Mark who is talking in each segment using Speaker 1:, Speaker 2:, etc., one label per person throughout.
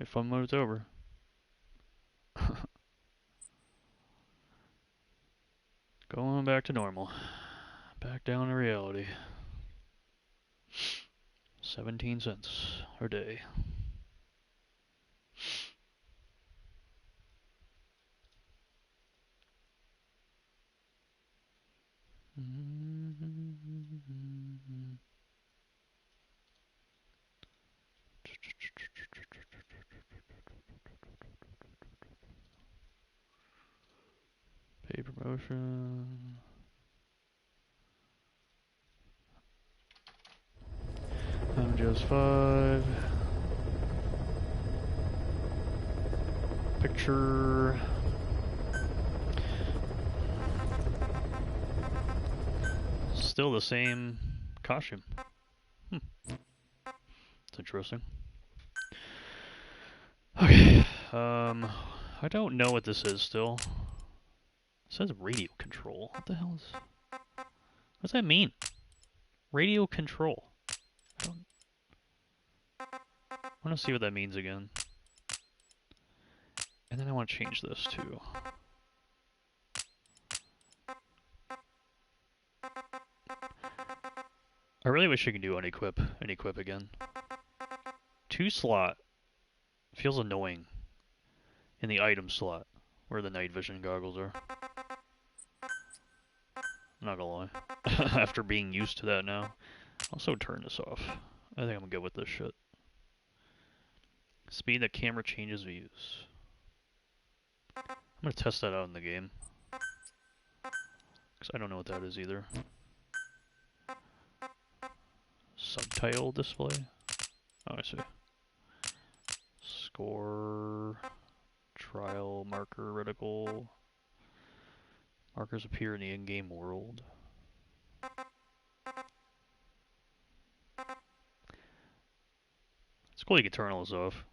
Speaker 1: Alright, fun mode's over. Going back to normal. Back down to reality. 17 cents a day. Pay promotion. I'm just 5. Picture. Still the same costume. That's interesting. Okay. I don't know what this is still. It says radio control. What the hell is... What does that mean? Radio control. I want to see what that means again. And then I want to change this too. I really wish I could do unequip again. 2 slot feels annoying in the item slot where the night vision goggles are. I'm not gonna lie. After being used to that now. Also turn this off. I think I'm good with this shit. Speed that camera changes views. I'm gonna test that out in the game. Because I don't know what that is either. Subtitle display? Oh, I see. Score. Trial marker reticle. Markers appear in the in-game world. It's cool you can turn all this off.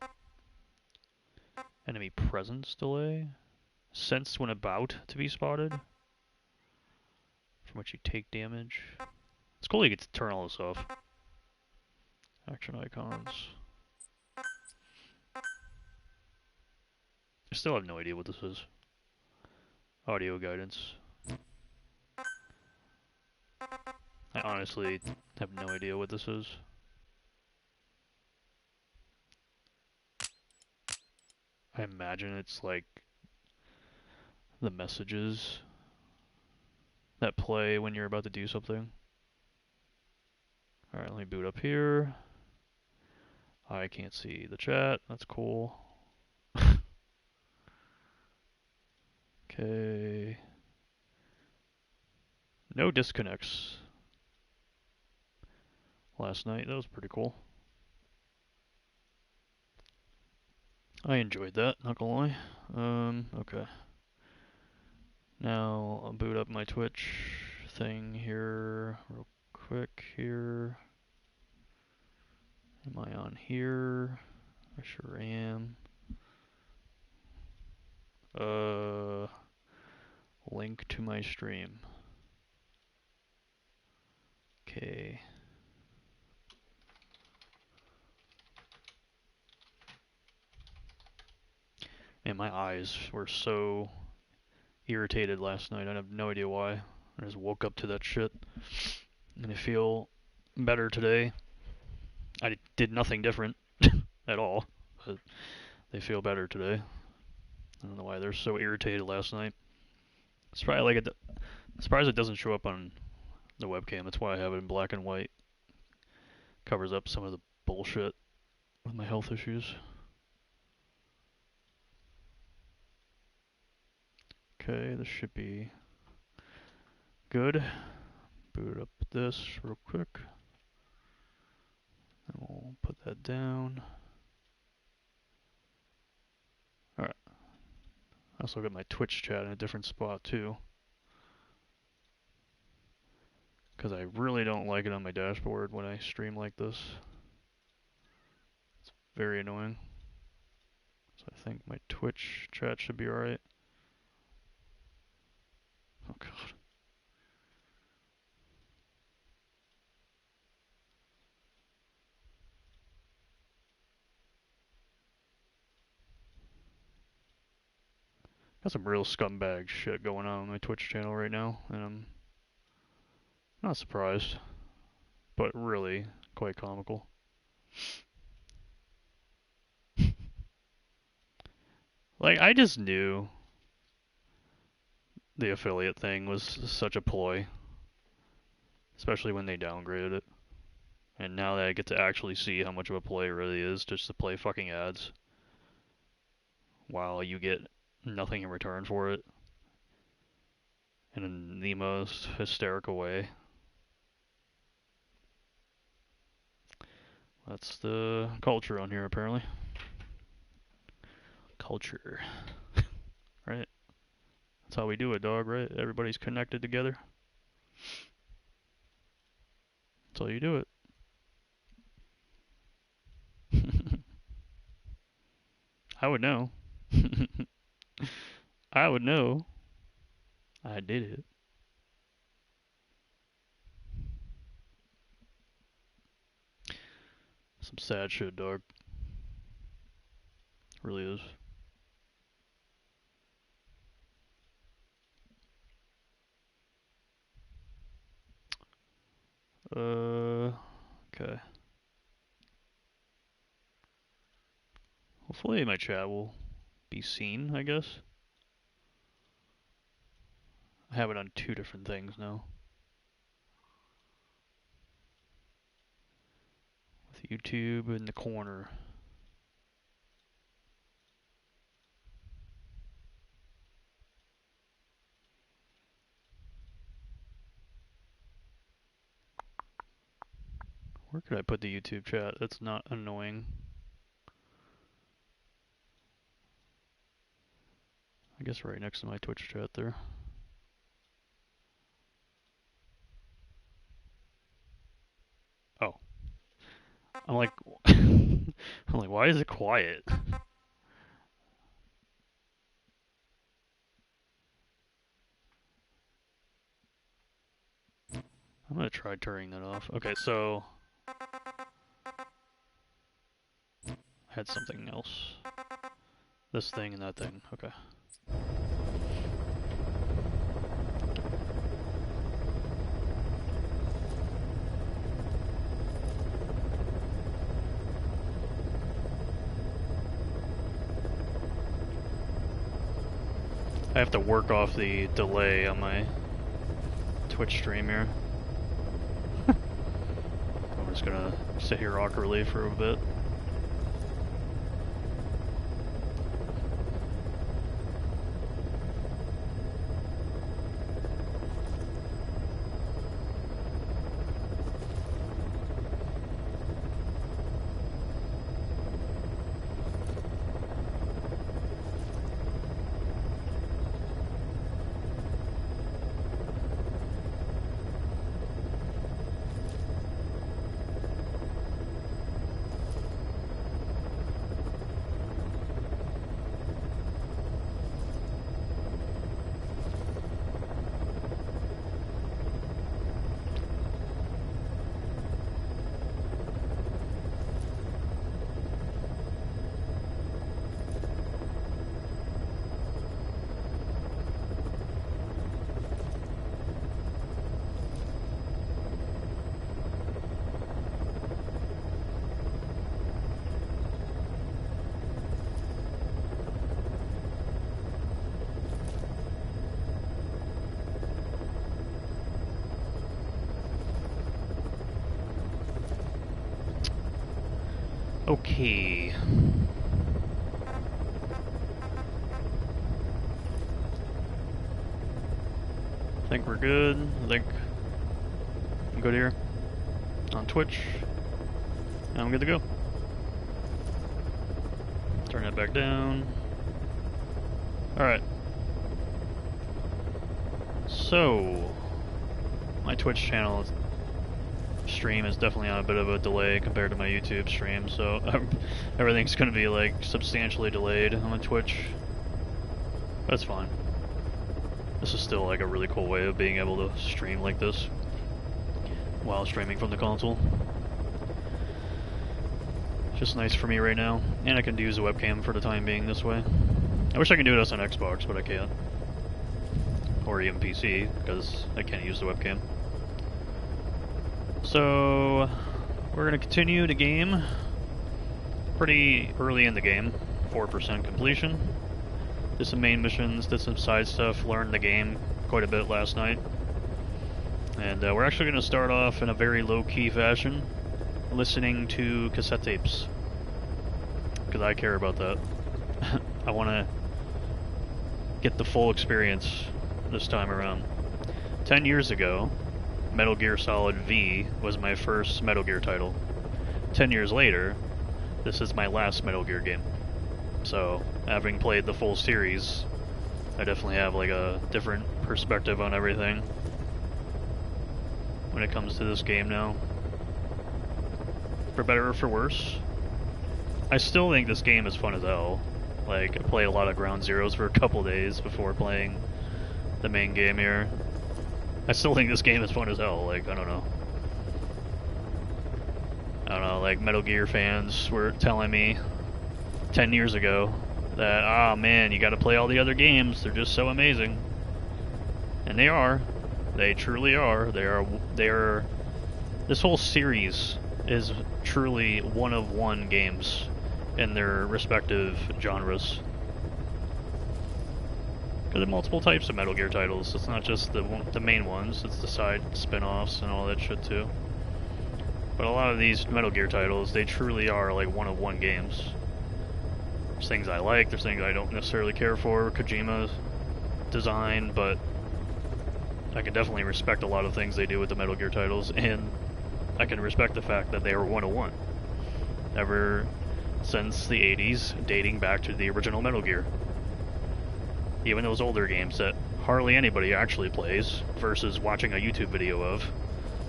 Speaker 1: Enemy presence delay. Sense when about to be spotted. From which you take damage. It's cool you get to turn all this off. Action icons. I still have no idea what this is. Audio guidance. I honestly have no idea what this is. I imagine it's like the messages that play when you're about to do something. Alright, let me boot up here. I can't see the chat. That's cool. Okay. No disconnects last night. That was pretty cool. I enjoyed that, not gonna lie. Okay. Now I'll boot up my Twitch thing here real quick here. Am I on here? I sure am. Link to my stream. Okay. Man, my eyes were so irritated last night. I have no idea why. I just woke up to that shit. And I feel better today. I did nothing different at all, but they feel better today. I don't know why they're so irritated last night. It's probably like I'm surprised it doesn't show up on the webcam. That's why I have it in black and white. Covers up some of the bullshit with my health issues. Okay, this should be good. Boot up this real quick. And we'll put that down. Alright. I also got my Twitch chat in a different spot too. Because I really don't like it on my dashboard when I stream like this. It's very annoying. So I think my Twitch chat should be alright. Oh god. Got some real scumbag shit going on my Twitch channel right now, and I'm not surprised, but really quite comical. Like, I just knew the affiliate thing was such a ploy, especially when they downgraded it. And now that I get to actually see how much of a ploy it really is just to play fucking ads while you get nothing in return for it in the most hysterical way. That's the culture on here, apparently. Culture. Right? That's how we do it, dog, right? Everybody's connected together. That's how you do it. I would know. I would know. I did it. Some sad shit, dog. Really is. Okay. Hopefully my chat will be seen, I guess. I have it on 2 different things now. With YouTube in the corner. Where could I put the YouTube chat? That's not annoying. I guess right next to my Twitch chat there. Oh. I'm like, why is it quiet? I'm gonna try turning that off. Okay, so I had something else. This thing and that thing. Okay. I have to work off the delay on my Twitch stream here. I'm just gonna sit here awkwardly for a bit. Okay. I think we're good. I think I'm good here on Twitch. And I'm good to go. Turn that back down. Alright. So, my Twitch channel stream is definitely on a bit of a delay compared to my YouTube stream, so everything's gonna be like substantially delayed on the Twitch. That's fine. This is still like a really cool way of being able to stream like this while streaming from the console. It's just nice for me right now, and I can use a webcam for the time being this way. I wish I could do this on Xbox, but I can't. Or even PC, because I can't use the webcam. So, we're going to continue the game. Pretty early in the game, 4% completion. Did some main missions, did some side stuff, learned the game quite a bit last night. And we're actually going to start off in a very low-key fashion, listening to cassette tapes. Because I care about that. I want to get the full experience this time around. 10 years ago, Metal Gear Solid V was my first Metal Gear title. 10 years later, this is my last Metal Gear game. So, having played the full series, I definitely have like a different perspective on everything when it comes to this game now. For better or for worse, I still think this game is fun as hell. Like, I played a lot of Ground Zeroes for a couple days before playing the main game here. I still think this game is fun as hell. Like, I don't know, like Metal Gear fans were telling me 10 years ago that, ah man, you gotta play all the other games, they're just so amazing. And they are. They truly are. They are. This whole series is truly one-of-one games in their respective genres. Because there are multiple types of Metal Gear titles. It's not just the main ones, it's the side spin-offs and all that shit too. But a lot of these Metal Gear titles, they truly are like one-of-one games. There's things I like, there's things I don't necessarily care for, Kojima's design, but I can definitely respect a lot of things they do with the Metal Gear titles, and I can respect the fact that they are one-of-one. Ever since the 80s, dating back to the original Metal Gear. Even those older games that hardly anybody actually plays, versus watching a YouTube video of,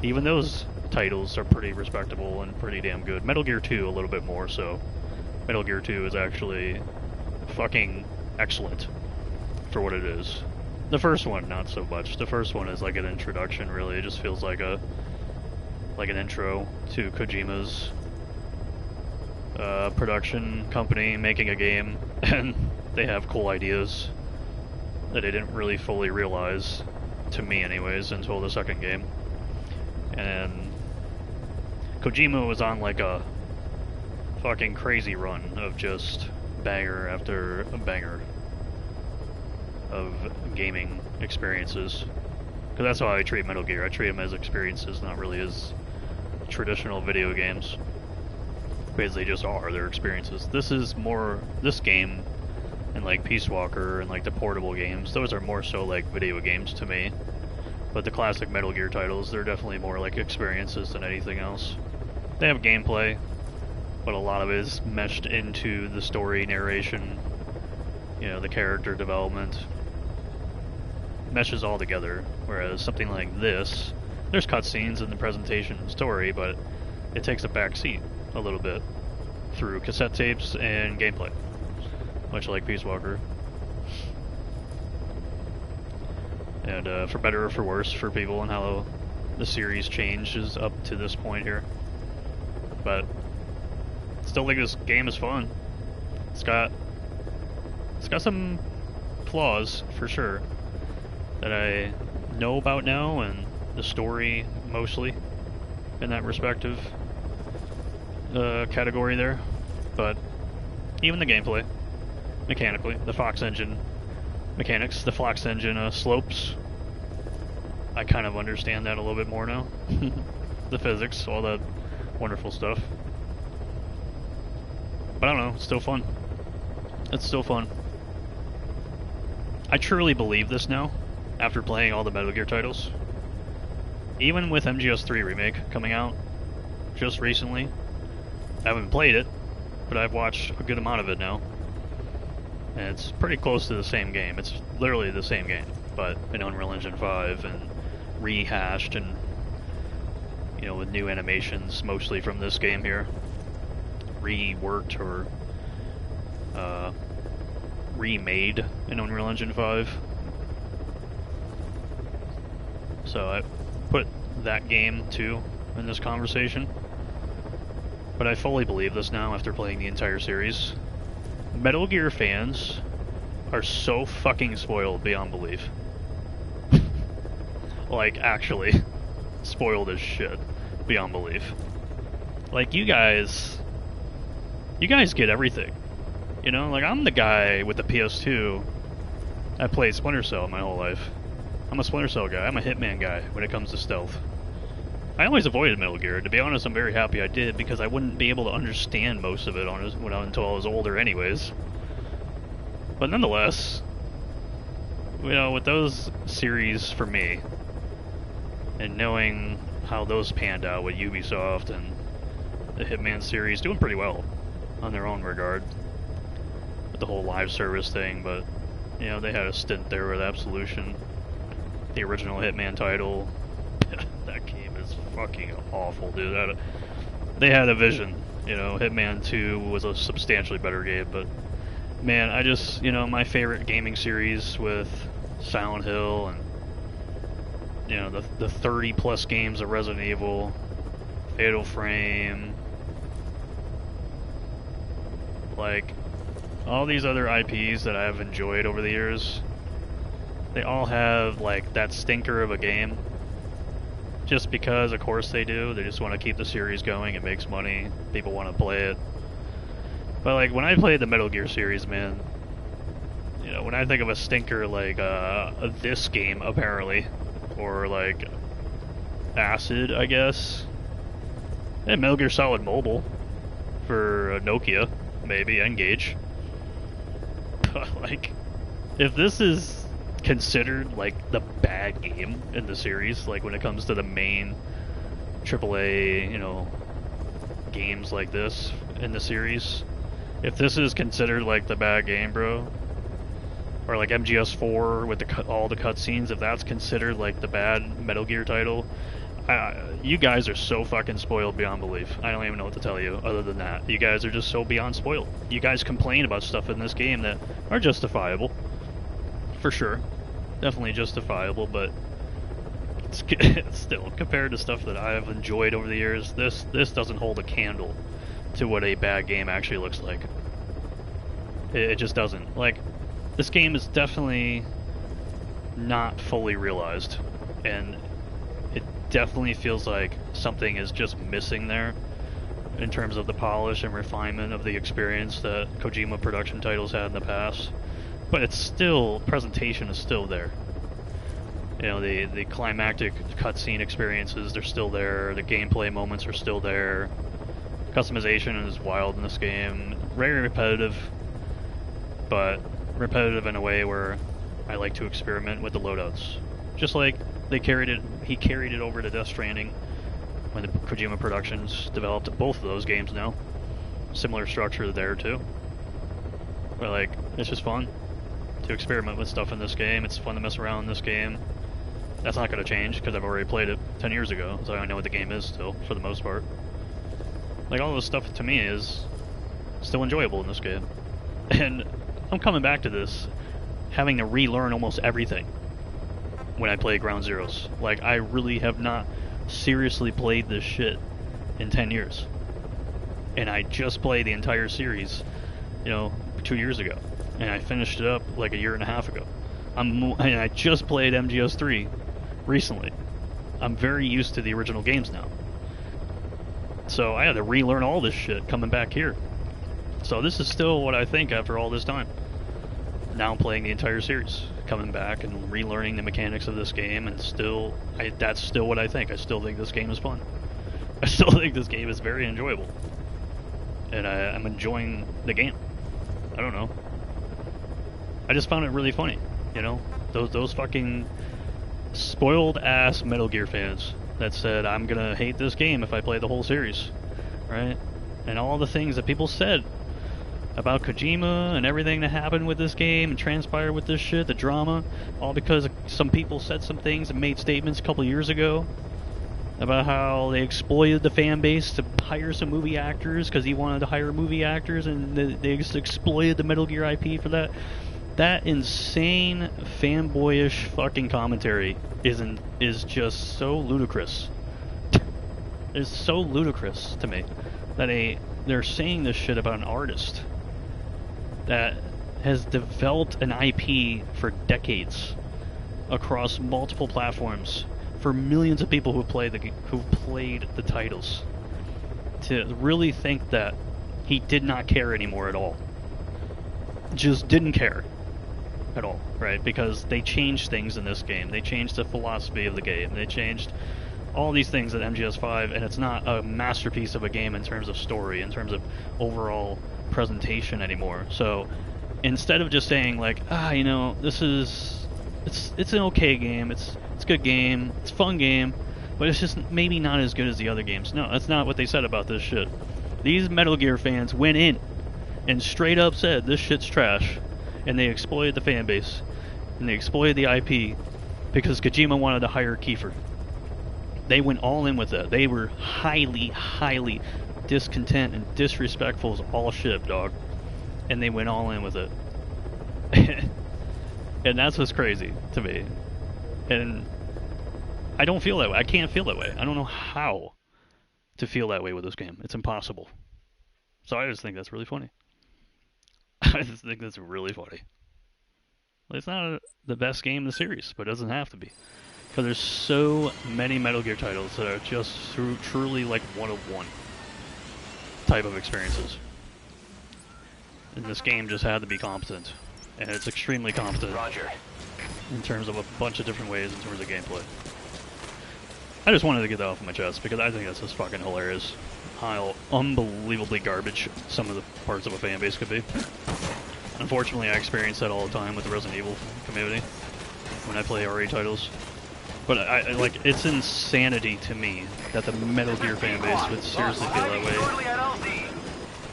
Speaker 1: even those titles are pretty respectable and pretty damn good. Metal Gear 2 a little bit more so. Metal Gear 2 is actually fucking excellent for what it is. The first one, not so much. The first one is like an introduction, really. It just feels like an intro to Kojima's production company making a game, and they have cool ideas that I didn't really fully realize, to me anyways, until the second game. And Kojima was on like a fucking crazy run of just banger after a banger of gaming experiences. Because that's how I treat Metal Gear. I treat them as experiences, not really as traditional video games. Because they just are, they're experiences. This game, and like Peace Walker and like the portable games, those are more so like video games to me. But the classic Metal Gear titles, they're definitely more like experiences than anything else. They have gameplay, but a lot of it is meshed into the story, narration, the character development. Meshes all together, whereas something like this, there's cutscenes in the presentation and story, but it takes a back seat a little bit through cassette tapes and gameplay, much like Peace Walker. And for better or for worse for people and how the series changes up to this point here. But still think this game is fun. It's got some flaws for sure that I know about now, and the story mostly in that respective category there. But even the gameplay, mechanically, the Fox engine mechanics, the Fox engine slopes, I kind of understand that a little bit more now. The physics, all that wonderful stuff. But I don't know, it's still fun. It's still fun. I truly believe this now, after playing all the Metal Gear titles. Even with MGS3 Remake coming out just recently, I haven't played it, but I've watched a good amount of it now. And it's pretty close to the same game. It's literally the same game, but in Unreal Engine 5 and rehashed and, with new animations, mostly from this game here. Reworked or remade in Unreal Engine 5. So I put that game too in this conversation. But I fully believe this now after playing the entire series. Metal Gear fans are so fucking spoiled beyond belief. Like, actually, spoiled as shit beyond belief. Like, you guys get everything. You know, like, I'm the guy with the PS2. I played Splinter Cell my whole life. I'm a Splinter Cell guy. I'm a Hitman guy when it comes to stealth. I always avoided Metal Gear. To be honest, I'm very happy I did, because I wouldn't be able to understand most of it until I was older anyways. But nonetheless, you know, with those series for me, and knowing how those panned out with Ubisoft and the Hitman series doing pretty well on their own regard, with the whole live service thing, but you know, they had a stint there with Absolution, the original Hitman title. That game is fucking awful, dude. They had a vision, you know. Hitman 2 was a substantially better game, but man, I just, you know, my favorite gaming series with Silent Hill and, you know, the 30 plus games of Resident Evil, Fatal Frame, like all these other IPs that I've enjoyed over the years, they all have like that stinker of a game. Just because, of course they do. They just want to keep the series going. It makes money. People want to play it. But like when I played the Metal Gear series, man, you know, when I think of a stinker like this game apparently, or like Acid, I guess, and Metal Gear Solid Mobile for Nokia, maybe Engage. But like, if this is considered like the bad game in the series, like when it comes to the main AAA, you know, games like this in the series, if this is considered like the bad game, bro, or like MGS4 with all the cutscenes, if that's considered like the bad Metal Gear title, you guys are so fucking spoiled beyond belief. I don't even know what to tell you other than that. You guys are just so beyond spoiled. You guys complain about stuff in this game that are justifiable. For sure. Definitely justifiable, but it's still, compared to stuff that I've enjoyed over the years, this doesn't hold a candle to what a bad game actually looks like. It just doesn't. Like, this game is definitely not fully realized, and it definitely feels like something is just missing there in terms of the polish and refinement of the experience that Kojima production titles had in the past. But it's still, presentation is still there. You know, the climactic cutscene experiences, they're still there. The gameplay moments are still there. Customization is wild in this game. Very repetitive, but repetitive in a way where I like to experiment with the loadouts. Just like he carried it over to Death Stranding when the Kojima Productions developed both of those games now. Similar structure there too. But like, it's just fun to experiment with stuff in this game. It's fun to mess around in this game. That's not going to change because I've already played it 10 years ago, so I know what the game is still, for the most part. Like, all this stuff to me is still enjoyable in this game. And I'm coming back to this, having to relearn almost everything when I play Ground Zeroes. Like, I really have not seriously played this shit in 10 years. And I just played the entire series, you know, 2 years ago. And I finished it up like a year and a half ago. And I just played MGS3 recently. I'm very used to the original games now. So I had to relearn all this shit coming back here. So this is still what I think after all this time. Now playing the entire series, coming back and relearning the mechanics of this game, and still, that's still what I think. I still think this game is fun. I still think this game is very enjoyable. And I'm enjoying the game. I don't know. I just found it really funny, you know? Those fucking spoiled ass Metal Gear fans that said, I'm gonna hate this game if I play the whole series, right? And all the things that people said about Kojima and everything that happened with this game and transpired with this shit, the drama, all because some people said some things and made statements a couple years ago about how they exploited the fan base to hire some movie actors because he wanted to hire movie actors, and they exploited the Metal Gear IP for that. That insane fanboyish fucking commentary is just so ludicrous. It's so ludicrous to me that they're saying this shit about an artist that has developed an IP for decades across multiple platforms for millions of people who played the titles, to really think that he did not care anymore at all. Just didn't care at all, right? Because they changed things in this game. They changed the philosophy of the game. They changed all these things at MGS5, and it's not a masterpiece of a game in terms of story, in terms of overall presentation anymore. So instead of just saying like, you know, it's an okay game, it's a good game, it's a fun game, but it's just maybe not as good as the other games. No, that's not what they said about this shit. These Metal Gear fans went in and straight up said this shit's trash, and they exploited the fan base, and they exploited the IP because Kojima wanted to hire Kiefer. They went all in with it. They were highly, highly discontent and disrespectful as all shit, dog. And they went all in with it. And that's what's crazy to me. And I don't feel that way. I can't feel that way. I don't know how to feel that way with this game. It's impossible. So I just think that's really funny. I just think that's really funny. It's not the best game in the series, but it doesn't have to be. Because there's so many Metal Gear titles that are just truly like one-of-one type of experiences. And this game just had to be competent. And it's extremely competent. Roger. In terms of a bunch of different ways in terms of gameplay. I just wanted to get that off my chest because I think that's just fucking hilarious. How unbelievably garbage some of the parts of a fan base could be. Unfortunately, I experience that all the time with the Resident Evil community when I play RE titles. But I like, it's insanity to me that the Metal Gear fan base would seriously feel that way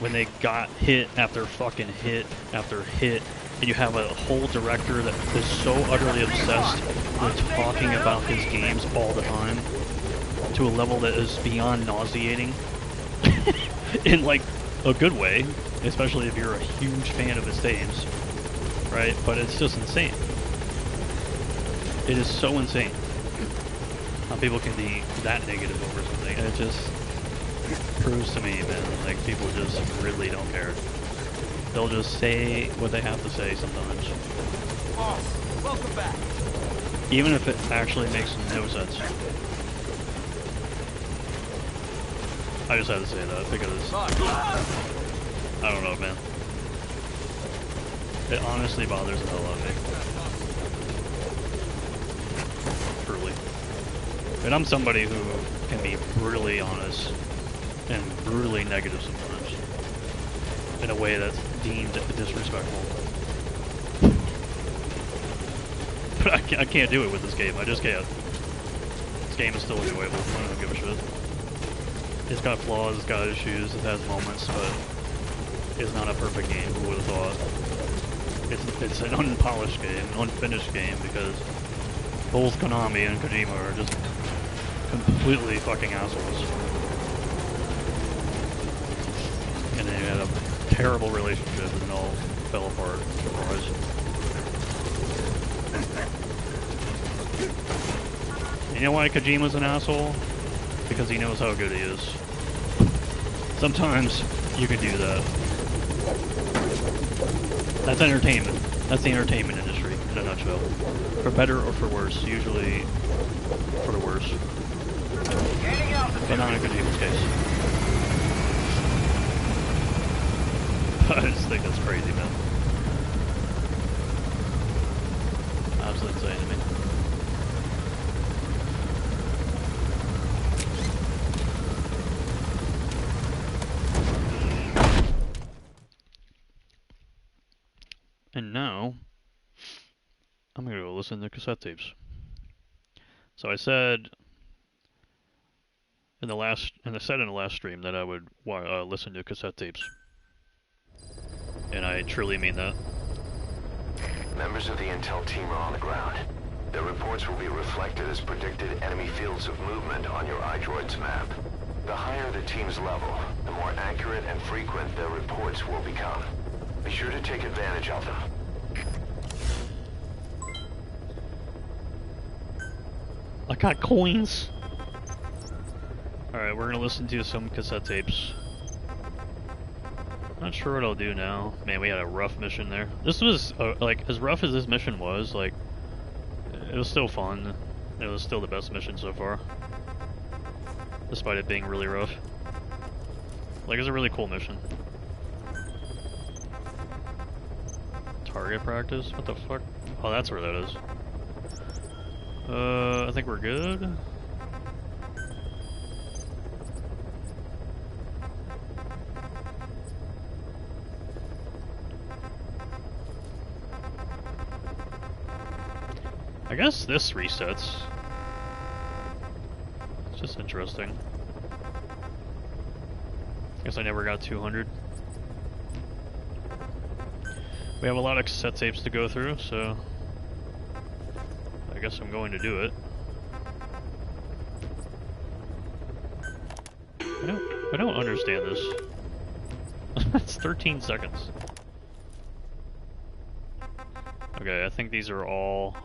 Speaker 1: when they got hit after fucking hit after hit, and you have a whole director that is so utterly obsessed with talking about his games all the time to a level that is beyond nauseating in like a good way, especially if you're a huge fan of his games, right? But it's just insane. It is so insane how people can be that negative over something, and it just proves to me, man, like people just really don't care. They'll just say what they have to say sometimes.
Speaker 2: Boss, welcome back.
Speaker 1: Even if it actually makes no sense. I just had to say that because I don't know, man. It honestly bothers the hell out of me. Truly. And I'm somebody who can be brutally honest and brutally negative sometimes in a way that's deemed disrespectful. But I can't do it with this game. I just can't. This game is still enjoyable. I don't give a shit. It's got flaws, it's got issues, it has moments, but it's not a perfect game. Who would have thought? It's an unpolished game, an unfinished game, because both Konami and Kojima are just completely fucking assholes. And they had a terrible relationship and it all fell apart. Surprise. You know why Kojima's an asshole? Because he knows how good he is. Sometimes you can do that. That's entertainment. That's the entertainment industry in a nutshell. For better or for worse. Usually for the worse. But not in Kojima's case. I just think that's crazy, man. Absolutely insane to me. And now, I'm going to go listen to cassette tapes. So I said in the last stream that I would listen to cassette tapes. And I truly mean that.
Speaker 3: Members of the intel team are on the ground. Their reports will be reflected as predicted enemy fields of movement on your iDroid's map. The higher the team's level, the more accurate and frequent their reports will become. Be sure to take advantage of them.
Speaker 1: I got coins! Alright, we're gonna listen to some cassette tapes. Not sure what I'll do now. Man, we had a rough mission there. This was, like, as rough as this mission was, like, it was still fun. It was still the best mission so far. Despite it being really rough. Like, it's a really cool mission. Target practice? What the fuck? Oh, that's where that is. I think we're good. I guess this resets. It's just interesting. Guess I never got 200. We have a lot of cassette tapes to go through, so I guess I'm going to do it. I don't understand this. It's 13 seconds. Okay, I think these are all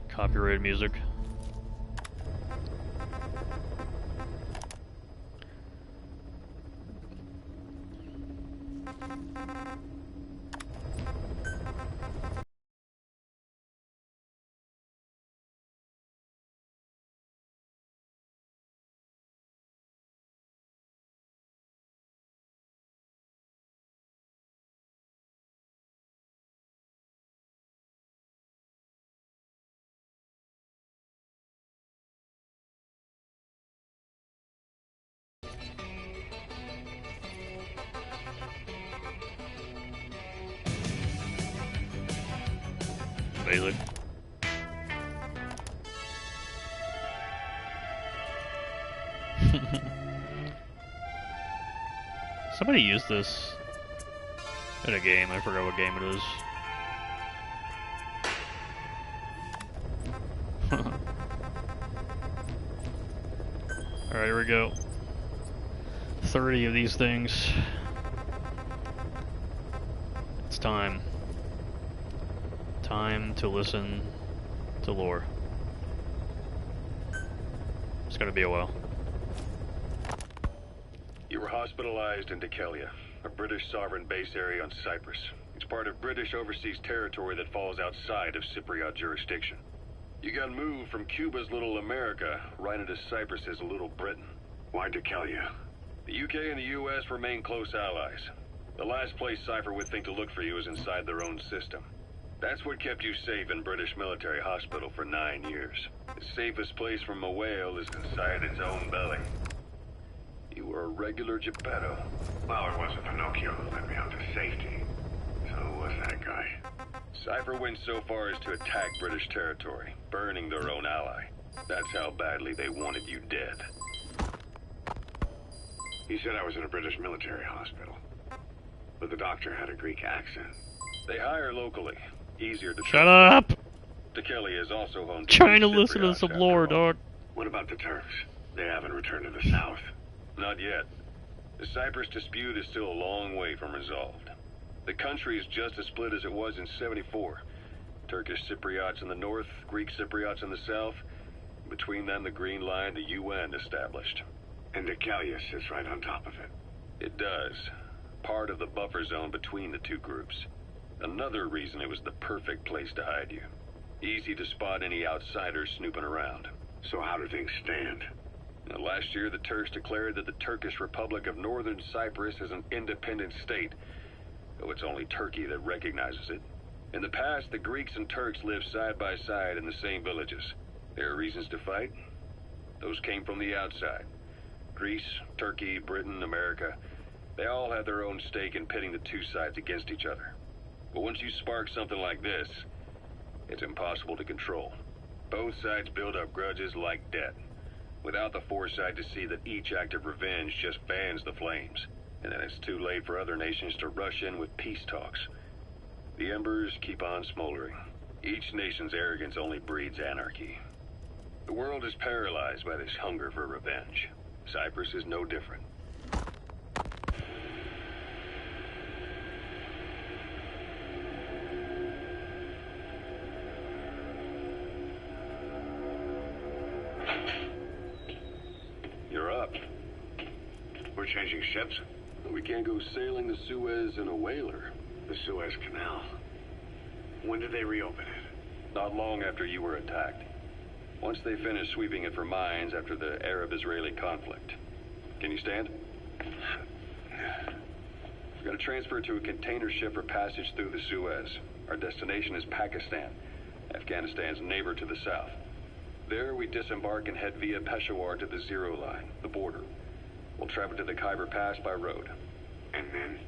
Speaker 1: copyrighted music. Basic. Somebody used this in a game. I forgot what game it is. Alright, here we go. 30 of these things. It's time. Time to listen to lore. It's gonna be a while.
Speaker 4: You were hospitalized in Dekelia, a British sovereign base area on Cyprus. It's part of British overseas territory that falls outside of Cypriot jurisdiction. You got moved from Cuba's Little America right into Cyprus's Little Britain. Why Dekelia? The UK and the US remain close allies. The last place Cypher would think to look for you is inside their own system. That's what kept you safe in British military hospital for 9 years. The safest place from a whale is inside its own belly. You were a regular Geppetto.
Speaker 5: Well, it wasn't Pinocchio who led me out to safety. So who was that guy?
Speaker 4: Cypher went so far as to attack British territory, burning their own ally. That's how badly they wanted you dead.
Speaker 5: He said I was in a British military hospital. But the doctor had a Greek accent.
Speaker 4: They hire locally. Easier to
Speaker 1: Shut up!
Speaker 4: Dekelia is also home to
Speaker 1: Trying to
Speaker 4: Cypriots
Speaker 1: listen to some
Speaker 4: after
Speaker 1: lore,
Speaker 4: all.
Speaker 1: dog.
Speaker 5: What about the Turks? They haven't returned to the south.
Speaker 4: Not yet. The Cyprus dispute is still a long way from resolved. The country is just as split as it was in '74. Turkish Cypriots in the north, Greek Cypriots in the south. Between them, the Green Line, the UN established.
Speaker 5: And Dekelia sits right on top of it.
Speaker 4: It does. Part of the buffer zone between the two groups. Another reason it was the perfect place to hide you. Easy to spot any outsiders snooping around.
Speaker 5: So how do things stand?
Speaker 4: Now, last year, the Turks declared that the Turkish Republic of Northern Cyprus is an independent state, though it's only Turkey that recognizes it. In the past, the Greeks and Turks lived side by side in the same villages. There are reasons to fight. Those came from the outside. Greece, Turkey, Britain, America, they all had their own stake in pitting the two sides against each other. But once you spark something like this, it's impossible to control. Both sides build up grudges like debt, without the foresight to see that each act of revenge just fans the flames, and then it's too late for other nations to rush in with peace talks. The embers keep on smoldering. Each nation's arrogance only breeds anarchy. The world is paralyzed by this hunger for revenge. Cyprus is no different. You're up.
Speaker 5: We're changing ships?
Speaker 4: We can't go sailing the Suez in a whaler.
Speaker 5: The Suez Canal. When did they reopen it?
Speaker 4: Not long after you were attacked. Once they finished sweeping it for mines after the Arab-Israeli conflict. Can you stand? We're going to transfer to a container ship for passage through the Suez. Our destination is Pakistan, Afghanistan's neighbor to the south. There, we disembark and head via Peshawar to the Zero Line, the border. We'll travel to the Khyber Pass by road.
Speaker 5: And then?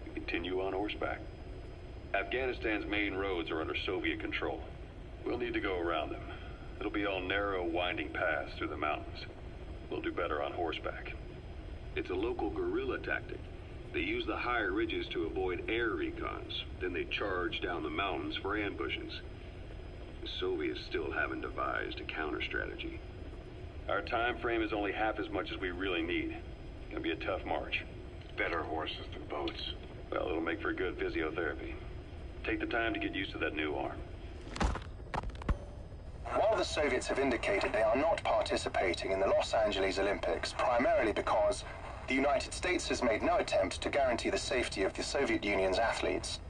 Speaker 4: We continue on horseback. Afghanistan's main roads are under Soviet control. We'll need to go around them. It'll be all narrow, winding paths through the mountains. We'll do better on horseback. It's a local guerrilla tactic. They use the higher ridges to avoid air recons. Then they charge down the mountains for ambushes. The Soviets still haven't devised a counter-strategy. Our time frame is only half as much as we really need. It's gonna be a tough march.
Speaker 5: Better horses than boats.
Speaker 4: Well, it'll make for good physiotherapy. Take the time to get used to that new arm.
Speaker 6: While the Soviets have indicated they are not participating in the Los Angeles Olympics, primarily because the United States has made no attempt to guarantee the safety of the Soviet Union's athletes,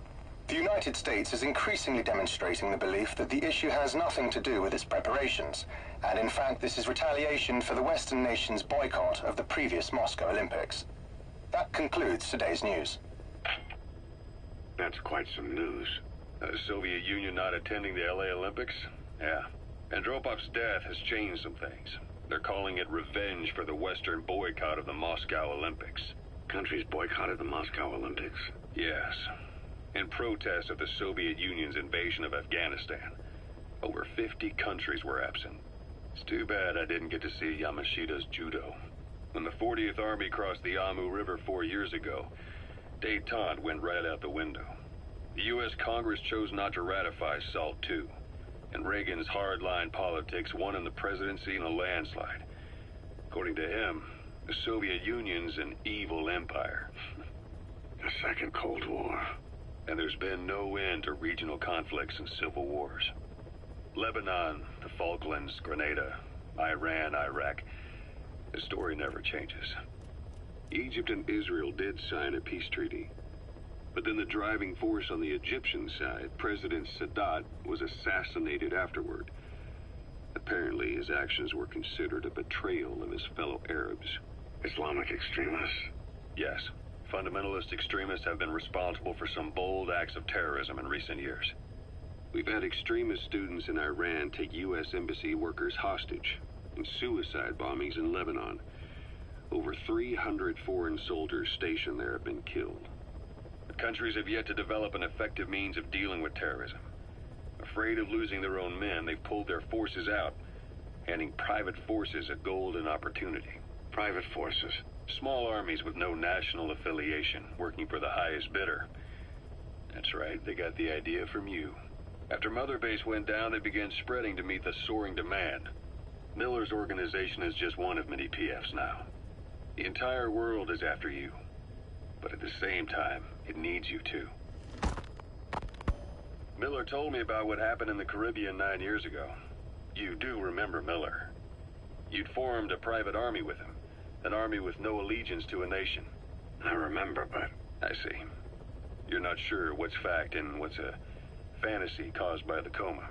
Speaker 6: the United States is increasingly demonstrating the belief that the issue has nothing to do with its preparations, and in fact this is retaliation for the Western nations' boycott of the previous Moscow Olympics. That concludes today's news.
Speaker 5: That's quite some news.
Speaker 4: The Soviet Union not attending the LA Olympics? Yeah. Andropov's death has changed some things. They're calling it revenge for the Western boycott of the Moscow Olympics.
Speaker 5: Countries boycotted the Moscow Olympics?
Speaker 4: Yes. In protest of the Soviet Union's invasion of Afghanistan. Over 50 countries were absent. It's too bad I didn't get to see Yamashita's judo. When the 40th Army crossed the Amu River 4 years ago, détente went right out the window. The U.S. Congress chose not to ratify SALT II. And Reagan's hardline politics won him the presidency in a landslide. According to him, the Soviet Union's an evil empire.
Speaker 5: The Second Cold War.
Speaker 4: And there's been no end to regional conflicts and civil wars. Lebanon, the Falklands, Grenada, Iran, Iraq. The story never changes. Egypt and Israel did sign a peace treaty. But then the driving force on the Egyptian side, President Sadat, was assassinated afterward. Apparently, his actions were considered a betrayal of his fellow Arabs.
Speaker 5: Islamic extremists?
Speaker 4: Yes. Fundamentalist extremists have been responsible for some bold acts of terrorism in recent years. We've had extremist students in Iran take U.S. embassy workers hostage, and suicide bombings in Lebanon. Over 300 foreign soldiers stationed there have been killed. But countries have yet to develop an effective means of dealing with terrorism. Afraid of losing their own men, they've pulled their forces out, handing private forces a golden opportunity.
Speaker 5: Private forces?
Speaker 4: Small armies with no national affiliation, working for the highest bidder. That's right, they got the idea from you. After Mother Base went down, they began spreading to meet the soaring demand. Miller's organization is just one of many PFs now. The entire world is after you. But at the same time, it needs you too. Miller told me about what happened in the Caribbean 9 years ago. You do remember Miller. You'd formed a private army with him. An army with no allegiance to a nation.
Speaker 5: I remember, but...
Speaker 4: I see. You're not sure what's fact and what's a fantasy caused by the coma.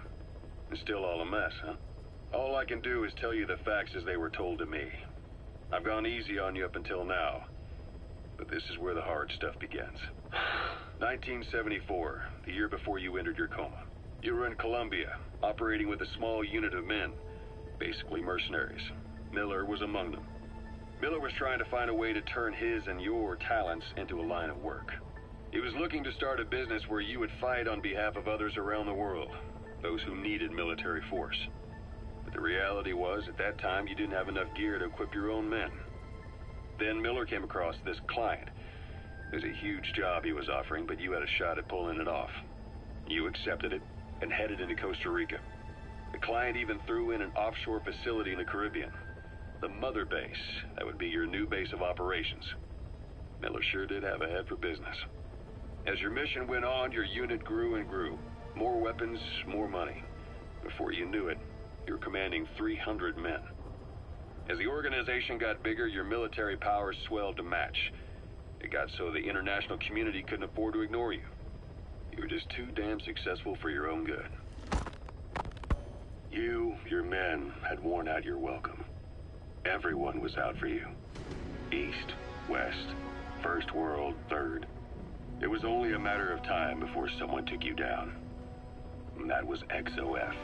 Speaker 4: It's still all a mess, huh? All I can do is tell you the facts as they were told to me. I've gone easy on you up until now. But this is where the hard stuff begins. 1974, the year before you entered your coma. You were in Colombia, operating with a small unit of men, basically mercenaries. Miller was among them. Miller was trying to find a way to turn his and your talents into a line of work. He was looking to start a business where you would fight on behalf of others around the world, those who needed military force. But the reality was, at that time, you didn't have enough gear to equip your own men. Then Miller came across this client. It was a huge job he was offering, but you had a shot at pulling it off. You accepted it and headed into Costa Rica. The client even threw in an offshore facility in the Caribbean. The Mother Base, that would be your new base of operations. Miller sure did have a head for business. As your mission went on, your unit grew and grew. More weapons, more money. Before you knew it, you were commanding 300 men. As the organization got bigger, your military powers swelled to match. It got so the international community couldn't afford to ignore you. You were just too damn successful for your own good. You, your men, had worn out your welcome. Everyone was out for you. East, West, First World, Third. It was only a matter of time before someone took you down. And that was XOF.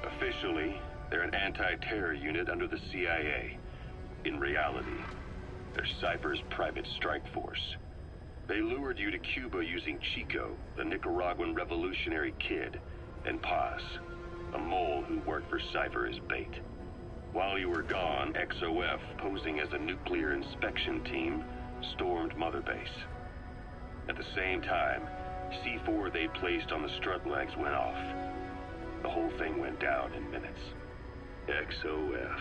Speaker 4: Officially, they're an anti-terror unit under the CIA. In reality, they're Cypher's private strike force. They lured you to Cuba using Chico, the Nicaraguan revolutionary kid, and Paz, a mole who worked for Cypher as bait. While you were gone, XOF, posing as a nuclear inspection team, stormed Mother Base. At the same time, C4 they placed on the strut legs went off. The whole thing went down in minutes. XOF.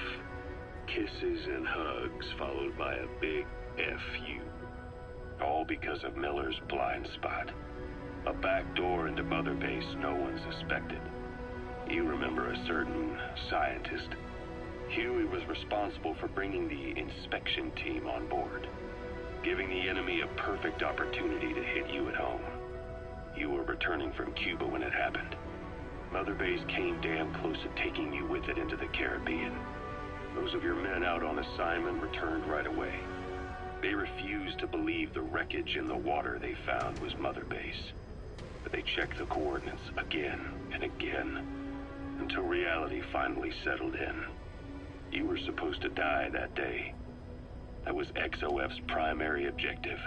Speaker 4: Kisses and hugs followed by a big FU. All because of Miller's blind spot. A back door into Mother Base no one suspected. You remember a certain scientist. Huey was responsible for bringing the inspection team on board, giving the enemy a perfect opportunity to hit you at home. You were returning from Cuba when it happened. Mother Base came damn close to taking you with it into the Caribbean. Those of your men out on assignment returned right away. They refused to believe the wreckage in the water they found was Mother Base. But they checked the coordinates again and again, until reality finally settled in. You were supposed to die that day. That was XOF's primary objective.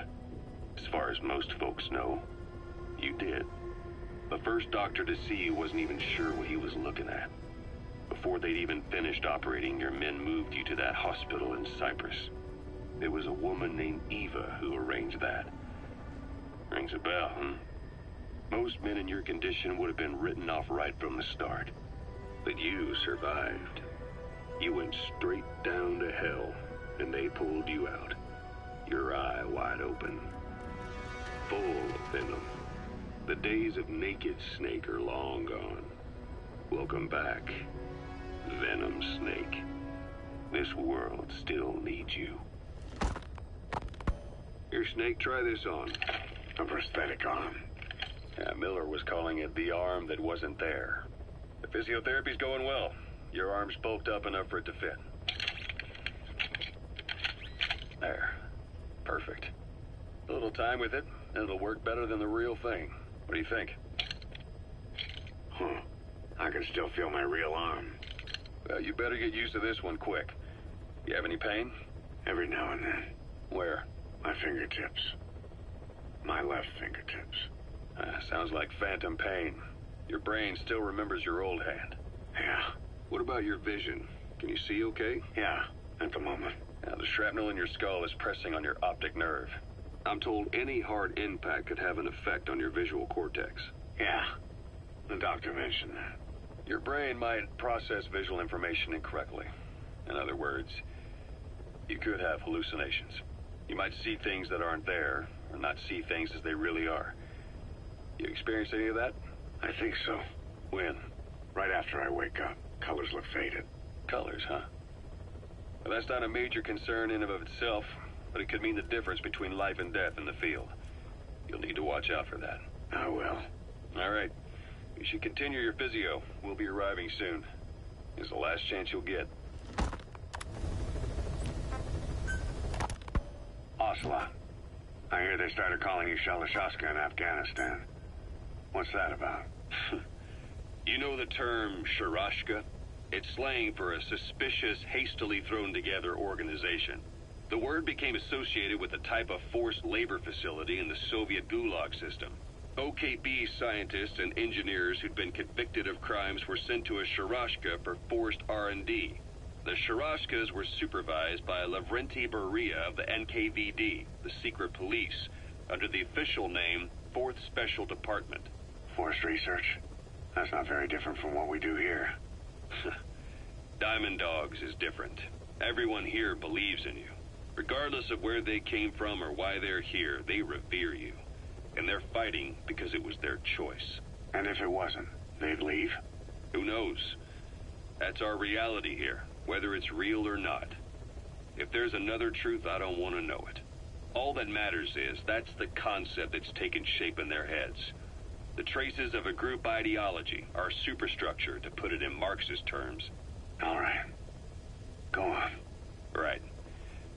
Speaker 4: As far as most folks know, you did. The first doctor to see you wasn't even sure what he was looking at. Before they'd even finished operating, your men moved you to that hospital in Cyprus. It was a woman named Eva who arranged that. Rings a bell, huh? Most men in your condition would have been written off right from the start. But you survived. You went straight down to hell, and they pulled you out. Your eye wide open. Full of venom. The days of naked Snake are long gone. Welcome back, Venom Snake. This world still needs you. Here, Snake, try this on.
Speaker 5: A prosthetic arm.
Speaker 4: Yeah, Miller was calling it the arm that wasn't there. The physiotherapy's going well. Your arm's bulked up enough for it to fit. There. Perfect. A little time with it, and it'll work better than the real thing. What do you think?
Speaker 5: Huh. I can still feel my real arm.
Speaker 4: Well, you better get used to this one quick. You have any pain?
Speaker 5: Every now and then.
Speaker 4: Where?
Speaker 5: My fingertips. My left fingertips.
Speaker 4: Sounds like phantom pain. Your brain still remembers your old hand.
Speaker 5: Yeah.
Speaker 4: What about your vision? Can you see okay?
Speaker 5: Yeah, at the moment.
Speaker 4: Now, the shrapnel in your skull is pressing on your optic nerve. I'm told any hard impact could have an effect on your visual cortex.
Speaker 5: Yeah. The doctor mentioned that.
Speaker 4: Your brain might process visual information incorrectly. In other words, you could have hallucinations. You might see things that aren't there, or not see things as they really are. You experience any of that?
Speaker 5: I think so.
Speaker 4: When?
Speaker 5: Right after I wake up. Colors look faded.
Speaker 4: Colors, huh? Well, that's not a major concern in and of itself, but it could mean the difference between life and death in the field. You'll need to watch out for that.
Speaker 5: I will.
Speaker 4: All right. You should continue your physio. We'll be arriving soon. It's the last chance you'll get.
Speaker 5: Ocelot. I hear they started calling you Shalashaska in Afghanistan. What's that about?
Speaker 4: You know the term Sharashka? It's slang for a suspicious, hastily thrown together organization. The word became associated with a type of forced labor facility in the Soviet Gulag system. OKB scientists and engineers who'd been convicted of crimes were sent to a Sharashka for forced R&D. The Sharashkas were supervised by Lavrenti Beria of the NKVD, the secret police, under the official name 4th Special Department.
Speaker 5: Forced research? That's not very different from what we do here.
Speaker 4: Diamond Dogs is different. Everyone here believes in you. Regardless of where they came from or why they're here, they revere you. And they're fighting because it was their choice.
Speaker 5: And if it wasn't, they'd leave?
Speaker 4: Who knows? That's our reality here, whether it's real or not. If there's another truth, I don't want to know it. All that matters is that's the concept that's taken shape in their heads. The traces of a group ideology, our superstructure, to put it in Marxist terms.
Speaker 5: All right. Go on.
Speaker 4: Right.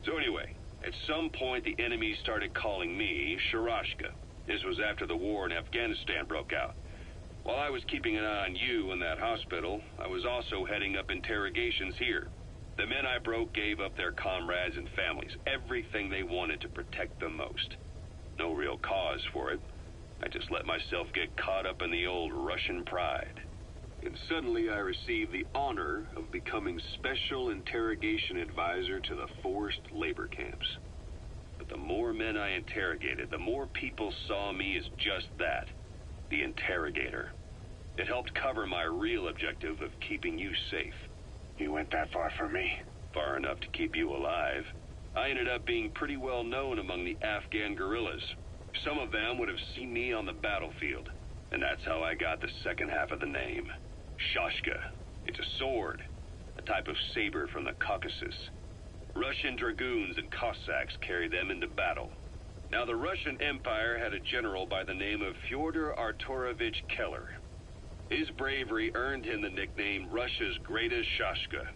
Speaker 4: So anyway, at some point the enemy started calling me Sharashka. This was after the war in Afghanistan broke out. While I was keeping an eye on you in that hospital, I was also heading up interrogations here. The men I broke gave up their comrades and families, everything they wanted to protect them most. No real cause for it. I just let myself get caught up in the old Russian pride. And suddenly I received the honor of becoming Special Interrogation Advisor to the forced labor camps. But the more men I interrogated, the more people saw me as just that, the interrogator. It helped cover my real objective of keeping you safe.
Speaker 5: You went that far for me?
Speaker 4: Far enough to keep you alive. I ended up being pretty well known among the Afghan guerrillas. Some of them would have seen me on the battlefield, and that's how I got the second half of the name. Shashka. It's a sword, a type of saber from the Caucasus. Russian dragoons and Cossacks carried them into battle. Now, the Russian Empire had a general by the name of Fyodor Arturovich Keller. His bravery earned him the nickname Russia's Greatest Shashka.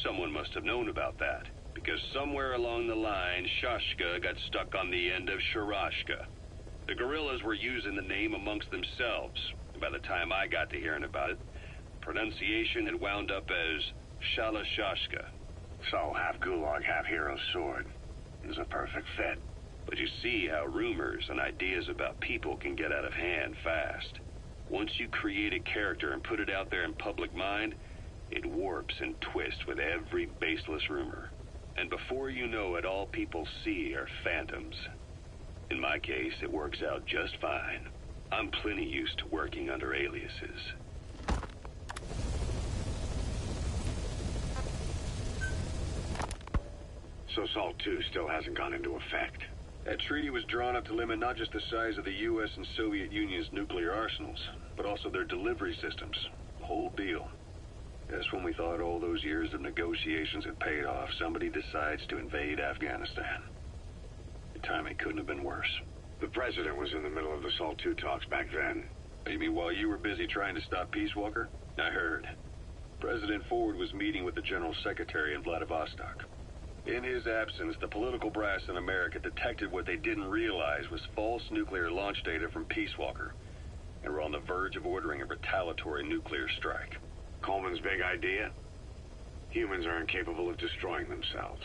Speaker 4: Someone must have known about that, because somewhere along the line, Shashka got stuck on the end of Sharashka. The guerrillas were using the name amongst themselves, and by the time I got to hearing about it, pronunciation had wound up as Shalashashka.
Speaker 5: So, half gulag, half hero sword. It was a perfect fit.
Speaker 4: But you see how rumors and ideas about people can get out of hand fast. Once you create a character and put it out there in public mind, it warps and twists with every baseless rumor. And before you know it, all people see are phantoms. In my case, it works out just fine. I'm plenty used to working under aliases.
Speaker 5: So SALT II still hasn't gone into effect.
Speaker 4: That treaty was drawn up to limit not just the size of the U.S. and Soviet Union's nuclear arsenals, but also their delivery systems. The whole deal. Just when we thought all those years of negotiations had paid off, somebody decides to invade Afghanistan. The timing couldn't have been worse.
Speaker 5: The president was in the middle of the SALT II talks back then.
Speaker 4: You mean while you were busy trying to stop Peace Walker? I heard. President Ford was meeting with the General Secretary in Vladivostok. In his absence, the political brass in America detected what they didn't realize was false nuclear launch data from Peace Walker, and were on the verge of ordering a retaliatory nuclear strike.
Speaker 5: Coleman's big idea? Humans are incapable of destroying themselves.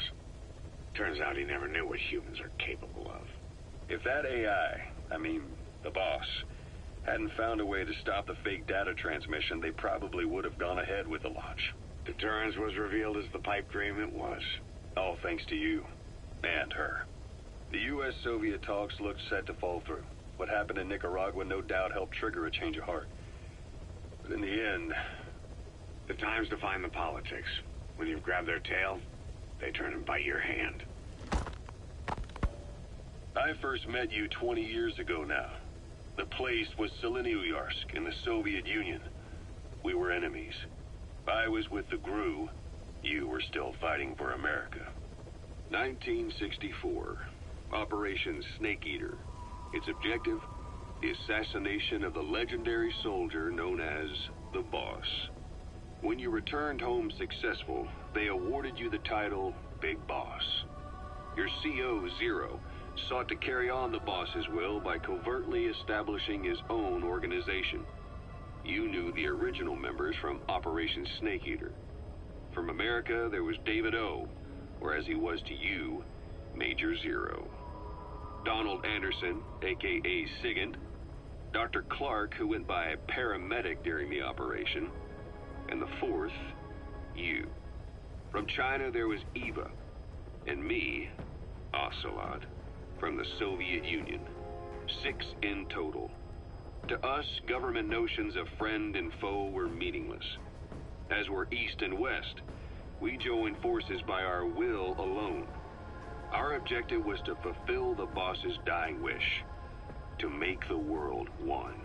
Speaker 5: Turns out he never knew what humans are capable of.
Speaker 4: If that AI, the boss, hadn't found a way to stop the fake data transmission, they probably would have gone ahead with the launch.
Speaker 5: Deterrence was revealed as the pipe dream it was.
Speaker 4: All thanks to you. And her. The U.S.-Soviet talks looked set to fall through. What happened in Nicaragua no doubt helped trigger a change of heart. But in the end...
Speaker 5: The time's to find the politics. When you've grabbed their tail, they turn and bite your hand.
Speaker 4: I first met you 20 years ago now. The place was Selenouyarsk in the Soviet Union. We were enemies. I was with the GRU. You were still fighting for America. 1964. Operation Snake Eater. Its objective? The assassination of the legendary soldier known as the Boss. When you returned home successful, they awarded you the title Big Boss. Your CO, Zero, sought to carry on the boss's will by covertly establishing his own organization. You knew the original members from Operation Snake Eater. From America, there was David O., or as he was to you, Major Zero. Donald Anderson, a.k.a. Sigint. Dr. Clark, who went by paramedic during the operation. And the fourth, you. From China, there was Eva. And me, Ocelot, from the Soviet Union. 6 in total. To us, government notions of friend and foe were meaningless. As were East and West, we joined forces by our will alone. Our objective was to fulfill the boss's dying wish, to make the world one.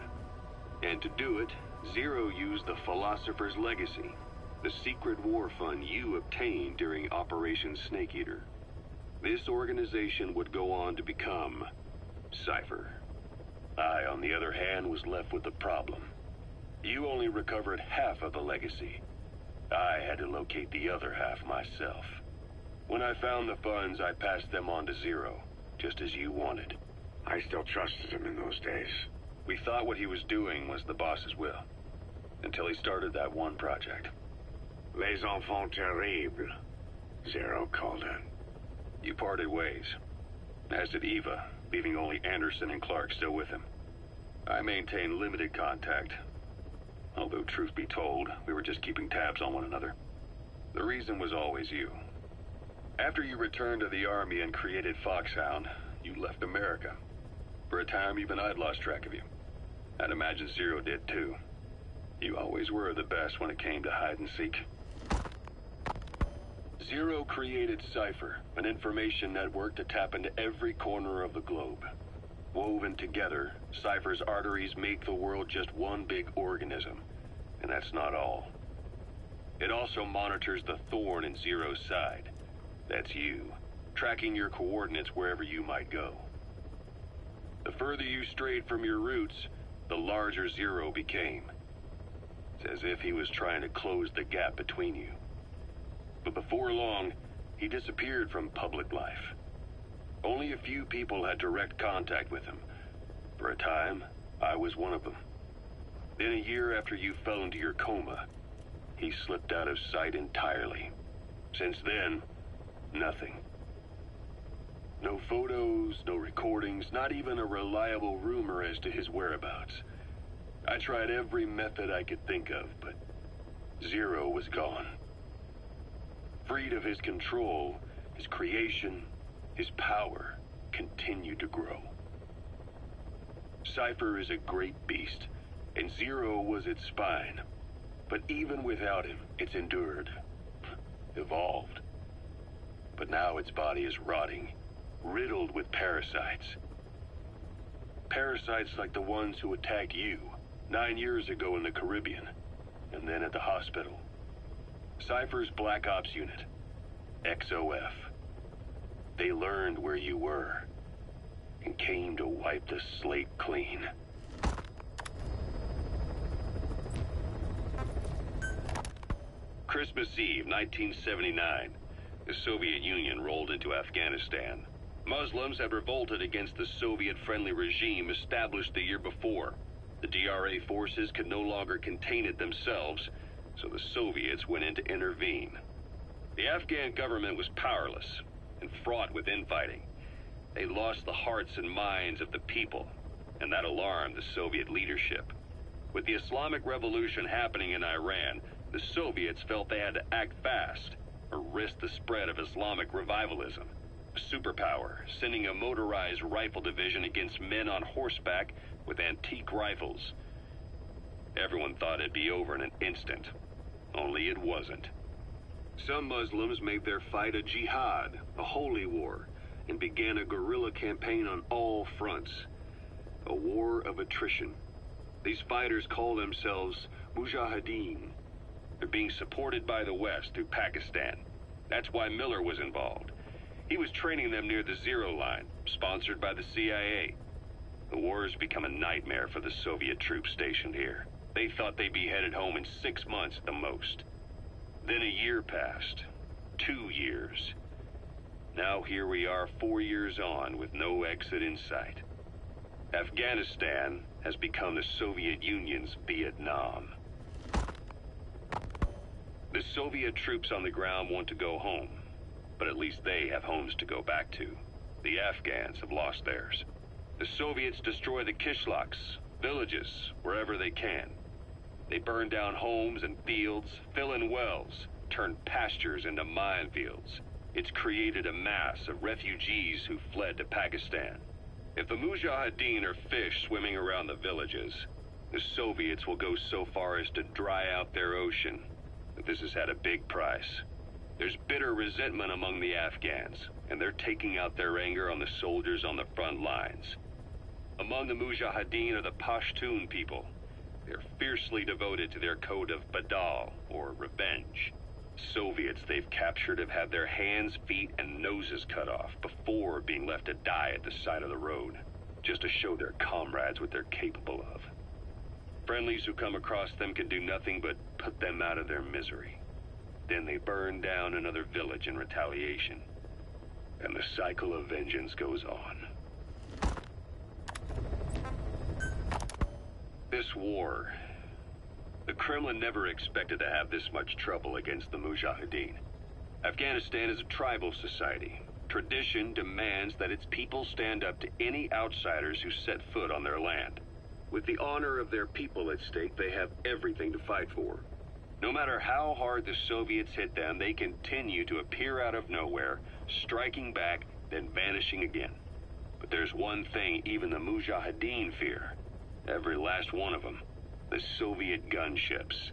Speaker 4: And to do it, Zero used the Philosopher's Legacy, the secret war fund you obtained during Operation Snake Eater. This organization would go on to become Cypher. I, on the other hand, was left with the problem. You only recovered half of the legacy. I had to locate the other half myself. When I found the funds, I passed them on to Zero, just as you wanted.
Speaker 5: I still trusted him in those days.
Speaker 4: We thought what he was doing was the boss's will, until he started that one project.
Speaker 5: Les enfants terribles, Zero called in.
Speaker 4: You parted ways, as did Eva, leaving only Anderson and Clark still with him. I maintained limited contact, although truth be told, we were just keeping tabs on one another. The reason was always you. After you returned to the Army and created Foxhound, you left America. For a time, even I'd lost track of you. I'd imagine Zero did too. You always were the best when it came to hide and seek. Zero created Cypher, an information network to tap into every corner of the globe. Woven together, Cypher's arteries make the world just one big organism. And that's not all. It also monitors the thorn in Zero's side. That's you, tracking your coordinates wherever you might go. The further you strayed from your roots, the larger Zero became. It's as if he was trying to close the gap between you. But before long, he disappeared from public life. Only a few people had direct contact with him. For a time, I was one of them. Then a year after you fell into your coma, he slipped out of sight entirely. Since then, nothing. No photos, no recordings, not even a reliable rumor as to his whereabouts. I tried every method I could think of, but Zero was gone. Freed of his control, his creation, his power continued to grow. Cypher is a great beast, and Zero was its spine. But even without him, it's endured, evolved. But now its body is rotting, riddled with parasites. Parasites like the ones who attacked you 9 years ago in the Caribbean, and then at the hospital. Cypher's Black Ops Unit, XOF. They learned where you were, and came to wipe the slate clean. Christmas Eve, 1979. The Soviet Union rolled into Afghanistan. Muslims had revolted against the Soviet-friendly regime established the year before. The DRA forces could no longer contain it themselves, so the Soviets went in to intervene. The Afghan government was powerless and fraught with infighting. They lost the hearts and minds of the people, and that alarmed the Soviet leadership. With the Islamic Revolution happening in Iran, the Soviets felt they had to act fast or risk the spread of Islamic revivalism. A superpower, sending a motorized rifle division against men on horseback with antique rifles. Everyone thought it'd be over in an instant, only it wasn't. Some Muslims made their fight a jihad, a holy war, and began a guerrilla campaign on all fronts. A war of attrition. These fighters call themselves Mujahideen. They're being supported by the West through Pakistan. That's why Miller was involved. He was training them near the Zero Line, sponsored by the CIA. The war has become a nightmare for the Soviet troops stationed here. They thought they'd be headed home in 6 months at the most. Then a year passed. 2 years. Now here we are 4 years on with no exit in sight. Afghanistan has become the Soviet Union's Vietnam. The Soviet troops on the ground want to go home, but at least they have homes to go back to. The Afghans have lost theirs. The Soviets destroy the kishlaks, villages, wherever they can. They burn down homes and fields, fill in wells, turn pastures into minefields. It's created a mass of refugees who fled to Pakistan. If the Mujahideen are fish swimming around the villages, the Soviets will go so far as to dry out their ocean. But this has had a big price. There's bitter resentment among the Afghans, and they're taking out their anger on the soldiers on the front lines. Among the Mujahideen are the Pashtun people. They're fiercely devoted to their code of badal, or revenge. Soviets they've captured have had their hands, feet, and noses cut off before being left to die at the side of the road, just to show their comrades what they're capable of. Friendlies who come across them can do nothing but put them out of their misery. Then they burn down another village in retaliation. And the cycle of vengeance goes on. This war, the Kremlin never expected to have this much trouble against the Mujahideen. Afghanistan is a tribal society. Tradition demands that its people stand up to any outsiders who set foot on their land. With the honor of their people at stake, they have everything to fight for. No matter how hard the Soviets hit them, they continue to appear out of nowhere, striking back, then vanishing again. But there's one thing even the Mujahideen fear. Every last one of them. The Soviet gunships.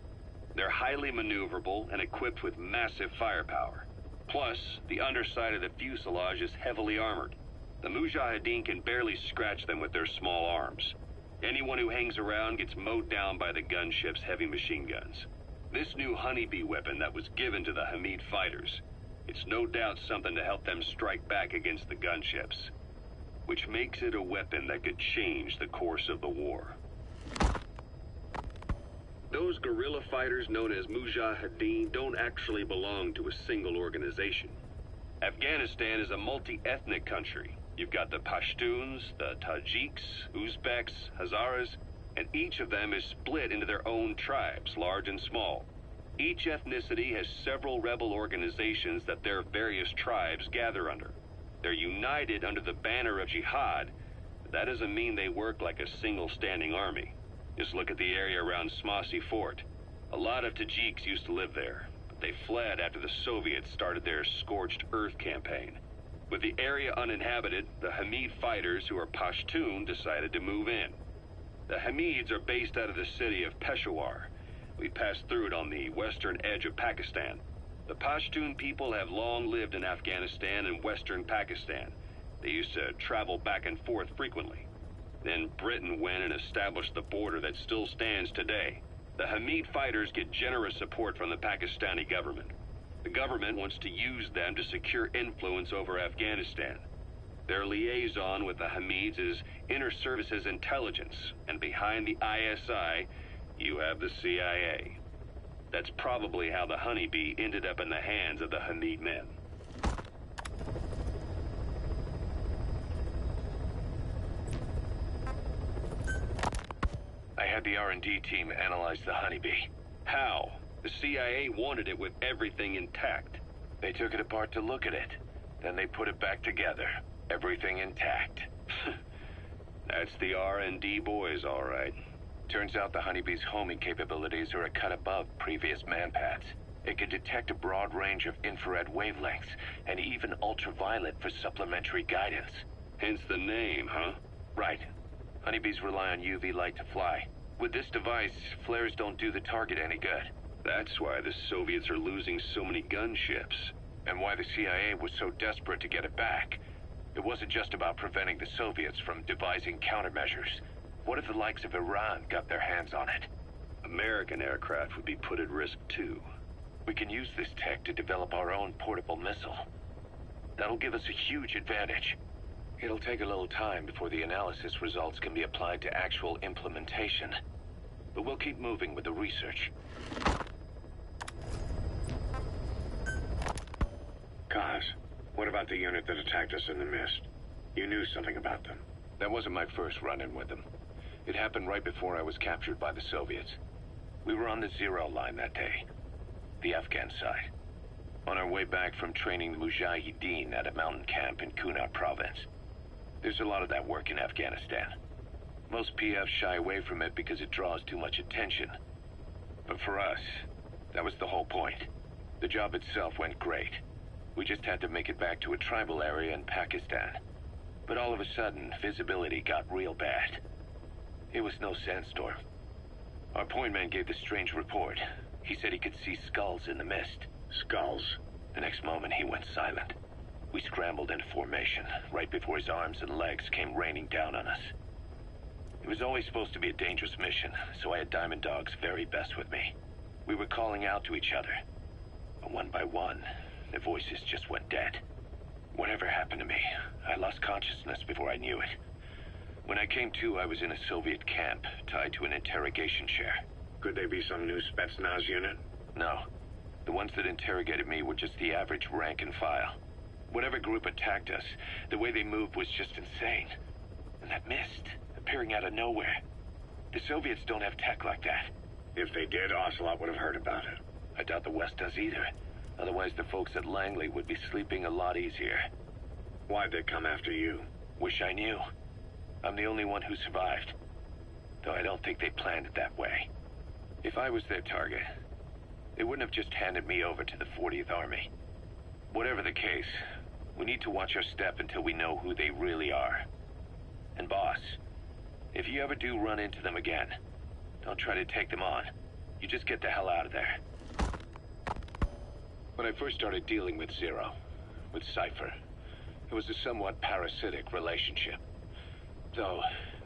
Speaker 4: They're highly maneuverable and equipped with massive firepower. Plus, the underside of the fuselage is heavily armored. The Mujahideen can barely scratch them with their small arms. Anyone who hangs around gets mowed down by the gunship's heavy machine guns. This new honeybee weapon that was given to the Hamid fighters, it's no doubt something to help them strike back against the gunships, which makes it a weapon that could change the course of the war. Those guerrilla fighters known as Mujahideen don't actually belong to a single organization. Afghanistan is a multi-ethnic country. You've got the Pashtuns, the Tajiks, Uzbeks, Hazaras, and each of them is split into their own tribes, large and small. Each ethnicity has several rebel organizations that their various tribes gather under. They're united under the banner of jihad, but that doesn't mean they work like a single standing army. Just look at the area around Smasi Fort. A lot of Tajiks used to live there, but they fled after the Soviets started their Scorched Earth campaign. With the area uninhabited, the Hamid fighters, who are Pashtun, decided to move in. The Hamids are based out of the city of Peshawar. We passed through it on the western edge of Pakistan. The Pashtun people have long lived in Afghanistan and western Pakistan. They used to travel back and forth frequently. Then Britain went and established the border that still stands today. The Hamid fighters get generous support from the Pakistani government. The government wants to use them to secure influence over Afghanistan. Their liaison with the Hamids is Inter-Services Intelligence, and behind the ISI, you have the CIA. That's probably how the honeybee ended up in the hands of the Hamid men.
Speaker 3: I had the R&D team analyze the honeybee.
Speaker 4: How? The CIA wanted it with everything intact.
Speaker 3: They took it apart to look at it. Then they put it back together. Everything intact.
Speaker 4: That's the R&D boys, all right.
Speaker 3: Turns out the honeybee's homing capabilities are a cut above previous manpads. It can detect a broad range of infrared wavelengths, and even ultraviolet for supplementary guidance.
Speaker 4: Hence the name, huh?
Speaker 3: Right. Honeybees rely on UV light to fly. With this device, flares don't do the target any good.
Speaker 4: That's why the Soviets are losing so many gunships.
Speaker 3: And why the CIA was so desperate to get it back. It wasn't just about preventing the Soviets from devising countermeasures. What if the likes of Iran got their hands on it?
Speaker 4: American aircraft would be put at risk too.
Speaker 3: We can use this tech to develop our own portable missile. That'll give us a huge advantage. It'll take a little time before the analysis results can be applied to actual implementation. But we'll keep moving with the research.
Speaker 5: Kaz, what about the unit that attacked us in the mist? You knew something about them.
Speaker 3: That wasn't my first run-in with them. It happened right before I was captured by the Soviets. We were on the zero line that day, the Afghan side, on our way back from training the Mujahideen at a mountain camp in Kunar province. There's a lot of that work in Afghanistan. Most PFs shy away from it because it draws too much attention. But for us, that was the whole point. The job itself went great. We just had to make it back to a tribal area in Pakistan. But all of a sudden, visibility got real bad. It was no sandstorm. Our point man gave this strange report. He said he could see skulls in the mist.
Speaker 5: Skulls?
Speaker 3: The next moment, he went silent. We scrambled into formation, right before his arms and legs came raining down on us. It was always supposed to be a dangerous mission, so I had Diamond Dog's very best with me. We were calling out to each other. But one by one, the voices just went dead. Whatever happened to me, I lost consciousness before I knew it. When I came to, I was in a Soviet camp, tied to an interrogation chair.
Speaker 5: Could they be some new Spetsnaz unit?
Speaker 3: No. The ones that interrogated me were just the average rank and file. Whatever group attacked us, the way they moved was just insane. And that mist, appearing out of nowhere. The Soviets don't have tech like that.
Speaker 5: If they did, Ocelot would have heard about it.
Speaker 3: I doubt the West does either. Otherwise, the folks at Langley would be sleeping a lot easier.
Speaker 5: Why'd they come after you?
Speaker 3: Wish I knew. I'm the only one who survived. Though I don't think they planned it that way. If I was their target, they wouldn't have just handed me over to the 40th Army. Whatever the case, we need to watch our step until we know who they really are. And boss, if you ever do run into them again, don't try to take them on. You just get the hell out of there. When I first started dealing with Zero, with Cypher, it was a somewhat parasitic relationship. Though,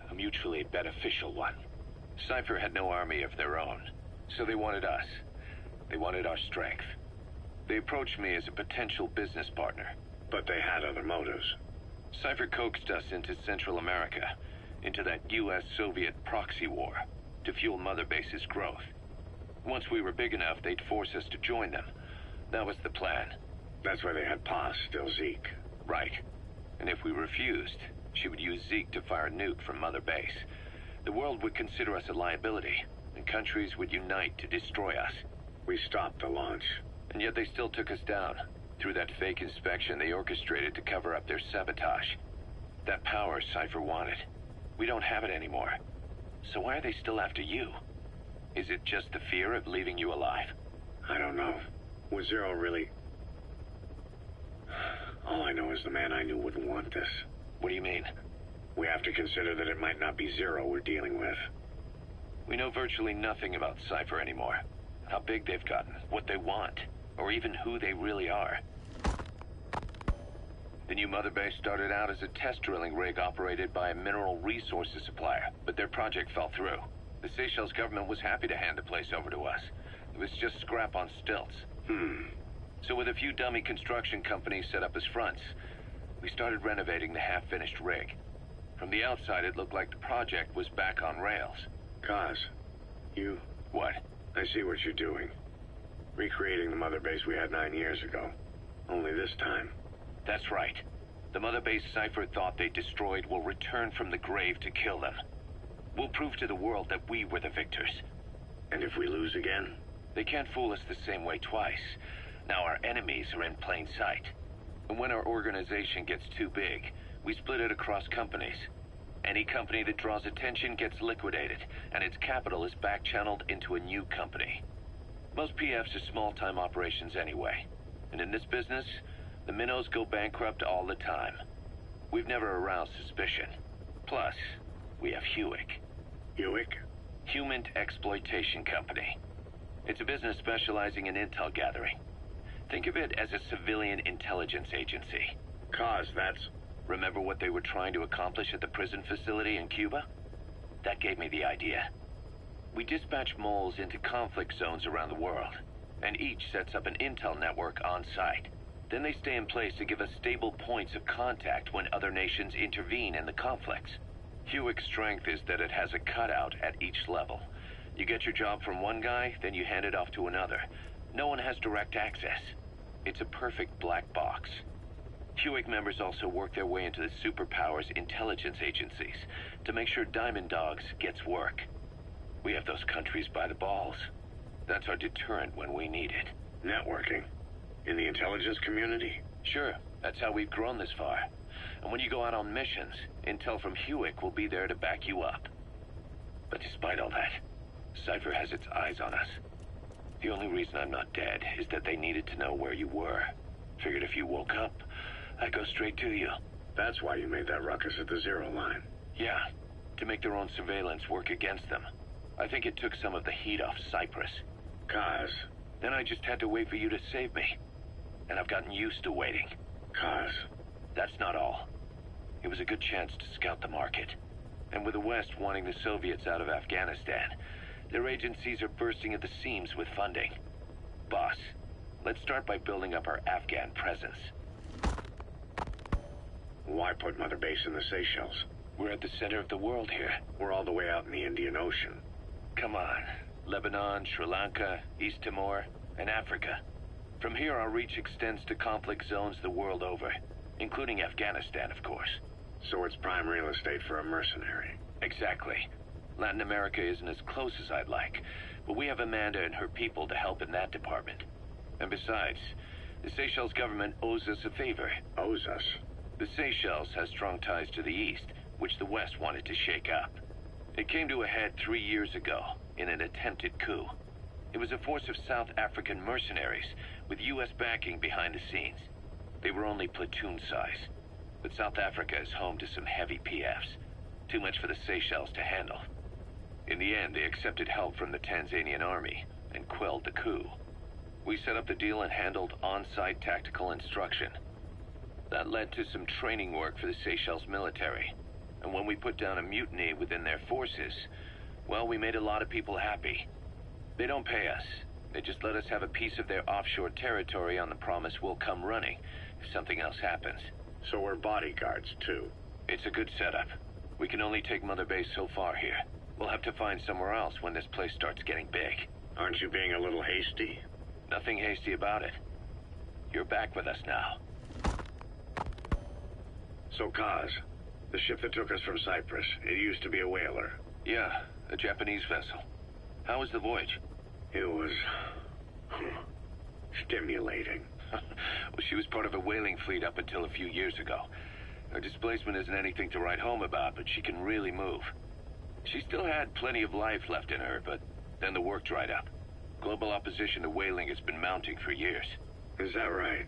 Speaker 3: a mutually beneficial one. Cypher had no army of their own, so they wanted us. They wanted our strength. They approached me as a potential business partner.
Speaker 5: But they had other motives.
Speaker 3: Cypher coaxed us into Central America, into that US-Soviet proxy war, to fuel Mother Base's growth. Once we were big enough, they'd force us to join them. That was the plan.
Speaker 5: That's why they had Paz, still Zeke.
Speaker 3: Right. And if we refused, she would use Zeke to fire a nuke from Mother Base. The world would consider us a liability, and countries would unite to destroy us.
Speaker 5: We stopped the launch.
Speaker 3: And yet they still took us down. Through that fake inspection they orchestrated to cover up their sabotage. That power Cypher wanted. We don't have it anymore. So why are they still after you? Is it just the fear of leaving you alive?
Speaker 5: I don't know. Was Zero really... All I know is the man I knew wouldn't want this.
Speaker 3: What do you mean?
Speaker 5: We have to consider that it might not be Zero we're dealing with.
Speaker 3: We know virtually nothing about Cypher anymore. How big they've gotten, what they want, or even who they really are. The new Mother Base started out as a test drilling rig operated by a mineral resources supplier, but their project fell through. The Seychelles government was happy to hand the place over to us. It was just scrap on stilts. So with a few dummy construction companies set up as fronts, we started renovating the half-finished rig. From the outside, it looked like the project was back on rails.
Speaker 5: Kaz, you...
Speaker 3: What?
Speaker 5: I see what you're doing. Recreating the Mother Base we had 9 years ago. Only this time.
Speaker 3: That's right. The Mother Base Cypher thought they destroyed will return from the grave to kill them. We'll prove to the world that we were the victors.
Speaker 5: And if we lose again?
Speaker 3: They can't fool us the same way twice. Now our enemies are in plain sight. And when our organization gets too big, we split it across companies. Any company that draws attention gets liquidated, and its capital is back-channeled into a new company. Most PFs are small-time operations anyway. And in this business, the minnows go bankrupt all the time. We've never aroused suspicion. Plus, we have Hewick.
Speaker 5: Hewick?
Speaker 3: Human Exploitation Company. It's a business specializing in intel gathering. Think of it as a civilian intelligence agency.
Speaker 5: Kaz, that's...
Speaker 3: Remember what they were trying to accomplish at the prison facility in Cuba? That gave me the idea. We dispatch moles into conflict zones around the world, and each sets up an intel network on site. Then they stay in place to give us stable points of contact when other nations intervene in the conflicts. Hewick's strength is that it has a cutout at each level. You get your job from one guy, then you hand it off to another. No one has direct access. It's a perfect black box. Hewick members also work their way into the superpowers intelligence agencies to make sure Diamond Dogs gets work. We have those countries by the balls. That's our deterrent when we need it.
Speaker 5: Networking? In the intelligence community?
Speaker 3: Sure, that's how we've grown this far. And when you go out on missions, intel from Hewick will be there to back you up. But despite all that, Cypher has its eyes on us. The only reason I'm not dead is that they needed to know where you were. Figured if you woke up, I'd go straight to you.
Speaker 5: That's why you made that ruckus at the Zero line.
Speaker 3: Yeah, to make their own surveillance work against them. I think it took some of the heat off Cyprus.
Speaker 5: Kaz.
Speaker 3: Then I just had to wait for you to save me. And I've gotten used to waiting.
Speaker 5: Kaz.
Speaker 3: That's not all. It was a good chance to scout the market. And with the West wanting the Soviets out of Afghanistan, their agencies are bursting at the seams with funding. Boss, Let's start by building up our Afghan presence.
Speaker 5: Why put Mother Base in the Seychelles?
Speaker 3: We're at the center of the world here.
Speaker 5: We're all the way out in the Indian Ocean.
Speaker 3: Come on. Lebanon, Sri Lanka, East Timor, and Africa. From here, our reach extends to conflict zones the world over, including Afghanistan, of course.
Speaker 5: So it's prime real estate for a mercenary.
Speaker 3: Exactly. Latin America isn't as close as I'd like, but we have Amanda and her people to help in that department. And besides, the Seychelles government owes us a favor.
Speaker 5: Owes us?
Speaker 3: The Seychelles has strong ties to the east, which the West wanted to shake up. It came to a head 3 years ago, in an attempted coup. It was a force of South African mercenaries, with U.S. backing behind the scenes. They were only platoon size, but South Africa is home to some heavy PFs. Too much for the Seychelles to handle. In the end, they accepted help from the Tanzanian army, and quelled the coup. We set up the deal and handled on-site tactical instruction. That led to some training work for the Seychelles military. And when we put down a mutiny within their forces, well, we made a lot of people happy. They don't pay us. They just let us have a piece of their offshore territory on the promise we'll come running if something else happens.
Speaker 5: So we're bodyguards, too.
Speaker 3: It's a good setup. We can only take Mother Base so far here. We'll have to find somewhere else when this place starts getting big.
Speaker 5: Aren't you being a little hasty?
Speaker 3: Nothing hasty about it. You're back with us now.
Speaker 5: So, Kaz, the ship that took us from Cyprus, it used to be a whaler.
Speaker 3: Yeah, a Japanese vessel. How was the voyage?
Speaker 5: It was... stimulating.
Speaker 3: Well, she was part of a whaling fleet up until a few years ago. Her displacement isn't anything to write home about, but she can really move. She still had plenty of life left in her, but then the work dried up. Global opposition to whaling has been mounting for years.
Speaker 5: Is that right?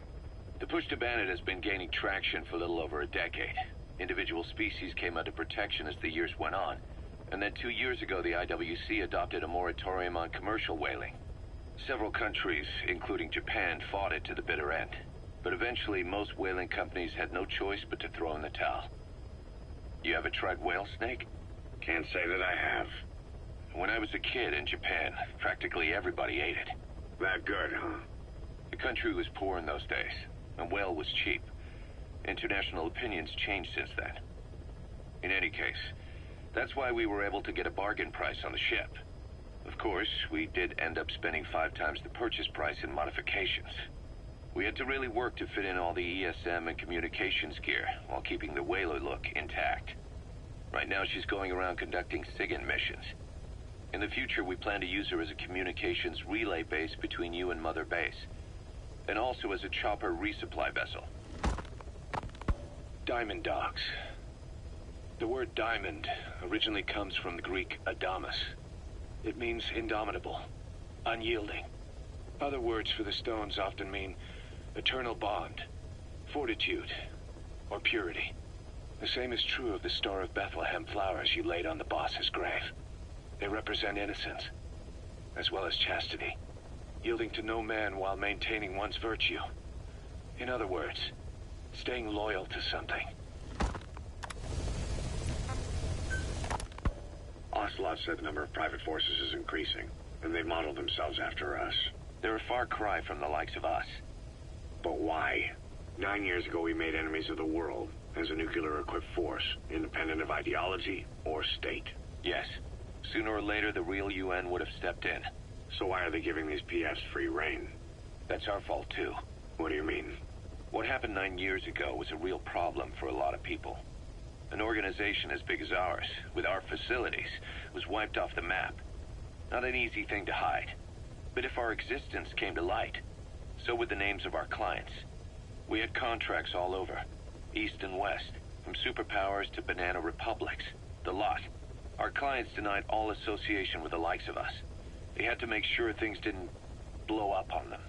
Speaker 3: The push to ban it has been gaining traction for a little over a decade. Individual species came under protection as the years went on. And then 2 years ago, the IWC adopted a moratorium on commercial whaling. Several countries, including Japan, fought it to the bitter end. But eventually, most whaling companies had no choice but to throw in the towel. You ever tried whale snake?
Speaker 5: Can't say that I have.
Speaker 3: When I was a kid in Japan, practically everybody ate it.
Speaker 5: That good, huh?
Speaker 3: The country was poor in those days, and whale was cheap. International opinions changed since then. In any case, that's why we were able to get a bargain price on the ship. Of course, we did end up spending 5 times the purchase price in modifications. We had to really work to fit in all the ESM and communications gear while keeping the whaler look intact. Right now, she's going around conducting SIGINT missions. In the future, we plan to use her as a communications relay base between you and Mother Base, and also as a chopper resupply vessel. Diamond dogs. The word diamond originally comes from the Greek adamas. It means indomitable, unyielding. Other words for the stones often mean eternal bond, fortitude, or purity. The same is true of the Star of Bethlehem flowers you laid on the boss's grave. They represent innocence, as well as chastity, yielding to no man while maintaining one's virtue. In other words, staying loyal to something.
Speaker 5: Ocelot said the number of private forces is increasing, and they modeled themselves after us.
Speaker 3: They're a far cry from the likes of us.
Speaker 5: But why? 9 years ago, we made enemies of the world as a nuclear-equipped force, independent of ideology or state.
Speaker 3: Yes. Sooner or later, the real UN would have stepped in.
Speaker 5: So why are they giving these PFs free rein?
Speaker 3: That's our fault, too.
Speaker 5: What do you mean?
Speaker 3: What happened 9 years ago was a real problem for a lot of people. An organization as big as ours, with our facilities, was wiped off the map. Not an easy thing to hide. But if our existence came to light, so would the names of our clients. We had contracts all over, east and west, from superpowers to banana republics, the lot. Our clients denied all association with the likes of us. They had to make sure things didn't blow up on them.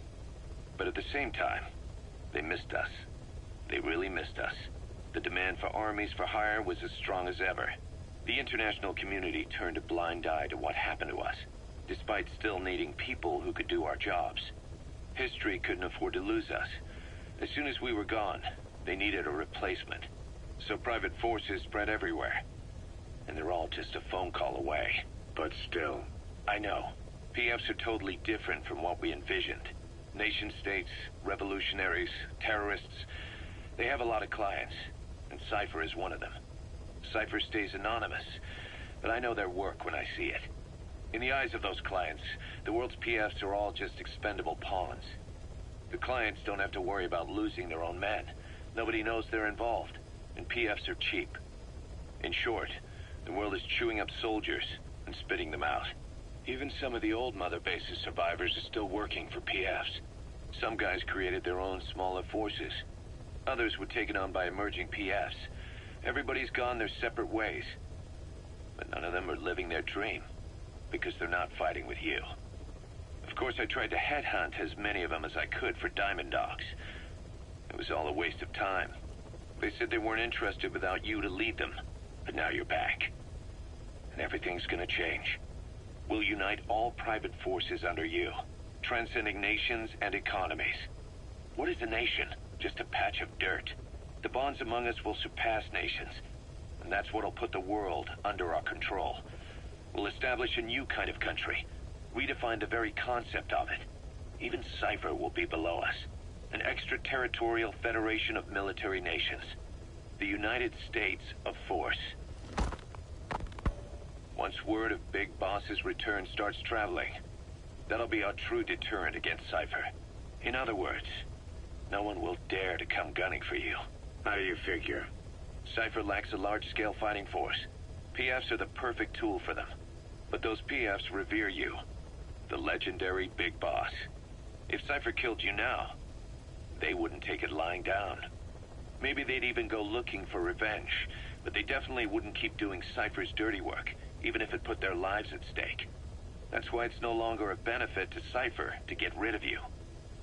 Speaker 3: But at the same time, they missed us. They really missed us. The demand for armies for hire was as strong as ever. The international community turned a blind eye to what happened to us, despite still needing people who could do our jobs. History couldn't afford to lose us. As soon as we were gone, they needed a replacement. So private forces spread everywhere. And they're all just a phone call away.
Speaker 5: But still.
Speaker 3: I know. PFs are totally different from what we envisioned.
Speaker 4: Nation-states, revolutionaries, terrorists. They have a lot of clients, and Cypher is one of them. Cypher stays anonymous, but I know their work when I see it. In the eyes of those clients, the world's PFs are all just expendable pawns. The clients don't have to worry about losing their own men. Nobody knows they're involved, and PFs are cheap. In short, the world is chewing up soldiers and spitting them out. Even some of the old Mother Base's survivors are still working for PFs. Some guys created their own smaller forces. Others were taken on by emerging PFs. Everybody's gone their separate ways. But none of them are living their dream, because they're not fighting with you. Of course, I tried to headhunt as many of them as I could for Diamond Dogs. It was all a waste of time. They said they weren't interested without you to lead them, but now you're back. And everything's gonna change. We'll unite all private forces under you, transcending nations and economies. What is a nation? Just a patch of dirt. The bonds among us will surpass nations, and that's what'll put the world under our control. We'll establish a new kind of country, redefine the very concept of it. Even Cypher will be below us. An extraterritorial federation of military nations. The United States of Force. Once word of Big Boss's return starts traveling, that'll be our true deterrent against Cypher. In other words, no one will dare to come gunning for you.
Speaker 5: How do you figure?
Speaker 4: Cypher lacks a large-scale fighting force. PFs are the perfect tool for them. But those PFs revere you, the legendary Big Boss. If Cypher killed you now, they wouldn't take it lying down. Maybe they'd even go looking for revenge, but they definitely wouldn't keep doing Cypher's dirty work, even if it put their lives at stake. That's why it's no longer a benefit to Cypher to get rid of you.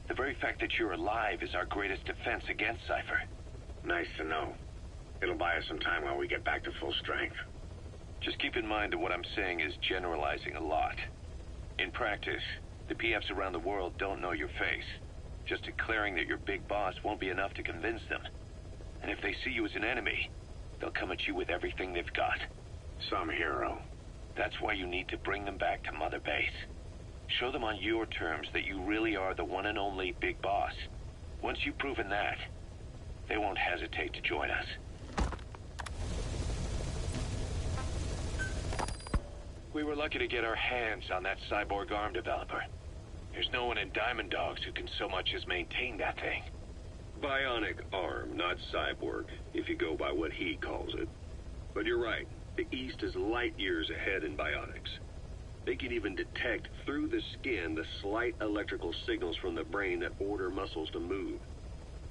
Speaker 4: The very fact that you're alive is our greatest defense against Cypher.
Speaker 5: Nice to know. It'll buy us some time while we get back to full strength.
Speaker 4: Just keep in mind that what I'm saying is generalizing a lot. In practice, the PFs around the world don't know your face. Just declaring that you're Big Boss won't be enough to convince them. And if they see you as an enemy, they'll come at you with everything they've got.
Speaker 5: Some hero.
Speaker 4: That's why you need to bring them back to Mother Base. Show them on your terms that you really are the one and only Big Boss. Once you've proven that, they won't hesitate to join us. We were lucky to get our hands on that cyborg arm developer. There's no one in Diamond Dogs who can so much as maintain that thing.
Speaker 7: Bionic arm, not cyborg, if you go by what he calls it. But you're right, the East is light years ahead in bionics. They can even detect through the skin the slight electrical signals from the brain that order muscles to move.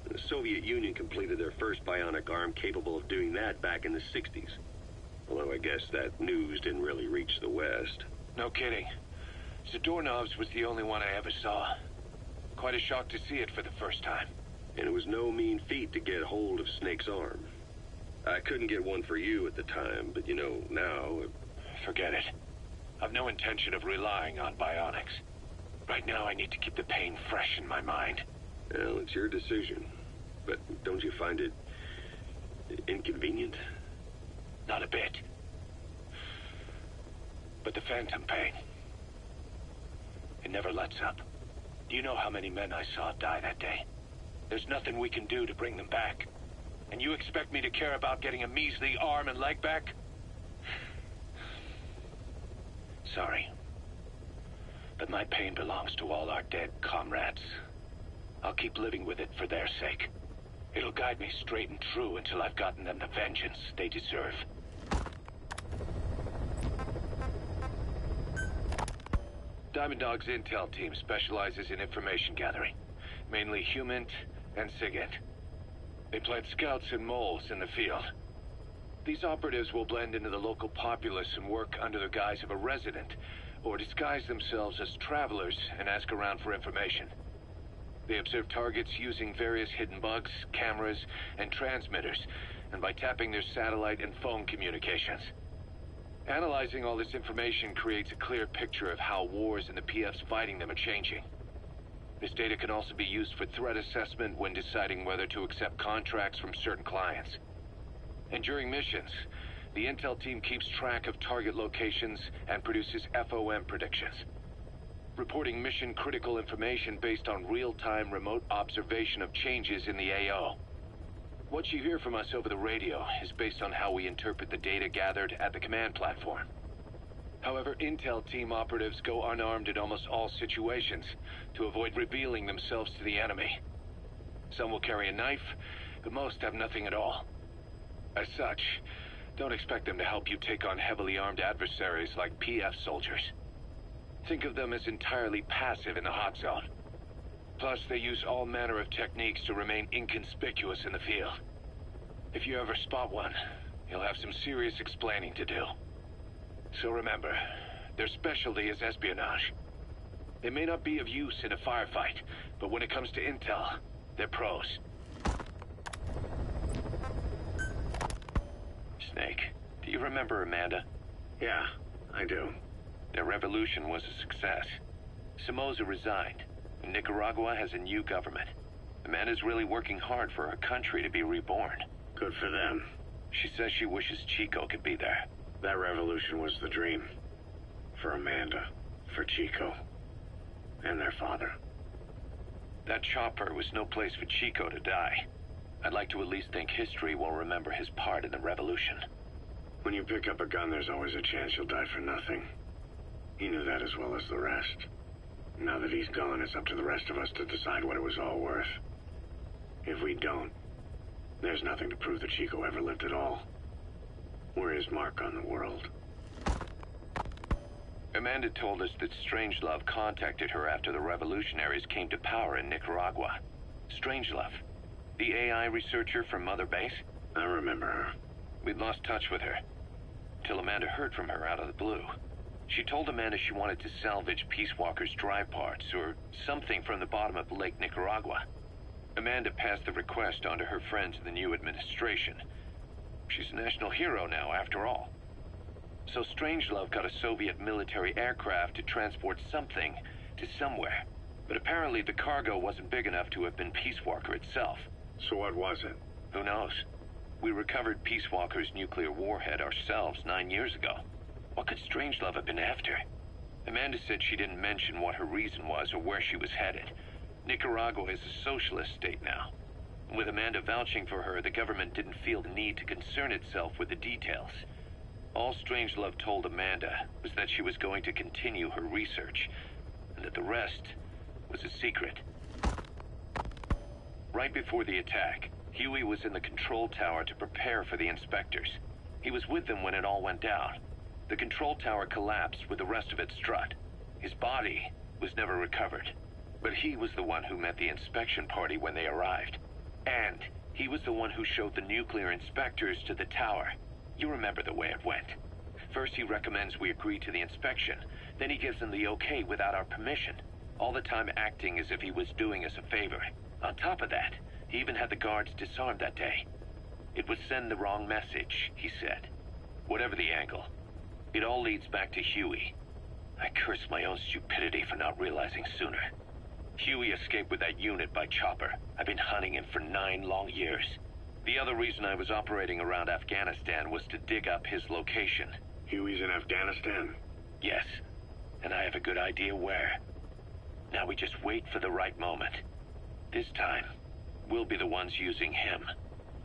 Speaker 7: The Soviet Union completed their first bionic arm capable of doing that back in the 60s. Although I guess that news didn't really reach the West.
Speaker 4: No kidding. Zadornov's was the only one I ever saw. Quite a shock to see it for the first time.
Speaker 7: And it was no mean feat to get hold of Snake's arm. I couldn't get one for you at the time, but you know, now...
Speaker 4: Forget it. I've no intention of relying on bionics. Right now I need to keep the pain fresh in my mind.
Speaker 7: Well, it's your decision. But don't you find it... inconvenient?
Speaker 4: Not a bit. But the phantom pain, it never lets up. Do you know how many men I saw die that day? There's nothing we can do to bring them back. And you expect me to care about getting a measly arm and leg back? Sorry. But my pain belongs to all our dead comrades. I'll keep living with it for their sake. It'll guide me straight and true until I've gotten them the vengeance they deserve. Diamond Dog's intel team specializes in information gathering, mainly HUMINT and SIGINT. They plant scouts and moles in the field. These operatives will blend into the local populace and work under the guise of a resident, or disguise themselves as travelers and ask around for information. They observe targets using various hidden bugs, cameras, and transmitters, and by tapping their satellite and phone communications. Analyzing all this information creates a clear picture of how wars and the PFs fighting them are changing. This data can also be used for threat assessment when deciding whether to accept contracts from certain clients. And during missions, the intel team keeps track of target locations and produces FOM predictions.
Speaker 8: reporting mission-critical information based on real-time remote observation of changes in the AO. What you hear from us over the radio is based on how we interpret the data gathered at the command platform. However, Intel team operatives go unarmed in almost all situations to avoid revealing themselves to the enemy. Some will carry a knife, but most have nothing at all. As such, don't expect them to help you take on heavily armed adversaries like PF soldiers. Think of them as entirely passive in the hot zone. Plus, they use all manner of techniques to remain inconspicuous in the field. If you ever spot one, you'll have some serious explaining to do. So remember, their specialty is espionage. They may not be of use in a firefight, but when it comes to intel, they're pros. Snake, do you remember Amanda?
Speaker 5: Yeah, I do.
Speaker 8: Their revolution was a success. Somoza resigned, and Nicaragua has a new government. Amanda's really working hard for her country to be reborn.
Speaker 5: Good for them.
Speaker 8: She says she wishes Chico could be there.
Speaker 5: That revolution was the dream. For Amanda, for Chico, and their father.
Speaker 8: That chopper was no place for Chico to die. I'd like to at least think history will remember his part in the revolution.
Speaker 5: When you pick up a gun, there's always a chance you'll die for nothing. He knew that as well as the rest. Now that he's gone, it's up to the rest of us to decide what it was all worth. If we don't, there's nothing to prove that Chico ever lived at all. We're his mark on the world.
Speaker 8: Amanda told us that Strangelove contacted her after the revolutionaries came to power in Nicaragua. Strangelove, the AI researcher from Mother Base?
Speaker 5: I remember her.
Speaker 8: We'd lost touch with her, till Amanda heard from her out of the blue. She told Amanda she wanted to salvage Peace Walker's drive parts, or something from the bottom of Lake Nicaragua. Amanda passed the request on to her friends in the new administration. She's a national hero now, after all. So Strangelove got a Soviet military aircraft to transport something to somewhere. But apparently the cargo wasn't big enough to have been Peace Walker itself.
Speaker 5: So what was it?
Speaker 8: Who knows? We recovered Peace Walker's nuclear warhead ourselves 9 years ago. What could Strangelove have been after? Amanda said she didn't mention what her reason was or where she was headed. Nicaragua is a socialist state now. With Amanda vouching for her, the government didn't feel the need to concern itself with the details. All Strangelove told Amanda was that she was going to continue her research, and that the rest was a secret. Right before the attack, Huey was in the control tower to prepare for the inspectors. He was with them when it all went down. The control tower collapsed with the rest of it strut. His body was never recovered, but he was the one who met the inspection party when they arrived. And he was the one who showed the nuclear inspectors to the tower. You remember the way it went. First he recommends we agree to the inspection, then he gives them the okay without our permission, all the time acting as if he was doing us a favor. On top of that, he even had the guards disarmed that day. It would send the wrong message, he said. Whatever the angle, it all leads back to Huey. I curse my own stupidity for not realizing sooner. Huey escaped with that unit by chopper. I've been hunting him for 9 long years. The other reason I was operating around Afghanistan was to dig up his location.
Speaker 5: Huey's in Afghanistan?
Speaker 8: Yes, and I have a good idea where. Now we just wait for the right moment. This time, we'll be the ones using him.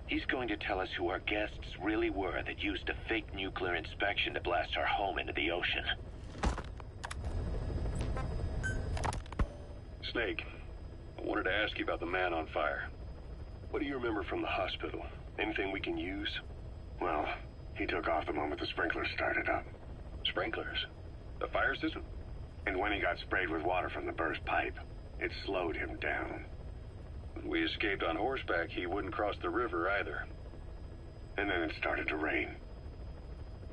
Speaker 8: He's going to tell us who our guests really were that used a fake nuclear inspection to blast our home into the ocean.
Speaker 7: Snake, I wanted to ask you about the man on fire. What do you remember from the hospital? Anything we can use?
Speaker 5: Well, he took off the moment the sprinklers started up.
Speaker 7: Sprinklers? The fire system?
Speaker 5: And when he got sprayed with water from the burst pipe, it slowed him down.
Speaker 7: When we escaped on horseback, he wouldn't cross the river either.
Speaker 5: And then it started to rain.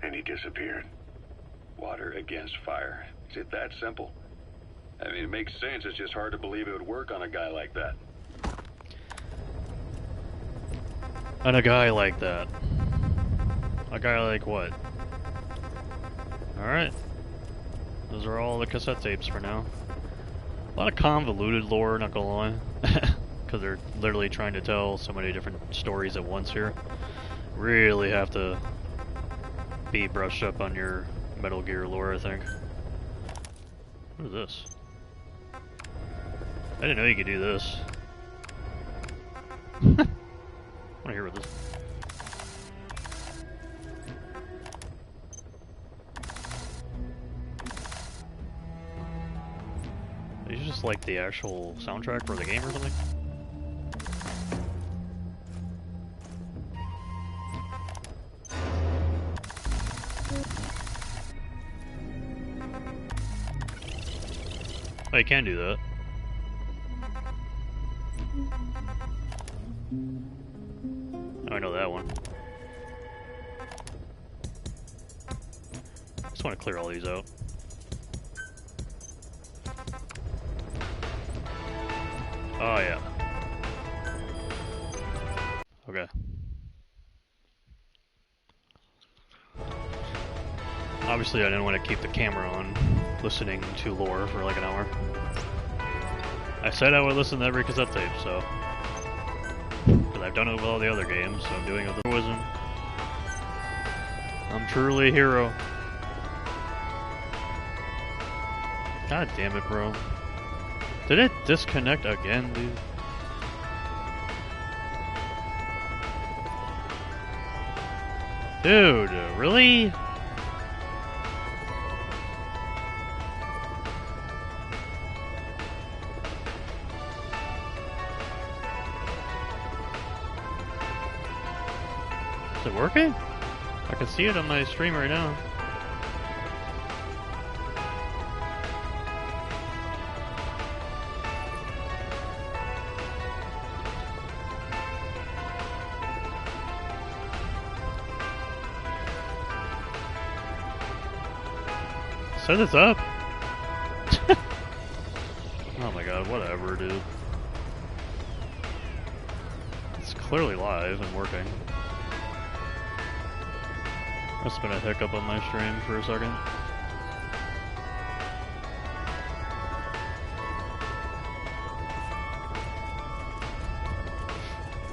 Speaker 5: And he disappeared.
Speaker 7: Water against fire. Is it that simple? I mean, it makes sense. It's just hard to believe it would work on a guy like that.
Speaker 1: And a guy like that. A guy like what? Alright. Those are all the cassette tapes for now. A lot of convoluted lore, not gonna lie. Because they're literally trying to tell so many different stories at once here. Really have to be brushed up on your Metal Gear lore, I think. What is this? I didn't know you could do this. I wanna hear what this. Is this just like the actual soundtrack for the game or something? Oh, you can do that. Oh, I know that one. Just want to clear all these out. Oh, yeah. Okay. Obviously, I didn't want to keep the camera on listening to lore for like an hour. I said I would listen to every cassette tape, so. Because I've done it with all the other games, so I'm doing it with wisdom. I'm truly a hero. God damn it, bro. Did it disconnect again, dude? Dude, really? Is it working? I can see it on my stream right now. Set this up. Oh my god, whatever, dude. It's clearly live and working. Must have been a hiccup on my stream for a second.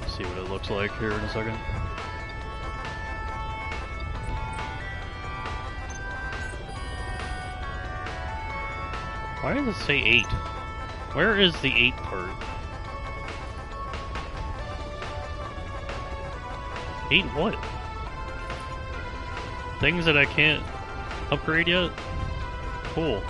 Speaker 1: See what it looks like here in a second. Why does it say 8? Where is the 8 part? 8 what? Things that I can't upgrade yet? Cool.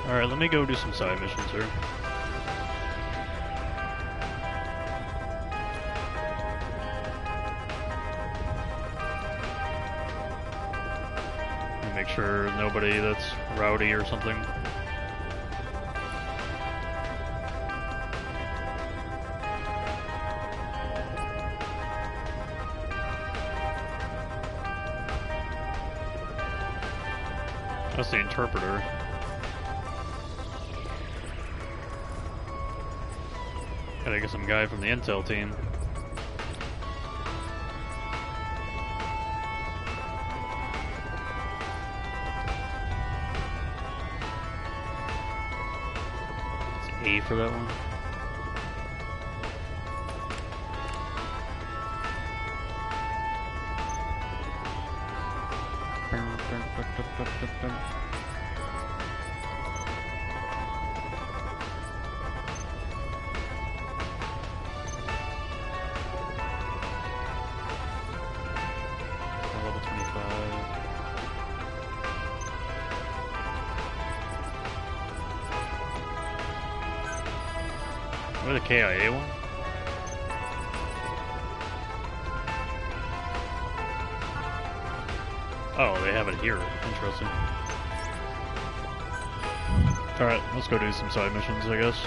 Speaker 1: Alright, let me go do some side missions here. And make sure nobody that's rowdy or something. That's the interpreter. Gotta get some guy from the intel team. It's A for that one. Level 25. What the KIA one? Oh, they have it here. Interesting. Alright, let's go do some side missions, I guess.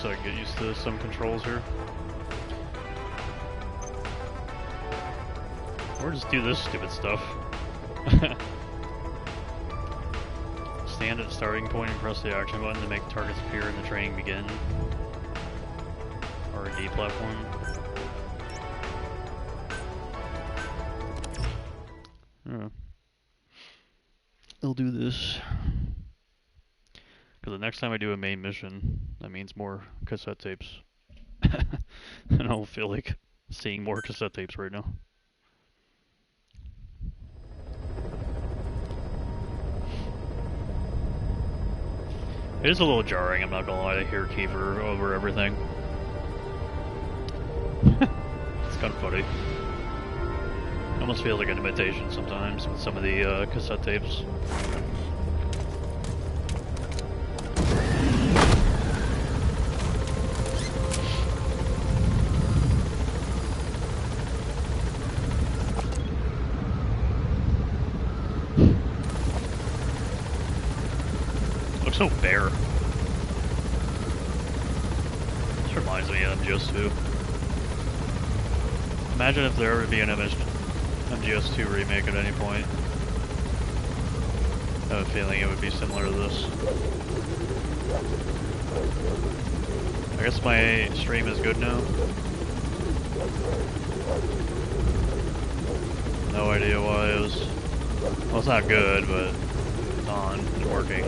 Speaker 1: So I can get used to some controls here. Or just do this stupid stuff. Stand at starting point and press the action button to make targets appear and the training begin. R&D platform. They'll do this. Because the next time I do a main mission, that means more cassette tapes. And I don't feel like seeing more cassette tapes right now. It is a little jarring, I'm not gonna lie, to hear Kiefer over everything. It's kind of funny. It almost feels like an imitation sometimes with some of the cassette tapes. Looks so bare. This reminds me of MGS2. Imagine if there ever be an MGS2 remake at any point. I have a feeling it would be similar to this. I guess my stream is good now. No idea why it was... Well, it's not good, but it's on and working.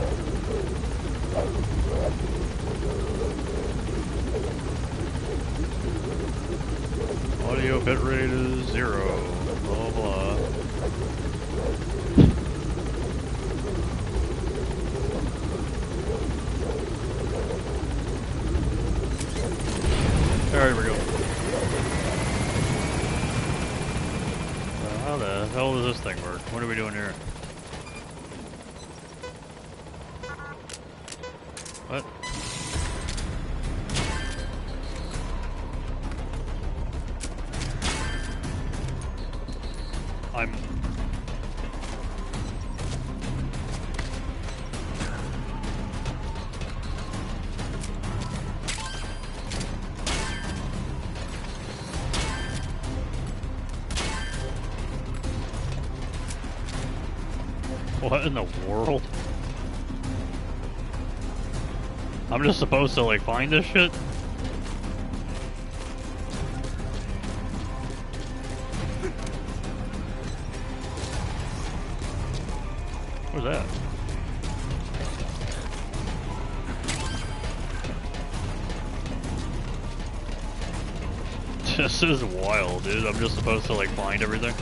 Speaker 1: Audio bitrate is 0, blah blah. Alright, we go. How the hell does this thing work? What are we doing here? What? I'm... What in the world? I'm just supposed to, like, find this shit? What was that? This is wild, dude. I'm just supposed to, like, find everything?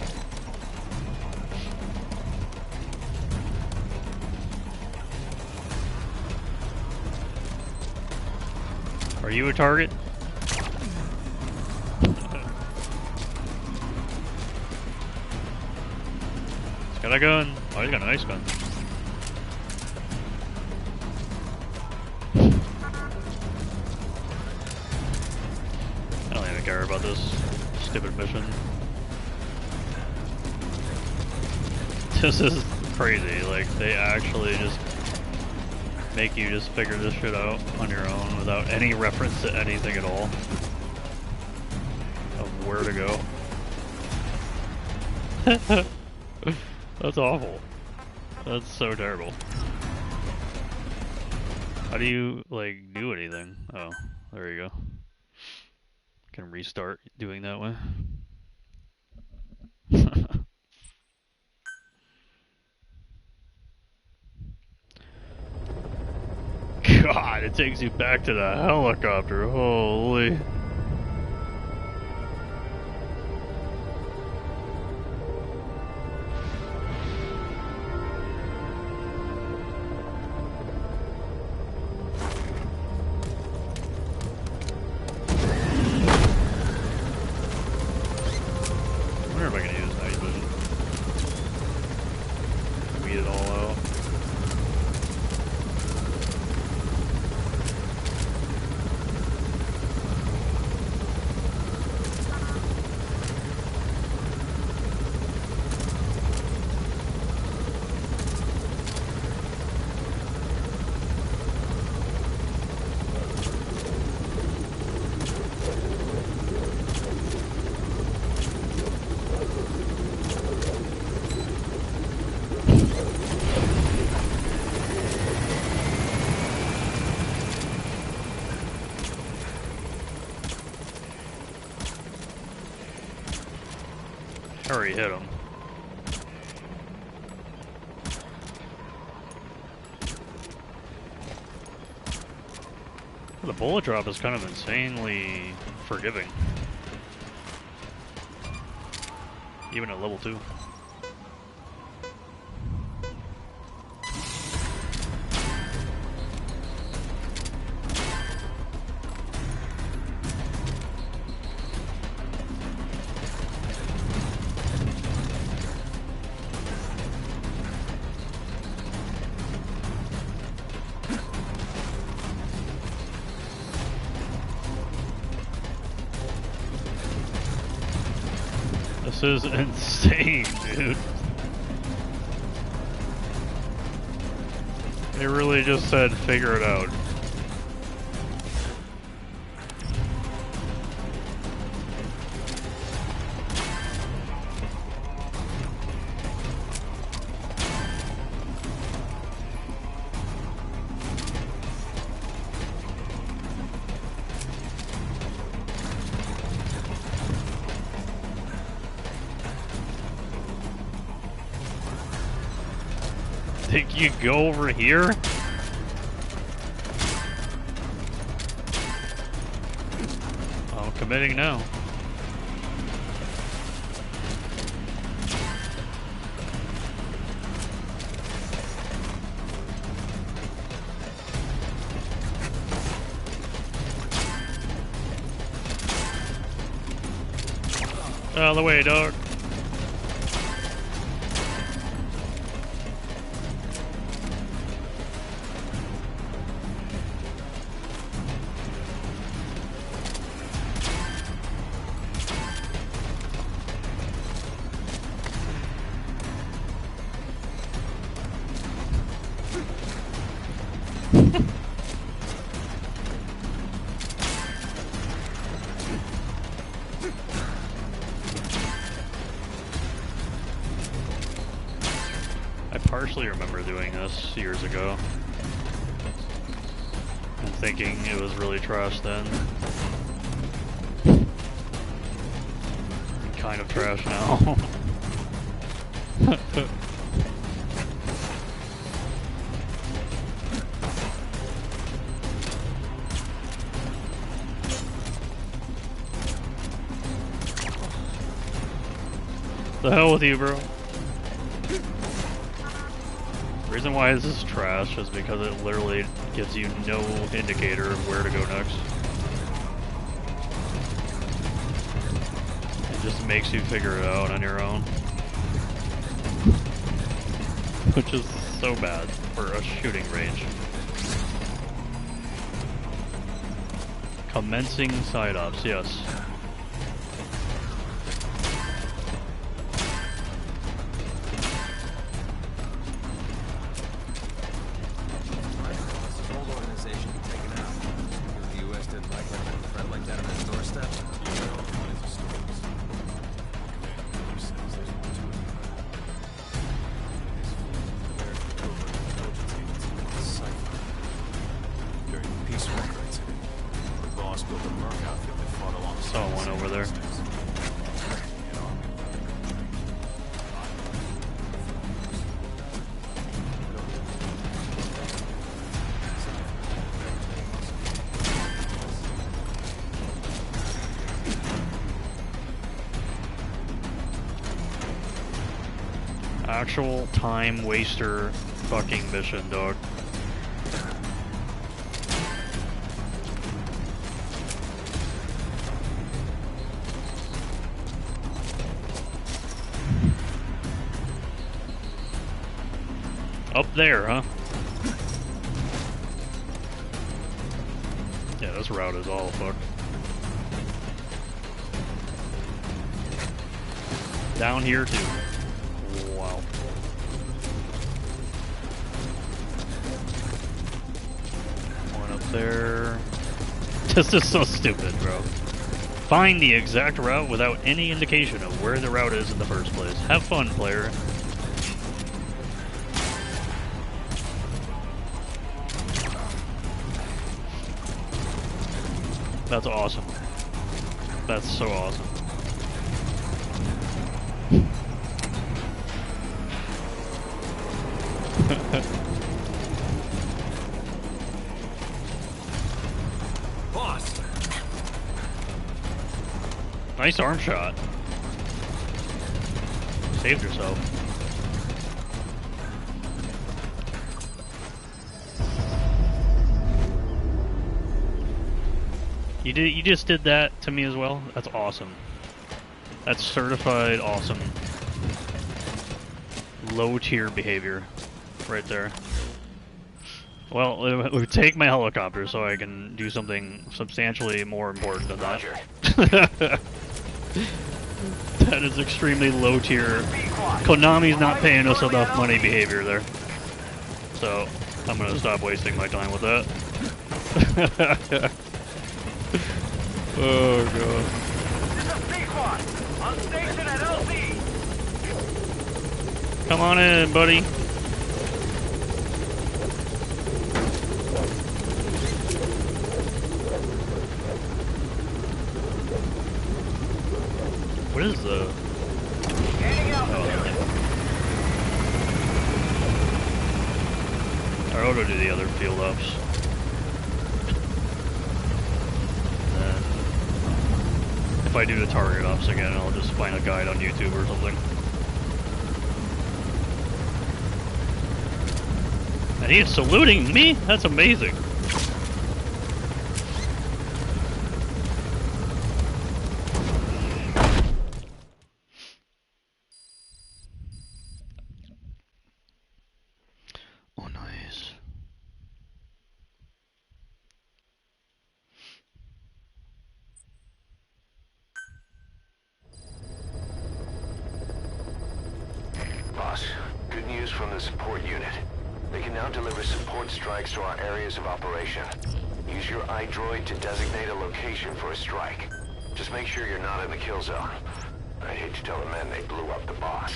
Speaker 1: Are you a target? He's got a gun. Oh, he's got a nice gun. I don't even care about this stupid mission. This is crazy. Like, they actually just make you just figure this shit out on your own without any reference to anything at all of where to go. That's awful. That's so terrible. How do you, like, do anything? Oh, there you go. Can restart doing that way. God, it takes you back to the helicopter. Holy. I wonder if I can use night vision. Weed it all out. Already hit him. The bullet drop is kind of insanely forgiving. Even at level 2. This is insane, dude. They really just said, figure it out. Think you go over here? I'm committing now. Out of the way, dog. I partially remember doing this years ago and thinking it was really trash then. Kind of trash now. The hell with you, bro. The reason why this is trash is because it literally gives you no indicator of where to go next. It just makes you figure it out on your own. Which is so bad for a shooting range. Commencing side ops, yes. Saw one over there. Actual time waster fucking mission, dog. Up there, huh? Yeah, this route is all fucked. Down here too. Wow. One up there. This is so stupid, bro. Find the exact route without any indication of where the route is in the first place. Have fun, player. That's awesome. That's so awesome. Nice arm shot. Saved yourself. You just did that to me as well? That's awesome. That's certified awesome. Low tier behavior. Right there. Well, it would take my helicopter so I can do something substantially more important than that. That is extremely low tier. Konami's not paying us enough money behavior there. So, I'm gonna stop wasting my time with that. Oh god.
Speaker 2: This is Pequod, on station at LZ.
Speaker 1: Come on in, buddy. What is the... I ought to do the other field ups. And if I do the target ops again, I'll just find a guide on YouTube or something. And he is saluting me? That's amazing. Oh, nice.
Speaker 3: Boss, good news from the support unit. They can now deliver support strikes to our areas of operation. Use your iDroid to designate a location for a strike. Just make sure you're not in the kill zone. I'd hate to tell the men they blew up the boss.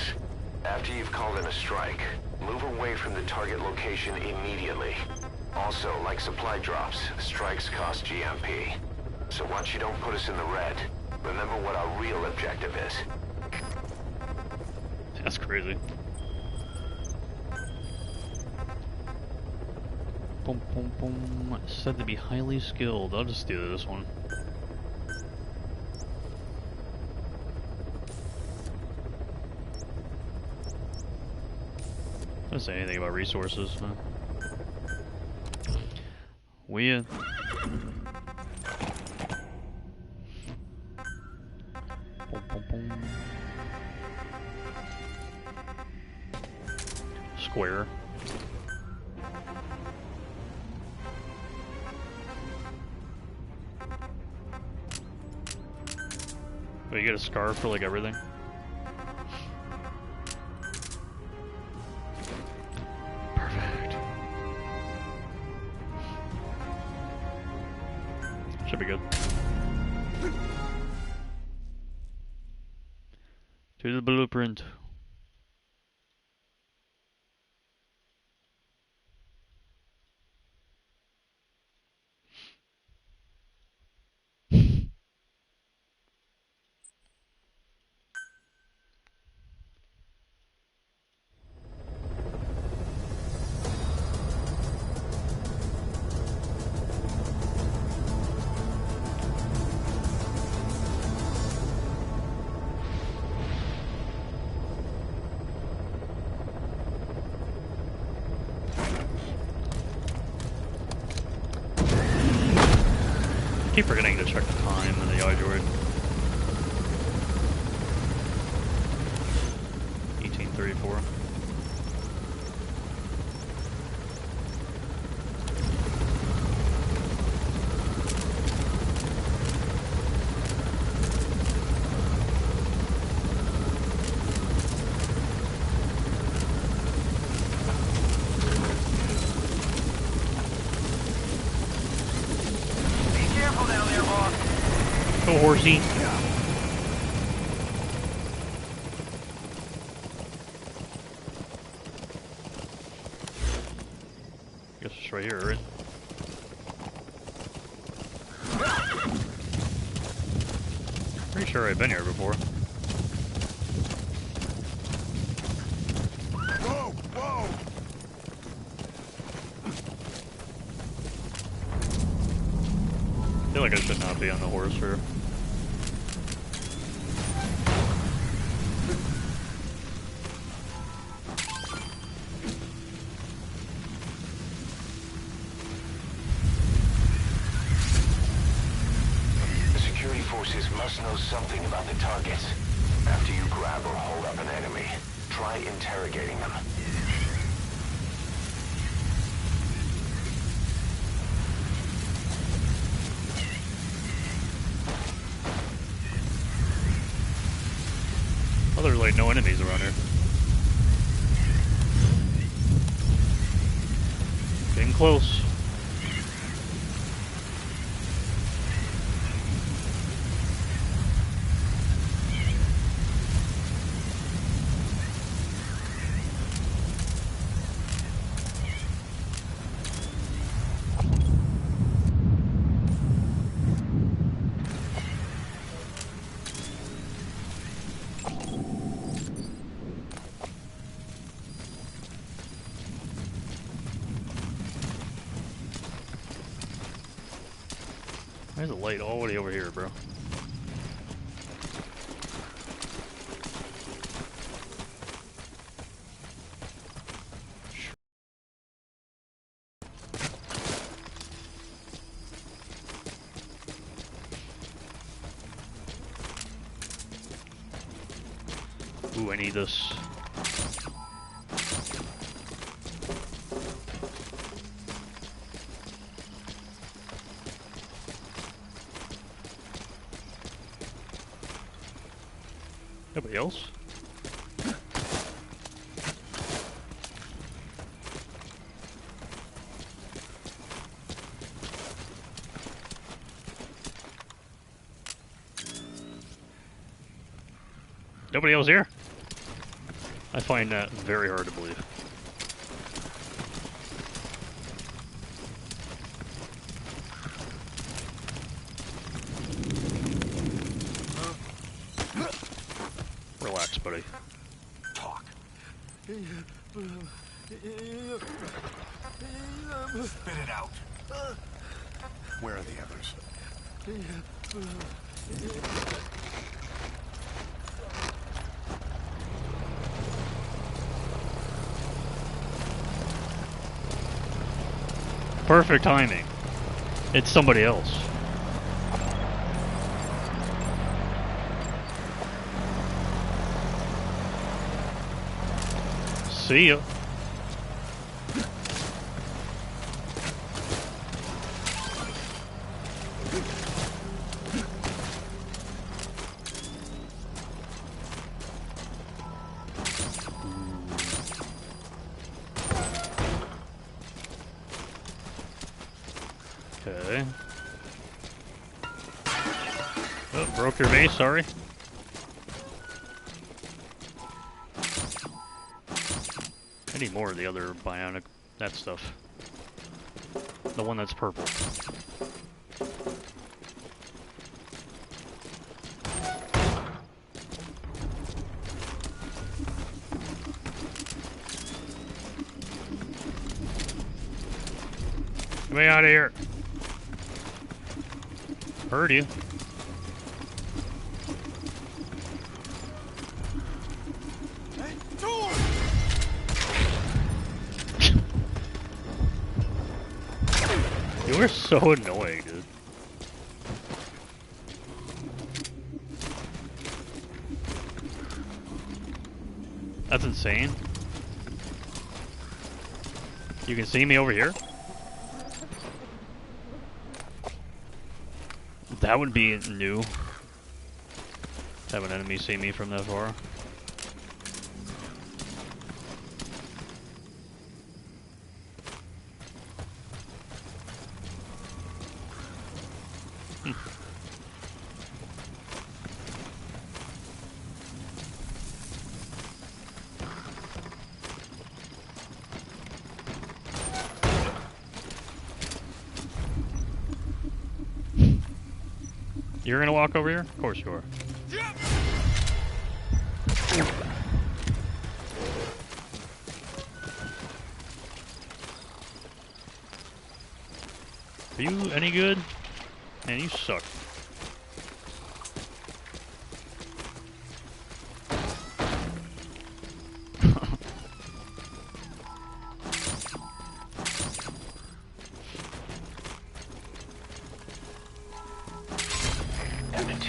Speaker 3: After you've called in a strike, move away from the target location immediately. Also, like supply drops, strikes cost GMP. So once you don't put us in the red, remember what our real objective is.
Speaker 1: That's crazy. Boom, boom, boom. Said to be highly skilled. I'll just do this one. Doesn't say anything about resources, huh? Boom, boom, boom. Square. Oh, you get a scarf for like everything? Perfect. Should be good. To the blueprint. I keep forgetting to check the time in the iDroid. 1834. Go horsey. Guess it's right here, right? Pretty sure I've been here before.
Speaker 2: Whoa! Whoa!
Speaker 1: I feel like I should not be on the horse here.
Speaker 3: something about the targets. After you grab or hold up an enemy, try interrogating them.
Speaker 1: Oh, there's like no enemies around here. Getting close. There's a light all the way over here, bro. Ooh, I need this. Nobody else? Nobody else here? I find that very hard to believe. Relax, buddy.
Speaker 2: Talk. Spit it out.
Speaker 5: Where are the others?
Speaker 1: Perfect timing. It's somebody else. See ya. Okay. Oh, broke your base, sorry. I need more of the other bionic, that stuff. The one that's purple. Get me out of here. Heard you. You are so annoying, dude. That's insane. You can see me over here? That would be new. Have an enemy see me from that far. You're gonna walk over here? Of course you are. Are you any good? Man, you suck.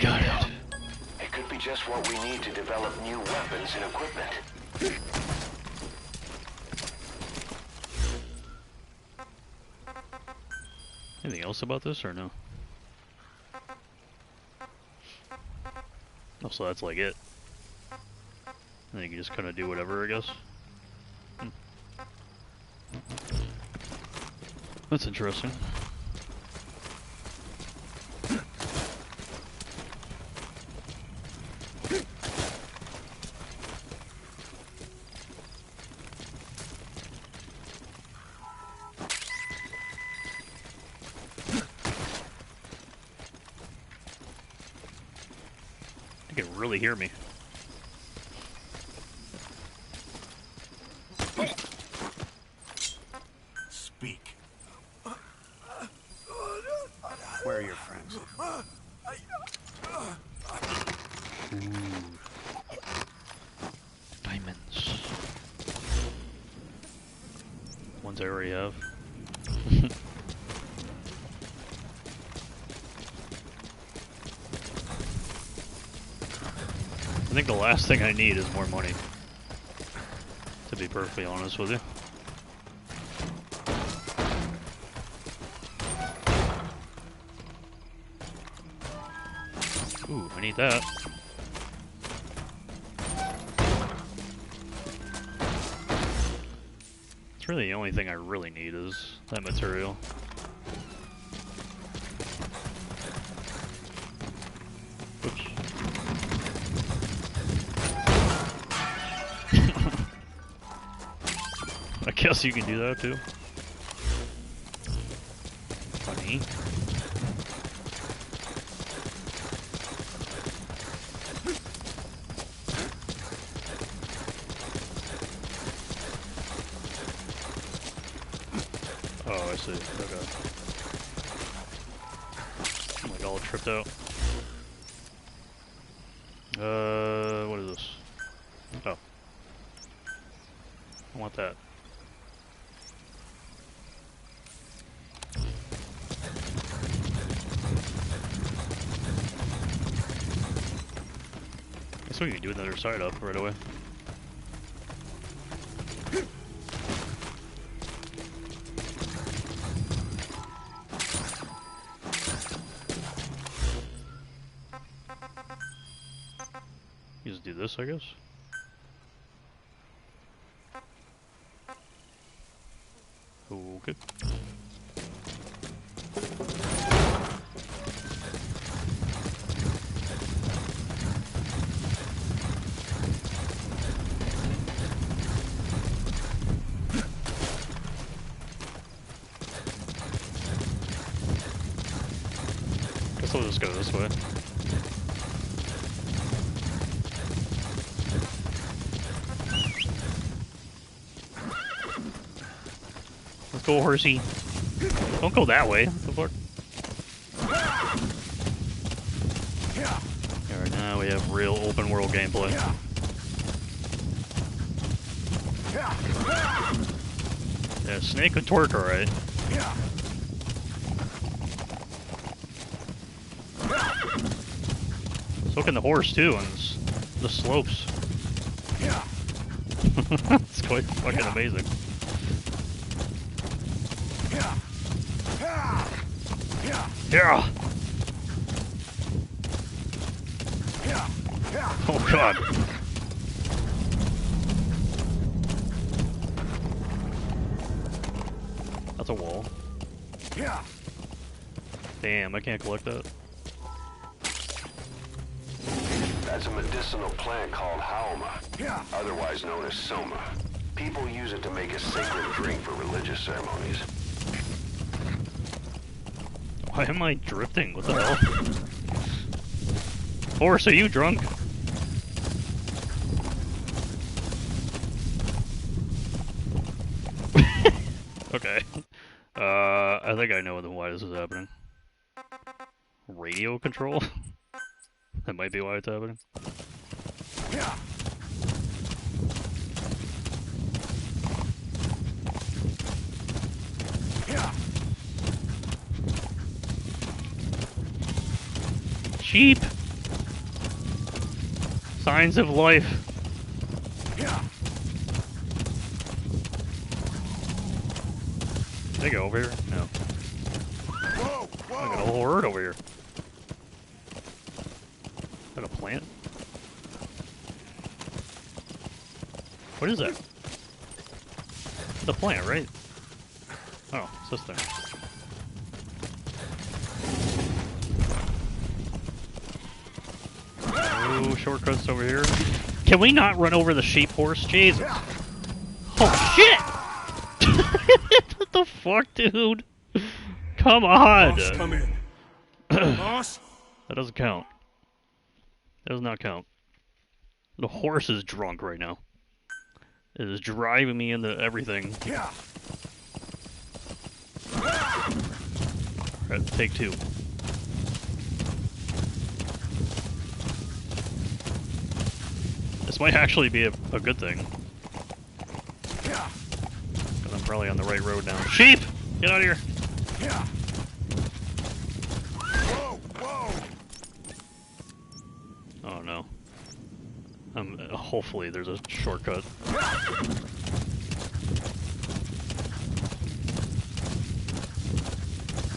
Speaker 1: Got it.
Speaker 3: what we need to develop new weapons and equipment.
Speaker 1: Anything else about this or no? Oh, so that's like it. And you can just kind of do whatever, I guess. That's interesting. You can really hear me.
Speaker 5: Speak. Where are your friends?
Speaker 1: Diamonds. Ones I already have. I think the last thing I need is more money, to be perfectly honest with you. Ooh, I need that. It's really the only thing I really need is that material. Oops. I guess you can do that too. Funny. Oh, I see. Okay. I'm like all tripped out. What is this? Oh. I want that. So we can do another side up right away. You just do this, I guess. Okay. Guess I'll just go this way. Let's go, horsey. Don't go that way. What the fuck? Alright, now we have real open world gameplay. Yeah, snake and twerk, alright. So can the horse too on the slopes. It's quite fucking amazing. Yeah. Oh god. That's a wall. Damn, I can't collect that.
Speaker 3: That's a medicinal plant called haoma, otherwise known as soma. People use it to make a sacred drink for religious ceremonies.
Speaker 1: Why am I drifting? What the hell? Horse, are you drunk? Okay. I think I know why this is happening. Radio control? That might be why it's happening. Sheep! Signs of life. Did they go over here? No.
Speaker 2: Whoa,
Speaker 1: I got a whole herd over here. Is that a plant? What is that? It's a plant, right? Oh, it's this thing. Oh, shortcuts over here. Can we not run over the sheep horse? Jesus. Oh, shit! What the fuck, dude? Come on!
Speaker 2: Boss, come in. Boss?
Speaker 1: That doesn't count. That does not count. The horse is drunk right now. It is driving me into everything. Alright, take two. This might actually be a good thing. Because I'm probably on the right road now. Sheep! Get out of here!
Speaker 2: Whoa, whoa.
Speaker 1: Oh no. Hopefully there's a shortcut.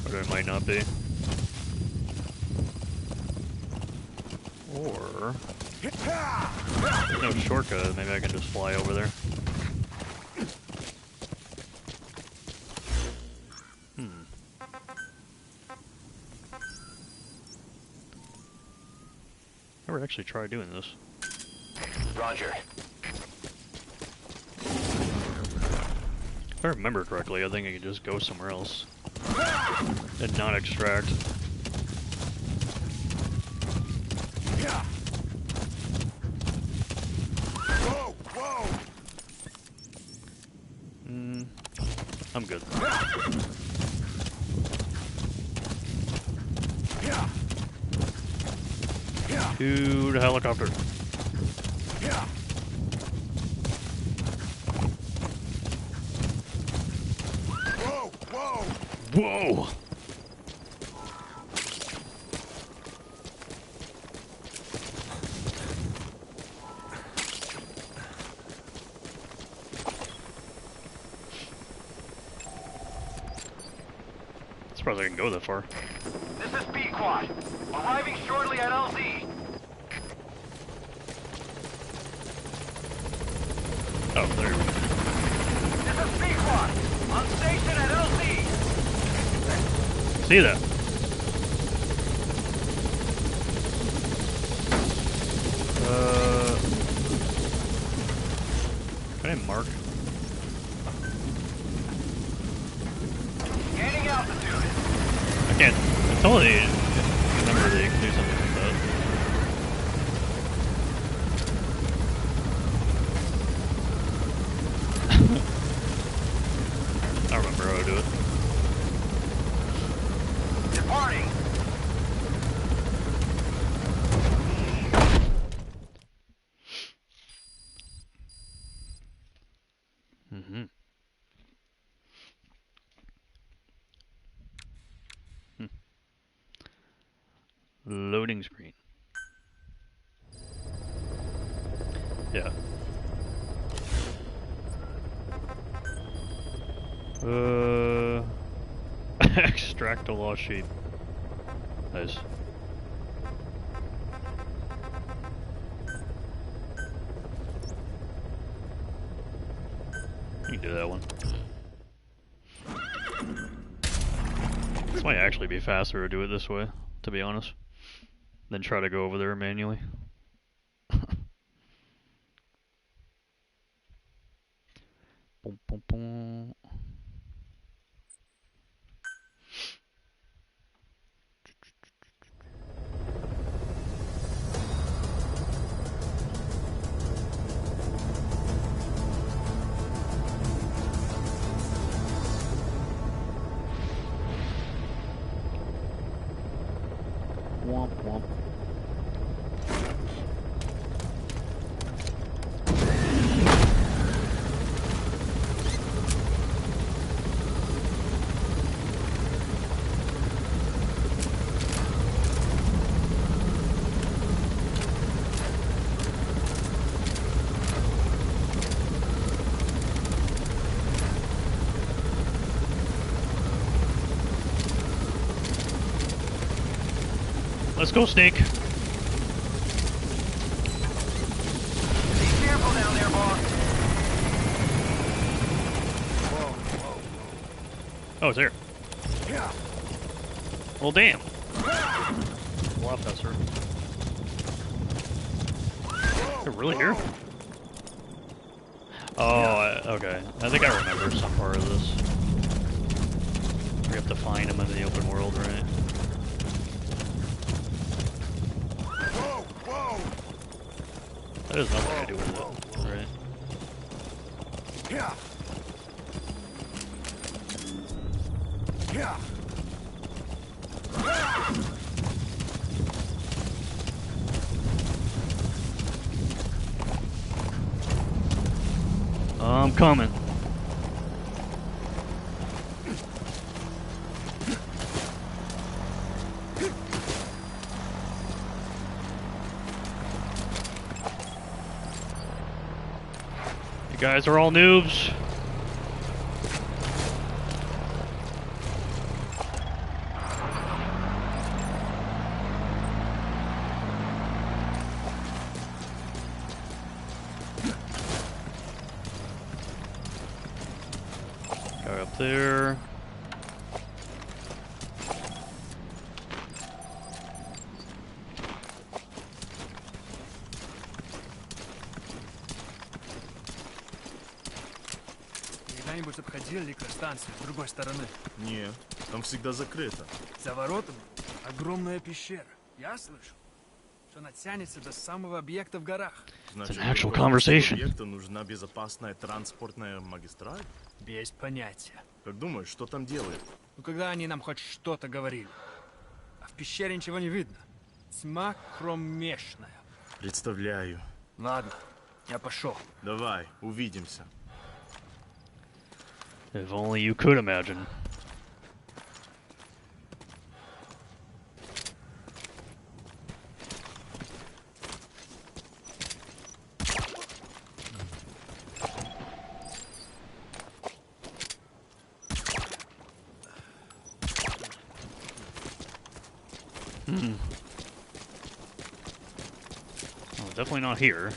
Speaker 1: Or there might not be. Or... there's no shortcut, maybe I can just fly over there. Never actually tried doing this.
Speaker 3: Roger.
Speaker 1: If I remember correctly, I think I could just go somewhere else. And not extract.
Speaker 2: Whoa, whoa.
Speaker 1: I'm good. Dude, helicopter.
Speaker 2: Whoa, whoa.
Speaker 1: Whoa! I'm surprised I can go that far.
Speaker 2: This is B-Quad. Arriving shortly at LZ.
Speaker 1: Oh, there we go.
Speaker 2: This is B-Quad. On station at LZ.
Speaker 1: See that? Can I mark?
Speaker 2: Gaining altitude.
Speaker 1: I can't. I totally remember they can do something like that. I don't remember how to do it.
Speaker 2: Departing.
Speaker 1: Mm-hmm. Loading screen. Yeah. Extract a lost sheep. Nice. You can do that one. This might actually be faster to do it this way, to be honest, than try to go over there manually. Boom, boom, boom. Womp womp. Let's go, Snake.
Speaker 2: Be careful down there, boss.
Speaker 1: Oh, it's there.
Speaker 2: Yeah.
Speaker 1: Well, damn. Wow, Fester. They're really here? Oh, okay. I think I remember some part of this. We have to find them in the open world, right? That has nothing to do with it, right?
Speaker 2: Yeah. Yeah.
Speaker 1: I'm coming. You guys are all noobs. Guy up there.
Speaker 2: Когда-нибудь обходили электростанцию с другой стороны?
Speaker 9: Не, там всегда закрыто.
Speaker 2: За воротами огромная пещера. Я слышал, что она тянется до самого объекта в горах.
Speaker 9: Значит,
Speaker 1: an actual
Speaker 9: для
Speaker 1: conversation.
Speaker 9: объекта нужна безопасная транспортная магистраль?
Speaker 2: Без понятия.
Speaker 9: Как думаешь, что там делает?
Speaker 2: Ну когда они нам хоть что-то говорили? А в пещере ничего не видно. Тьма кромешная.
Speaker 9: Представляю.
Speaker 2: Ладно, я пошел.
Speaker 9: Давай, увидимся.
Speaker 1: If only you could imagine. Well, definitely not here.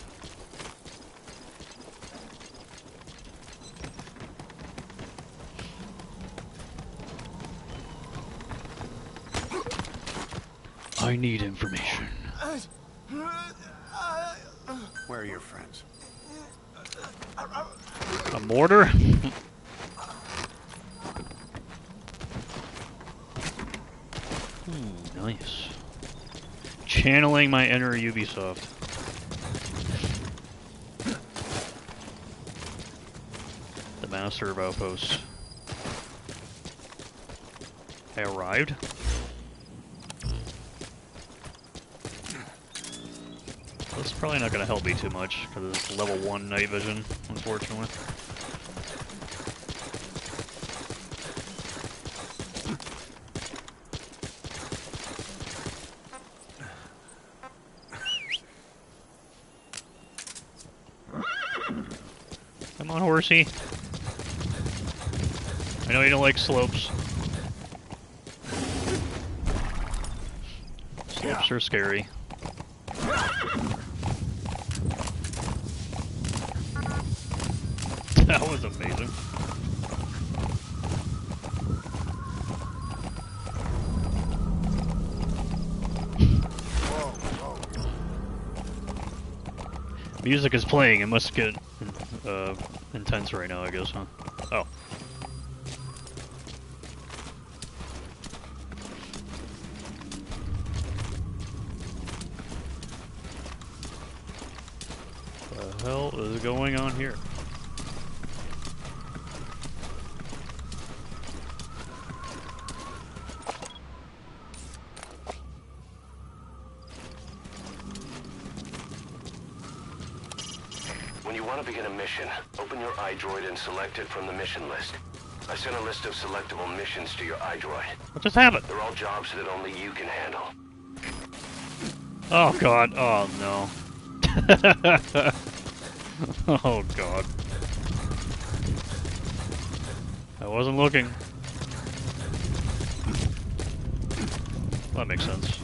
Speaker 1: I need information.
Speaker 5: Where are your friends?
Speaker 1: A mortar? Nice. Channeling my inner Ubisoft. The master of outposts. I arrived? That's probably not going to help me too much, because it's level 1 night vision, unfortunately. Come on, horsey. I know you don't like slopes. Slopes are scary. That was amazing. Music is playing. It must get intense right now, I guess, huh? Oh. What the hell is going on here?
Speaker 3: When you want to begin a mission, open your iDroid and select it from the mission list. I sent a list of selectable missions to your iDroid.
Speaker 1: What just happened?
Speaker 3: They're all jobs that only you can handle.
Speaker 1: Oh god. Oh no. Oh god. I wasn't looking. That makes sense.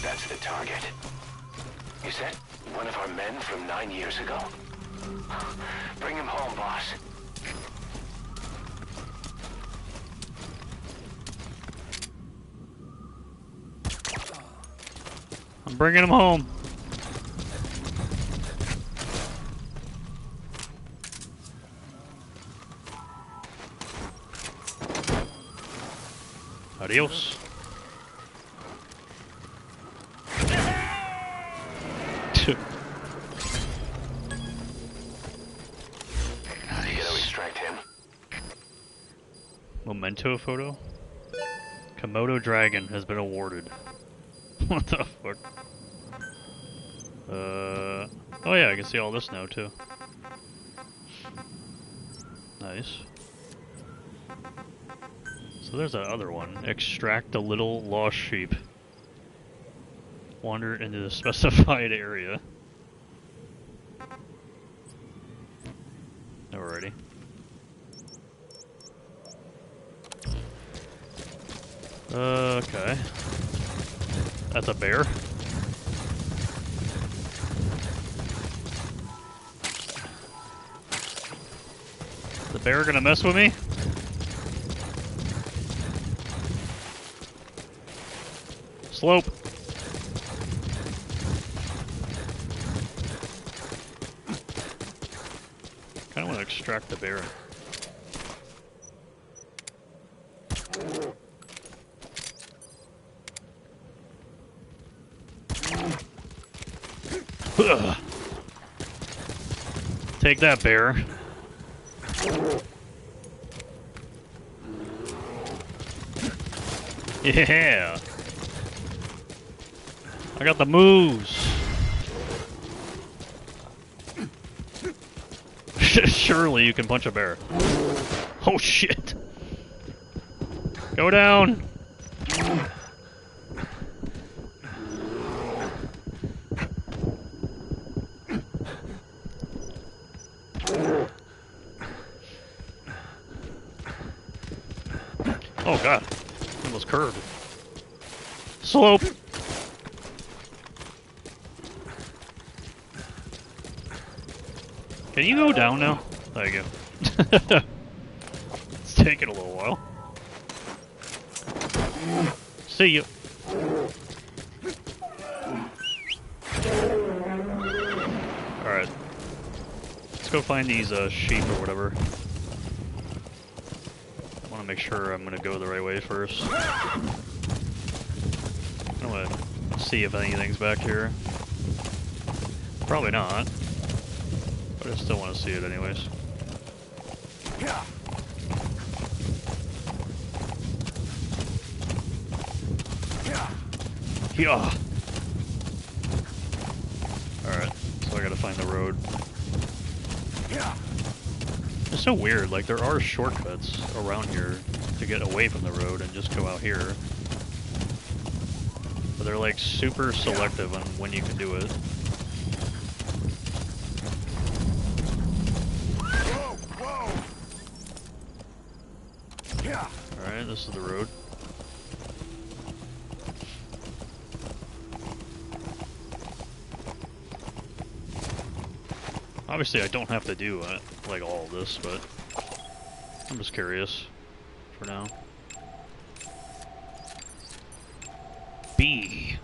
Speaker 3: That's the target. Is that one of our men from 9 years ago? Bring him home, boss.
Speaker 1: I'm bringing him home. Adios.
Speaker 3: Extract him.
Speaker 1: Memento photo? Komodo dragon has been awarded. What the fuck? Oh yeah, I can see all this now too. Nice. So there's that other one. Extract a little lost sheep. Wander into the specified area. Alrighty. Okay. That's a bear. The bear gonna mess with me? Slope. Kinda wanna extract the bear. Take that, bear. Yeah. I got the moves. Surely you can punch a bear. Oh shit. Go down. Oh god, almost curved. Slope. Can you go down now? There you go. It's taking a little while. See you. Alright. Let's go find these sheep or whatever. I want to make sure I'm going to go the right way first. I want to see if anything's back here. Probably not. But I still want to see it anyways. Yeah. Alright, so I gotta find the road. It's so weird, like there are shortcuts around here to get away from the road and just go out here. But they're like super selective on when you can do it. Alright, this is the road. Obviously I don't have to do like all of this, but I'm just curious for now. B.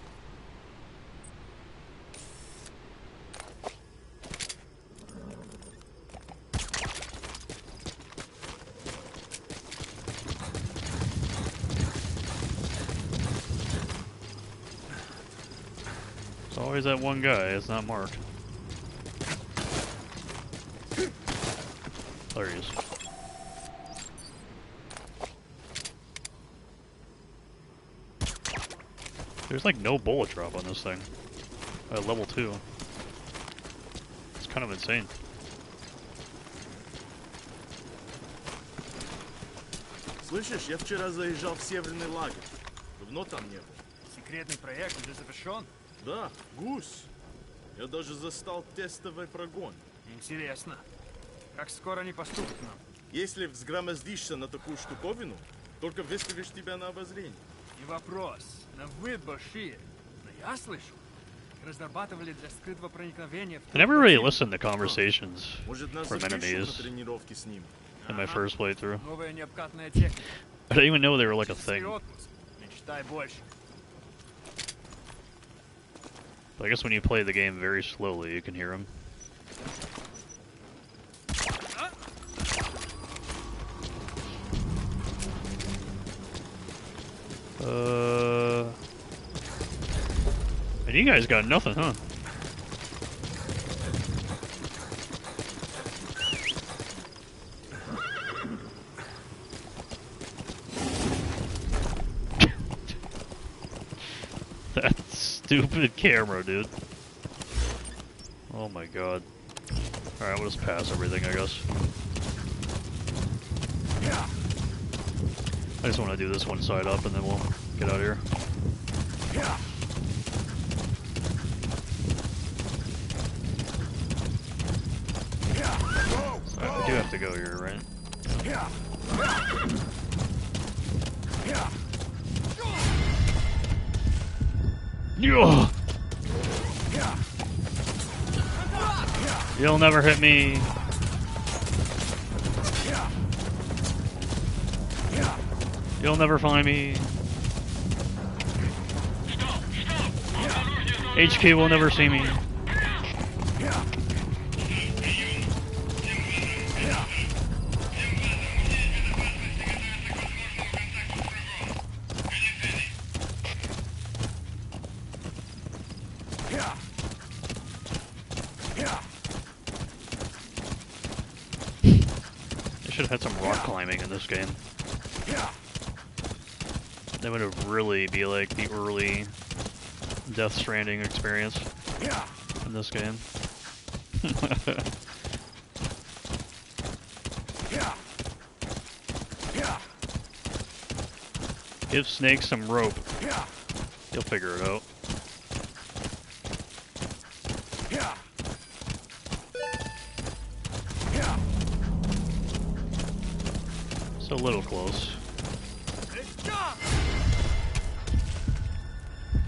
Speaker 1: There's always that one guy, it's not marked. There he is. There's like no bullet drop on this thing. At level 2. It's kind of insane.
Speaker 9: Слышишь, я вчера заезжал в северный лагерь. Давно там не был.
Speaker 2: Секретный проект уже завершен?
Speaker 9: Да, гусь. Я даже застал тестовый прогон.
Speaker 2: Интересно. Как скоро они поступят к нам?
Speaker 9: Если взгромоздишься на такую штуковину, только выставишь тебя на обозрение.
Speaker 2: Не вопрос. На вид большие. Но Я слышу. Разрабатывали для скрытого проникновения в
Speaker 1: I never really
Speaker 2: противника.
Speaker 1: listened to conversations
Speaker 9: Может, нас
Speaker 1: from
Speaker 9: запишут на
Speaker 1: enemies
Speaker 9: тренировки с ним?
Speaker 1: in my first playthrough.
Speaker 2: Новая необкатная техника.
Speaker 1: I didn't even know they were like a
Speaker 2: Чистый
Speaker 1: thing.
Speaker 2: отпуск. Мечтай больше.
Speaker 1: But I guess when you play the game very slowly, you can hear them. And you guys got nothing, huh? That stupid camera, dude. Oh my god. Alright, we'll just pass everything, I guess. I just want to do this one side up and then we'll get out of here. So I do have to go here, right? Yeah. You'll never hit me. You'll never find me. HQ will never see me. They should have had some rock climbing in this game. That would have really be like the early Death Stranding experience in this game. Give Snake some rope. He'll figure it out. So a little close.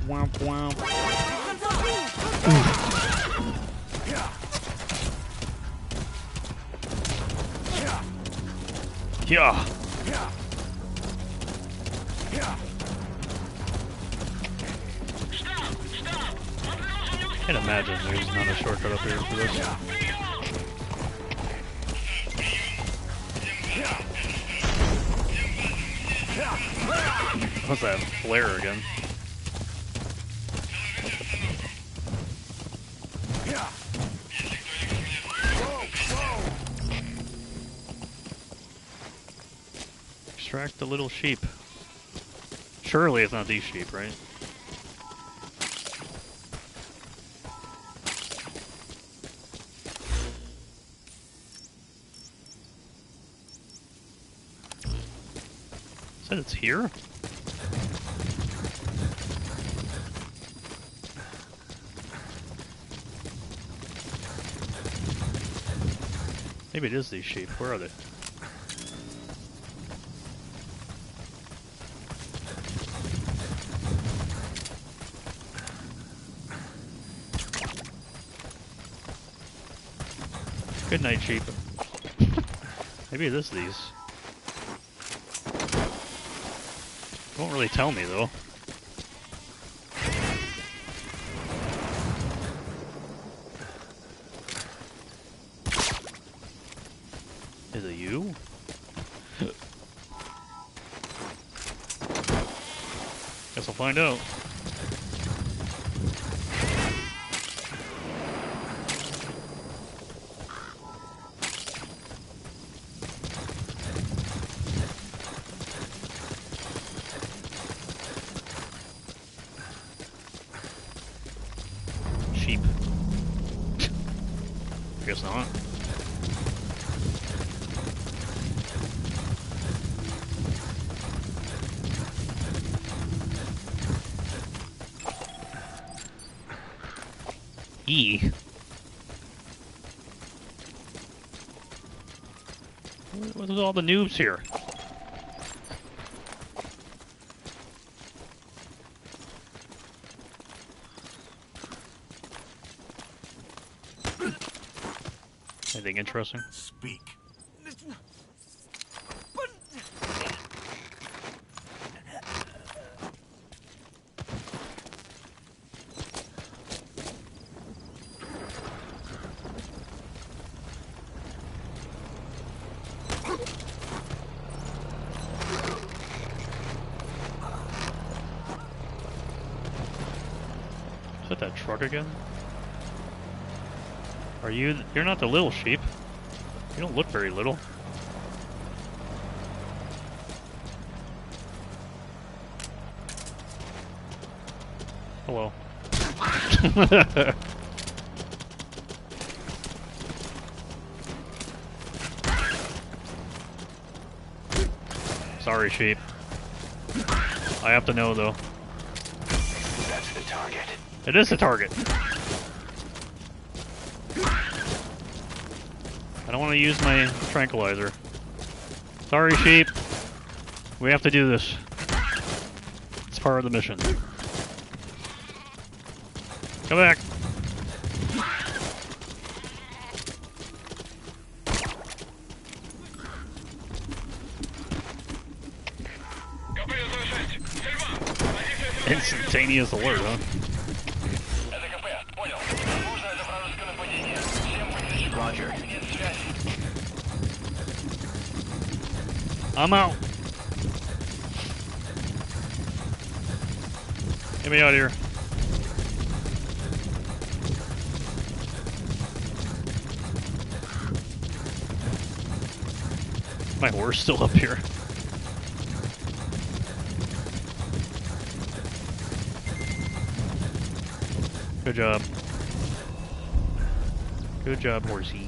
Speaker 1: Womp womp. Yeah. Can't imagine there's not a shortcut up here for this. What's that flare again? Extract the little sheep. Surely it's not these sheep, right? Said it's here? Maybe it is these sheep. Where are they? Good night, sheep. Maybe it is these. Won't really tell me though. Is it you? Guess I'll find out. Sheep. I guess not. E. What are all the noobs here? Anything interesting?
Speaker 9: Speak.
Speaker 1: Is that that truck again? Are you? You're not the little sheep. You don't look very little. Hello. Sorry, sheep. I have to know, though.
Speaker 3: That's the target.
Speaker 1: It is the target. I don't want to use my tranquilizer. Sorry, sheep. We have to do this. It's part of the mission. Come back. Instantaneous alert, huh?
Speaker 3: Roger.
Speaker 1: I'm out. Get me out of here. My horse still up here. Good job. Good job, horsey.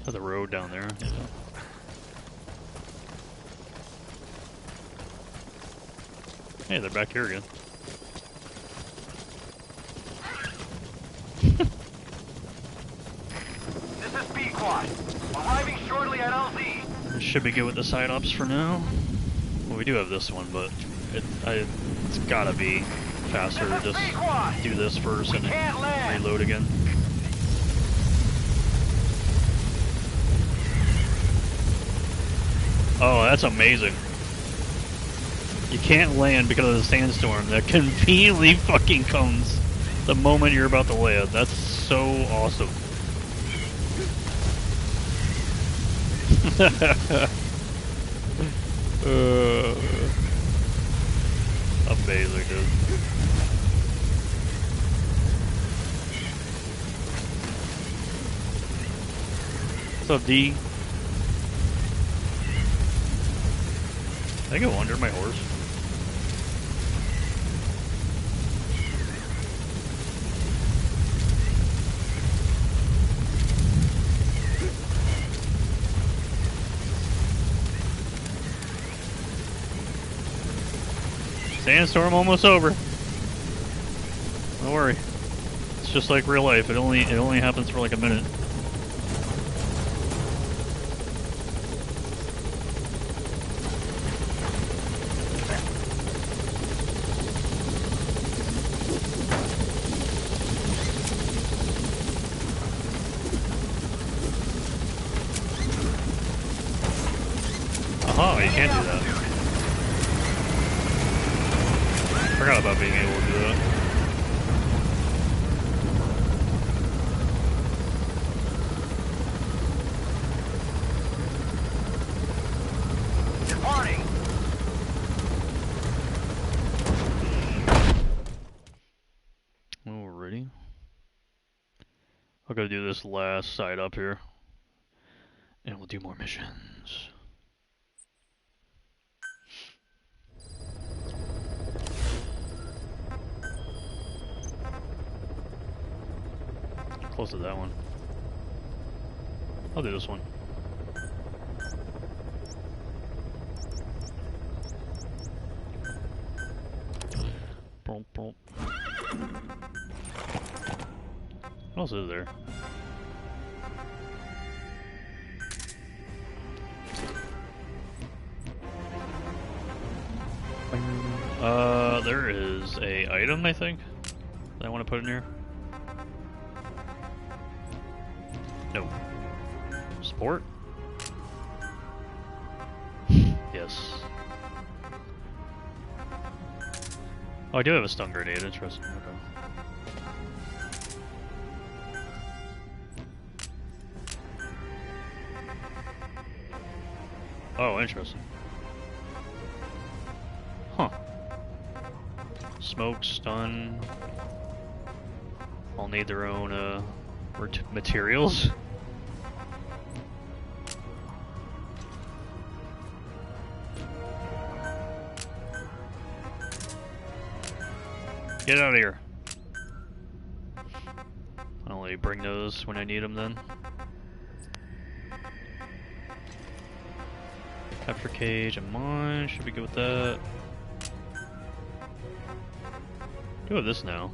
Speaker 1: There's a road down there. Yeah. Hey, they're back here again.
Speaker 3: This is B-Quad. Arriving shortly at LZ.
Speaker 1: Should be good with the side ups for now. Well, we do have this one, but it's gotta be faster to just do this first and then reload again. Oh, that's amazing. You can't land because of the sandstorm that conveniently fucking comes the moment you're about to land. That's so awesome. Amazing, dude. What's up, D? Did I go under my horse? Sandstorm almost over. Don't worry. It's just like real life. It only happens for like a minute. Aha, you can't do that. Forgot about being able to do that.
Speaker 3: Departing.
Speaker 1: Alrighty. I'll go do this last side up here. And we'll do more missions. Close to that one. I'll do this one. Boom, boom. What else is there? Bing. There is a item, I think, that I want to put in here. No. Sport? Yes. Oh, I do have a stun grenade, interesting. Okay. Oh, interesting. Huh. Smoke, stun. All need their own materials. Get out of here. I only bring those when I need them then. Capture cage and mine. Should be good with that. Do have this now.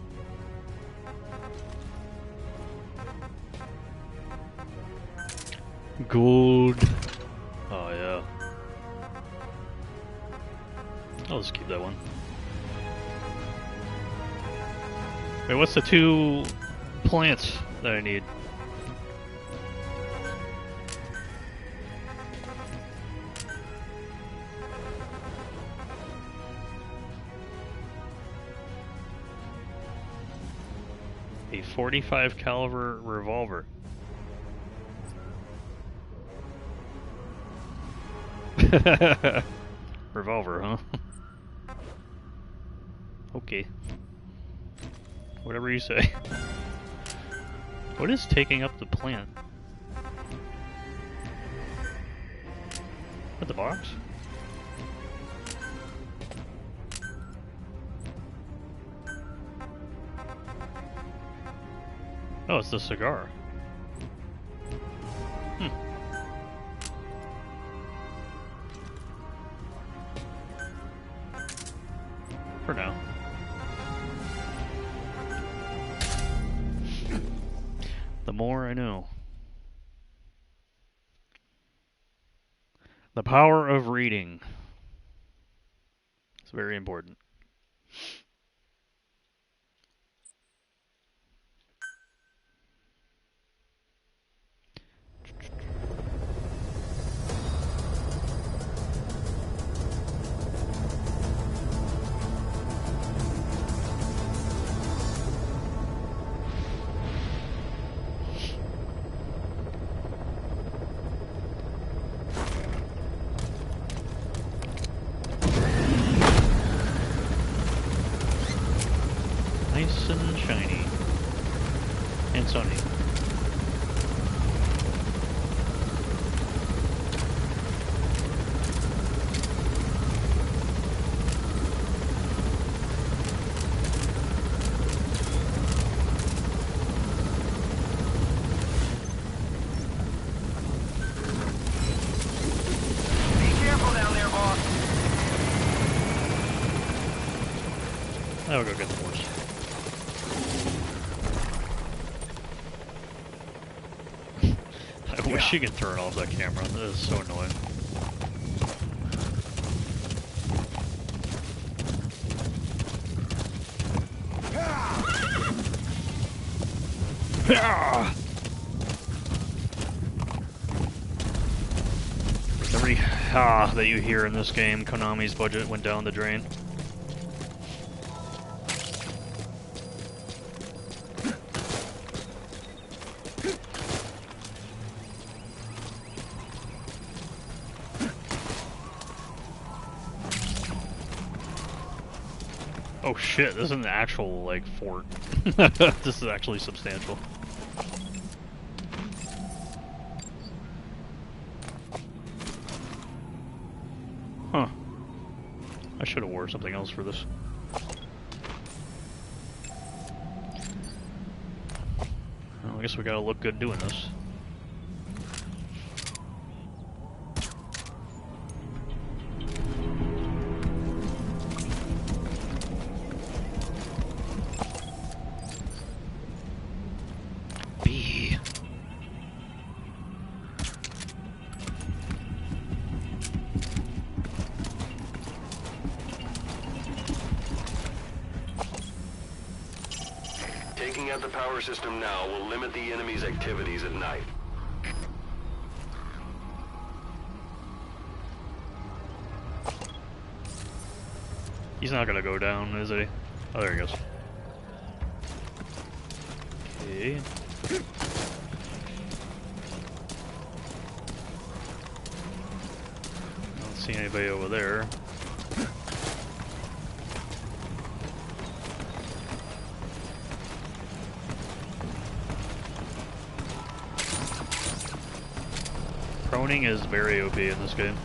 Speaker 1: Gold. Oh yeah. I'll just keep that one. Wait, what's the 2 plants that I need? A 45 caliber revolver. Revolver, huh? Okay. Whatever you say. What is taking up the plant? At the box? Oh, it's the cigar. Hmm. For now. The more I know. The power of reading. It's very important. Nice and shiny. And sunny.
Speaker 3: Be careful down there, boss.
Speaker 1: I'll go get the horse. I wish you could turn off that camera. That is so annoying. Every that you hear in this game, Konami's budget went down the drain. Oh shit, this is an actual, like, fort. This is actually substantial. Huh. I should have wore something else for this. Well, I guess we gotta look good doing this.
Speaker 3: Taking out the power system now will limit the enemy's activities at night.
Speaker 1: He's not gonna go down, is he? Oh, there he goes. Okay. Don't see anybody over there. Proning is very OP in this game.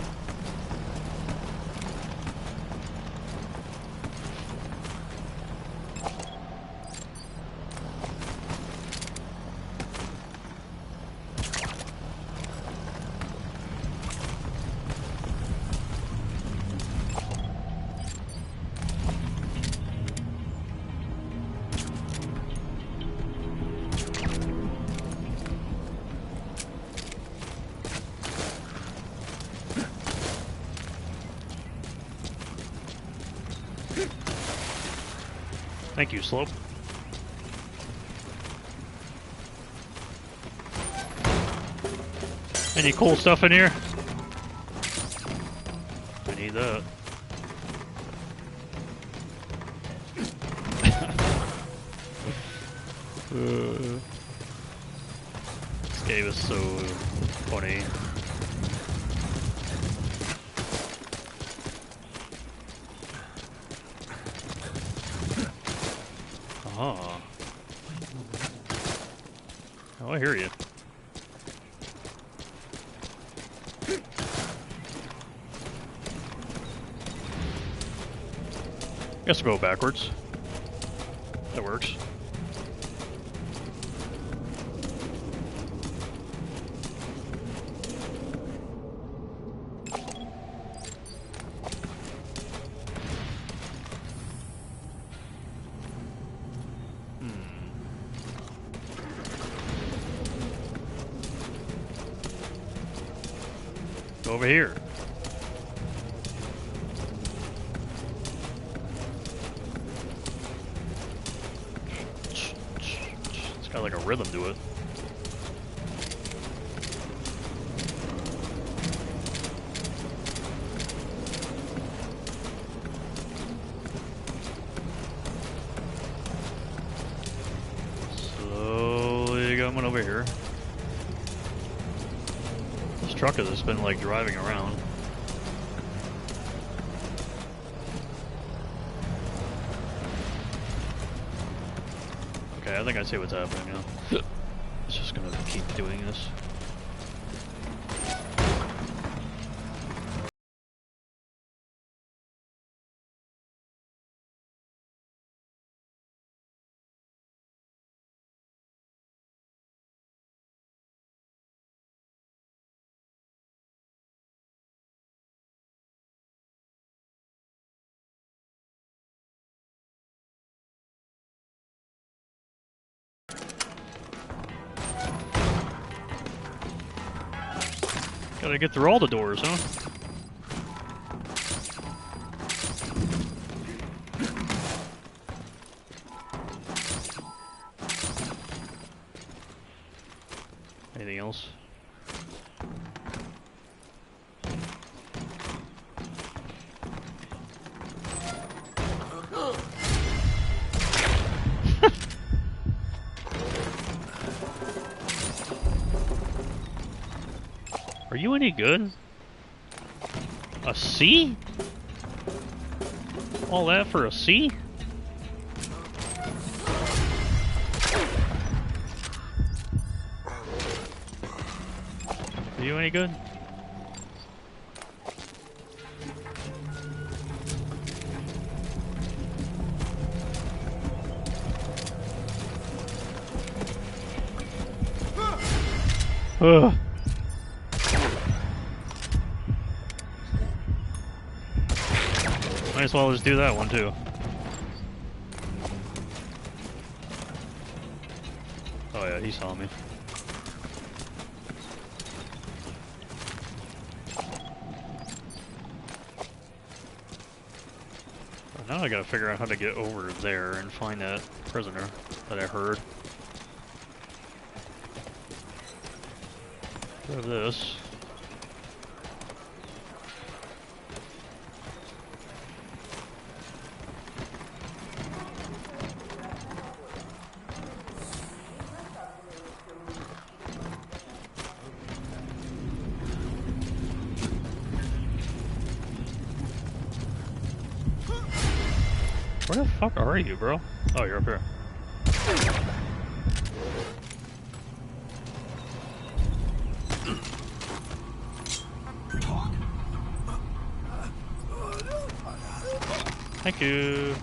Speaker 1: Thank you, Slope. Any cool stuff in here? I need that. This game is so funny. Oh. Oh, I hear you. Guess we'll go backwards. That works. Over here. It's got like a rhythm to it. Slowly coming over here. Truck has just been like driving around. Okay, I think I see what's happening now. It's just gonna keep doing this. Gotta get through all the doors, huh? Anything else? Are you any good? A C? All that for a C? Are you any good? Ugh. Might as well just do that one too. Oh yeah, he saw me. Now I gotta figure out how to get over there and find that prisoner that I heard. Grab this. Where the fuck are you, bro? Oh, you're up here. Thank you.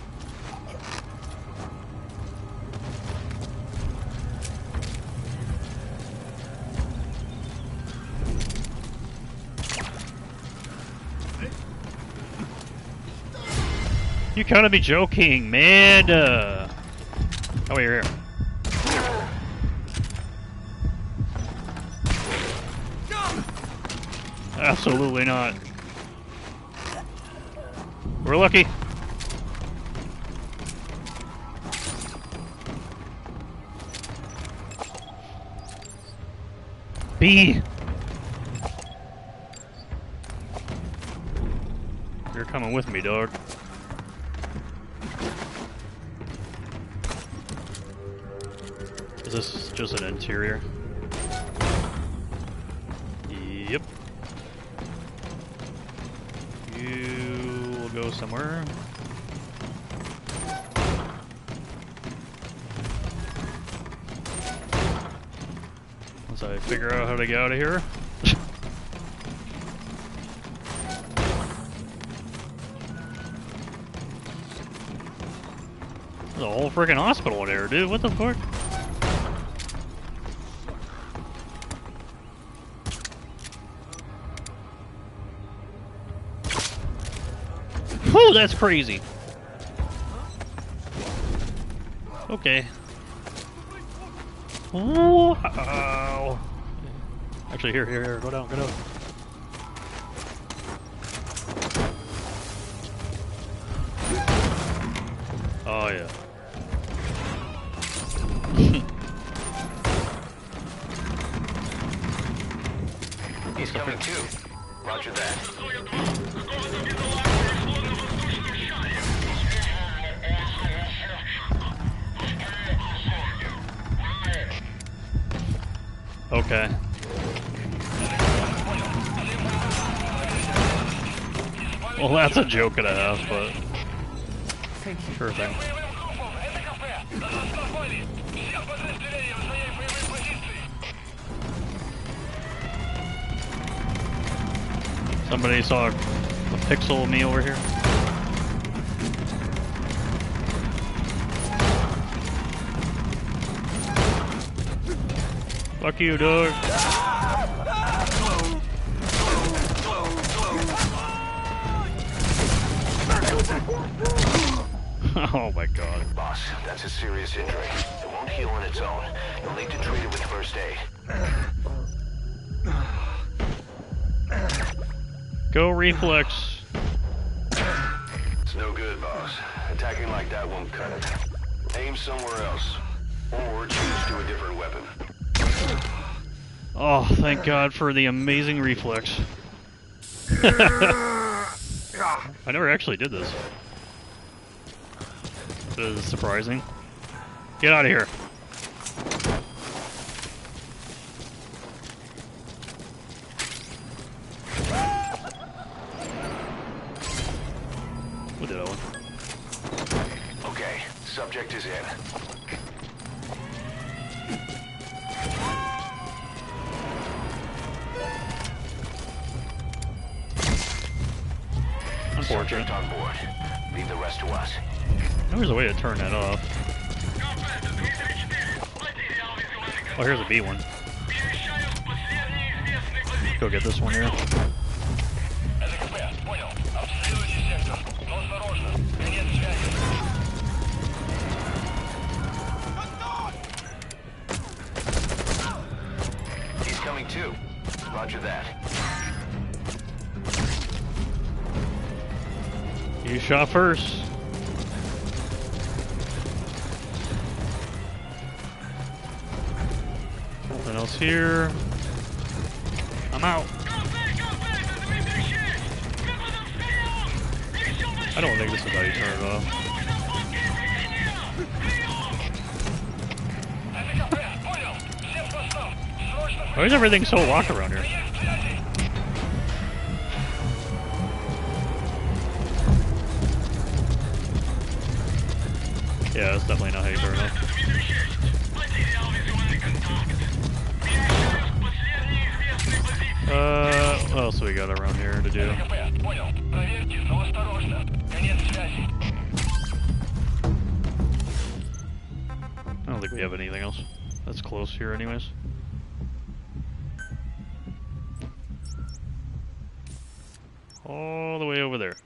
Speaker 1: You gotta be joking, man. Oh, wait, you're here. Absolutely not. We're lucky. B. You're coming with me, dog. Is this just an interior? Yep. You will go somewhere. Once I figure out how to get out of here. There's a whole freaking hospital in there, dude. What the fuck? Whew, that's crazy. Okay. Wow. Actually, here, go down, go down. Oh, yeah.
Speaker 3: He's coming too. Roger that.
Speaker 1: Okay. Well, that's a joke and a half, but sure thing. Somebody saw a pixel of me over here. Fuck you, dog. Oh my god.
Speaker 3: Boss, that's a serious injury. It won't heal on its own. You'll need to treat it with first aid.
Speaker 1: Go reflex.
Speaker 3: It's no good, boss. Attacking like that won't cut it. Aim somewhere else. Or choose to a different weapon.
Speaker 1: Oh, thank God for the amazing reflex. I never actually did this. This is surprising. Get out of here. What did I want?
Speaker 3: Okay, subject is in.
Speaker 1: Unfortunate.
Speaker 3: Subject on board. Leave the rest to us.
Speaker 1: There's a way to turn that off. Oh, here's a B one. Go get this one here.
Speaker 3: He's coming too. Roger that.
Speaker 1: You shot first. Nothing's here. I'm out. I don't think this is how you turn it off. Why is everything so locked around here? Yeah, that's definitely not how you turn it off. What else we got around here to do? I don't think we have anything else that's close here anyways. All the way over there.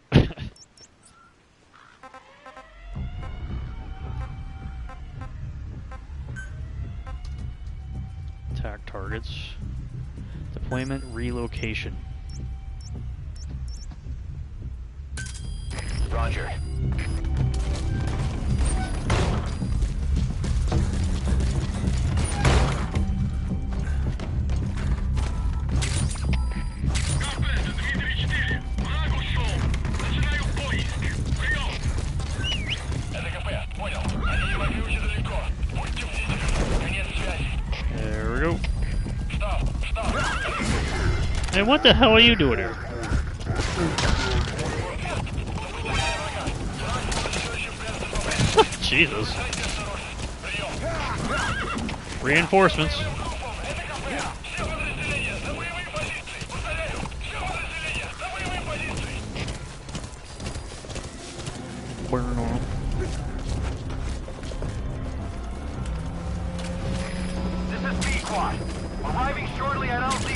Speaker 1: Attack targets. Deployment relocation.
Speaker 3: Roger.
Speaker 1: There we go. And what the hell are you doing here? Jesus. Reinforcements. Burn on.
Speaker 3: This is B-Quad. Arriving shortly at LZ.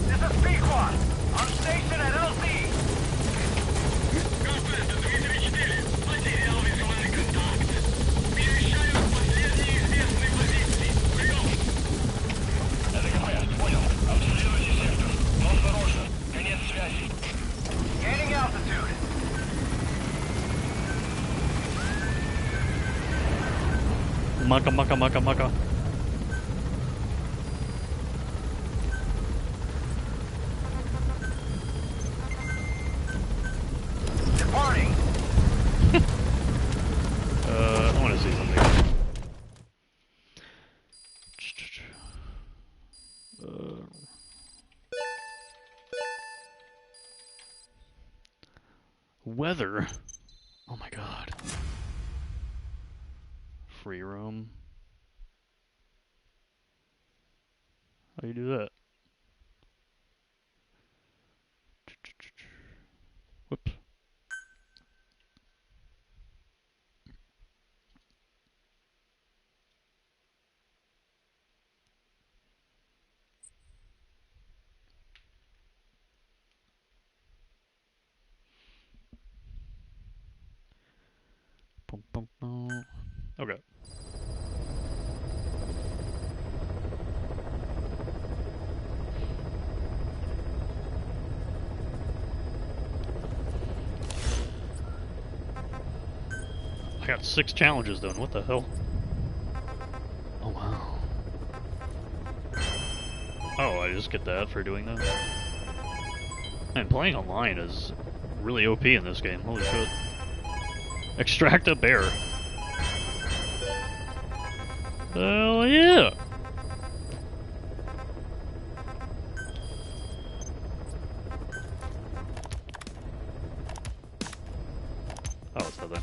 Speaker 3: This is B-Quad. On station at LZ. Потерял визуальный контакт. Перемещаю в последние известные позиции. Прием. ДКП, понял. Обследуйте сектор. Но осторожно. Конец связи. Gaining altitude.
Speaker 1: Maka.
Speaker 3: Departing.
Speaker 1: I want to see something. Weather. Oh my god. Free roam. How do you do that? Whoops. Okay. I got 6 challenges done. What the hell? Oh wow. Oh, I just get that for doing that? Man, playing online is really OP in this game. Holy shit. Extract a bear. Hell yeah! Oh, it's not there.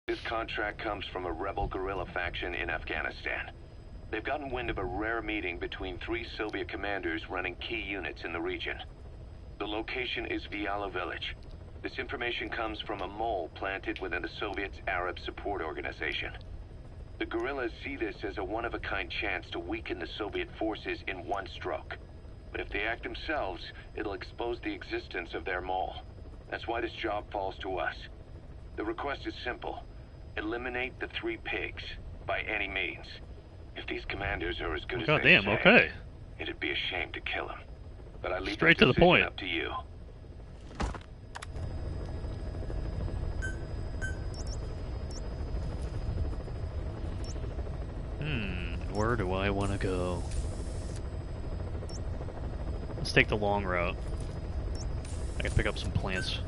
Speaker 8: This contract comes from a rebel guerrilla faction in Afghanistan. They've gotten wind of a rare meeting between 3 Soviet commanders running key units in the region. The location is Viala Village. This information comes from a mole planted within the Soviets' Arab Support Organization. The guerrillas see this as a one-of-a-kind chance to weaken the Soviet forces in one stroke. But if they act themselves, it'll expose the existence of their mole. That's why this job falls to us. The request is simple. Eliminate the 3 pigs, by any means. If these commanders are as good as they
Speaker 1: Goddamn,
Speaker 8: say,
Speaker 1: okay.
Speaker 8: it'd be a shame to kill them. But I leave
Speaker 1: Straight
Speaker 8: the
Speaker 1: to the
Speaker 8: decision
Speaker 1: point.
Speaker 8: up to you.
Speaker 1: Where do I want to go? Let's take the long route. I can pick up some plants.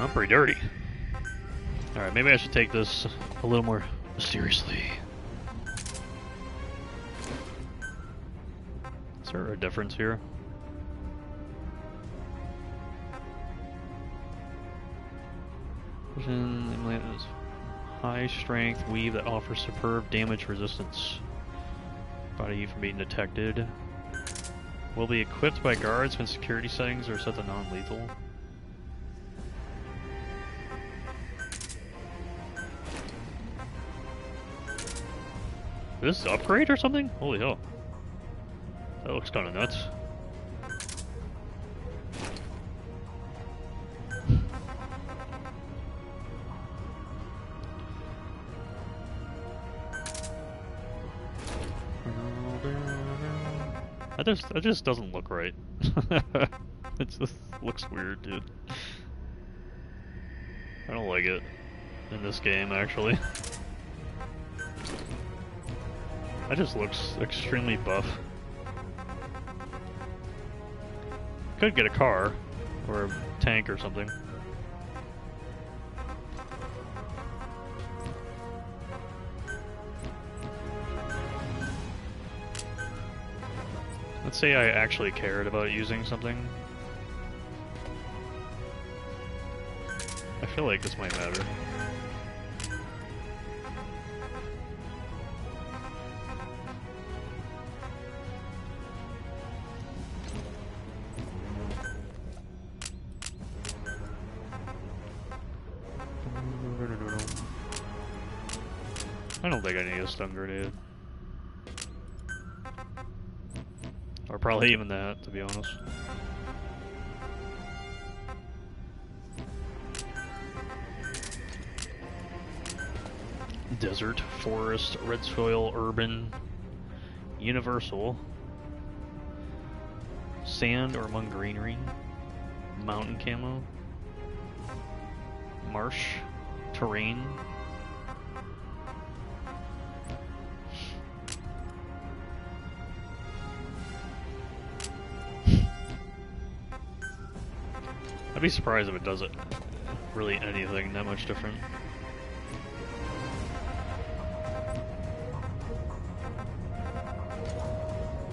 Speaker 1: I'm pretty dirty. Alright, maybe I should take this a little more seriously. Is there a difference here? High strength weave that offers superb damage resistance. Body heat from being detected. Will be equipped by guards when security settings are set to non-lethal. This is upgrade or something? Holy hell. That looks kinda nuts. That just doesn't look right. It just looks weird, dude. I don't like it in this game, actually. That just looks extremely buff. Could get a car or a tank or something. Let's say I actually cared about using something. I feel like this might matter. I don't think I need a stun grenade. Or probably even that, to be honest. Desert, forest, red soil, urban, universal, sand or among greenery, mountain camo, marsh, terrain. I'd be surprised if it doesn't really anything that much different.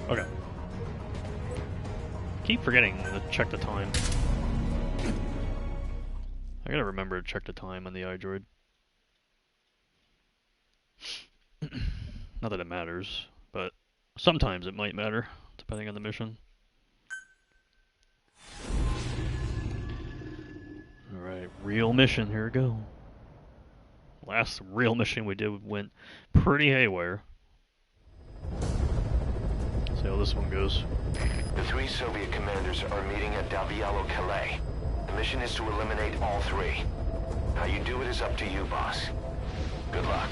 Speaker 1: Okay. Keep forgetting to check the time. I gotta remember to check the time on the iDroid. Not that it matters, but sometimes it might matter, depending on the mission. Alright, real mission, here we go. Last real mission we did went pretty haywire. See how this one goes.
Speaker 3: The 3 Soviet commanders are meeting at Davialo Calais. The mission is to eliminate all 3. How you do it is up to you, boss. Good luck.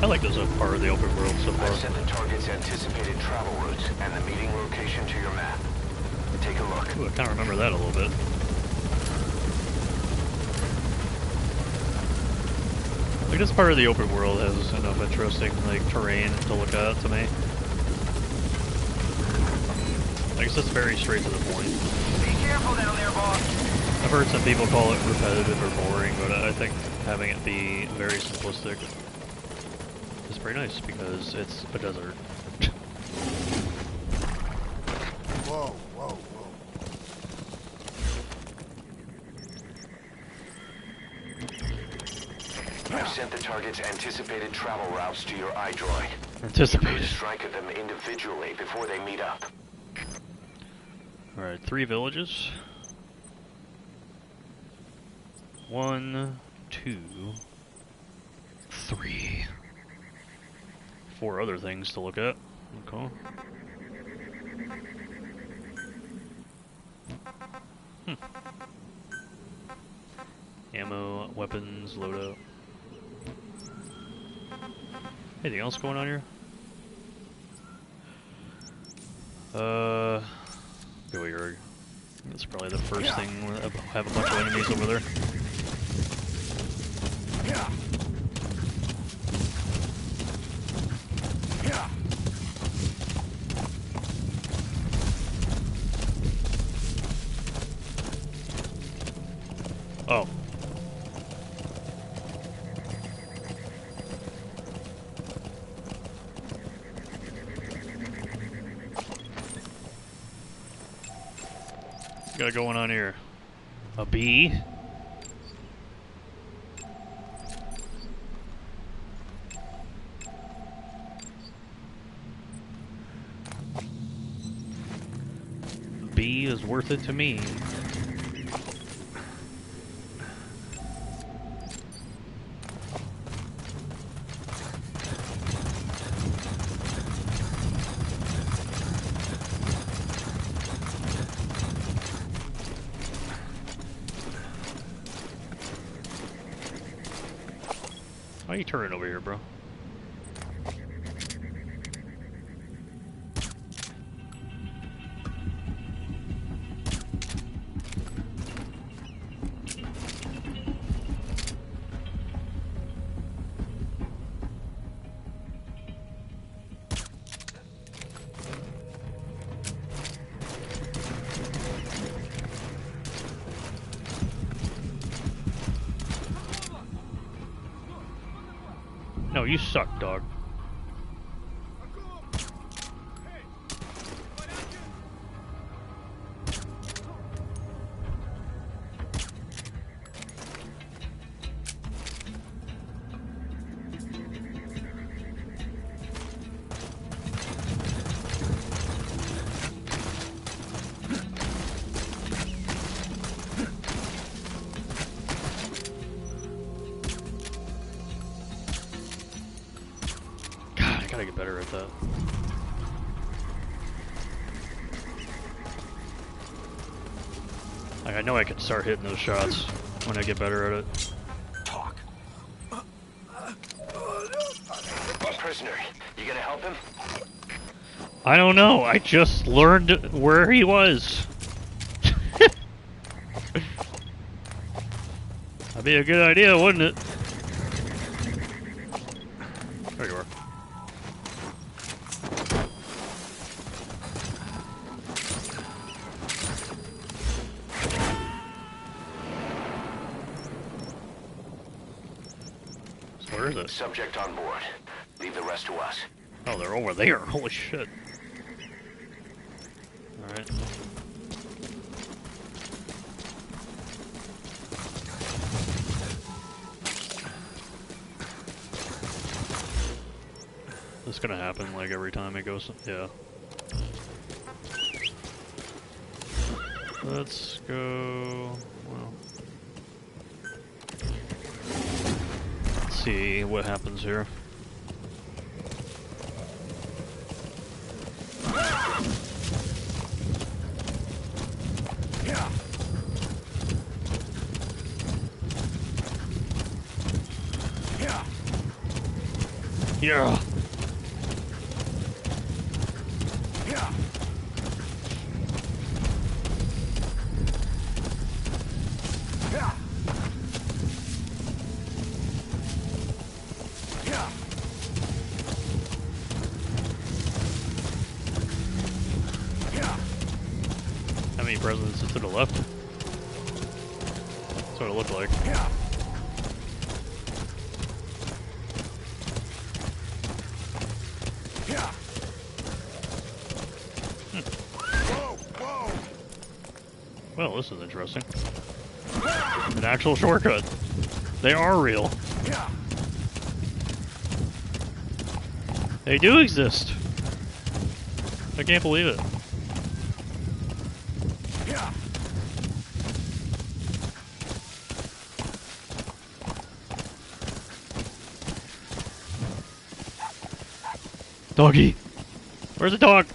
Speaker 1: I like this part of the open world so far.
Speaker 3: I've sent the target's anticipated travel routes and the meeting location to your map. Take a look.
Speaker 1: Ooh, I kind of remember that a little bit. Like, this part of the open world has enough interesting, like, terrain to look at to me. I guess it's very straight to the point.
Speaker 2: Be careful down there, boss.
Speaker 1: I've heard some people call it repetitive or boring, but I think having it be very simplistic is pretty nice because it's a desert.
Speaker 2: Whoa, whoa, whoa.
Speaker 3: I've sent the target's anticipated travel routes to your iDroid.
Speaker 1: Anticipated.
Speaker 3: Strike at them individually before they meet up.
Speaker 1: Alright, 3 villages. 1, 2, 3. 4 other things to look at. Okay. Ammo, weapons, loadout. Anything else going on here? Go here. That's probably the first thing. I have a bunch of enemies over there. Oh. Got going on here? A bee? A bee is worth it to me. Why are you turning over here, bro? No, you suck, dog. I gotta get better at that. Like, I know I can start hitting those shots when I get better at it.
Speaker 3: Talk. Prisoner, you gonna help him?
Speaker 1: I don't know. I just learned where he was. That'd be a good idea, wouldn't it? There you are. So where is it?
Speaker 3: Subject on board. Leave the rest to us.
Speaker 1: Oh, they're over there. Holy shit. Alright. This is gonna happen like every time it goes. Yeah. Let's go. Well. Let's see what happens here. Yeah. How many presidents to the left? That's what it looked like. Well, this is interesting. An actual shortcut. They are real. They do exist. I can't believe it. Doggy! Where's the dog?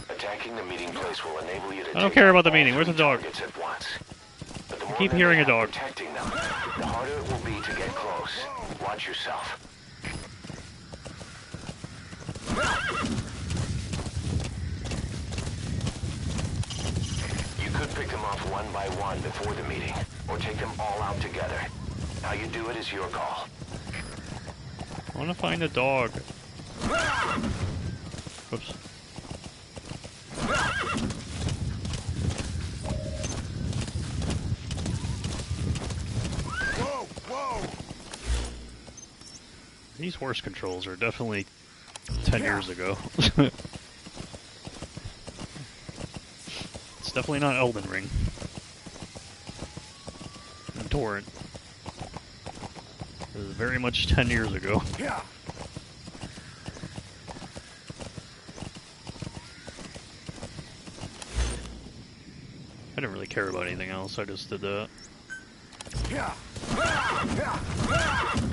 Speaker 3: Attacking the meeting place will enable you to
Speaker 1: I don't care about the meeting. Where's the dog?
Speaker 3: I
Speaker 1: keep hearing a dog.
Speaker 3: Protecting them, the harder it will be to get close. Watch yourself. You could pick them off one by one before the meeting, or take them all out together. How you do it is your call.
Speaker 1: I want to find the dog. Oops. These horse controls are definitely 10 years ago. It's definitely not Elden Ring. And Torrent. It was very much 10 years ago. I didn't really care about anything else, I just did that.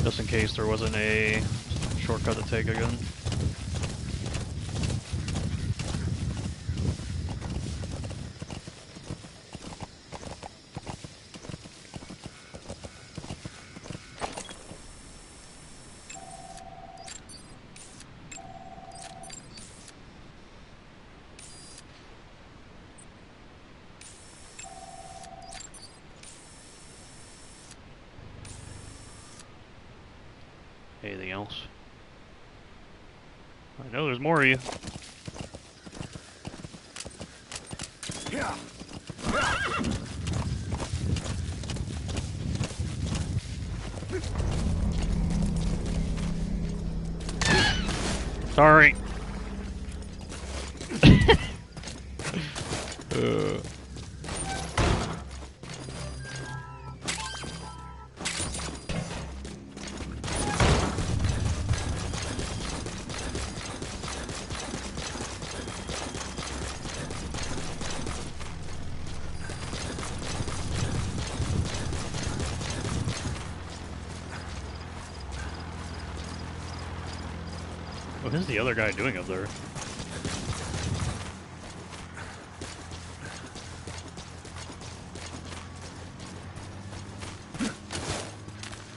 Speaker 1: Just in case there wasn't a shortcut to take again. Anything else? I know there's more of you. Sorry. What is the other guy doing up there?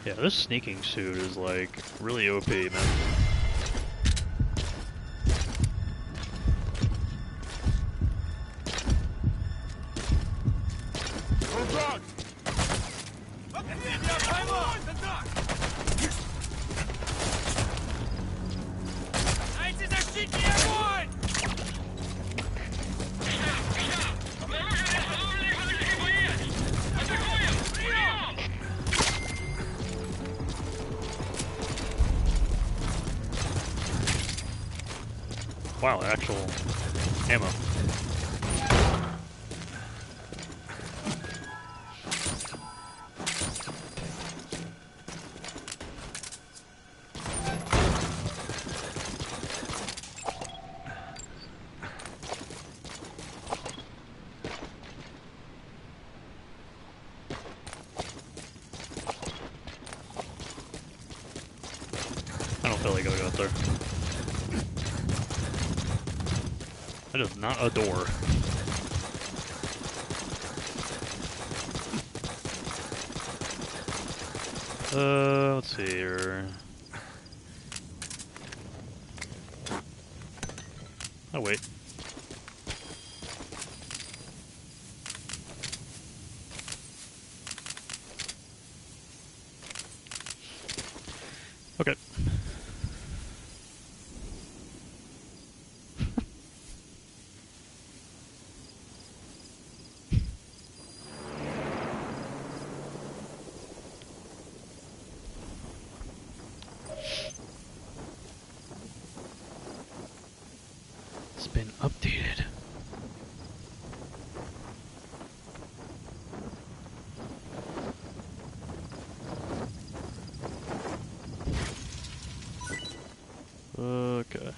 Speaker 1: Yeah, this sneaking suit is like really OP, man. Wow, actual ammo. I don't feel like going up there. That is not a door. Let's see here. Oh, wait. Okay. has been updated. Okay.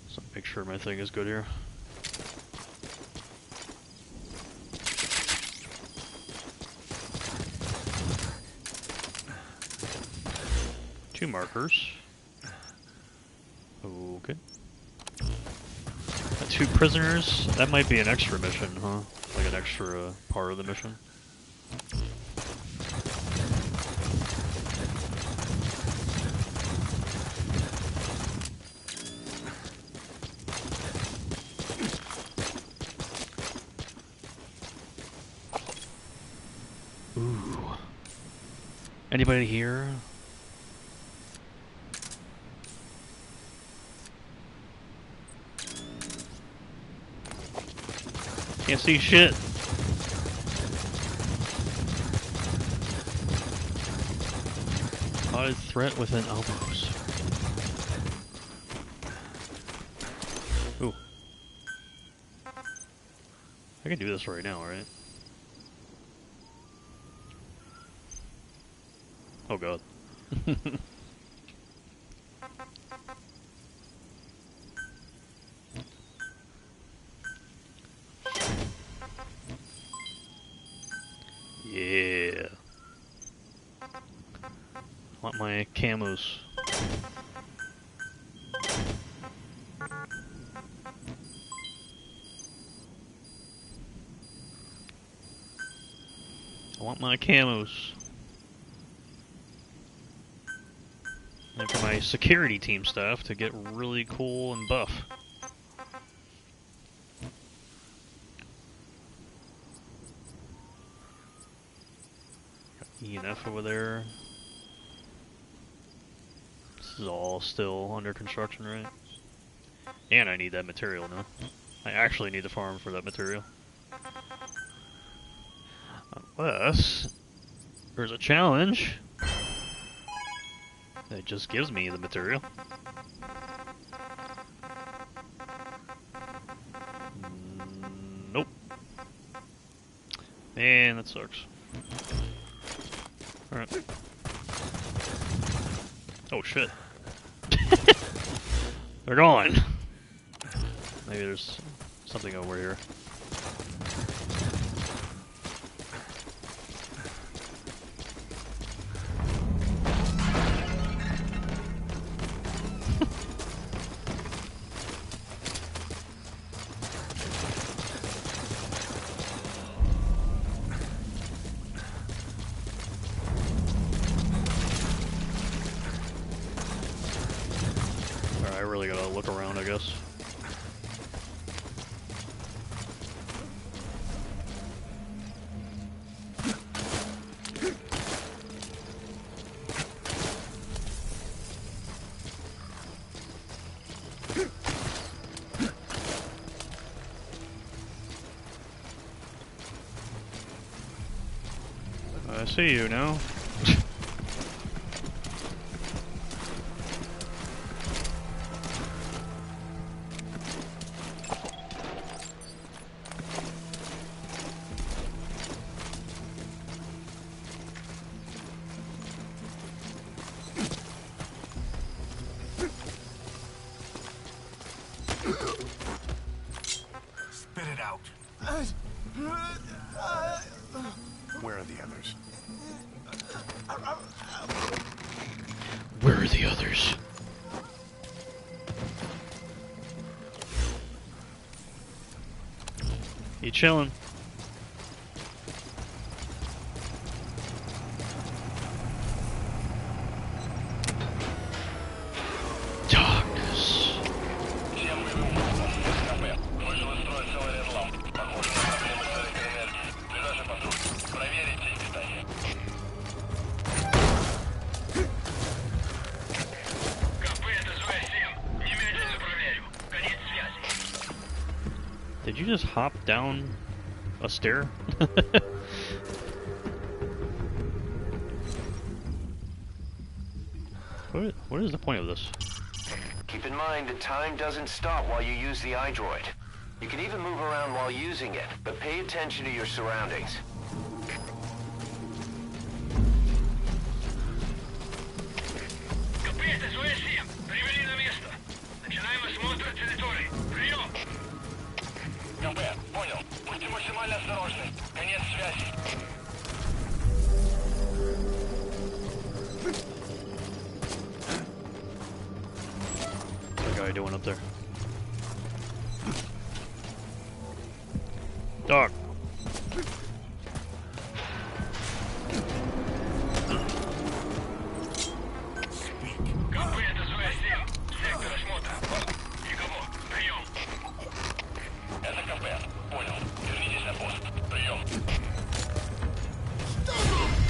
Speaker 1: So make sure my thing is good here. Two markers. Okay. Two prisoners. That might be an extra mission, huh? Like an extra part of the mission. Ooh. Anybody here? Can't see shit. Spotted threat within elbows. Ooh. I can do this right now, right? Oh god. Yeah. I want my camos. I want my camos. And for my security team stuff to get really cool and buff. ENF over there. This is all still under construction, right? And I need that material now. I actually need to farm for that material. Unless there's a challenge that just gives me the material. Nope. Man, that sucks. Alright. Oh shit. They're gone. Maybe there's something over here. I really gotta look around, I guess. I see you now.
Speaker 5: Spit it out. Where are the others?
Speaker 1: Where are the others? You chillin'? Darkness. Did you just hop down a stair? What is the point of this?
Speaker 3: Keep in mind that time doesn't stop while you use the iDroid. You can even move around while using it, but pay attention to your surroundings.
Speaker 1: What's that guy doing up there? Dog.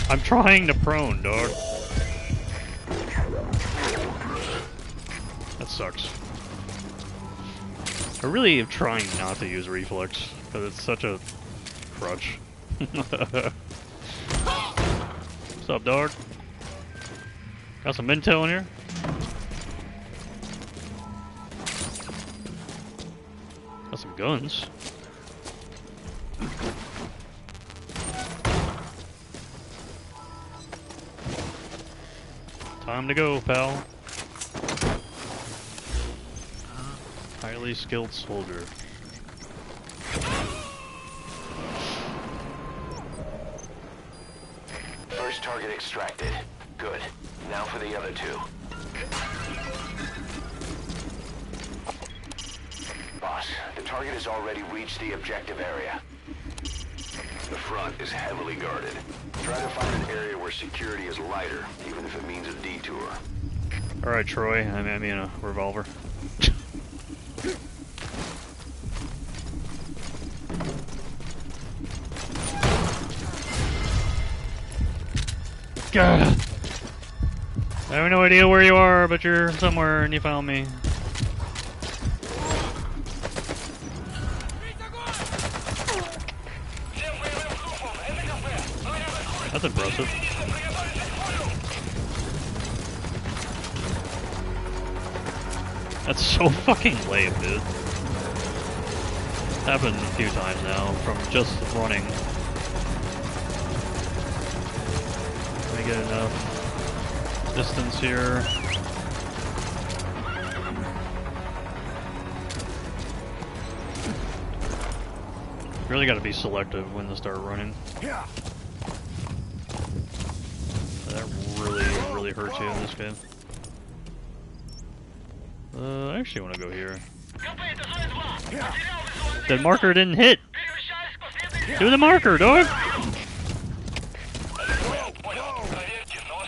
Speaker 1: I'm trying to prone, dog. That sucks. I really am trying not to use reflex, because it's such a crutch. What's up, dog? Got some intel in here? Got some guns. Time to go, pal. Highly skilled soldier.
Speaker 3: First target extracted. Good. Now for the other two. Boss, the target has already reached the objective area.
Speaker 4: The front is heavily guarded. Try to find an area where security is lighter, even if it means a detour.
Speaker 1: Alright, Troy. I mean a revolver. God. I have no idea where you are, but you're somewhere and you found me. That's impressive. That's so fucking lame, dude. Happened a few times now from just running. Let me get enough distance here. Really gotta be selective when to start running. That really hurts you in this game. I actually want to go here. That marker didn't hit! Do the marker, dog!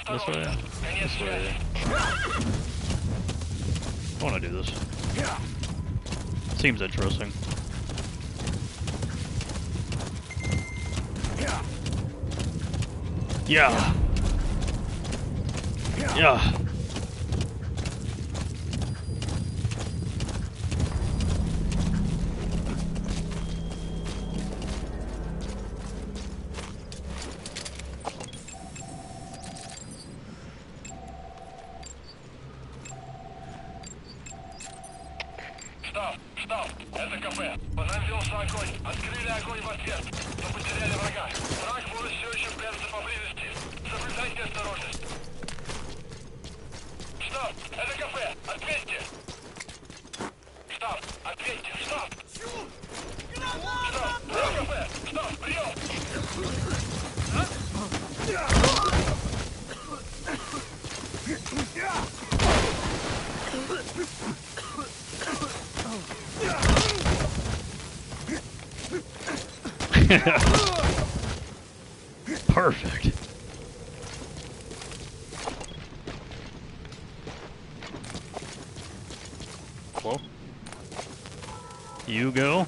Speaker 1: This way. This way. I want to do this. Seems interesting. Yeah! Yeah!
Speaker 10: Штаб, это КП. По нам велся огонь. Открыли огонь в ответ. Но потеряли врага. Враг может все еще прятаться поблизости. Соблюдайте осторожность. Штаб, это КП. Ответьте. Штаб, ответьте. Штаб. Штаб, это КП. Штаб, прием.
Speaker 1: Perfect. Hello? You go.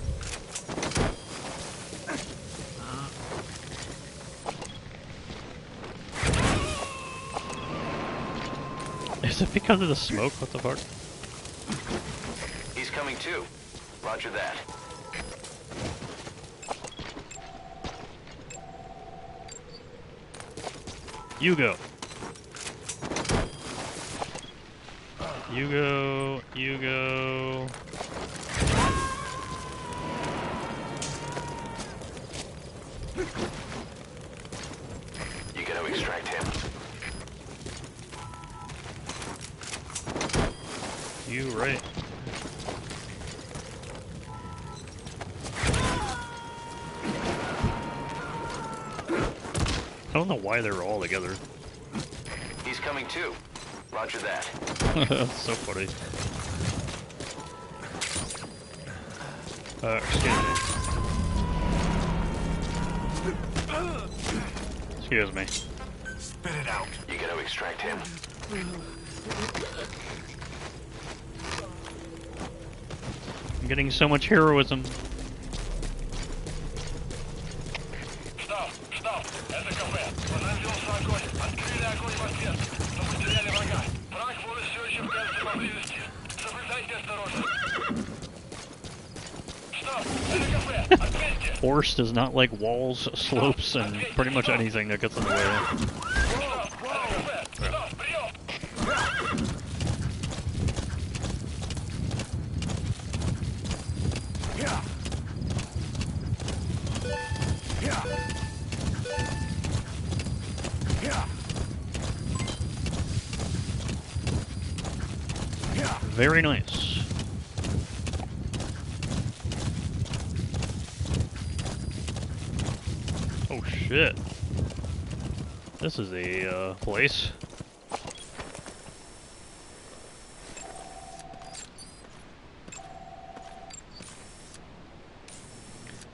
Speaker 1: Is it because of the smoke? What the fuck?
Speaker 3: He's coming too. Roger that.
Speaker 1: You go. You go. You go.
Speaker 3: You gotta extract him.
Speaker 1: You right. I don't know why they're all together.
Speaker 3: He's coming too. Roger that.
Speaker 1: That's so funny. Excuse me. Excuse me.
Speaker 10: Spit it out.
Speaker 3: You gotta extract him.
Speaker 1: I'm getting so much heroism.
Speaker 10: Штаб, штаб, это кафе. Понадеялся огонь. Открыли огонь в ответ. Но потеряли врага. Враг может все еще кажется поблизости. Соблюдайте осторожность. Штаб, это кафе. Ответьте.
Speaker 1: Horse does not like walls, slopes, and pretty much anything that gets in the way.
Speaker 10: Штаб, это кафе. Штаб, прием.
Speaker 1: Very nice. Oh shit. This is a place.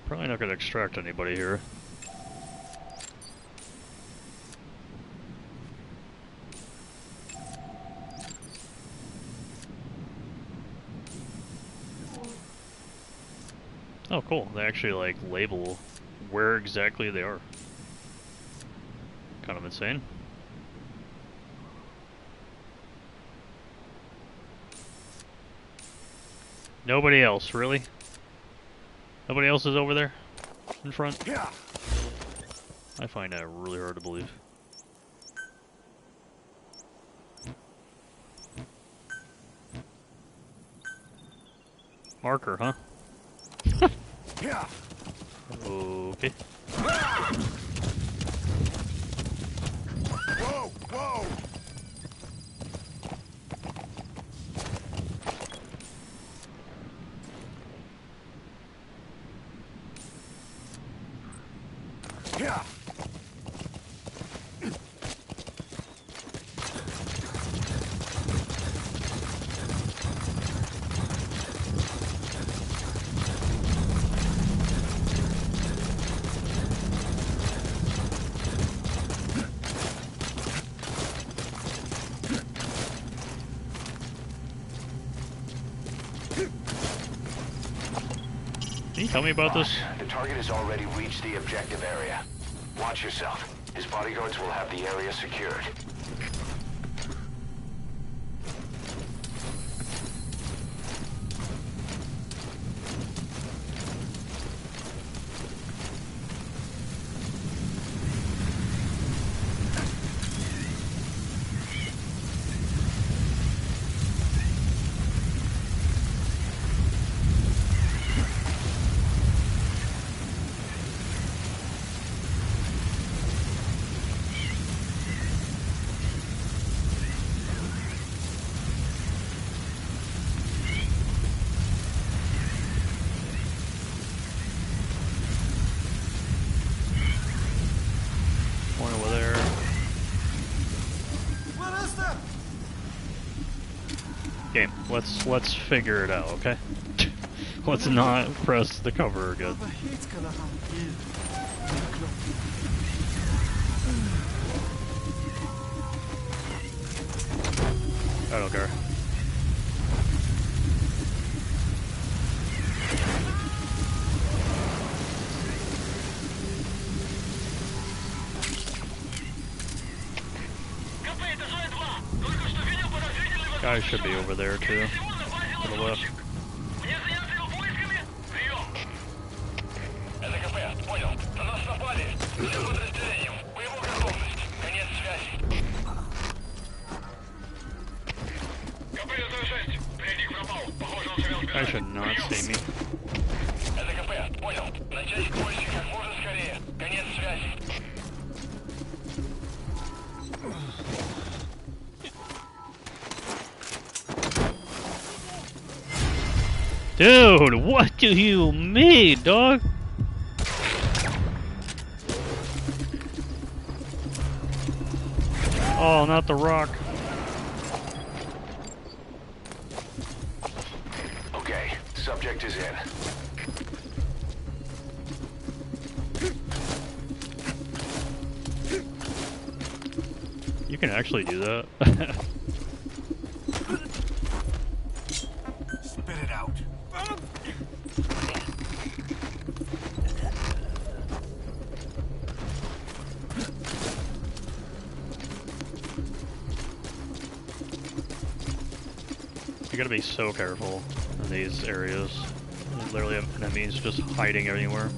Speaker 1: Probably not gonna extract anybody here. Oh cool, they actually like label where exactly they are. Kind of insane. Nobody else, really? Nobody else is over there? In front? I find that really hard to believe. Marker, huh? Okay.
Speaker 10: Whoa, whoa.
Speaker 1: Can you tell me about this?
Speaker 3: The target has already reached the objective area. Watch yourself. His bodyguards will have the area secured.
Speaker 1: One over there. Game. Let's figure it out, okay? Let's not press the cover again. I don't care. Guy should be over there too. To the left.
Speaker 10: Это КП, понял. На нас напали. Всем подразделениям. Боевую готовность. Конец связи. КП,
Speaker 1: See me?
Speaker 10: Это КП, понял. Начать поиски как можно скорее. Конец связи.
Speaker 1: Dude, what do you mean, dog? Oh, not the rock.
Speaker 3: Okay, subject is in.
Speaker 1: You can actually do that.
Speaker 10: Spit it out.
Speaker 1: You gotta be so careful in these areas. You literally have enemies just hiding everywhere.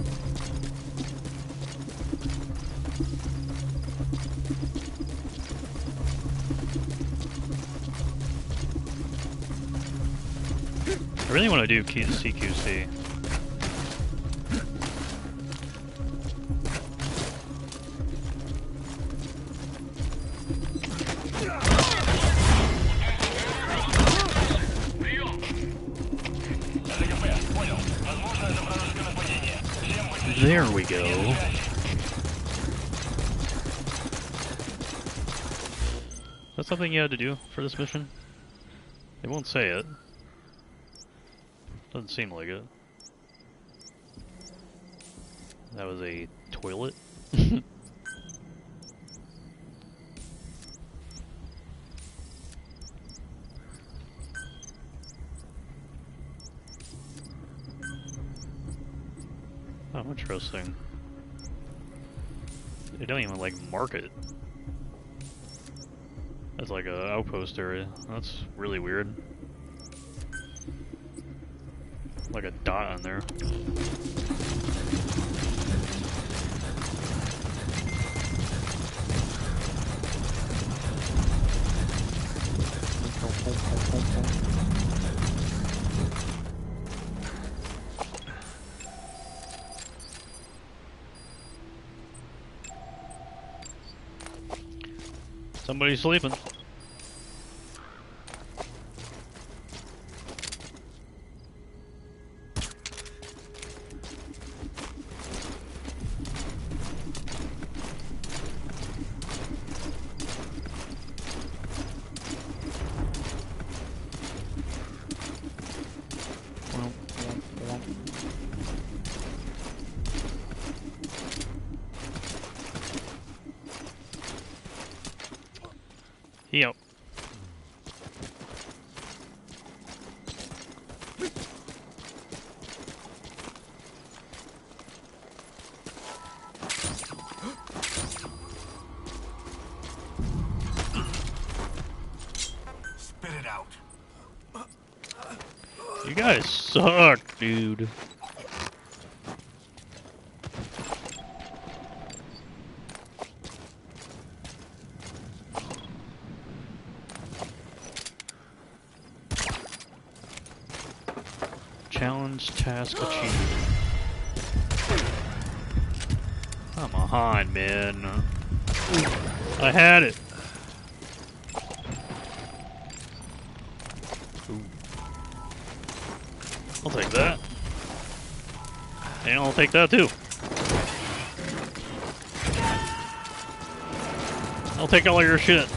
Speaker 1: I really want to do CQC. There we go. That's something you had to do for this mission? They won't say it. Doesn't seem like it. That was a toilet? Oh, interesting. They don't even like mark it. That's like a outpost area. That's really weird. Like a dot on there. Somebody's sleeping. Yep.
Speaker 10: Spit it out.
Speaker 1: You guys suck, dude. Challenge task achieved. Come on, man. I had it. Ooh. I'll take that. And I'll take that too. I'll take all of your shit.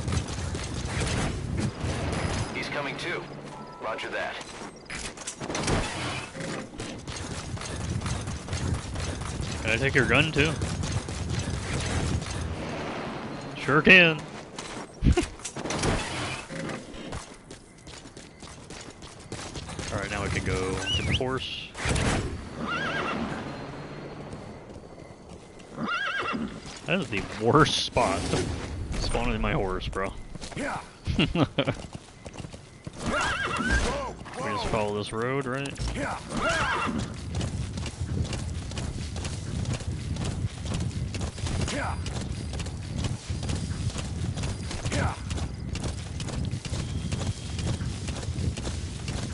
Speaker 3: He's coming too. Roger that.
Speaker 1: Can I take your gun too? Sure can. Alright, now we can go to the horse. That is the worst spot to spawn in my horse, bro.
Speaker 10: Yeah.
Speaker 1: We just follow this road, right?
Speaker 10: Yeah. Yeah. Yeah.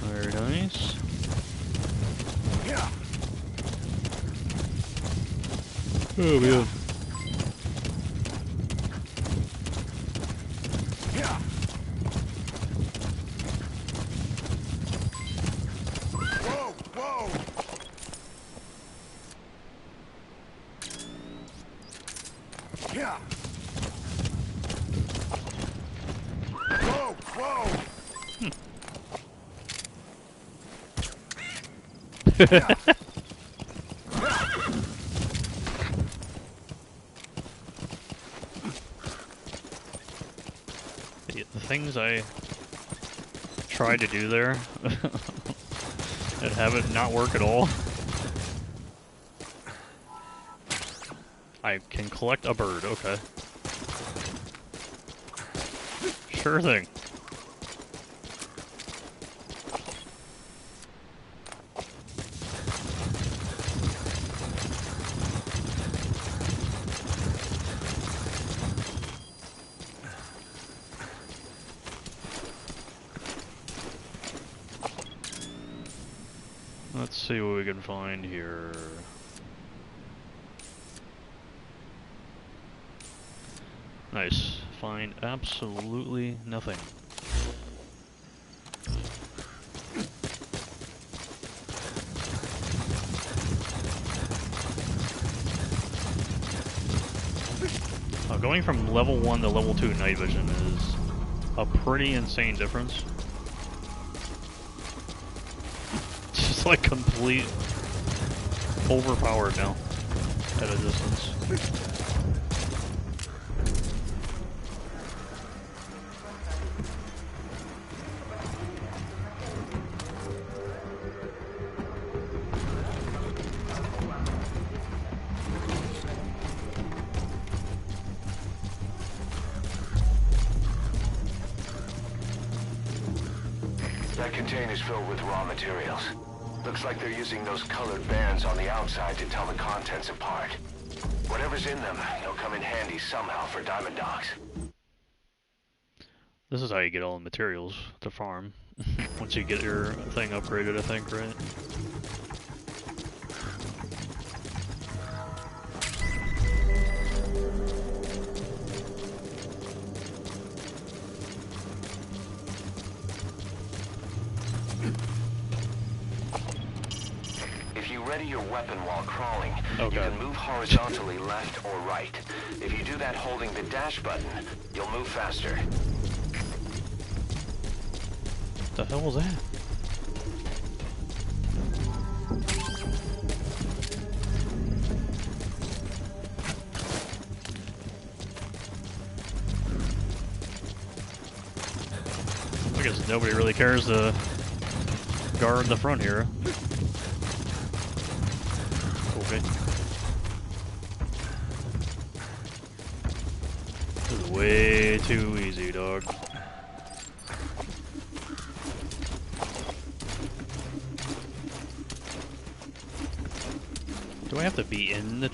Speaker 1: Very nice. Oh man.
Speaker 10: Whoa, whoa! Yeah. Whoa, whoa!
Speaker 1: The things I tried to do there and have it not work at all. I can collect a bird, okay. Sure thing. Let's see what we can find here. Nice. Find absolutely nothing. Going from level 1 to level 2 night vision is a pretty insane difference. It's just like complete overpowered now at a distance.
Speaker 3: That container's filled with raw materials. Looks like they're using those colored bands on the outside to tell the contents apart. Whatever's in them, they'll come in handy somehow for diamond dogs.
Speaker 1: This is how you get all the materials to farm. Once you get your thing upgraded, I think, right?
Speaker 3: Ready your weapon while crawling.
Speaker 1: Okay.
Speaker 3: You can move horizontally left or right. If you do that holding the dash button, you'll move faster.
Speaker 1: What the hell was that? I guess nobody really cares to guard the front here. Okay. This is way too easy, dog. Do I have to be in the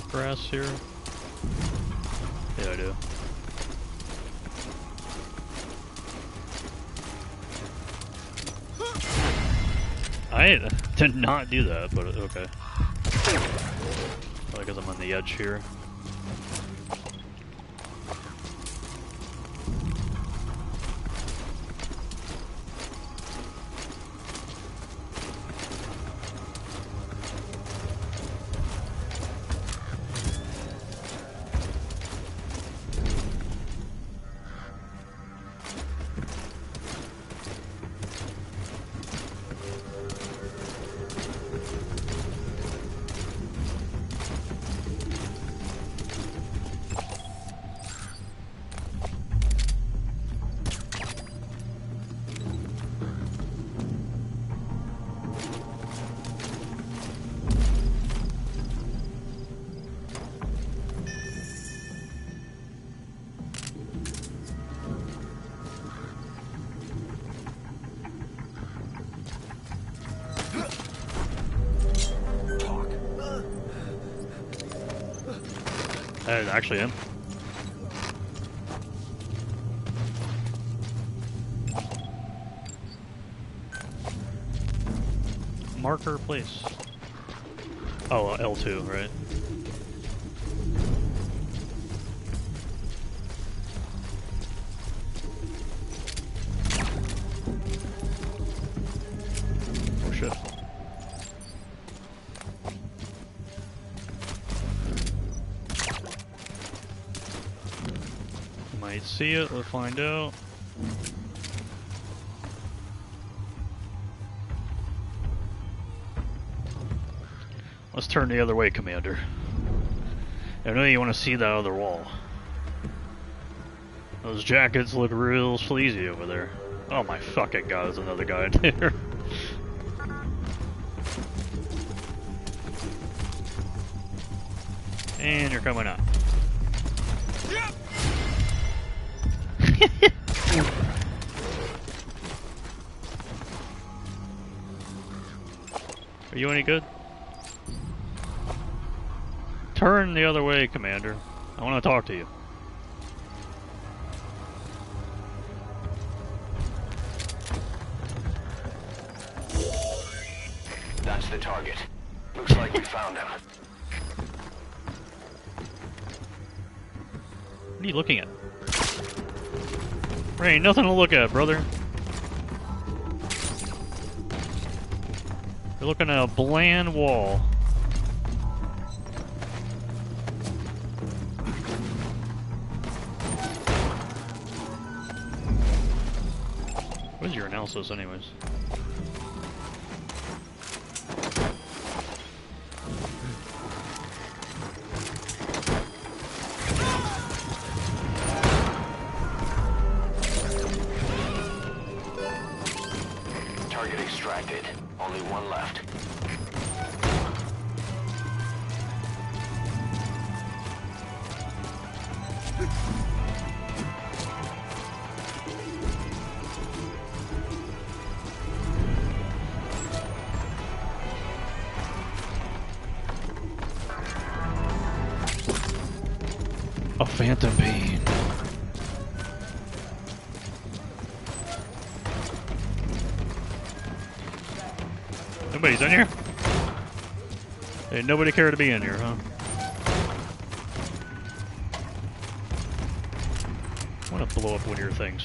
Speaker 1: grass here? Yeah, I do. I did not do that, but okay. Probably because I'm on the edge here. I actually am. Marker place. Oh, L2, right? Might see it, we'll find out. Let's turn the other way, Commander. I know you want to see that other wall. Those jackets look real sleazy over there. Oh my fucking god, there's another guy in there. And you're coming up. Are you any good? Turn the other way, Commander. I want to talk to you.
Speaker 3: That's the target. Looks like we found him.
Speaker 1: What are you looking at? There ain't nothing to look at, brother. You're looking at a bland wall. What's your analysis, anyways?
Speaker 3: Target extracted. Only one left.
Speaker 1: A phantom pain. Nobody's in here? Hey, nobody care to be in here, huh? I want to blow up one of your things.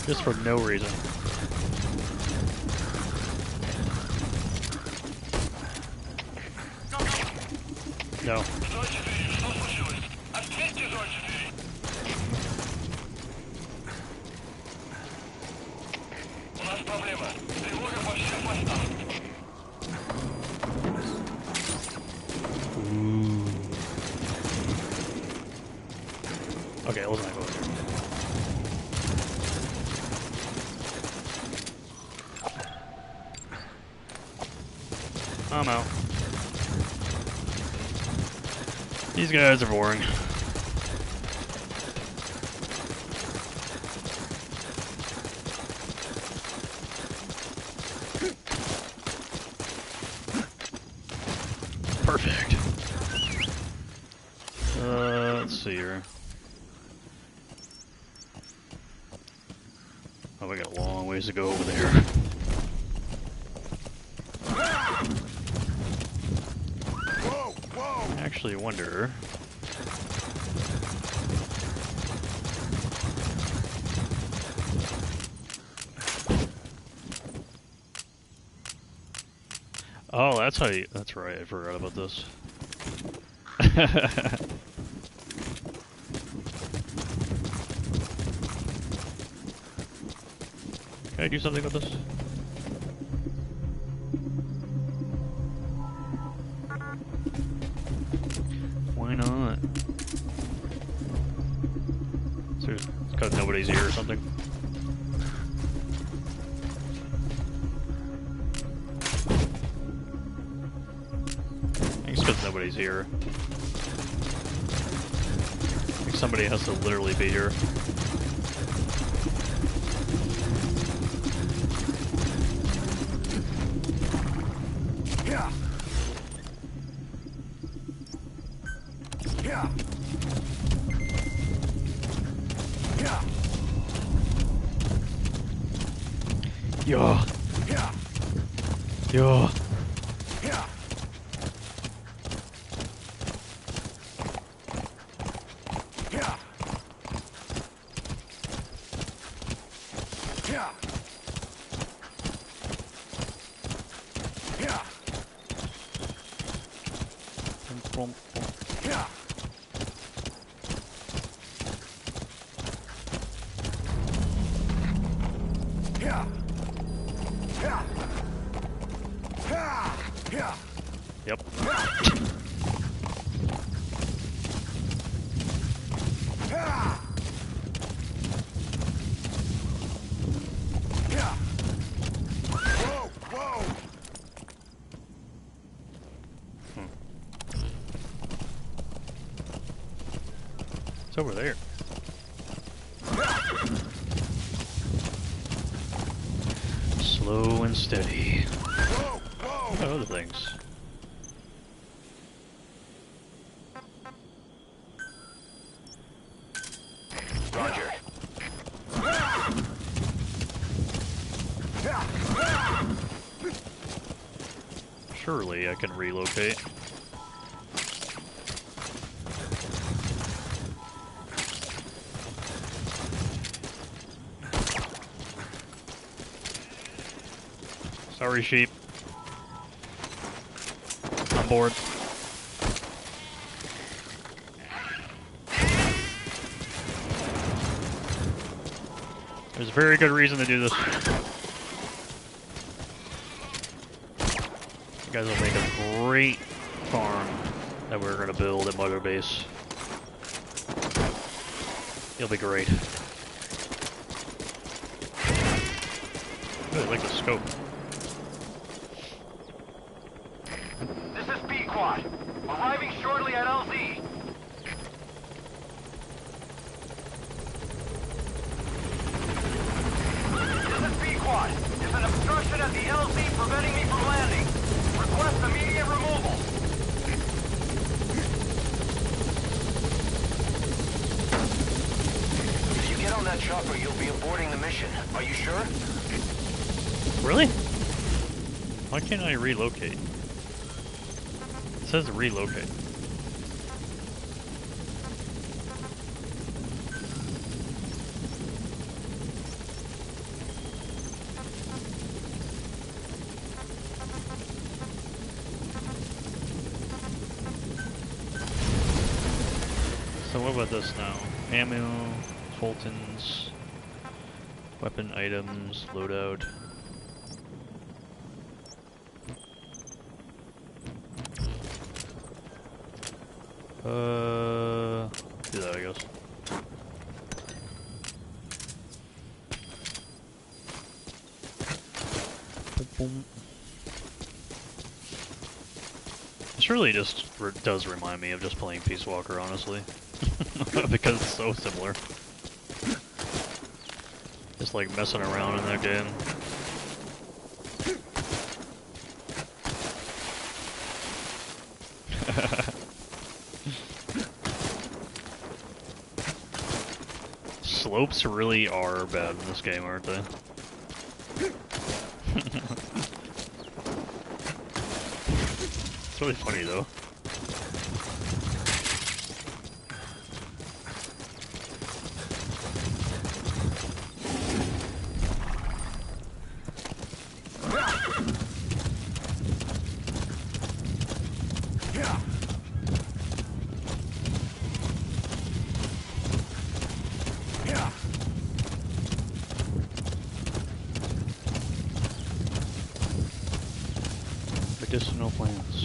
Speaker 1: Just for no reason. No. Okay, let's not go in there. I'm out. These guys are boring. Perfect. Let's see here. Oh, we got a long ways to go over there. I actually wonder. Oh, that's how you. That's right, I forgot about this. Can I do something with this? Why not? So it's because nobody's here or something? I think it's because nobody's here. I think somebody has to literally be here. Yeah. Yeah. boom, boom. Yep. It's over there. Slow and steady. What other things?
Speaker 3: Roger.
Speaker 1: Surely I can relocate. Sorry, sheep. On board. There's a very good reason to do this. You guys will make a great farm that we're gonna build at Mother Base. It'll be great. I really like the scope.
Speaker 10: This is B-Quad. Arriving shortly at LZ. This is B-Quad. There's an obstruction at the LZ preventing me from landing. Request immediate removal.
Speaker 3: If you get on that chopper, you'll be aborting the mission. Are you sure?
Speaker 1: Really? Why can't I relocate? It says relocate. So what about this now? Ammo, Fultons, weapon items, loadout. Do that, I guess. Boom. This really just does remind me of just playing Peace Walker, honestly. Because it's so similar. Just like messing around in that game. Slopes really are bad in this game, aren't they? It's really funny though. Medicinal plants.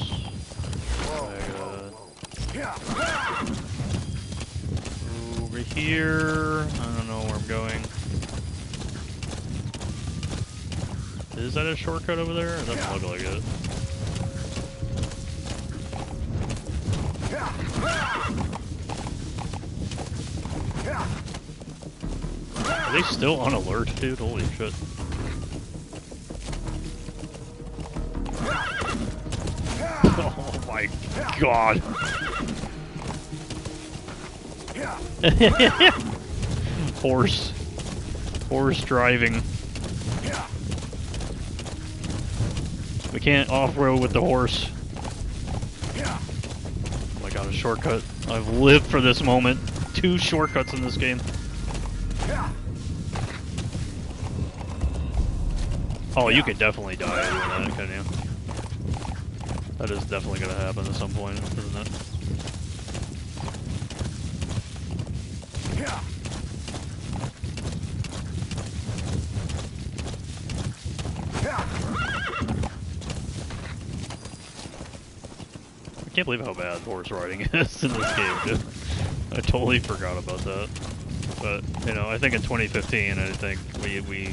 Speaker 1: Over here. I don't know where I'm going. Is that a shortcut over there? It doesn't look like it. Are they still on alert, dude? Holy shit. Oh my god. Horse driving. We can't off-road with the horse. Oh my god, a shortcut. I've lived for this moment. 2 shortcuts in this game. Oh, you can definitely die doing that, couldn't you? That is definitely gonna happen at some point, isn't it? I can't believe how bad horse riding is in this game, dude. I totally forgot about that. But, you know, I think in 2015, I think we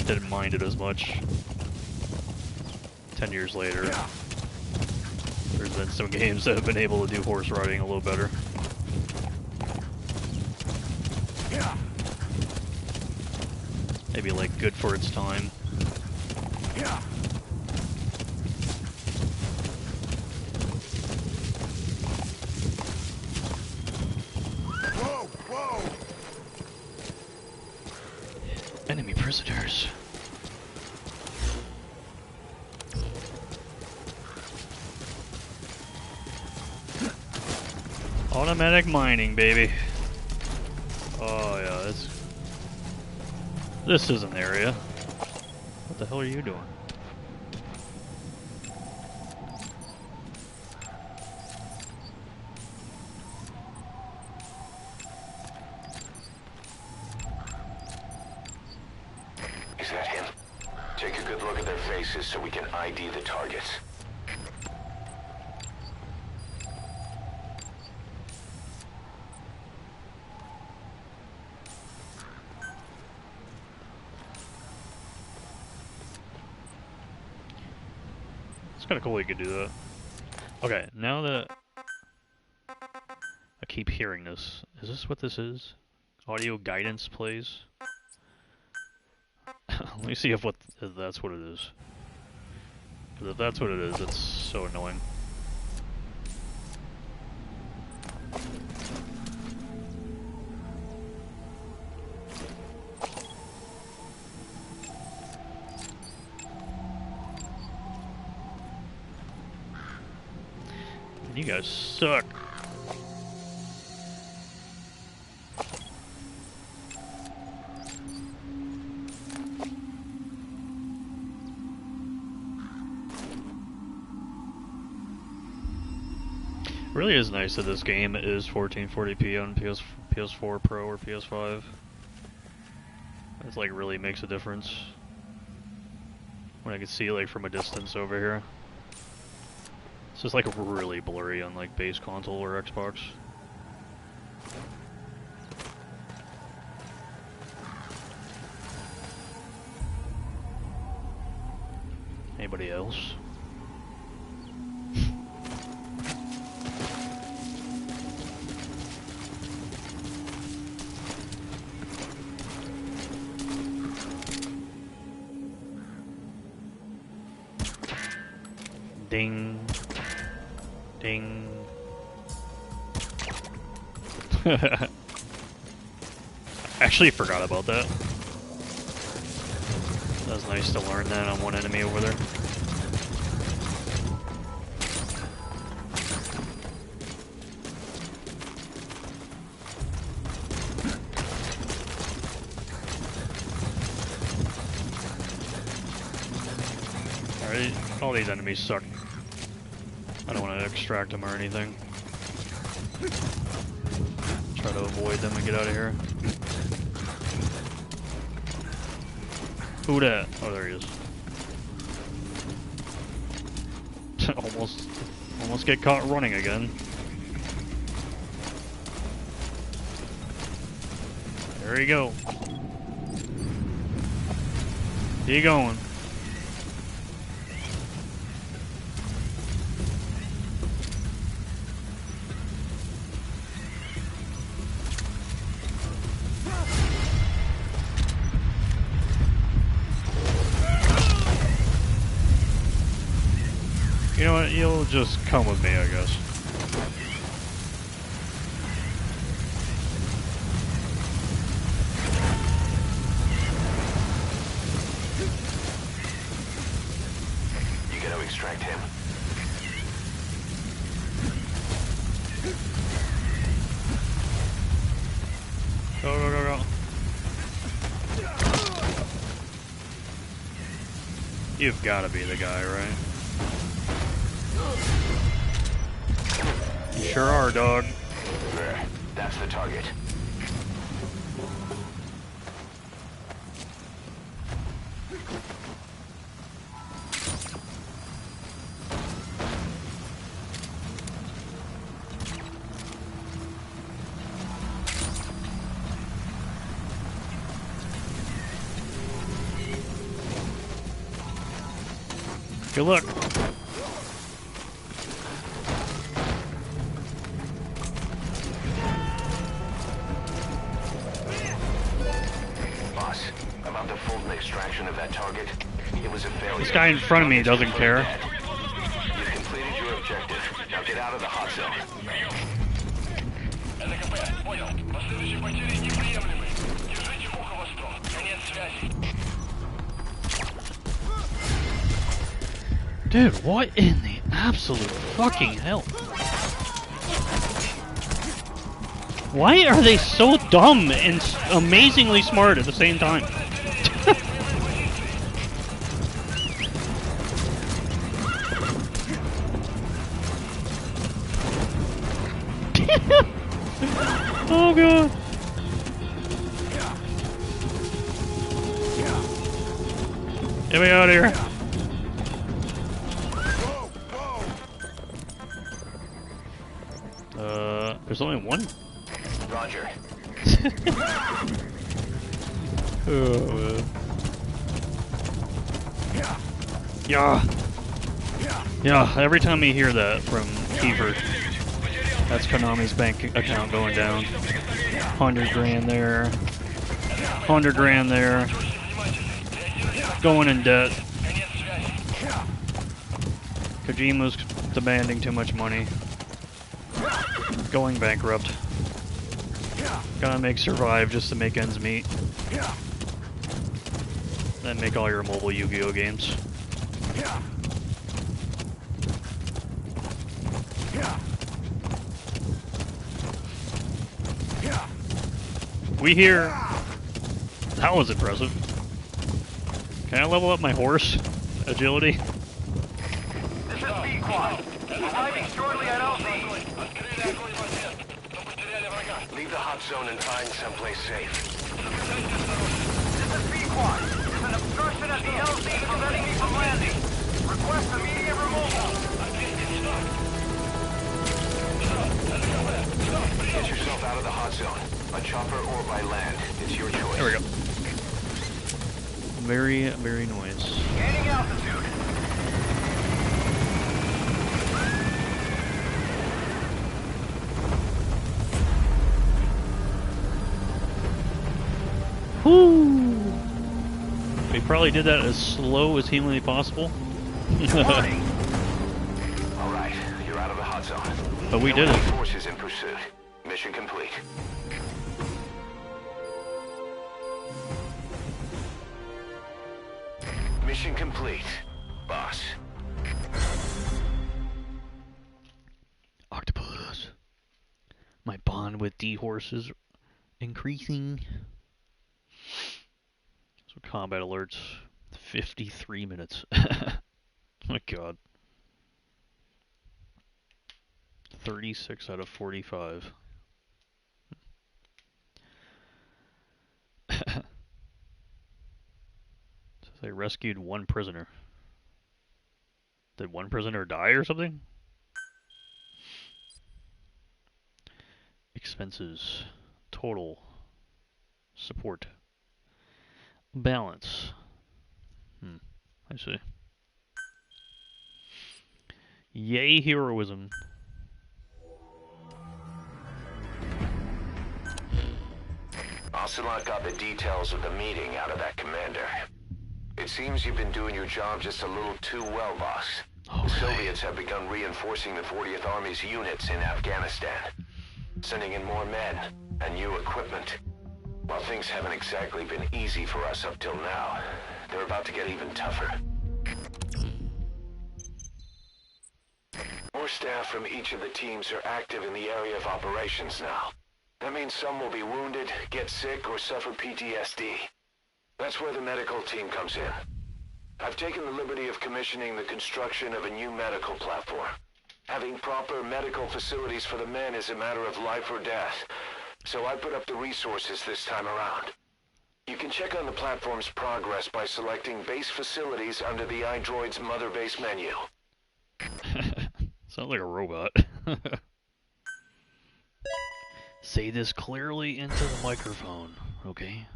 Speaker 1: didn't mind it as much. 10 years later, there's been some games that have been able to do horse riding a little better. Maybe like good for its time.
Speaker 10: Whoa, whoa!
Speaker 1: Enemy prisoners. Automatic mining, baby. Oh yeah, this is an area. What the hell are you doing?
Speaker 3: Is that him? Take a good look at their faces so we can ID the targets.
Speaker 1: It's kind of cool you could do that. Okay, now that I keep hearing this, is this what this is? Audio guidance plays? Let me see if that's what it is. Because if that's what it is, it's so annoying. You guys suck. It really is nice that this game is 1440p on PS4 Pro or PS5. It's like really makes a difference when I can see like from a distance over here. It's just like really blurry on like base console or Xbox. Anybody else? Ding. Ding. I actually forgot about that. That was nice to learn that on one enemy over there. Alright, all these enemies suck. I don't want to extract them or anything. Try to avoid them and get out of here. Who that? Oh, there he is. almost get caught running again. There you go. Keep going. You know what, you'll just come with me, I guess.
Speaker 3: You gotta extract him.
Speaker 1: Go, go, go, go. You've gotta be the guy, right? You sure are, dog.
Speaker 3: There. That's the target.
Speaker 1: Good luck.
Speaker 3: Boss, about the Fulton extraction of that target, it was a failure.
Speaker 1: This guy in front of me doesn't care.
Speaker 3: You've completed your objective. Now get out of the hot zone.
Speaker 10: Это КП, понял. Последующие потери неприемлемы. Держите ухо востро. Конец связи.
Speaker 1: Dude, what in the absolute fucking hell? Why are they so dumb and amazingly smart at the same time? Oh god. Get me out of here. There's only one?
Speaker 3: Roger.
Speaker 1: Oh, man. Yeah. Yeah, every time you hear that from Kiefer, that's Konami's bank account going down. 100 grand there. 100 grand there. Going in debt. Kojima's demanding too much money. Going bankrupt. Gotta make Survive just to make ends meet. Then make all your mobile Yu-Gi-Oh games. We here. That was impressive. Can I level up my horse? Agility?
Speaker 10: This is B-Quad. Arriving shortly at LZ.
Speaker 3: Leave the hot zone and find someplace safe.
Speaker 10: This is B-Quad. There's an obstruction at the LZ preventing me from landing. Request immediate removal.
Speaker 3: Get yourself out of the hot zone. By chopper or by land. It's your choice.
Speaker 1: There we go. Very, very noise.
Speaker 10: Gaining altitude.
Speaker 1: Whoo! We probably did that as slow as humanly possible.
Speaker 3: Warning. All right, you're out of the hot zone.
Speaker 1: But we did it.
Speaker 3: Forces in pursuit. Mission complete. Mission complete, boss.
Speaker 1: Octopus. My bond with D-Horse is increasing. So combat alerts. 53 minutes. My god. 36 out of 45. They rescued one prisoner. Did one prisoner die or something? Expenses. Total. Support. Balance. I see. Yay, heroism.
Speaker 3: Ocelot got the details of the meeting out of that commander. It seems you've been doing your job just a little too well, boss. The Soviets have begun reinforcing the 40th Army's units in Afghanistan, sending in more men and new equipment. While things haven't exactly been easy for us up till now, they're about to get even tougher. More staff from each of the teams are active in the area of operations now. That means some will be wounded, get sick, or suffer PTSD. That's where the medical team comes in. I've taken the liberty of commissioning the construction of a new medical platform. Having proper medical facilities for the men is a matter of life or death, so I put up the resources this time around. You can check on the platform's progress by selecting base facilities under the iDroid's mother base menu.
Speaker 1: Sounds like a robot. Say this clearly into the microphone, okay?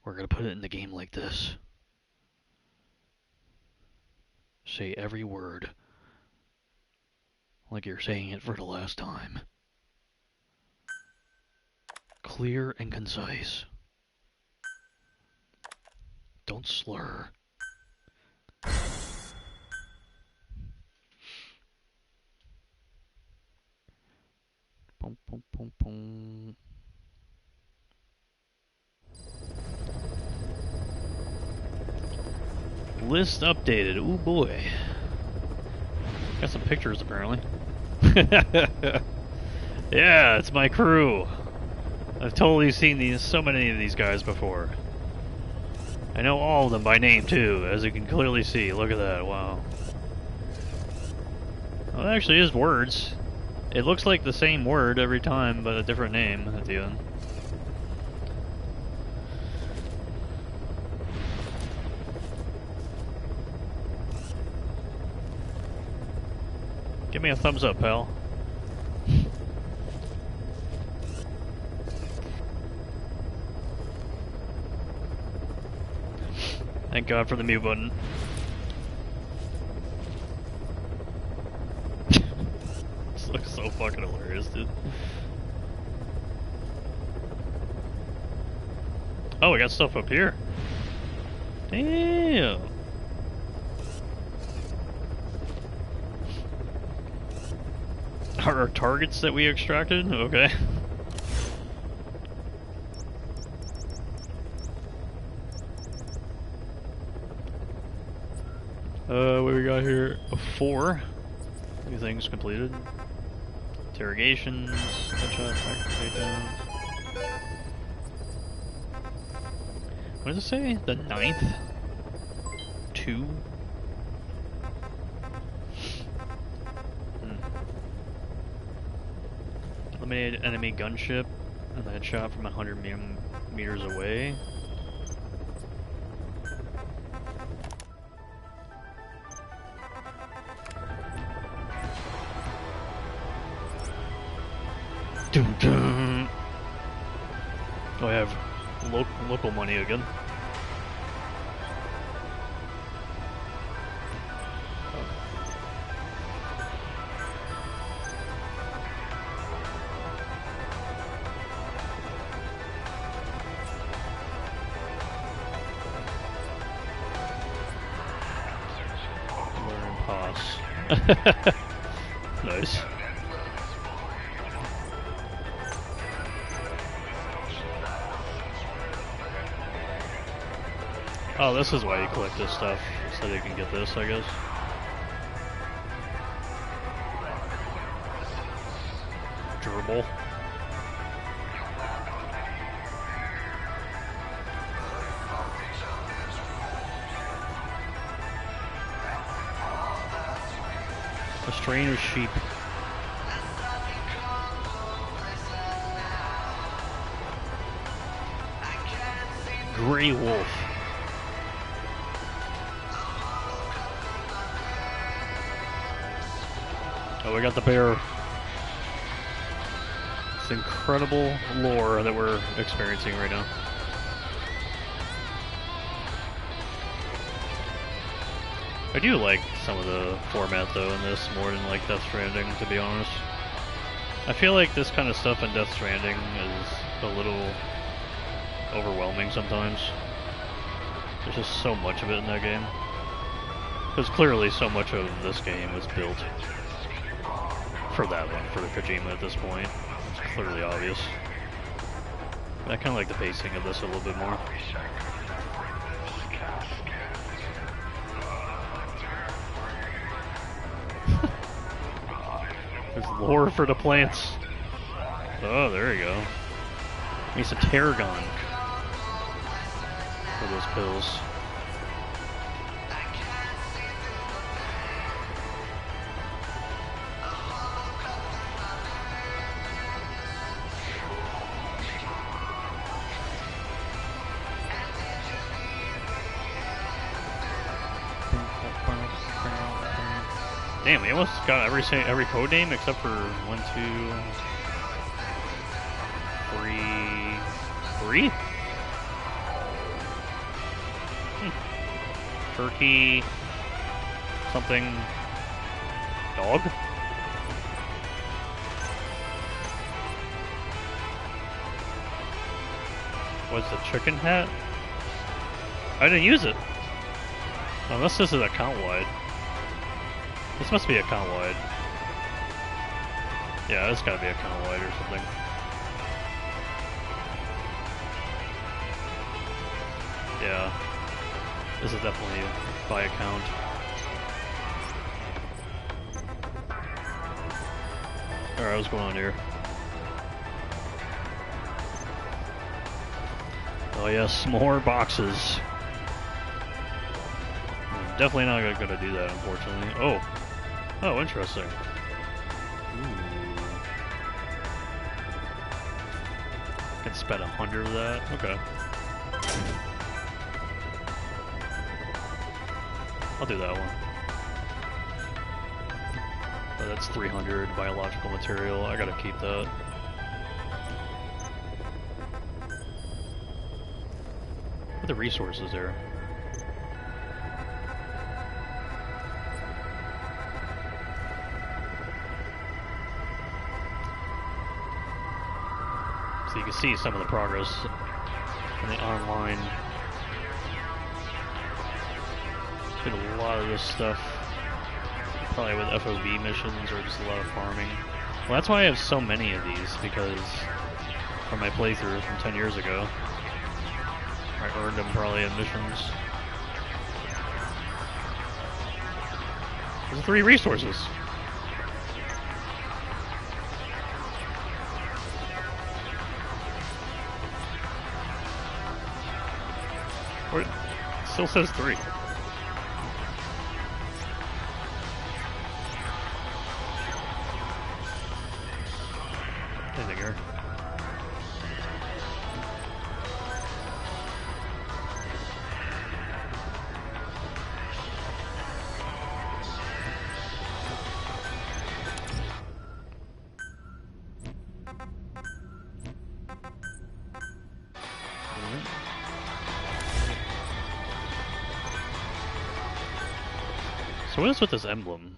Speaker 1: We're gonna put it in the game like this. Say every word like you're saying it for the last time. Clear and concise. Don't slur. Boom, boom, boom, boom. List updated. Ooh boy. Got some pictures apparently. Yeah, it's my crew. I've totally seen so many of these guys before. I know all of them by name too, as you can clearly see. Look at that, wow. Well, it actually is words. It looks like the same word every time, but a different name at the end. Give me a thumbs up, pal. Thank God for the mute button. This looks so fucking hilarious, dude. Oh, we got stuff up here. Damn. Are our targets that we extracted? Okay. What we got here? 4. New things completed. Interrogations, headshots, takedowns. What does it say? The 9th? 2? Eliminated enemy gunship and the headshot from 100 meters away. Dun, dun. Oh, I have local money again. Learn pass. Nice. Oh, this is why you collect this stuff, so you can get this, I guess. Gerbil. A strain of sheep. Grey wolf. Oh, we got the bear. It's incredible lore that we're experiencing right now. I do like some of the format though in this more than like Death Stranding, to be honest. I feel like this kind of stuff in Death Stranding is a little overwhelming sometimes. There's just so much of it in that game. Because clearly so much of this game was built for that one, for Kojima at this point. It's clearly obvious. But I kind of like the pacing of this a little bit more. There's lore for the plants. Oh, there you go. Need some Tarragon for those pills. Damn, we almost got every code name except for 1, 2, 3. Turkey. Something. Dog? What's the chicken hat? I didn't use it. Unless this is account-wide. This must be account-wide. Yeah, this gotta be account-wide or something. Yeah. This is definitely by account. Alright, what's going on here? Oh yes, more boxes. I'm definitely not gonna do that, unfortunately. Oh, interesting. Ooh. Can spend 100 of that. Okay. I'll do that one. Oh, that's 300 biological material. I gotta keep that. What are the resources there? So you can see some of the progress in the online. Did a lot of this stuff, probably with FOB missions or just a lot of farming. Well, that's why I have so many of these, because from my playthrough from 10 years ago, I earned them probably in missions. There's 3 resources. Where, it still says 3. Anything here? So what is with this emblem?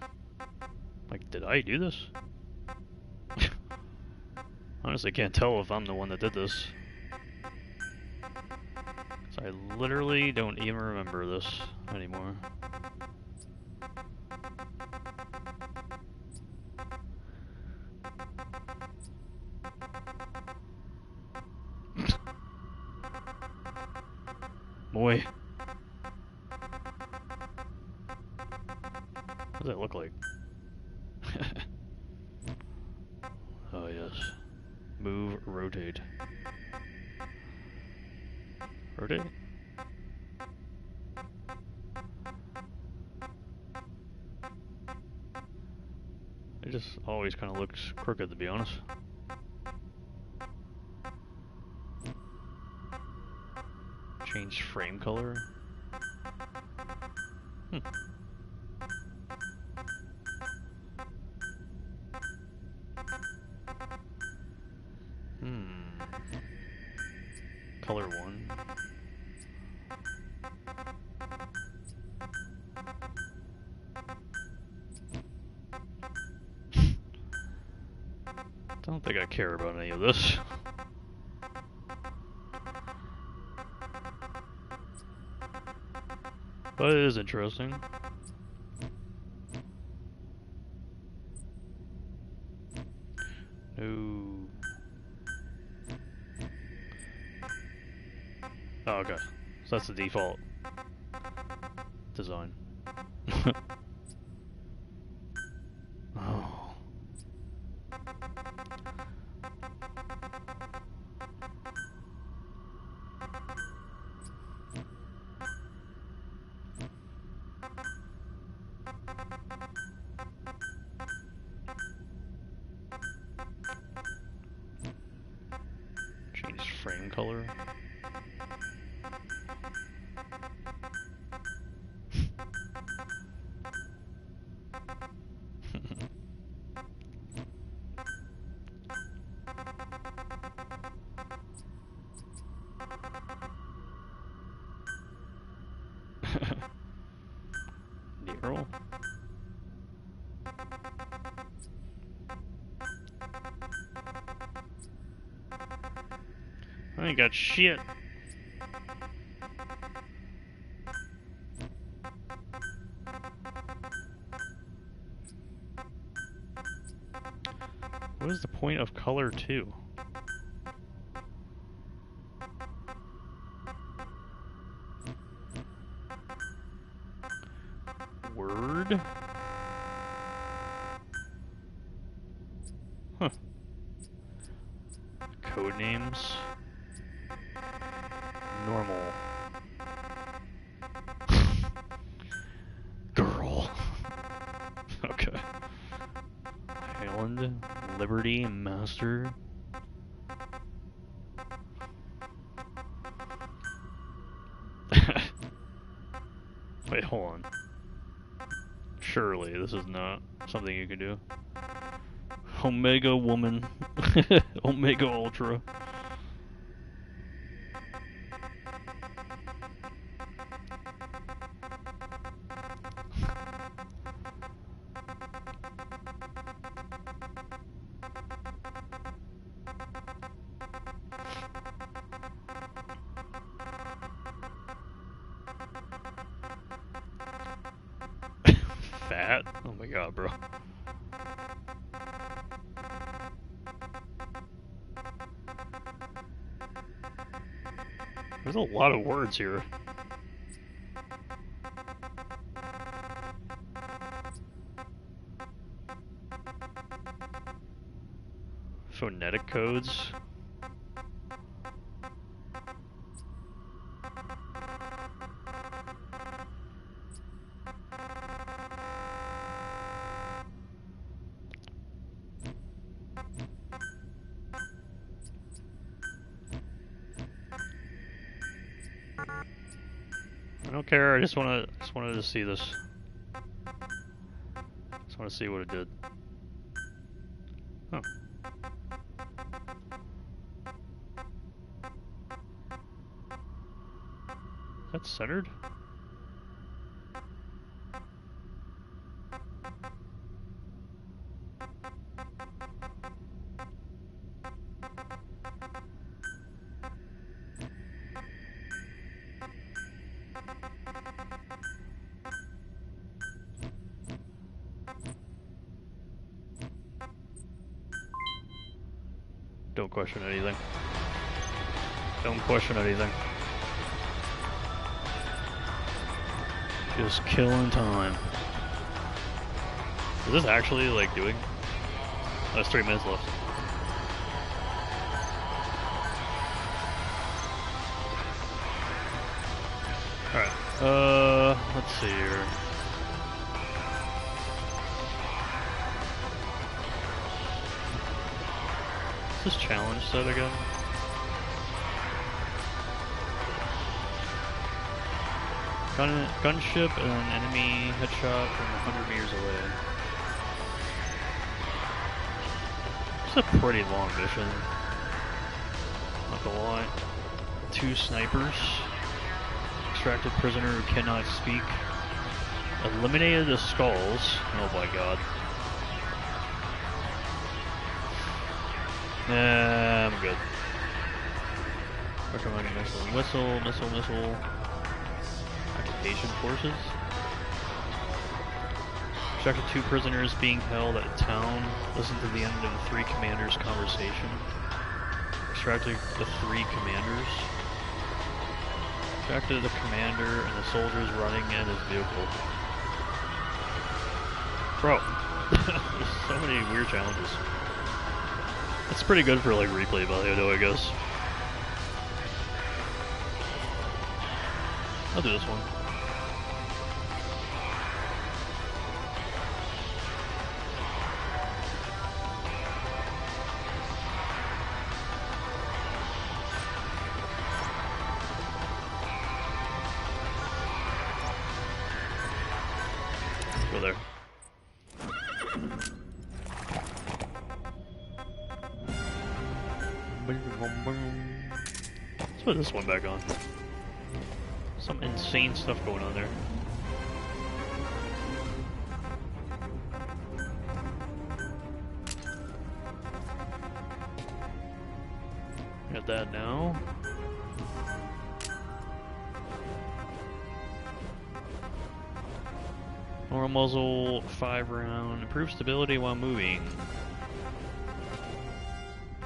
Speaker 1: Like, did I do this? Honestly, can't tell if I'm the one that did this. So I literally don't even remember this anymore. Boy. What does that look like? Oh yes. Move, rotate. Rotate? It just always kind of looks crooked, to be honest. Change frame color? Color 1. Don't think I care about any of this. But it is interesting. No. Oh, okay. So that's the default design. Oh. Change frame color. Nero? I ain't got shit. What is the point of color 2? Word? Huh. Code names. Normal. Girl. Okay. Island. Liberty. Master. Wait, hold on. Surely this is not something you can do. Omega woman. Omega Ultra. Fat? Oh my god, bro. There's a lot of words here. Phonetic codes. I don't care. I just wanted to see this. Just want to see what it did. Oh. That's centered? Don't question anything. Don't question anything. Just killing time. Is this actually like doing? Oh, there's 3 minutes left. Alright, let's see here. What's this challenge set again? Gunship and an enemy headshot from 100 meters away. It's a pretty long mission. Not gonna lie. 2 snipers. Extracted prisoner who cannot speak. Eliminated the skulls. Oh my god. Nah, I'm good. Recommending missile. Occupation forces. Extracted 2 prisoners being held at a town. Listen to the end of the 3 commanders' conversation. Extracted the 3 commanders. Extracted the commander and the soldiers running in his vehicle. Bro, there's so many weird challenges. It's pretty good for like replay value though, I guess. I'll do this one. Go there. Let's put this one back on. Some insane stuff going on there. Got that now. Normal muzzle, 5 round. Improve stability while moving.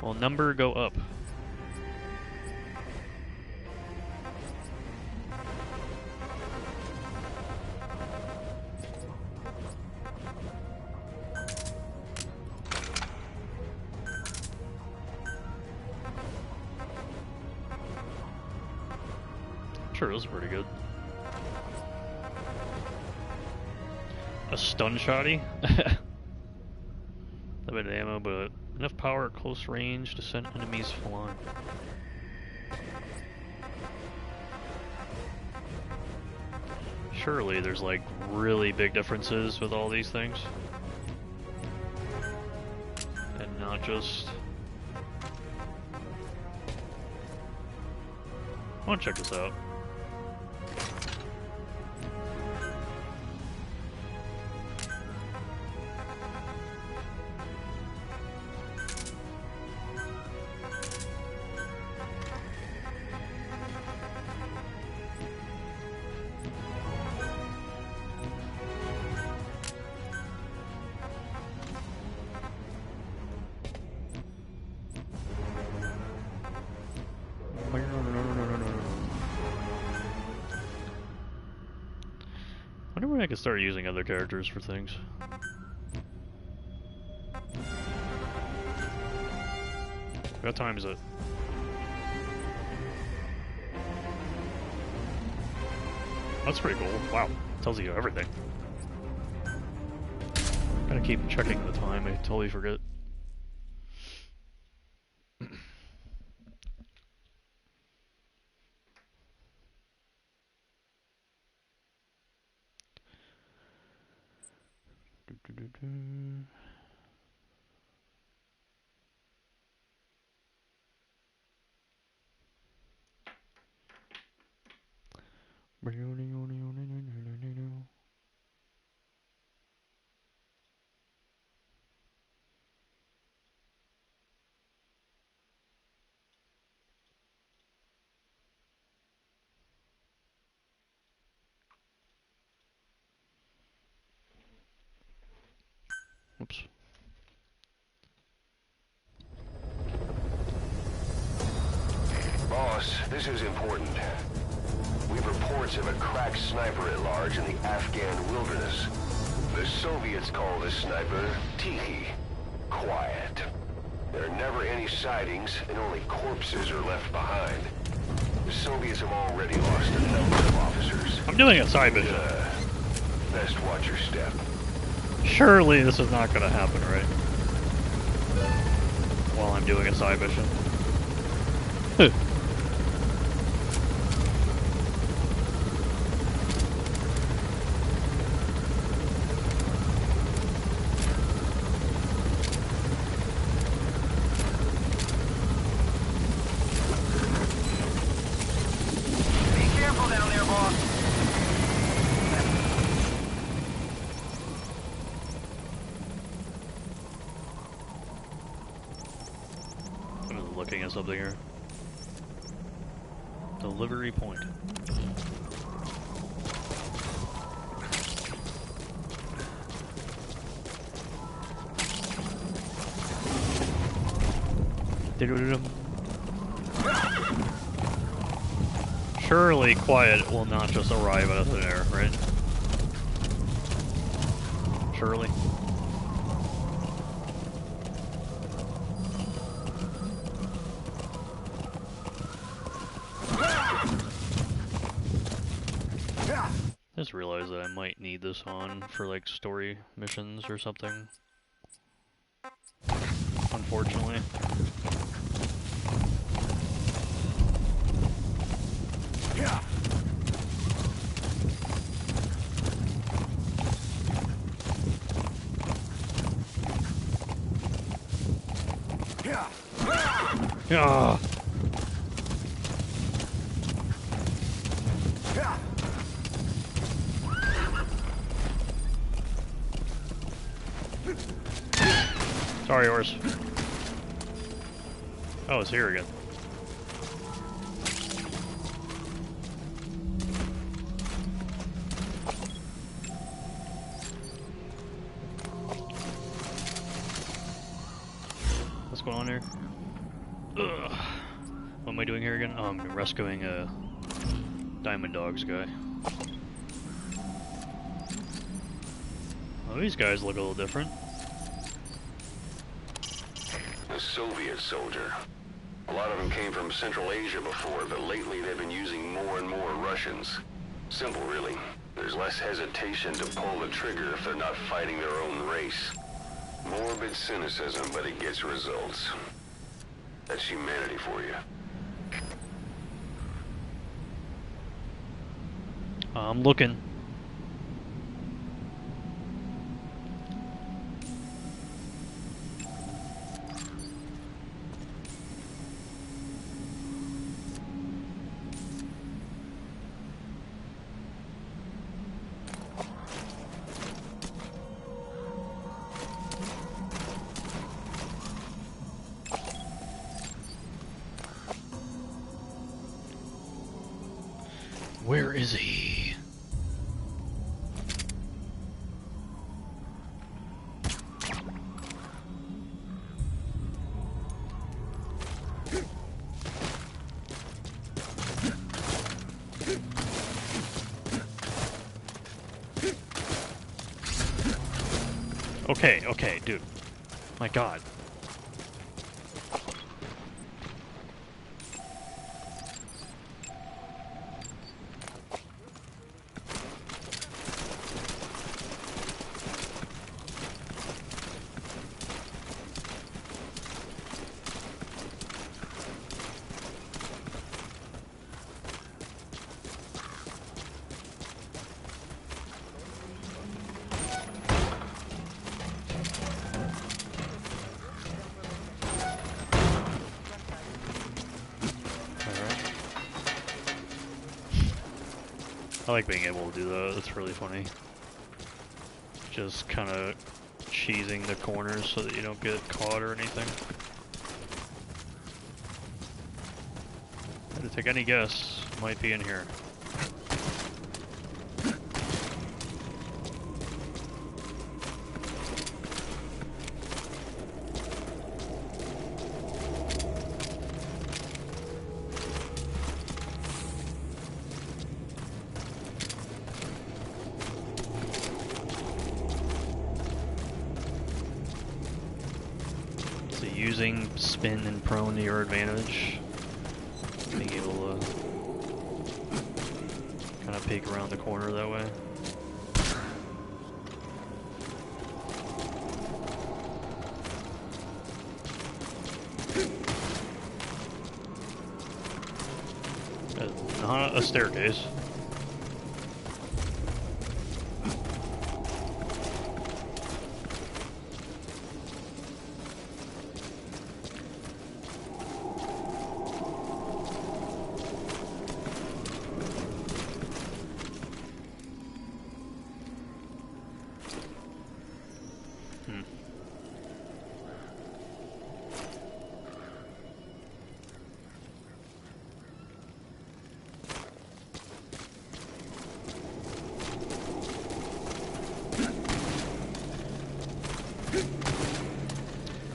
Speaker 1: Will number go up? Sure, this is pretty good. A stun shotty? A bit of ammo, but enough power at close range to send enemies flying. Surely there's like really big differences with all these things. And not just... I want to check this out. I wonder when I can start using other characters for things. What time is it? That's pretty cool. Wow. Tells you everything. Gotta keep checking the time. I totally forget. Oops.
Speaker 3: Boss, this is important. We've reports of a cracked sniper at large in the Afghan wilderness. The Soviets call this sniper Tihi. Quiet. There are never any sightings, and only corpses are left behind. The Soviets have already lost a number of officers.
Speaker 1: I'm doing a side mission.
Speaker 3: Best watch your step.
Speaker 1: Surely this is not gonna happen, right? While I'm doing a side mission. Looking at something here. Delivery point. Surely quiet will not just arrive out of thin air, right? Surely. I just realized that I might need this on for like story missions or something. Unfortunately.
Speaker 10: Yeah.
Speaker 1: Yeah. Sorry, horse. Oh, it's here again. going on here? Ugh. What am I doing here again? Oh, I'm rescuing a Diamond Dogs guy. Oh, these guys look a little different.
Speaker 3: A Soviet soldier. A lot of them came from Central Asia before, but lately they've been using more and more Russians. Simple, really. There's less hesitation to pull the trigger if they're not fighting their own race. Morbid cynicism, but it gets results. That's humanity for you.
Speaker 1: I'm looking. Where is he? Okay, okay, dude. My God. I like being able to do that, that's really funny. Just kind of cheesing the corners so that you don't get caught or anything. Had to take any guess, might be in here. Using spin and prone to your advantage, being able to kind of peek around the corner that way. Not a staircase.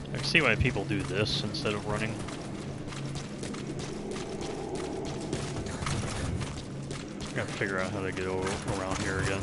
Speaker 1: I can see why people do this instead of running. I gotta figure out how to get around here again.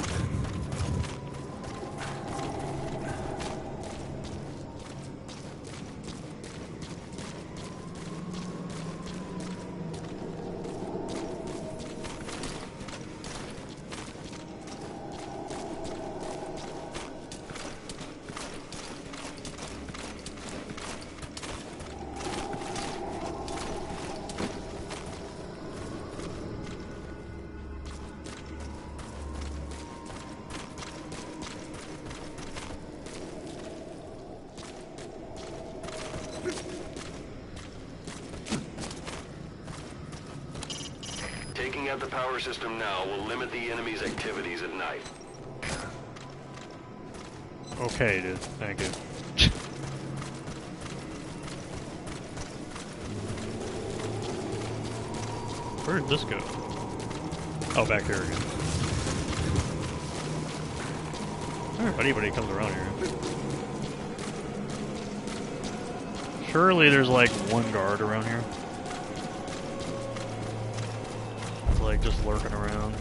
Speaker 3: Taking out the power system now will limit the enemy's activities at night.
Speaker 1: Okay, dude. Thank you. Where did this go? Oh, back there again. If anybody comes around here. Surely there's like one guard around here. It's like just lurking around.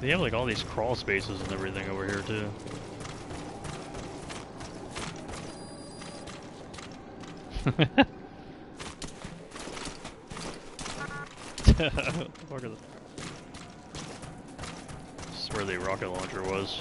Speaker 1: They have like all these crawl spaces and everything over here too. Look at that. This is where the rocket launcher was.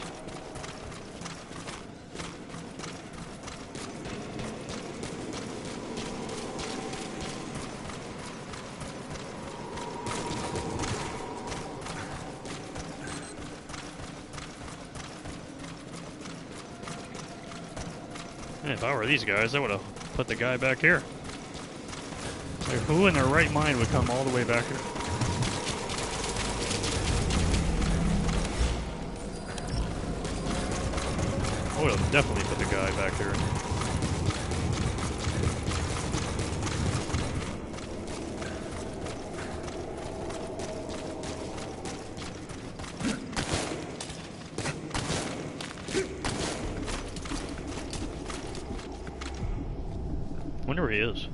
Speaker 1: Man, if I were these guys, I would have put the guy back here. Like, who in their right mind would come all the way back here? I would have definitely put the guy back here. Wonder where he is.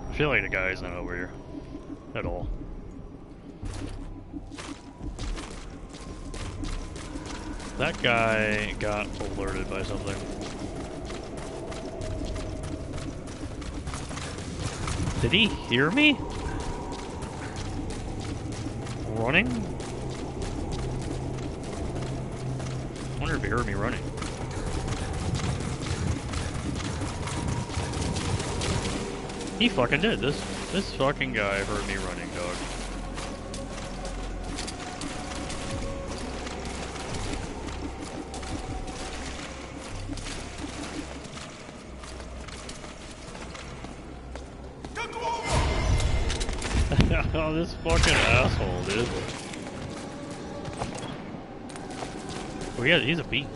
Speaker 1: I feel like the guy's not over here at all. That guy got alerted by something. Did he hear me? Running? I wonder if he heard me running. He fucking did. This fucking guy heard me running, dog. Oh, this fucking asshole, dude. Oh yeah, he's a beat.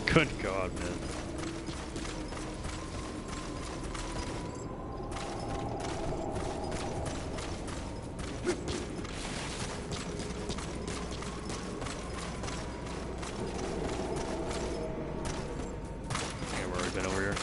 Speaker 1: Good God, man. Okay, we've already been over here.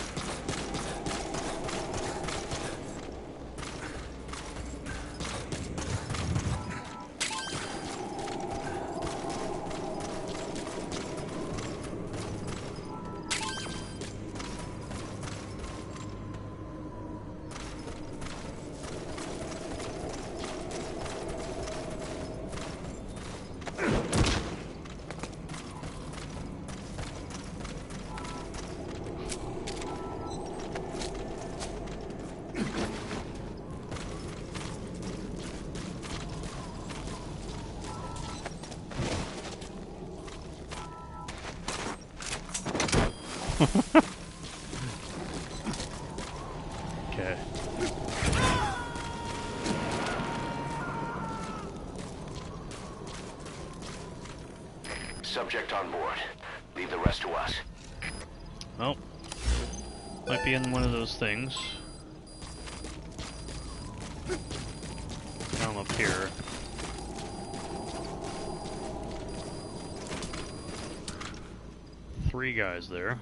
Speaker 1: Okay.
Speaker 3: Subject on board. Leave the rest to us.
Speaker 1: Well, might be in one of those things. Now I'm up here. Three guys there.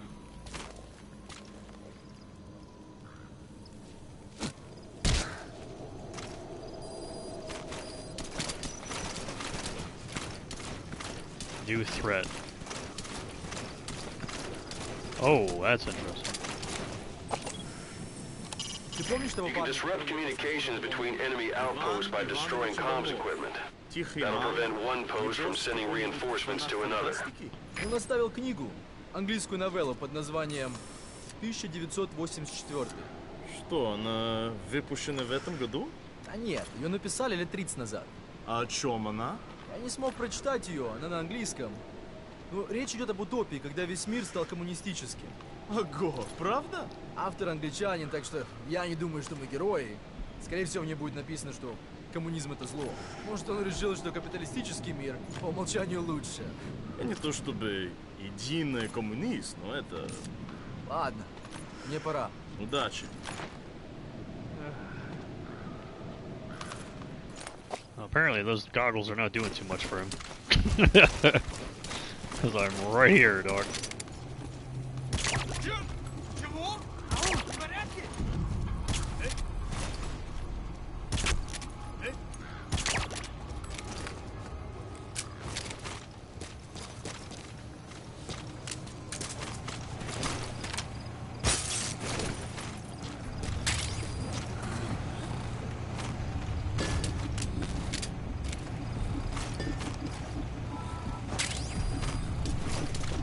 Speaker 1: New threat. Oh, that's interesting.
Speaker 3: You can disrupt communications between enemy outposts by destroying comms equipment. That'll prevent one post from sending reinforcements to another.
Speaker 11: Он оставил книгу, английскую новеллу под названием 1984.
Speaker 9: Что, она выпущена в этом году?
Speaker 11: А нет, ее написали лет 30 назад.
Speaker 9: А о чем она?
Speaker 11: Я не смог прочитать ее, она на английском. Ну, речь идет об утопии, когда весь мир стал коммунистическим.
Speaker 9: Ого, правда?
Speaker 11: Автор англичанин, так что я не думаю, что мы герои. Скорее всего, мне будет написано, что коммунизм это зло. Может, он решил, что капиталистический мир по умолчанию лучше.
Speaker 9: Я не то чтобы единый коммунист, но это...
Speaker 11: Ладно, мне пора.
Speaker 9: Удачи.
Speaker 1: Well, apparently those goggles are not doing too much for him. Because I'm right here, dog.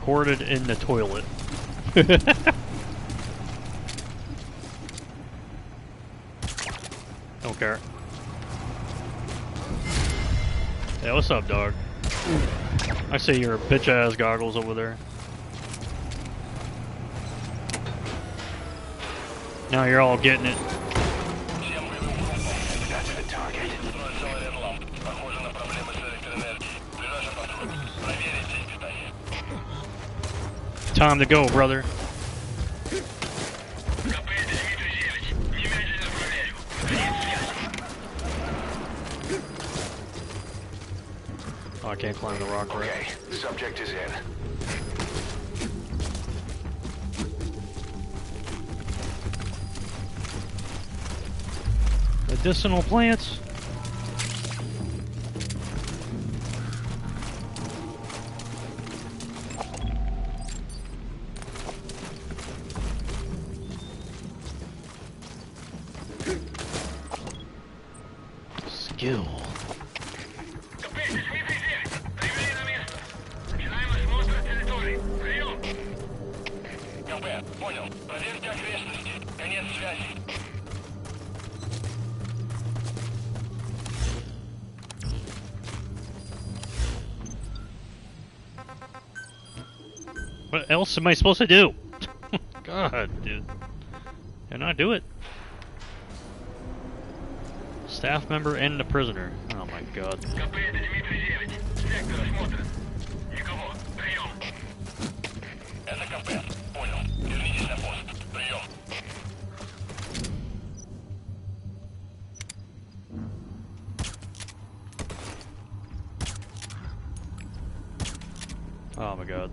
Speaker 1: Recorded in the toilet. Don't care. Yeah, what's up, dog? I see your bitch-ass goggles over there. Now you're all getting it.
Speaker 3: That's the target.
Speaker 1: Time to go, brother. Oh, I can't climb the rock, right?
Speaker 3: Okay, subject is in.
Speaker 1: Medicinal plants? Skill.
Speaker 10: Понял. Проверьте окрестности. Конец связи.
Speaker 1: What else am I supposed to do? God, dude. Can I do it? Staff member and a prisoner. Oh my god.
Speaker 10: Это КП. Понял. Вернитесь на пост. Прием.
Speaker 1: Oh my god.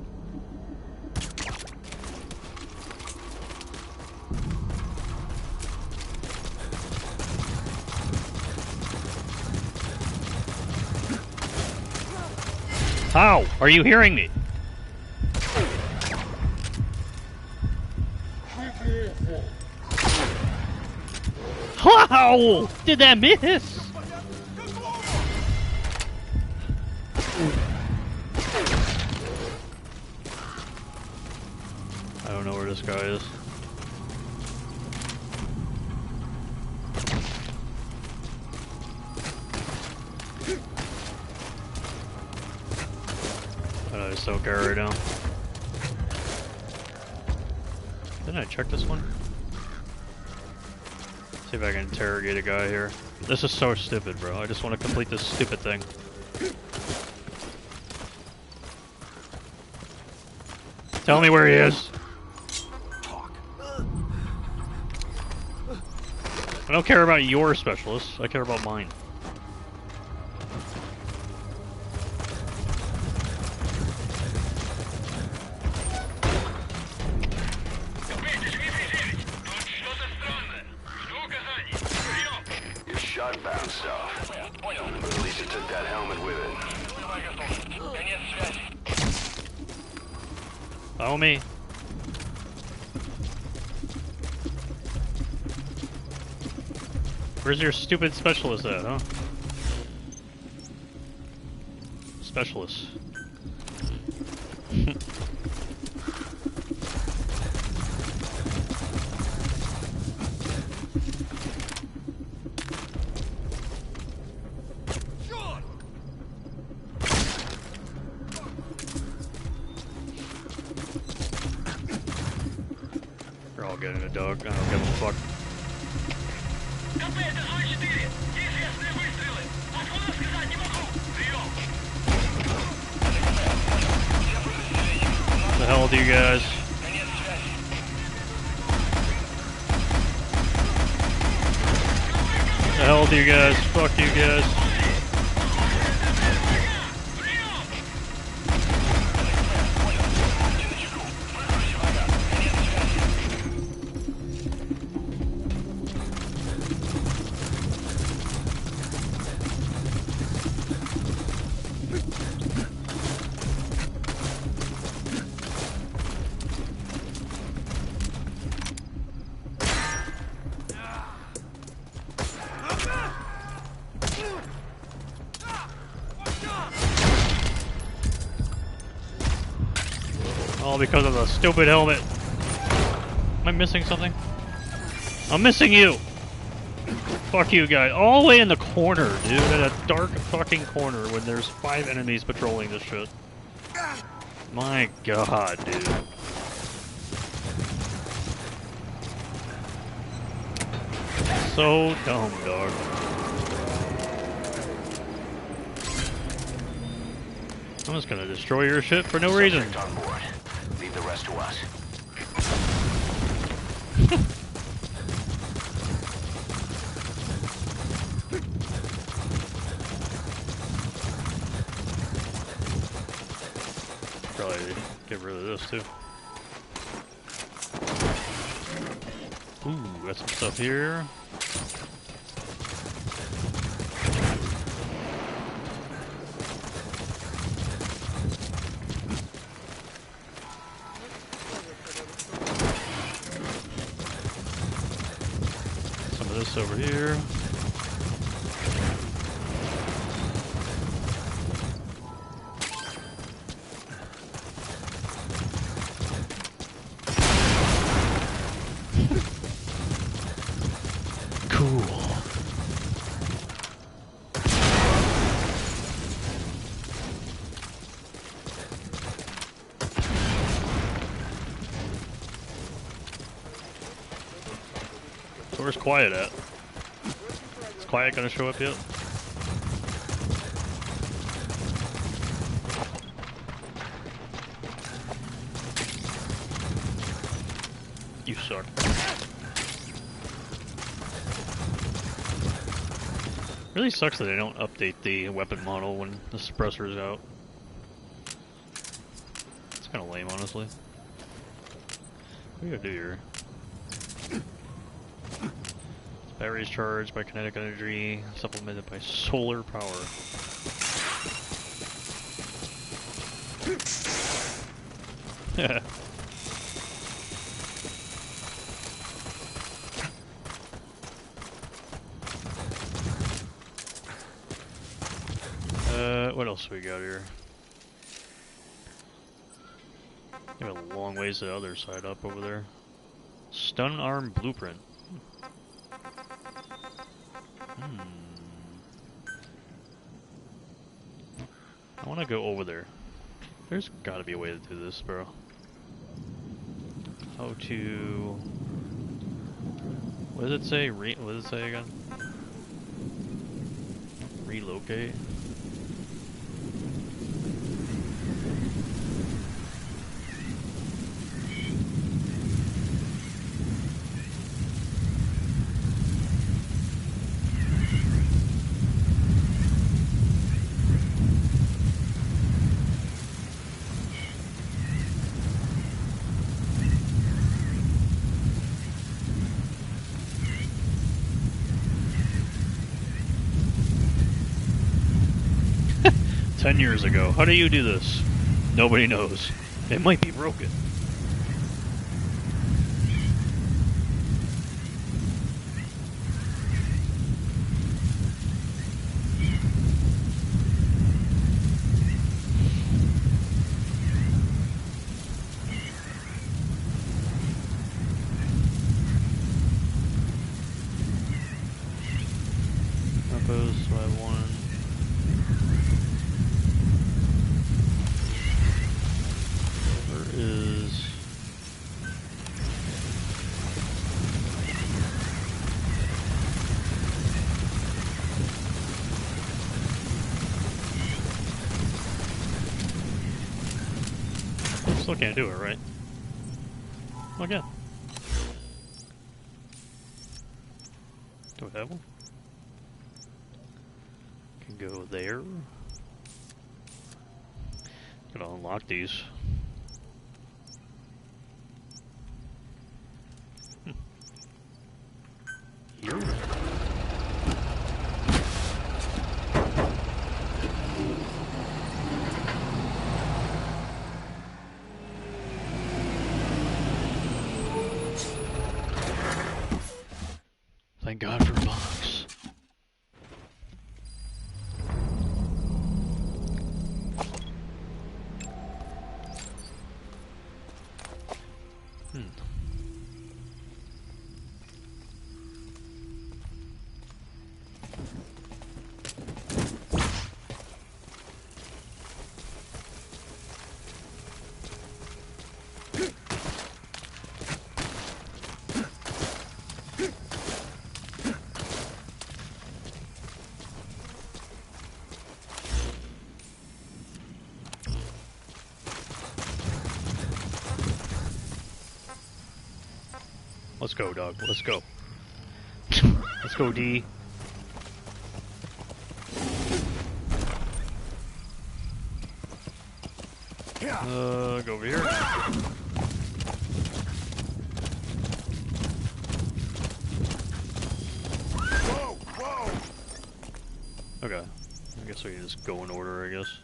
Speaker 1: How? Are you hearing me? How did that miss? I don't know where this guy is. I just don't care right now. Didn't I check this one? See if I can interrogate a guy here. This is so stupid, bro. I just want to complete this stupid thing. Tell me where he is. I don't care about your specialists. I care about mine.
Speaker 3: Shotbound stuff. At least it took that helmet with it.
Speaker 1: Follow me. Where's your stupid specialist at, huh? Specialist. They're all getting a dog. I don't give a fuck. What the hell with you guys? What the hell with you guys? Fuck you guys. All because of the stupid helmet. Am I missing something? I'm missing you! Fuck you guys. All the way in the corner, dude. In a dark fucking corner when there's 5 enemies patrolling this shit. My god, dude. So dumb, dog. I'm just gonna destroy your shit for no reason.
Speaker 3: On board. Leave the rest to us.
Speaker 1: Probably get rid of this too. Ooh, got some stuff here. This over here. Cool. So where's Quiet at? Is Quiet gonna show up yet? You suck. Really sucks that they don't update the weapon model when the suppressor is out. It's kinda lame, honestly. What do you gotta do here? Batteries charged by kinetic energy, supplemented by solar power. What else we got here? We got a long ways to the other side up over there. Stun arm blueprint. I want to go over there. There's got to be a way to do this, bro. How to... What does it say? What does it say again? Relocate? Years ago. How do you do this? Nobody knows. It might be broken. Still can't do it, right? Oh, again. Do I have one? Can go there. Gotta unlock these. Here. Thank God for a box. Let's go, dog. Let's go. Let's go, D. Go over here.
Speaker 10: Whoa, whoa!
Speaker 1: Okay. I guess we can just go in order, I guess.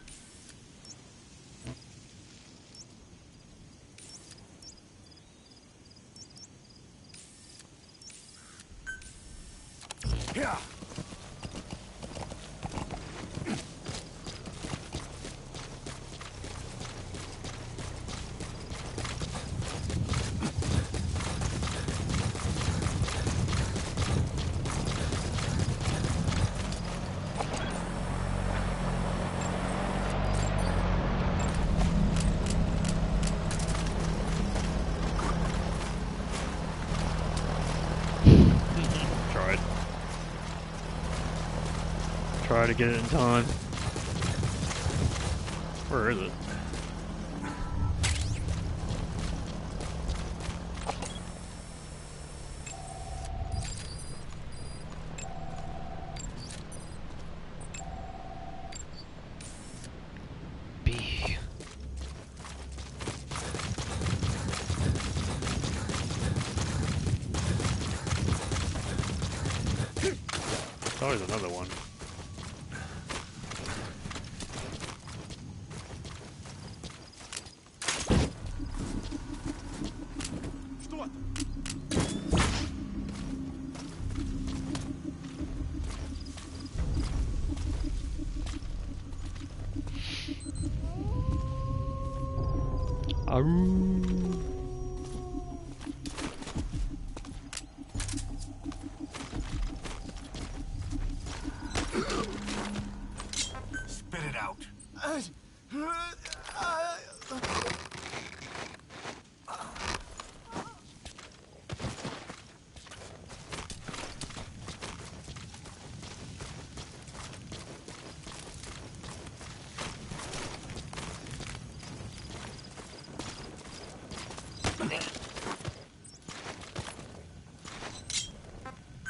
Speaker 10: Yeah.
Speaker 1: Try to get it in time. Where is it? B. There's always another one.
Speaker 10: Spit it out.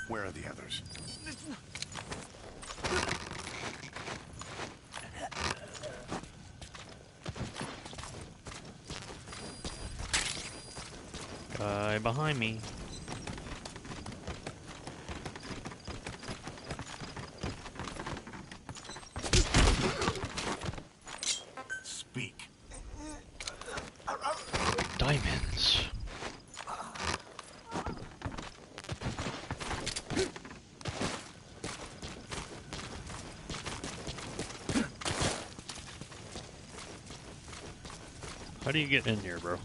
Speaker 10: Where are the others?
Speaker 1: Guy behind me.
Speaker 10: Speak.
Speaker 1: Diamonds. How do you get in here, bro?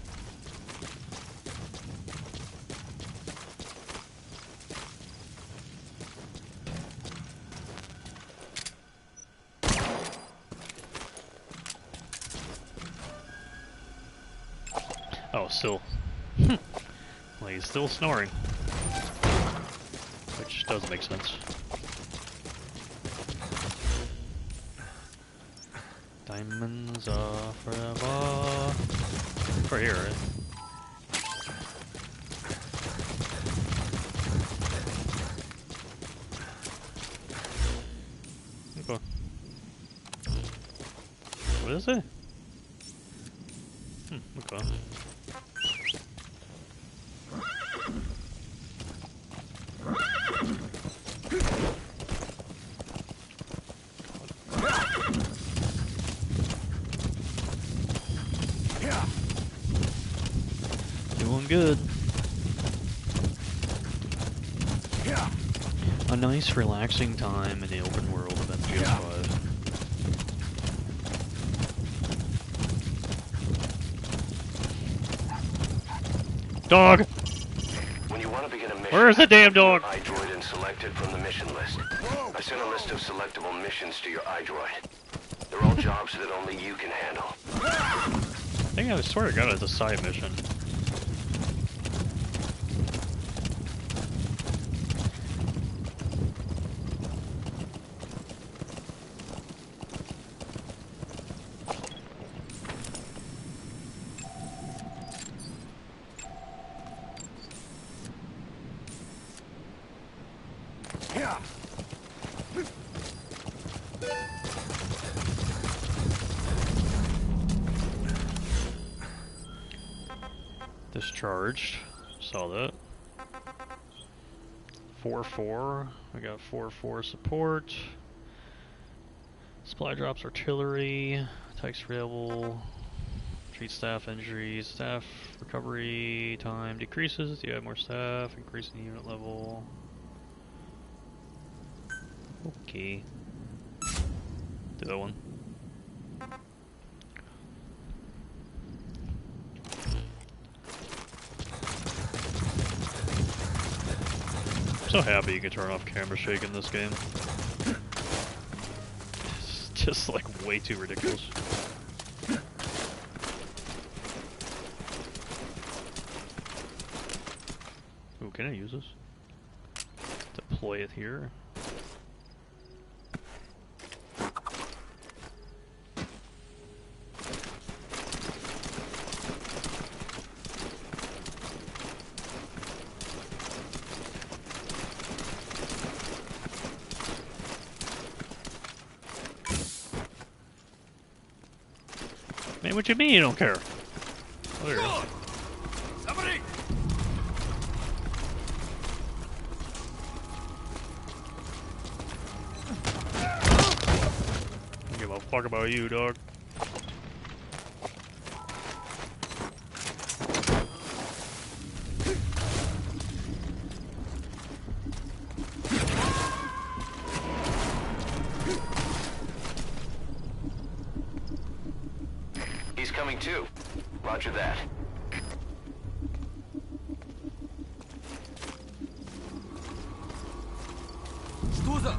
Speaker 1: Oh, still. Well, he's still snoring. Which does make sense. Diamonds are forever. For here, right? Okay. What is it? Okay. Doing good. A nice relaxing time in the open world of PS5. Dog!
Speaker 3: When you want to begin a mission,
Speaker 1: Where is the damn dog?
Speaker 3: iDroid and selected from the mission list. I sent a list of selectable missions to your iDroid. They're all jobs that only you can handle.
Speaker 1: I swear to God, it's a side mission. Discharged. Saw that. 4-4. We got 4-4 support. Supply drops artillery. Text available. Treat staff injuries. Staff recovery time decreases. You have more staff. Increasing the unit level. Okay. Do that one. I'm so happy you can turn off camera shake in this game. It's just like way too ridiculous. Ooh, can I use this? Deploy it here. Man, what you mean you don't care? Oh, there you go.
Speaker 2: Somebody!
Speaker 1: Don't give a fuck about you, dog.
Speaker 3: He's coming too. Roger that.
Speaker 11: Что за?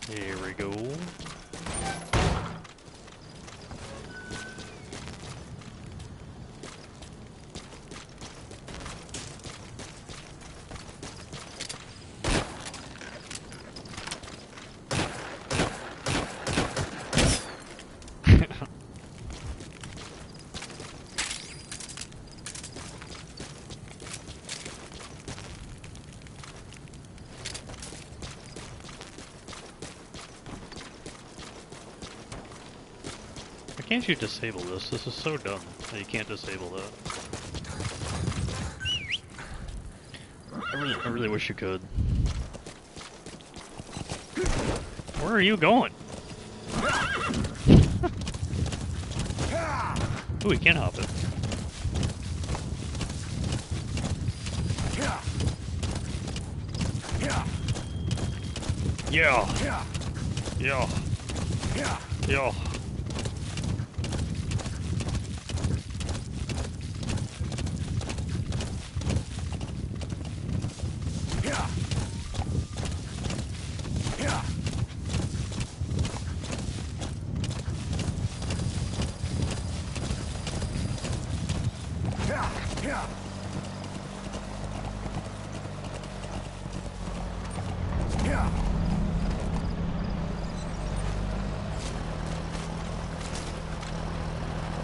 Speaker 1: Here we go. Why can't you disable this? This is so dumb that you can't disable that. I really wish you could. Where are you going? Ooh, he can't hop it. Yeah. Yeah. Yeah.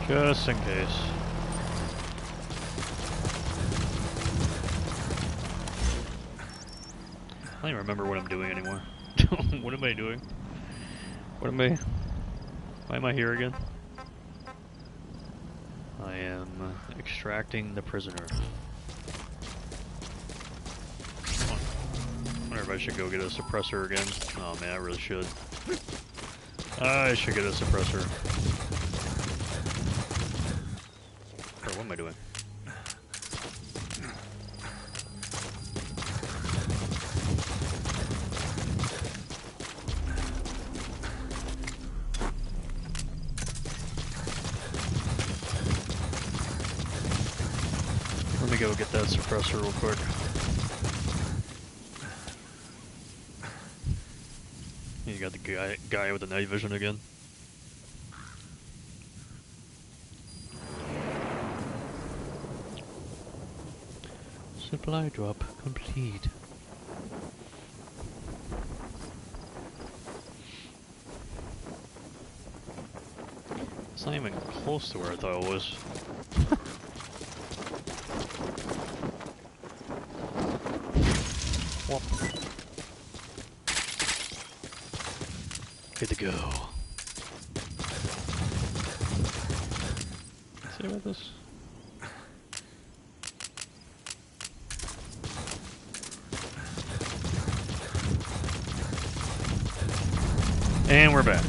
Speaker 1: Just in case. I don't even remember what I'm doing anymore. What am I doing? Why am I here again? I am extracting the prisoner. I wonder if I should go get a suppressor again. Oh man, I really should. I should get a suppressor. Or what am I doing? Let me go get that suppressor real quick. You got the guy with the night vision again. Supply drop complete. It's not even close to where I thought it was. Well, good to go. Let's see about this. And we're back.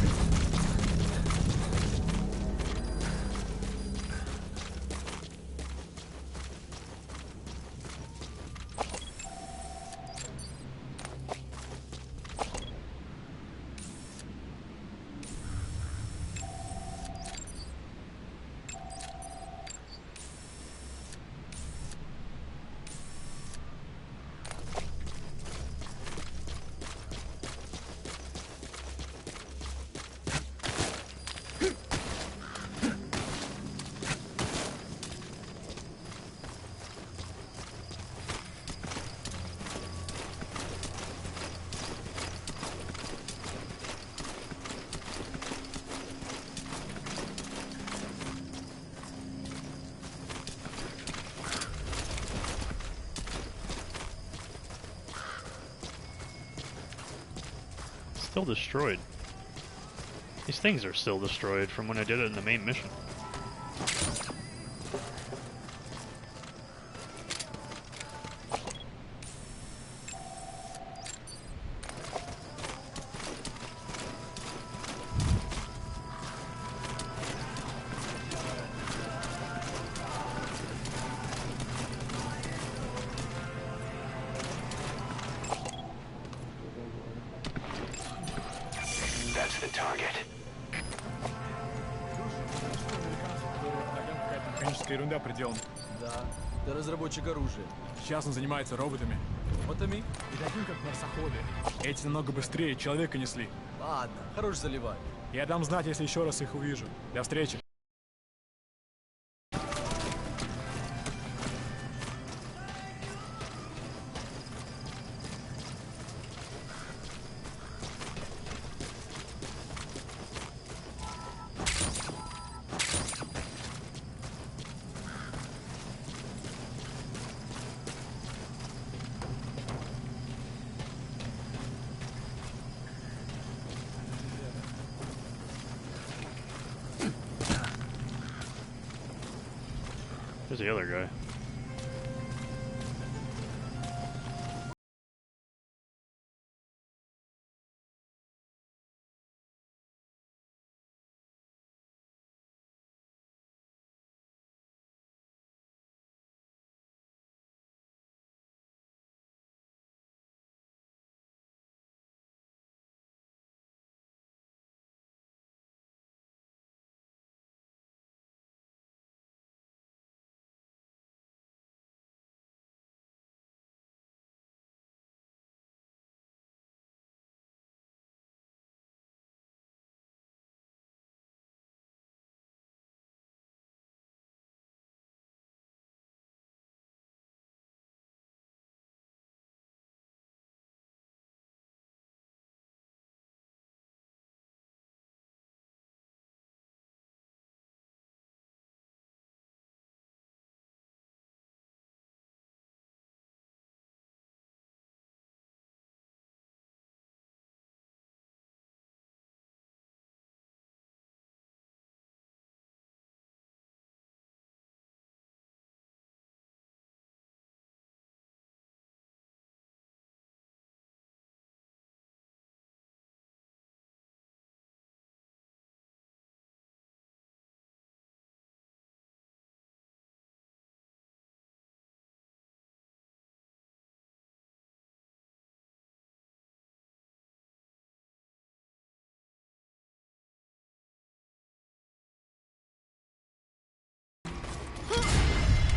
Speaker 1: Still destroyed. These things are still destroyed from when I did it in the main mission.
Speaker 3: That's the target.
Speaker 2: Механическая ерунда пределом.
Speaker 11: Да, ты разработчик оружия.
Speaker 2: Сейчас он занимается роботами.
Speaker 11: Роботами?
Speaker 2: И таким, как марсоходы. Эти намного быстрее человека несли.
Speaker 11: Ладно, хорош заливать.
Speaker 2: Я дам знать, если еще раз их увижу. До встречи.
Speaker 1: There's the other guy.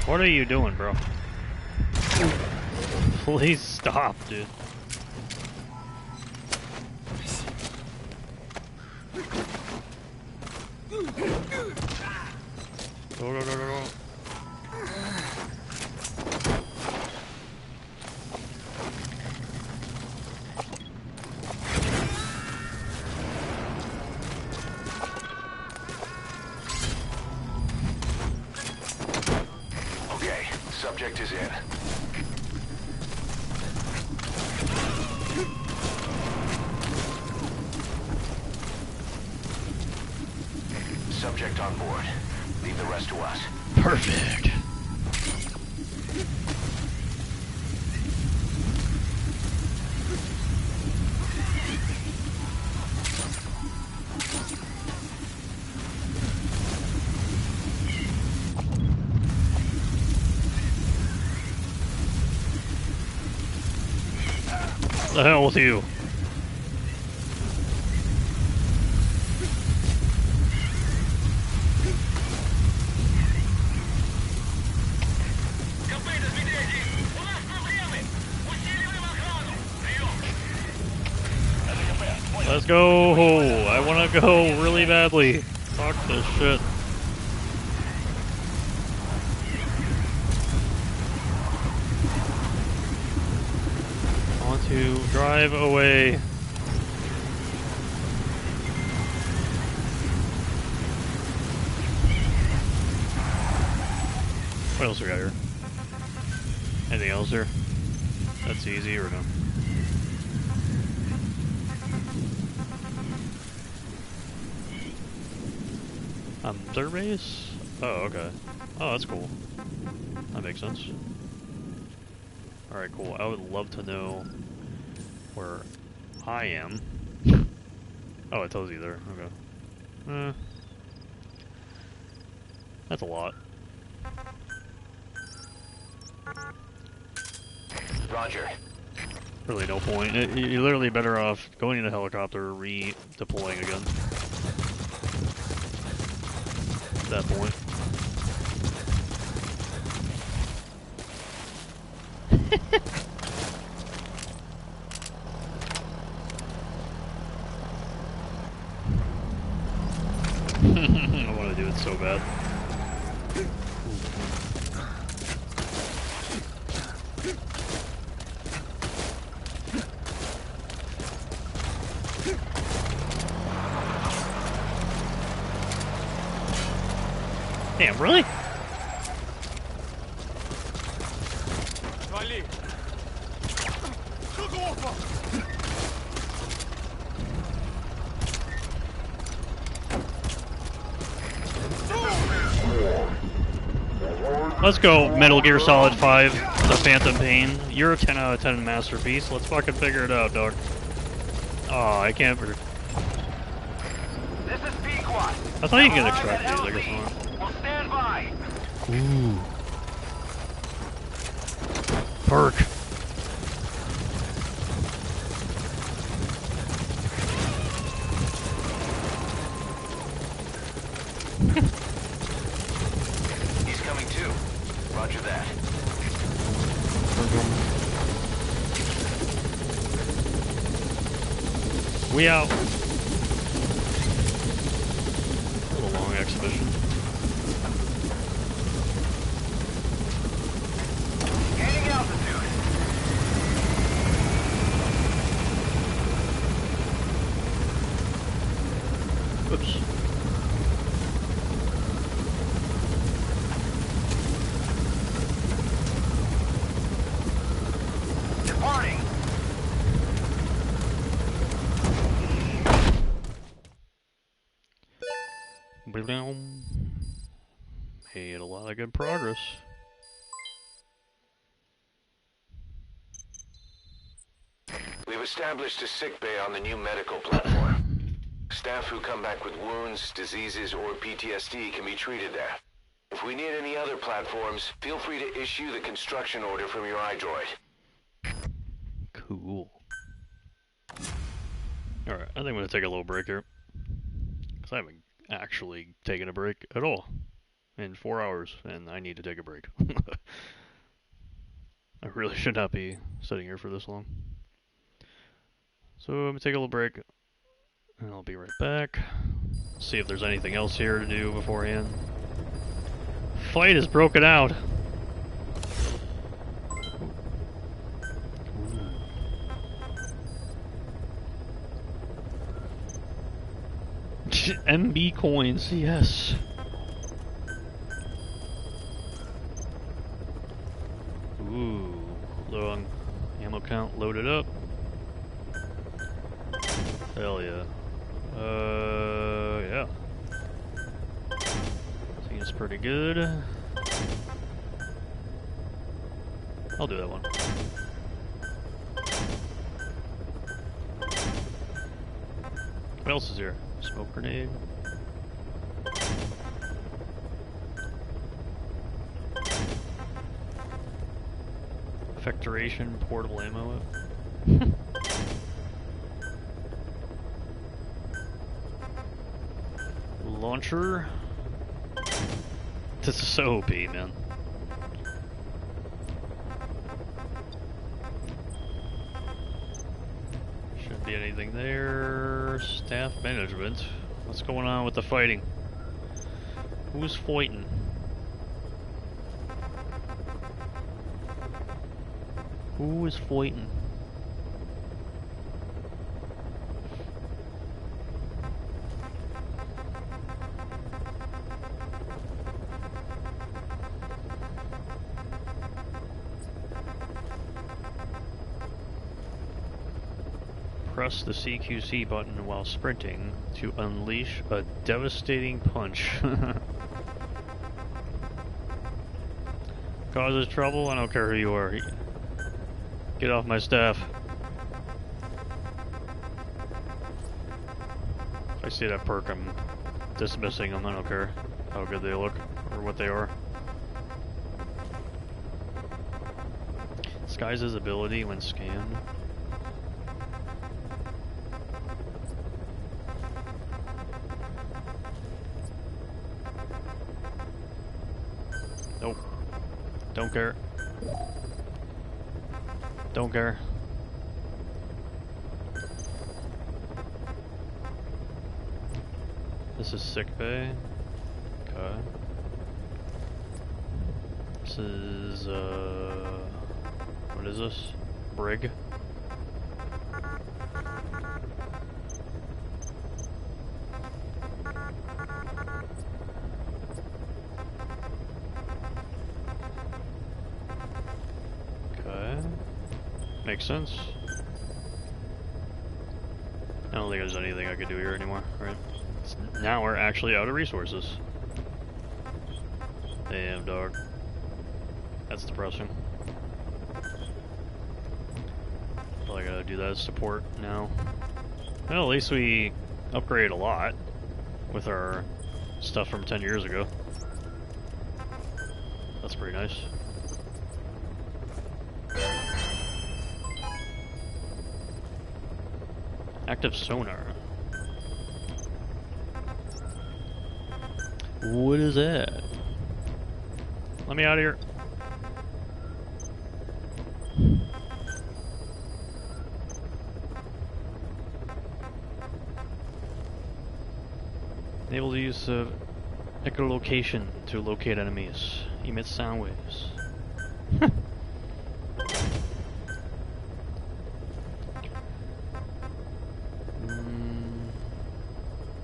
Speaker 1: What are you doing, bro? Please stop, dude. Go, go, go, go, go.
Speaker 3: Okay, subject is in. Subject on board. Leave the rest to us.
Speaker 1: Perfect. The hell with you? Let's go! I want to go really badly. Fuck this shit. I want to drive away. What else we got here? Anything else here? That's easy or no? Third base? Oh, okay. Oh, that's cool. That makes sense. Alright, cool. I would love to know where I am. Oh, it tells you there. Okay. That's a lot.
Speaker 3: Roger.
Speaker 1: Really no point. You're literally better off going in a helicopter, redeploying again. At that point. I want to do it so bad. Damn, really?
Speaker 2: Вали!
Speaker 1: Let's go, Metal Gear Solid 5, The Phantom Pain. You're a 10 out of 10 masterpiece. Let's fucking figure it out, dog. Oh, I can't.
Speaker 10: This is Pequot.
Speaker 1: I thought you could extract these, I guess not.
Speaker 10: We'll stand by.
Speaker 1: Ooh. Perk.
Speaker 3: He's coming too. Roger that.
Speaker 1: We out. A little long exhibition.
Speaker 10: Gaining altitude.
Speaker 1: Oops.
Speaker 10: Departing.
Speaker 1: Made a lot of good progress.
Speaker 3: We've established a sick bay on the new medical platform. Staff who come back with wounds, diseases, or PTSD can be treated there. If we need any other platforms, feel free to issue the construction order from your iDroid.
Speaker 1: Cool. Alright, I think I'm gonna take a little break here. Because I haven't actually taken a break at all. in 4 hours, and I need to take a break. I really should not be sitting here for this long. So I'm gonna take a little break, and I'll be right back. See if there's anything else here to do beforehand. Fight is broken out. MB coins, yes. Ooh, low on ammo count loaded up. Hell yeah. Yeah. Seems pretty good. I'll do that one. What else is here? Smoke grenade. Effectoration, portable ammo. Launcher. This is so OP, man. Shouldn't be anything there. Staff management. What's going on with the fighting? Who's fighting? Who is fighting? Press the CQC button while sprinting to unleash a devastating punch. Causes trouble? I don't care who you are. Get off my staff. If I see that perk, I'm dismissing them. I don't care how good they look or what they are. Disguises ability when scanned. Nope. Don't care. Don't care. This is sick bay. Okay. This is what is this? Brig. Okay. Makes sense. I don't think there's anything I could do here anymore, right? Now we're actually out of resources. Damn, dog. That's depressing. Probably gotta do that as support now. Well, at least we upgraded a lot with our stuff from 10 years ago. That's pretty nice. Active sonar. What is that? Let me out of here. Enable the use of echolocation to locate enemies. Emit sound waves.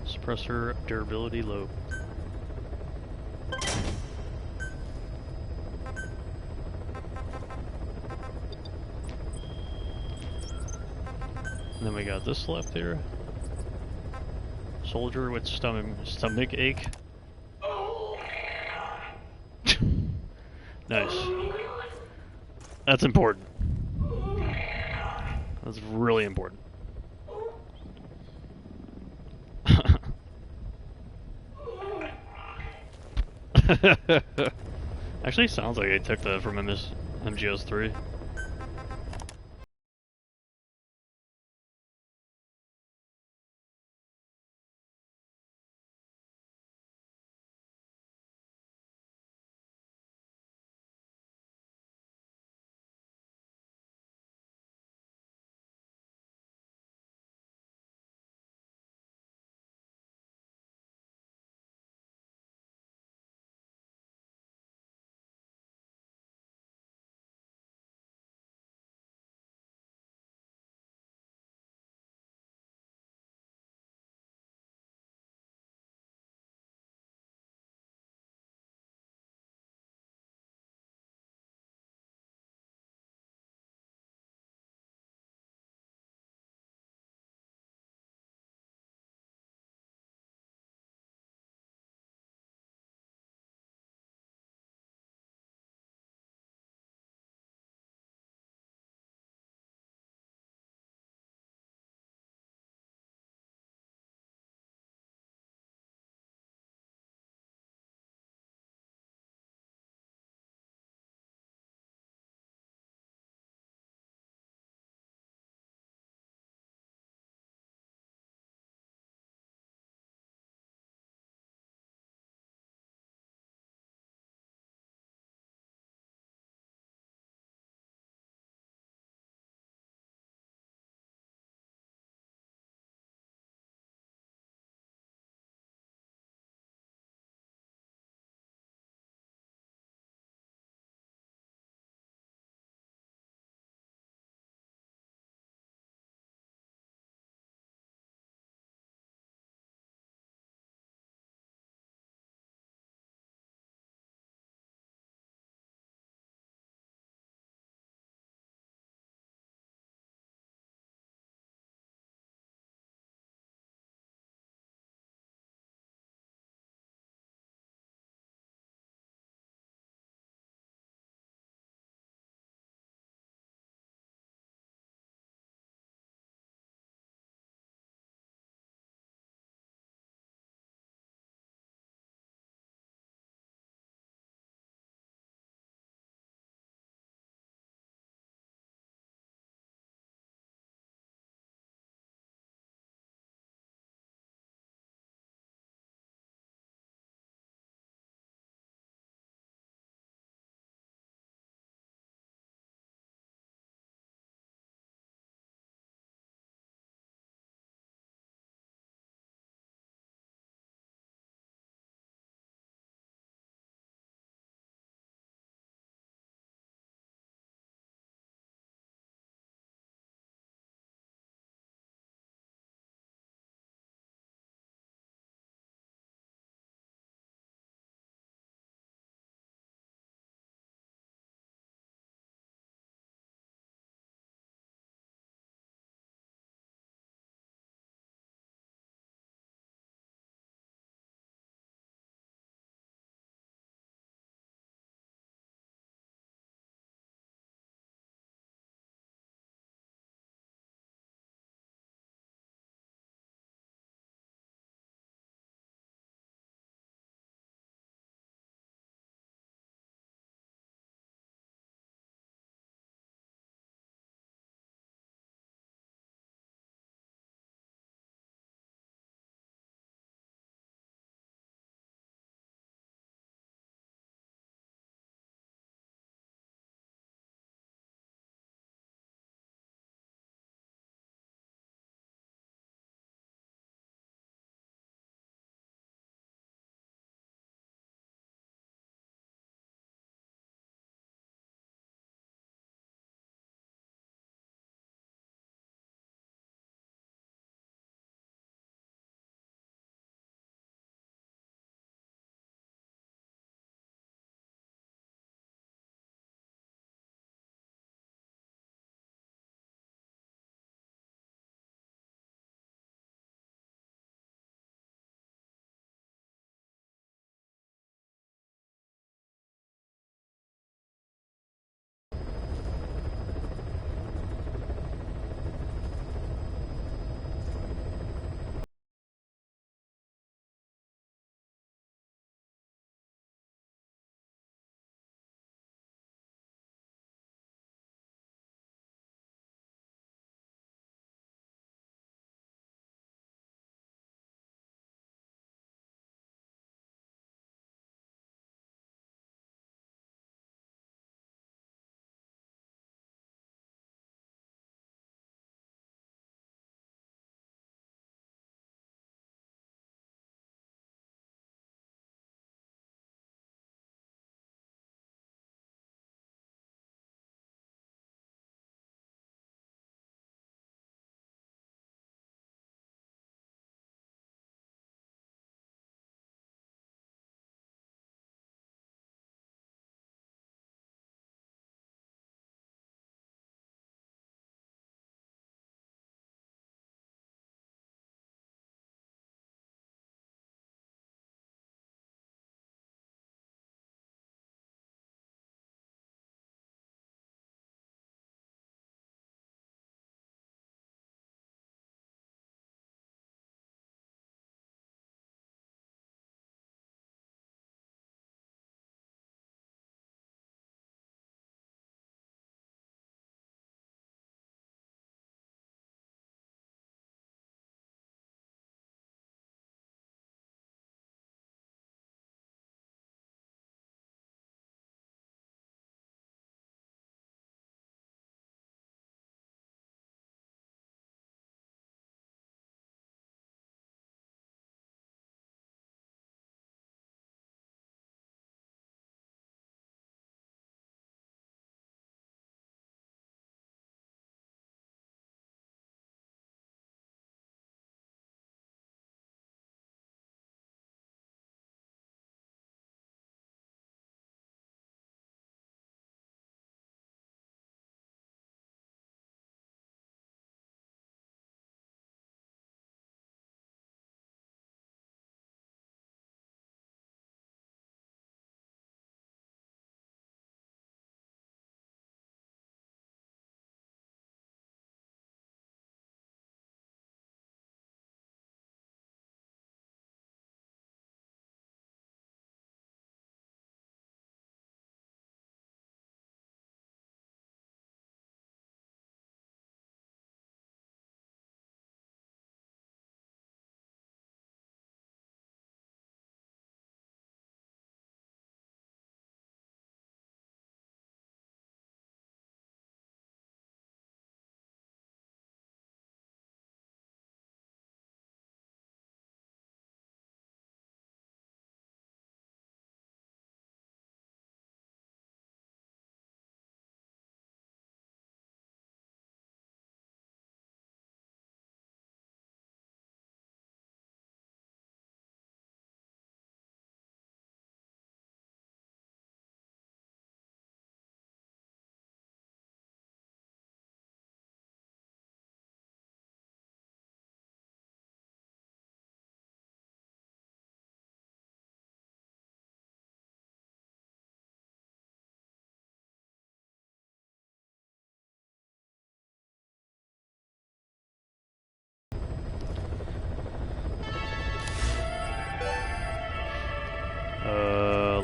Speaker 1: Suppressor durability low. And then we got this left here. Soldier with stomach ache. Nice. That's important. That's really important. Actually, sounds like I took that from MGS3.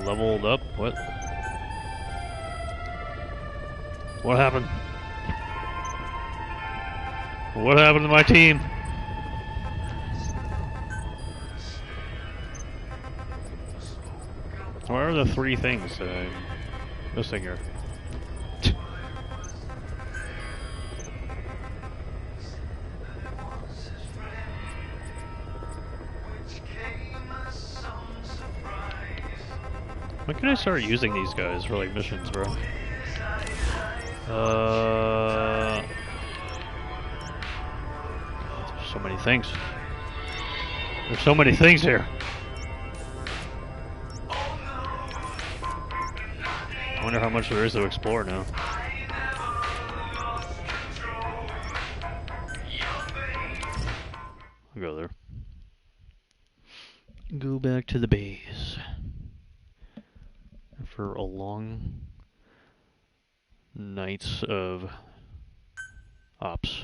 Speaker 1: leveled up? What? What happened? What happened to my team? What are the three things that I'm missing here? When can I start using these guys for like missions, bro? There's so many things. There's so many things here. I wonder how much there is to explore now. I'll go there. Go back to the base. For a long nights of ops.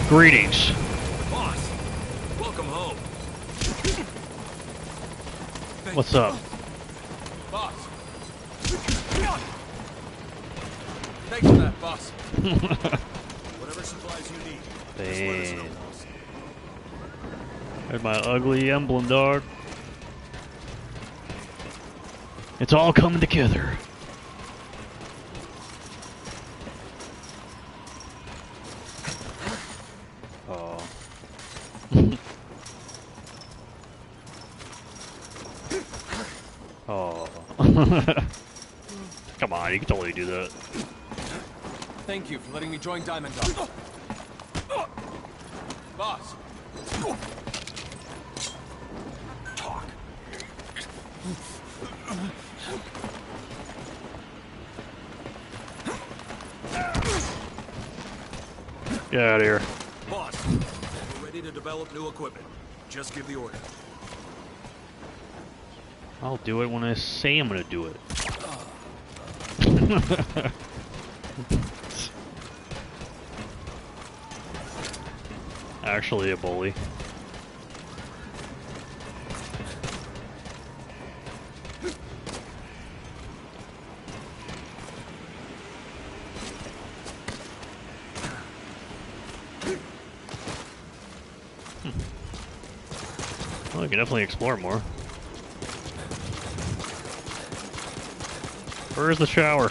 Speaker 1: Greetings.
Speaker 2: Boss, welcome home.
Speaker 1: What's up?
Speaker 2: Boss. Thanks for that, boss.
Speaker 9: Whatever supplies you need.
Speaker 1: Damn. There's my ugly emblem, dog. It's all coming together. Oh. Come on, you can totally do that.
Speaker 2: Thank you for letting me join Diamond Dog. Boss. Talk.
Speaker 1: Get out of here.
Speaker 9: Boss, we're ready to develop new equipment. Just give the order.
Speaker 1: I'll do it when I say I'm gonna do it. Actually a bully. Well, we can definitely explore more. Where's the shower?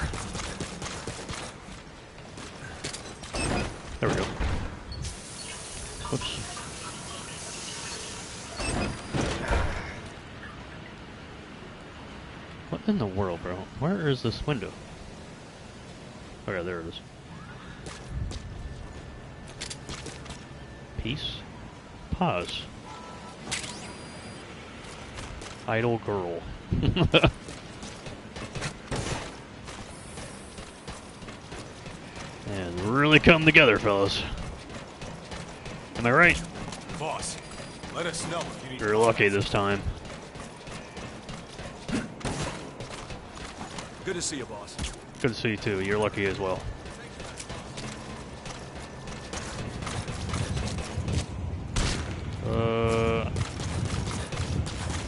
Speaker 1: There we go. Whoops. What in the world, bro? Where is this window? Okay, there it is. Peace. Pause. Idle girl. And really come together, fellas. Am I right?
Speaker 2: Boss, let us know if you need.
Speaker 1: You're lucky this time.
Speaker 9: Good to see you, boss.
Speaker 1: Good to see you too. You're lucky as well.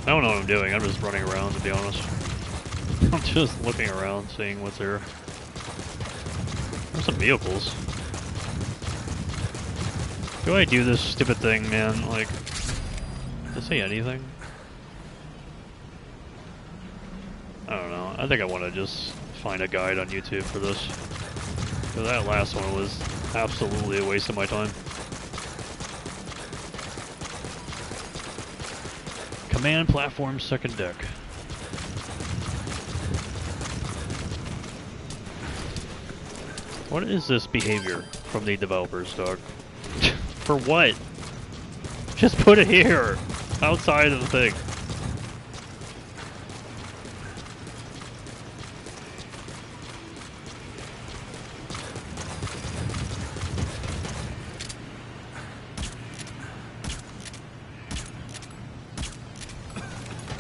Speaker 1: I don't know what I'm doing. I'm just running around, to be honest. I'm just looking around, seeing what's there. There's some vehicles. Do I do this stupid thing, man? Like, does it say anything? I don't know. I think I want to just find a guide on YouTube for this. Because that last one was absolutely a waste of my time. Command platform, second deck. What is this behavior from the developers, dog? For what? Just put it here, outside of the thing.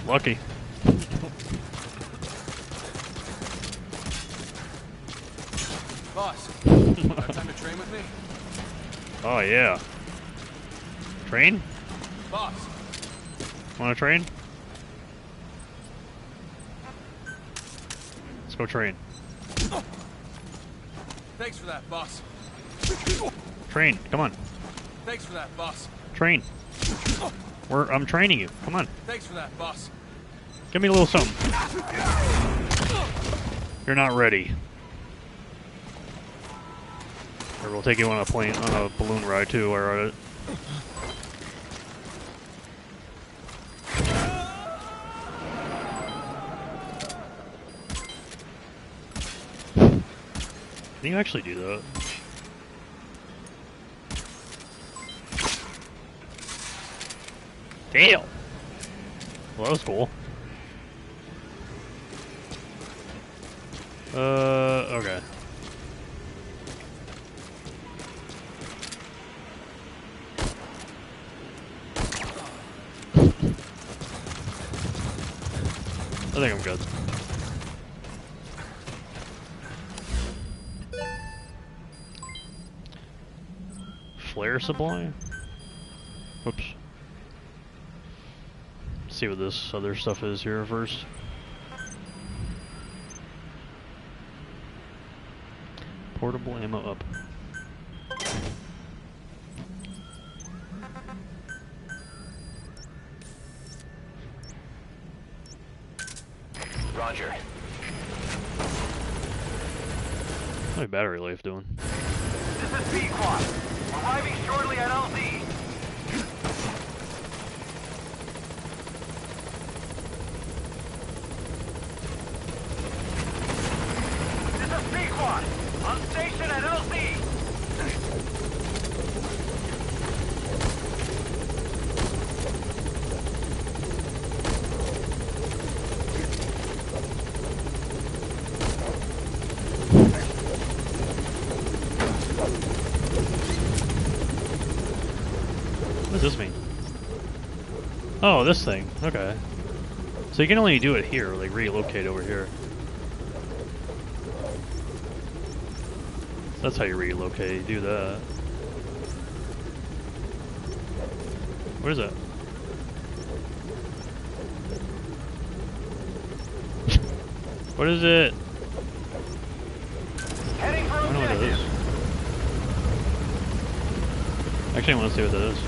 Speaker 1: Lucky.
Speaker 11: Boss, got time to train with me?
Speaker 1: Oh yeah. Train?
Speaker 11: Boss,
Speaker 1: Wanna train? Let's go train.
Speaker 11: thanks for that, boss.
Speaker 1: Train, come on.
Speaker 11: Thanks for that, boss.
Speaker 1: Train. I'm training you. Come on.
Speaker 11: Thanks for that, boss.
Speaker 1: Give me a little something. You're not ready. Or we'll take you on a plane, on a balloon ride too, or it. Can you actually do that? Damn! Well, that was cool. Okay. I think I'm good. Flare supply? Whoops. See what this other stuff is here first. Portable ammo up.
Speaker 3: Roger.
Speaker 1: How's my battery life doing?
Speaker 10: This is B-Quad. Arriving shortly at LZ. This is B-Quad. On station at LZ.
Speaker 1: What does this mean? Oh, this thing. Okay. So you can only do it here, like relocate over here. That's how you relocate. You do that. What is that? What is it?
Speaker 10: Heading for
Speaker 1: I don't know what that is. Actually, I want to see what that is.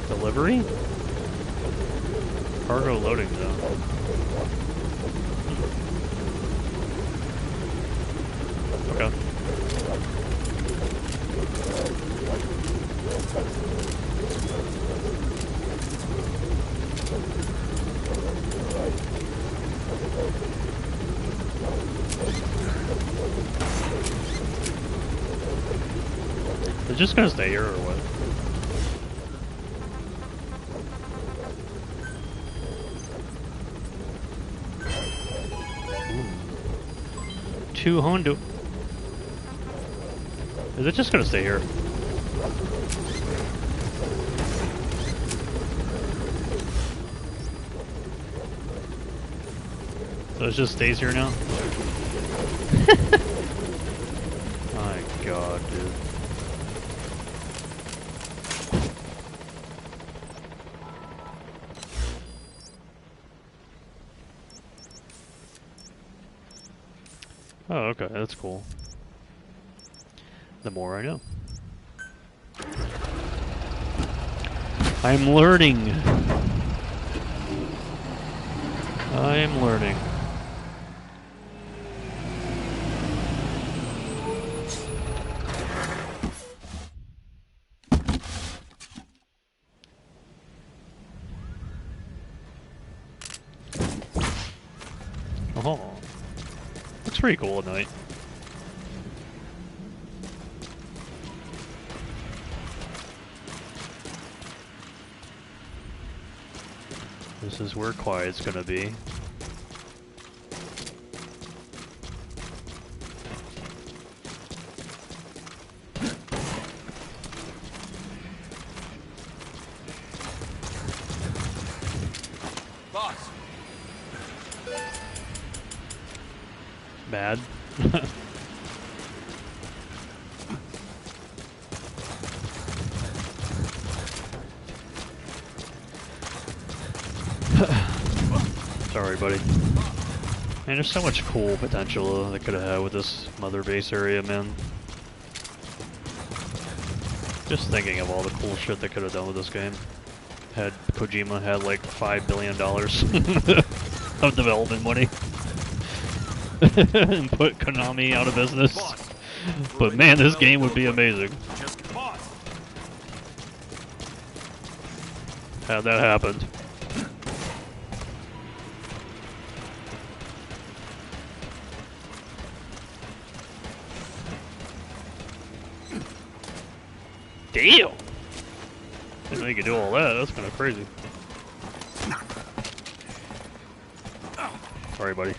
Speaker 1: Delivery? Cargo loading zone. Okay. It's just gonna stay here or what? Ooh. 200. Is it just gonna stay here? So it just stays here now? My god, dude. Oh, okay, that's cool. The more I know. I'm learning. I'm learning. Oh, looks pretty cool at night. This is where quiet's gonna be.
Speaker 2: Boss.
Speaker 1: Bad. Sorry, buddy. Man, there's so much cool potential they could have had with this mother base area, man. Just thinking of all the cool shit they could have done with this game. Had Kojima had like $5 billion of development money. And put Konami out of business. But man, this game would be amazing. Had that happened. Damn! Didn't know you could do all that. That's kind of crazy. Sorry, buddy.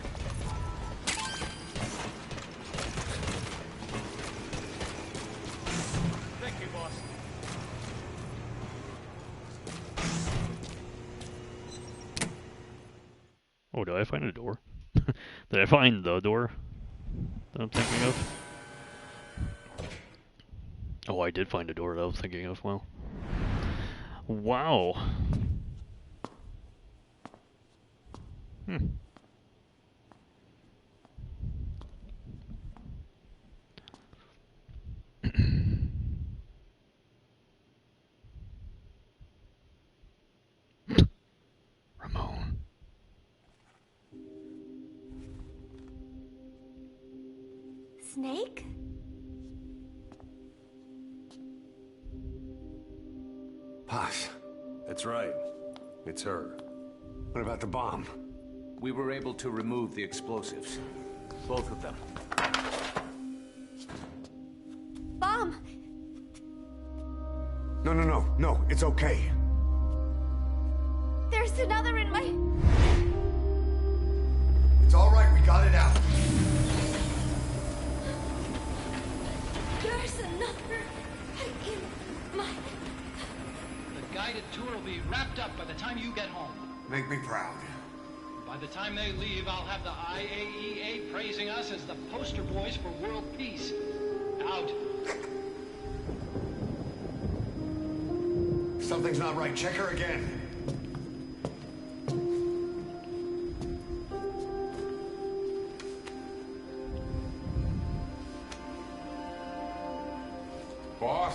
Speaker 2: Thank you, boss.
Speaker 1: Oh, did I find a door? Did I find the door that I'm thinking of? Oh, I did find a door that I was thinking of. Well, wow. Hmm. Ramon.
Speaker 12: Snake?
Speaker 13: Paz.
Speaker 14: That's right. It's her.
Speaker 13: What about the bomb?
Speaker 14: We were able to remove the explosives. Both of them.
Speaker 12: Bomb!
Speaker 13: No, it's okay.
Speaker 12: There's another in my...
Speaker 13: It's all right, we got it out.
Speaker 12: There's another in my...
Speaker 15: The guided tour will be wrapped up by the time you get home.
Speaker 13: Make me proud.
Speaker 15: By the time they leave, I'll have the IAEA praising us as the poster boys for world peace. Out.
Speaker 13: Something's not right. Check her again.
Speaker 14: Boss?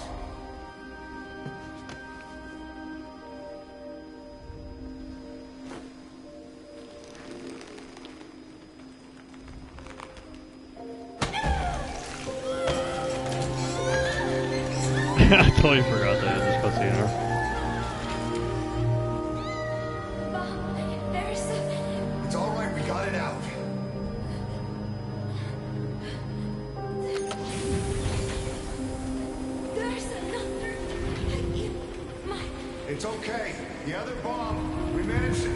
Speaker 1: I totally forgot that in this cutscene.
Speaker 12: Bomb, there's...
Speaker 13: It's all right, we got it out.
Speaker 12: There's another in my...
Speaker 13: It's okay. The other bomb, we managed it.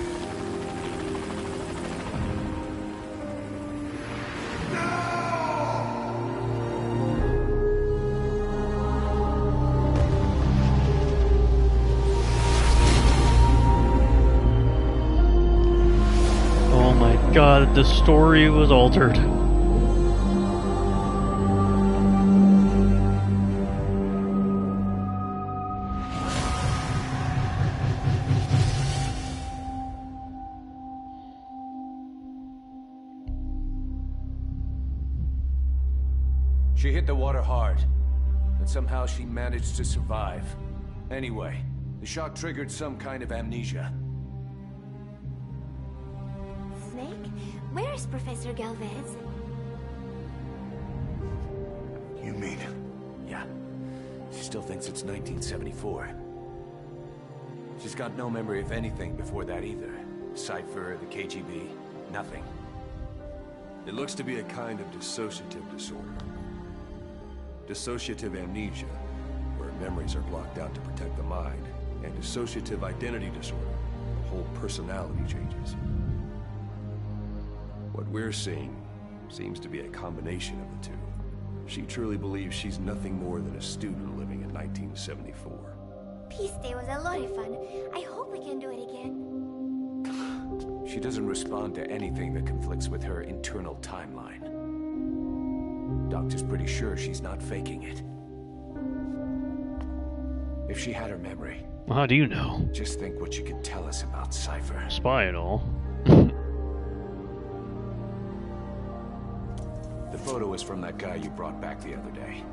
Speaker 1: God, the story was altered.
Speaker 14: She hit the water hard, but somehow she managed to survive. Anyway, the shock triggered some kind of amnesia.
Speaker 12: Snake? Where is Professor Galvez?
Speaker 13: You mean?
Speaker 14: Yeah. She still thinks it's 1974. She's got no memory of anything before that either. Cypher, the KGB, nothing. It looks to be a kind of dissociative disorder. Dissociative amnesia, where memories are blocked out to protect the mind, and dissociative identity disorder, the whole personality changes. What we're seeing seems to be a combination of the two. She truly believes she's nothing more than a student living in 1974.
Speaker 12: Peace Day was a lot of fun. I hope we can do it again.
Speaker 14: She doesn't respond to anything that conflicts with her internal timeline. Doctor's pretty sure she's not faking it. If she had her memory...
Speaker 1: Well, how do you know?
Speaker 14: Just think what she could tell us about Cypher.
Speaker 1: Spy and all.
Speaker 14: The photo was from that guy you brought back the other day.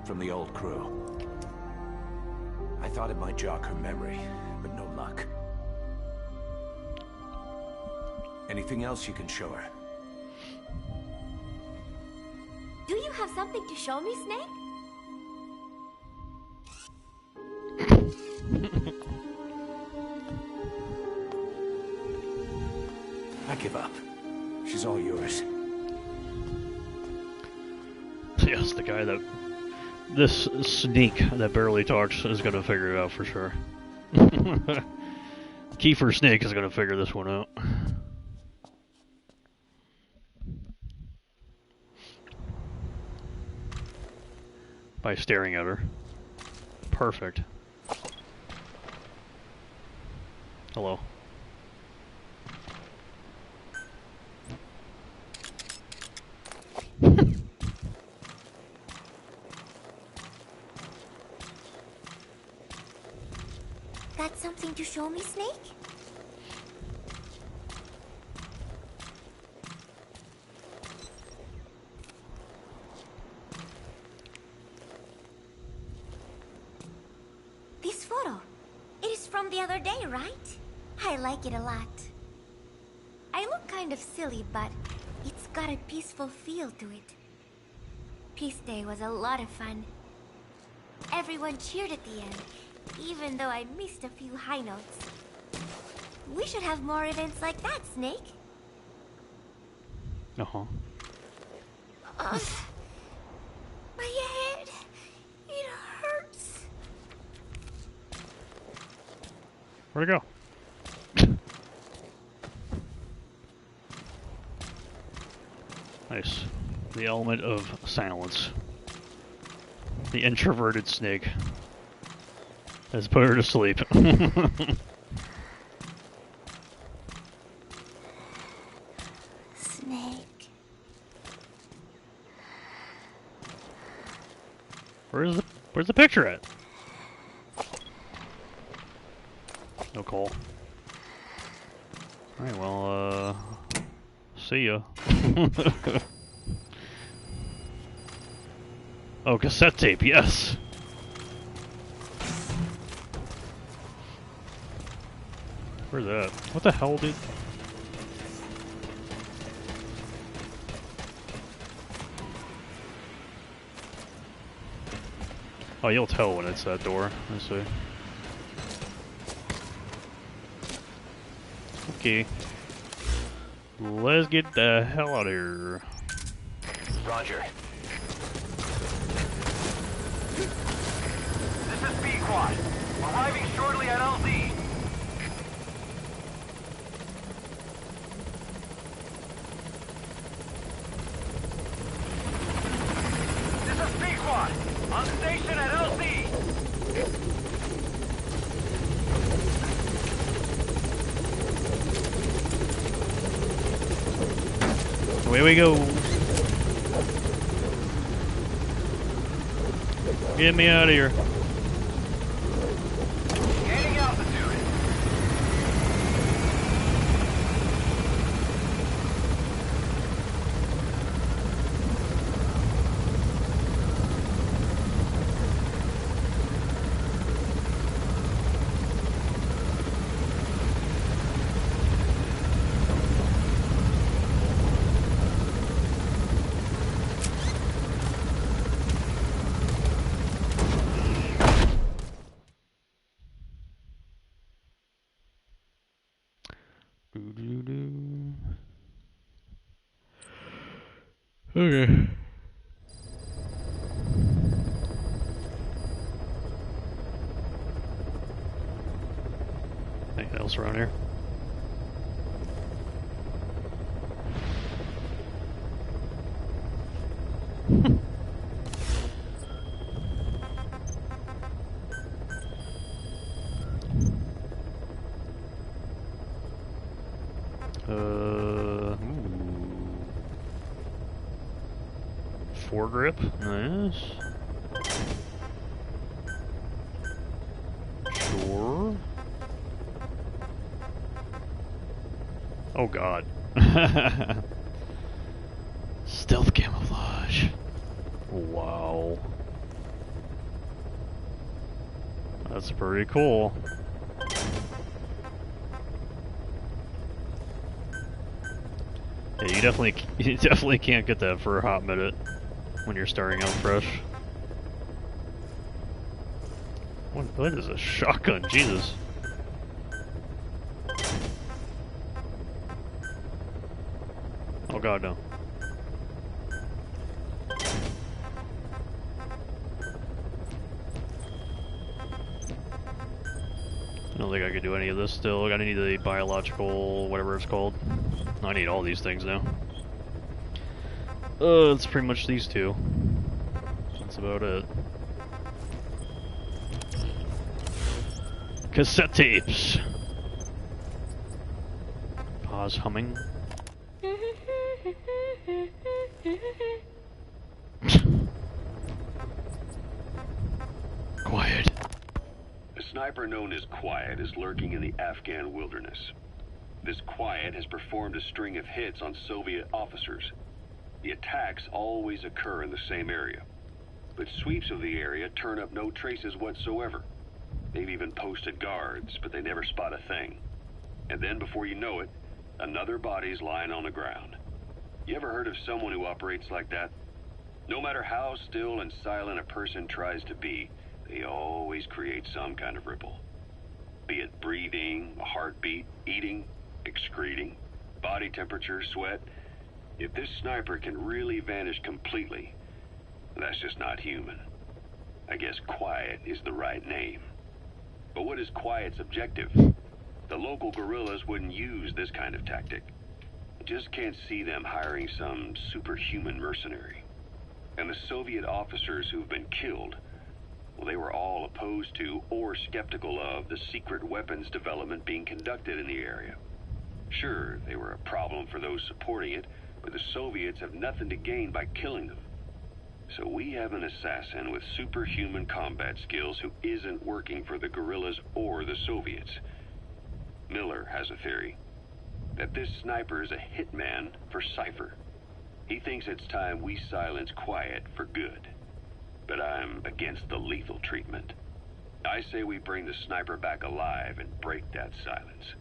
Speaker 14: From the old crew. I thought it might jog her memory, but no luck. Anything else you can show her?
Speaker 12: Do you have something to show me, Snake?
Speaker 14: I give up. She's all yours.
Speaker 1: Yes, the guy that... This sneak that barely talks is gonna figure it out for sure. Kiefer Snake is gonna figure this one out. By staring at her. Perfect. Hello.
Speaker 12: Got something to show me, Snake? This photo. It is from the other day, right? I like it a lot. I look kind of silly, but it's got a peaceful feel to it. Peace Day was a lot of fun. Everyone cheered at the end, even though I missed a few high notes. We should have more events like that, Snake.
Speaker 1: Uh-huh.
Speaker 12: My head, it hurts.
Speaker 1: Where'd it go? Nice. The element of silence. The introverted snake has put her to sleep.
Speaker 12: Snake.
Speaker 1: Where's the picture at? No call. Alright, well, see ya. Oh, cassette tape, yes! Where's that? What the hell, dude? Oh, you'll tell when it's that door. I see. Okay. Let's get the hell out of here.
Speaker 3: Roger. This is B-Quad. Arriving shortly at LZ. This is B-Quad. On station at LZ.
Speaker 1: Away we go. Get me out of here.
Speaker 3: Gaining altitude.
Speaker 1: Okay. Anything else around here? Ooh. Foregrip, nice. Sure. Oh god. Stealth camouflage. Wow. That's pretty cool. Yeah, you definitely can't get that for a hot minute when you're starting out fresh. What is a shotgun? Jesus. Oh god, no. I don't think I could do any of this still. I gotta need the biological, whatever it's called. I need all these things now. It's pretty much these two. That's about it. Cassette tapes. Pause humming. Quiet.
Speaker 7: A sniper known as Quiet is lurking in the Afghan wilderness. This Quiet has performed a string of hits on Soviet officers. The attacks always occur in the same area, but sweeps of the area turn up no traces whatsoever. They've even posted guards, but they never spot a thing. And then before you know it, another body's lying on the ground. You ever heard of someone who operates like that? No matter how still and silent a person tries to be, they always create some kind of ripple. Be it breathing, a heartbeat, eating, excreting, body temperature, sweat. If this sniper can really vanish completely, that's just not human. I guess Quiet is the right name. But what is Quiet's objective? The local guerrillas wouldn't use this kind of tactic. I just can't see them hiring some superhuman mercenary. And the Soviet officers who've been killed, well, they were all opposed to or skeptical of the secret weapons development being conducted in the area. Sure, they were a problem for those supporting it, but the Soviets have nothing to gain by killing them. So we have an assassin with superhuman combat skills who isn't working for the guerrillas or the Soviets. Miller has a theory that this sniper is a hitman for Cypher. He thinks it's time we silence Quiet for good. But I'm against the lethal treatment. I say we bring the sniper back alive and break that silence.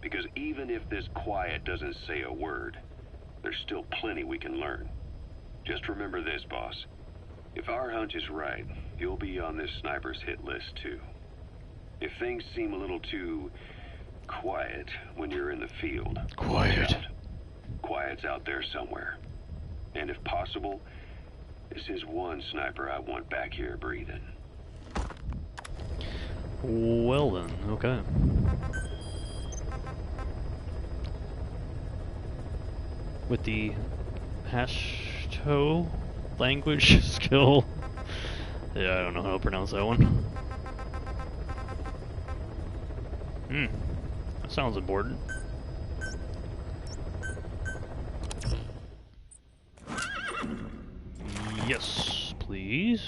Speaker 7: Because even if this Quiet doesn't say a word, there's still plenty we can learn. Just remember this, boss. If our hunch is right, you'll be on this sniper's hit list too. If things seem a little too quiet when you're in the field,
Speaker 1: quiet.
Speaker 7: Quiet's out there somewhere. And if possible, this is one sniper I want back here breathing.
Speaker 1: Well then, okay. With the Pashto language skill. Yeah, I don't know how to pronounce that one. That sounds important. Yes, please.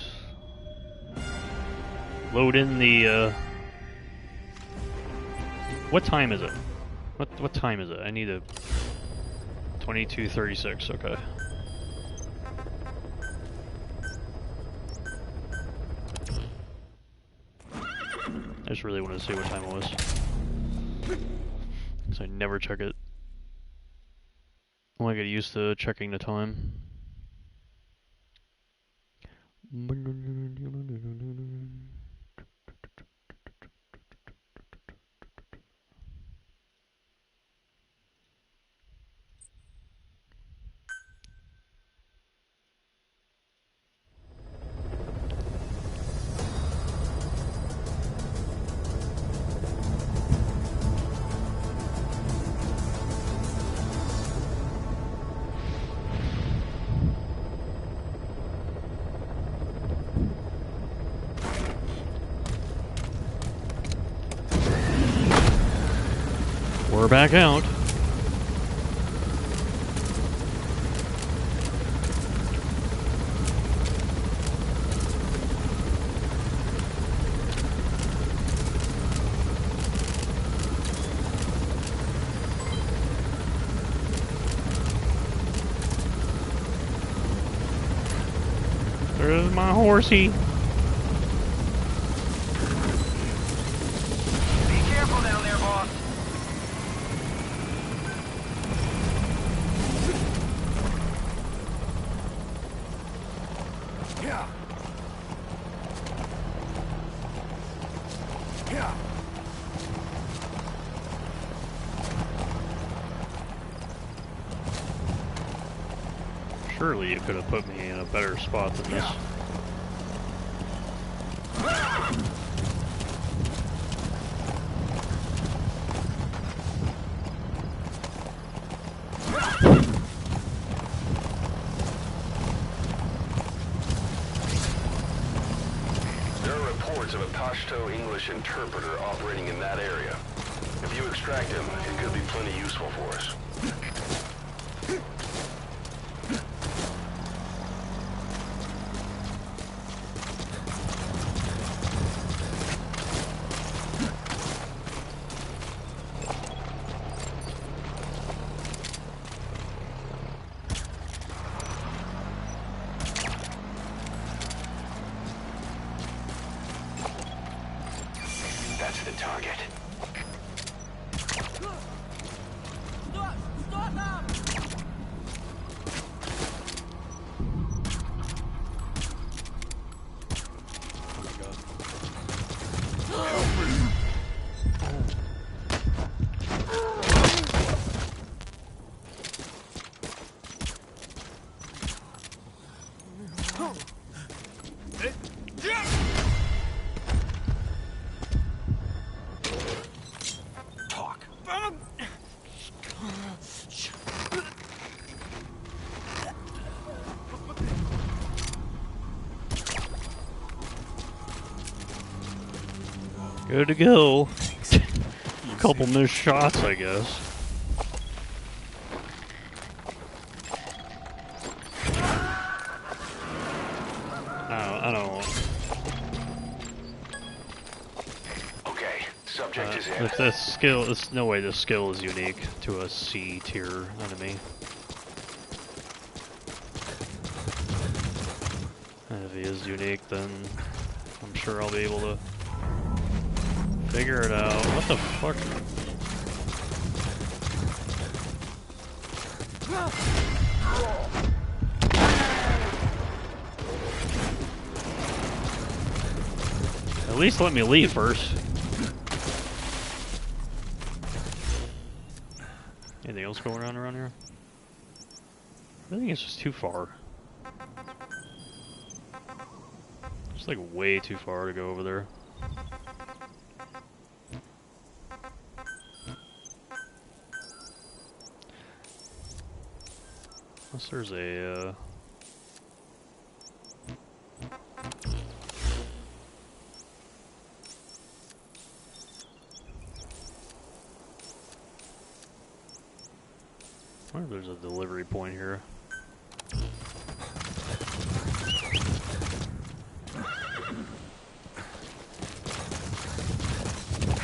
Speaker 1: Load in the, what time is it? What time is it? I need a 22:36, okay. I just really wanted to see what time it was. Because I never check it. I get used to checking the time. We're back out. There's my horsey.
Speaker 10: Be careful down there, boss.
Speaker 13: Yeah. Yeah.
Speaker 1: Surely you could have put me in a better spot than this.
Speaker 3: There are reports of a Pashto English interpreter operating in that area. If you extract him, it could be plenty useful for us. That's the target.
Speaker 1: Good to go. A couple missed shots, I guess. I don't.
Speaker 3: Okay, subject is in.
Speaker 1: If this skill, there's no way this skill is unique to a C tier enemy. And if he is unique, then I'm sure I'll be able to figure it out. What the fuck? At least let me leave first. Anything else going on around here? I think it's just too far. It's like way too far to go over there. Unless there's a, I wonder if there's a delivery point here.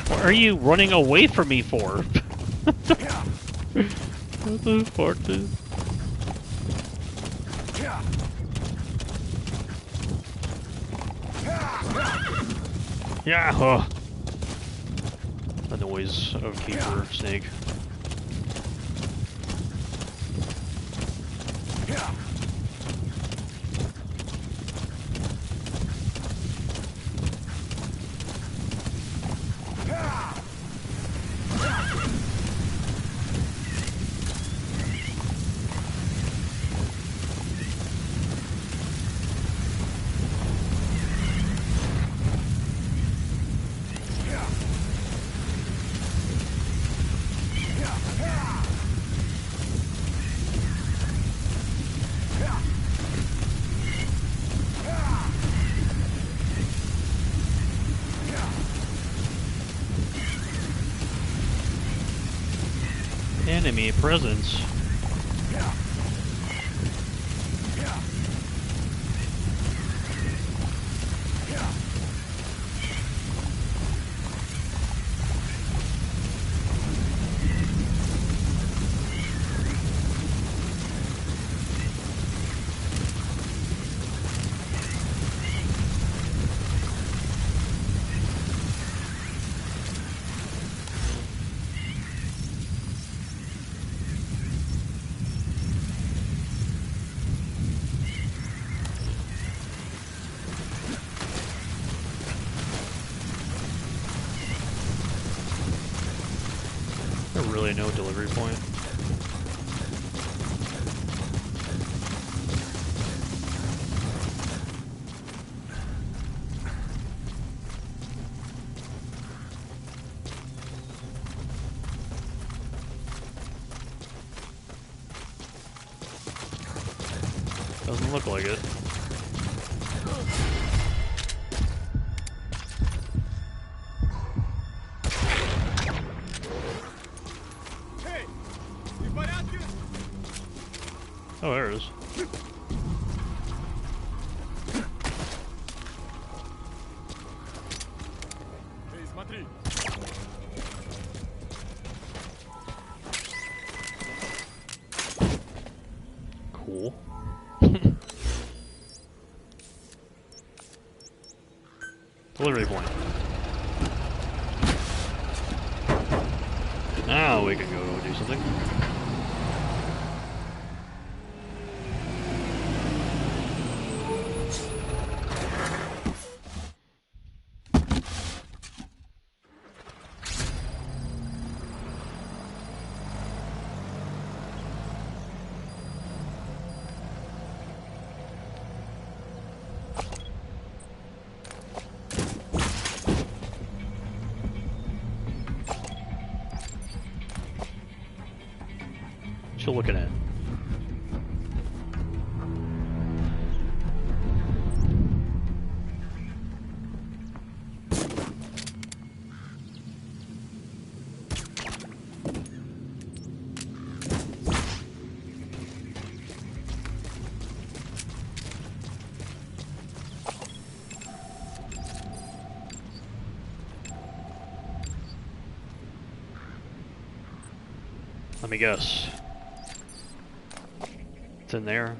Speaker 1: What are you running away from me for? What the fuck, dude? Yeah, the noise of Keeper Snake. Enemy presence. Really no delivery point. Doesn't look like it. Oh, there it is. Cool. Delivery point. Now we can go do something. What you looking at? Let me guess. It's in there.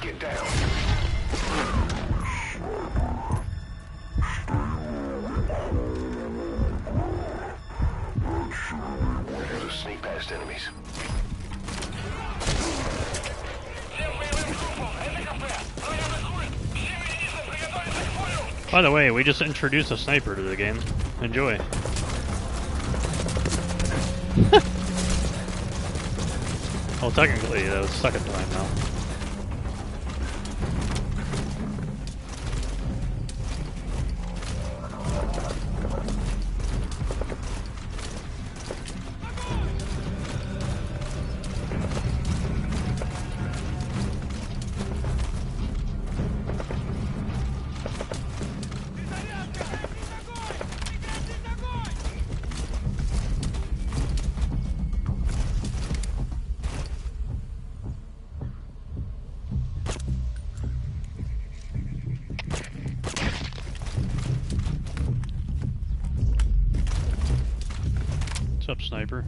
Speaker 3: Get down. Just sneak past enemies.
Speaker 1: By the way, we just introduced a sniper to the game. Enjoy. Well, technically, that was the second time now. What's up, sniper?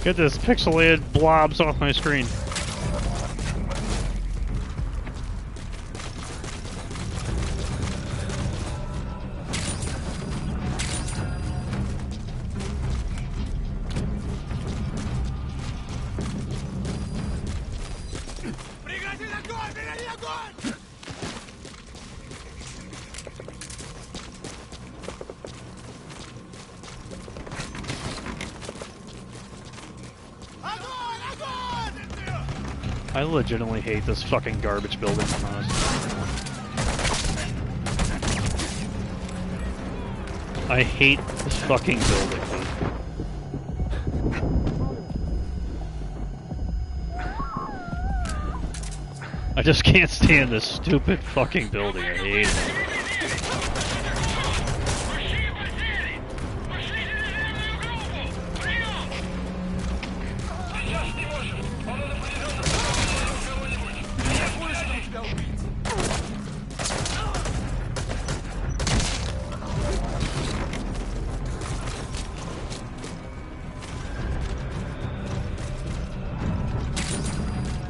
Speaker 1: Get this pixelated blobs off my screen. I legitimately hate this fucking garbage building, to be honest. I hate this fucking building, dude. I just can't stand this stupid fucking building. I hate it.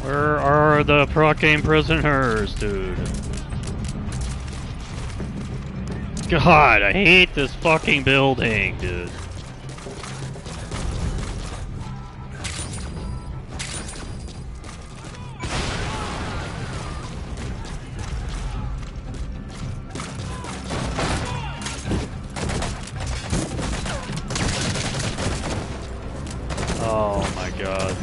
Speaker 1: Where are the fucking prisoners, dude? God, I hate this fucking building, dude. Oh my god.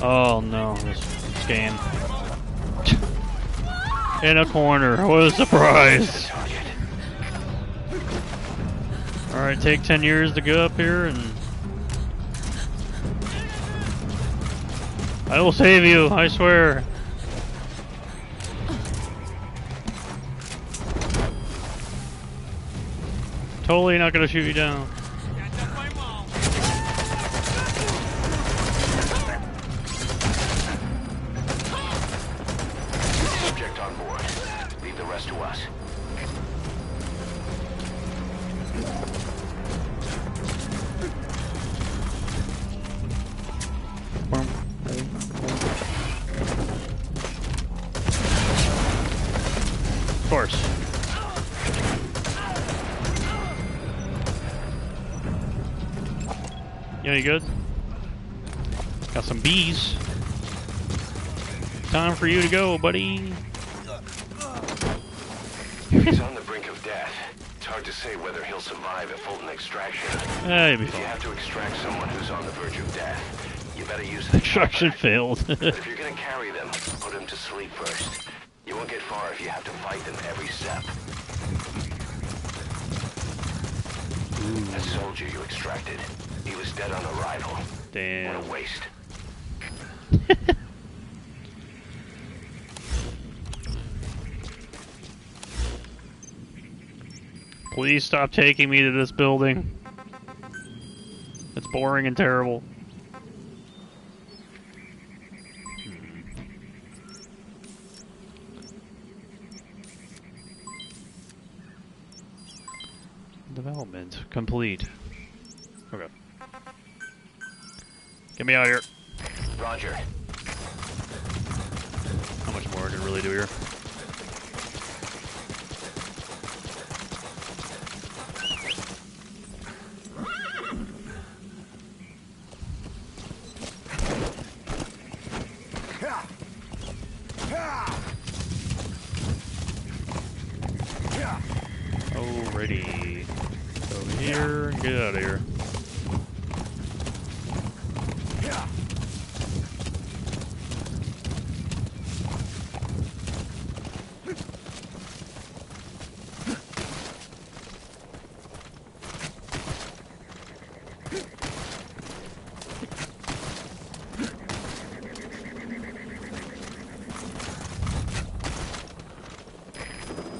Speaker 1: Oh no, this game. In a corner, what a surprise! Alright, take 10 years to go up here and... I will save you, I swear! Totally not gonna shoot you down.
Speaker 3: Subject on board. Leave the rest to us.
Speaker 1: Of course. Yeah, you good? Got some bees. Time for you to go, buddy.
Speaker 3: If he's on the brink of death, it's hard to say whether he'll survive a Fulton extraction.
Speaker 1: You'll be
Speaker 3: If
Speaker 1: fine.
Speaker 3: you have to extract someone who's on the verge of death, you better use the
Speaker 1: Extraction failed.
Speaker 3: But if you're gonna carry them, put them to sleep first. You won't get far if you have to fight them every step. That soldier you extracted, he was dead on arrival.
Speaker 1: Damn.
Speaker 3: What a waste.
Speaker 1: Please stop taking me to this building. It's boring and terrible. Development complete. Okay. Get me out of here.
Speaker 3: Roger.
Speaker 1: How much more I can really do here? Alrighty. Over here and get out of here.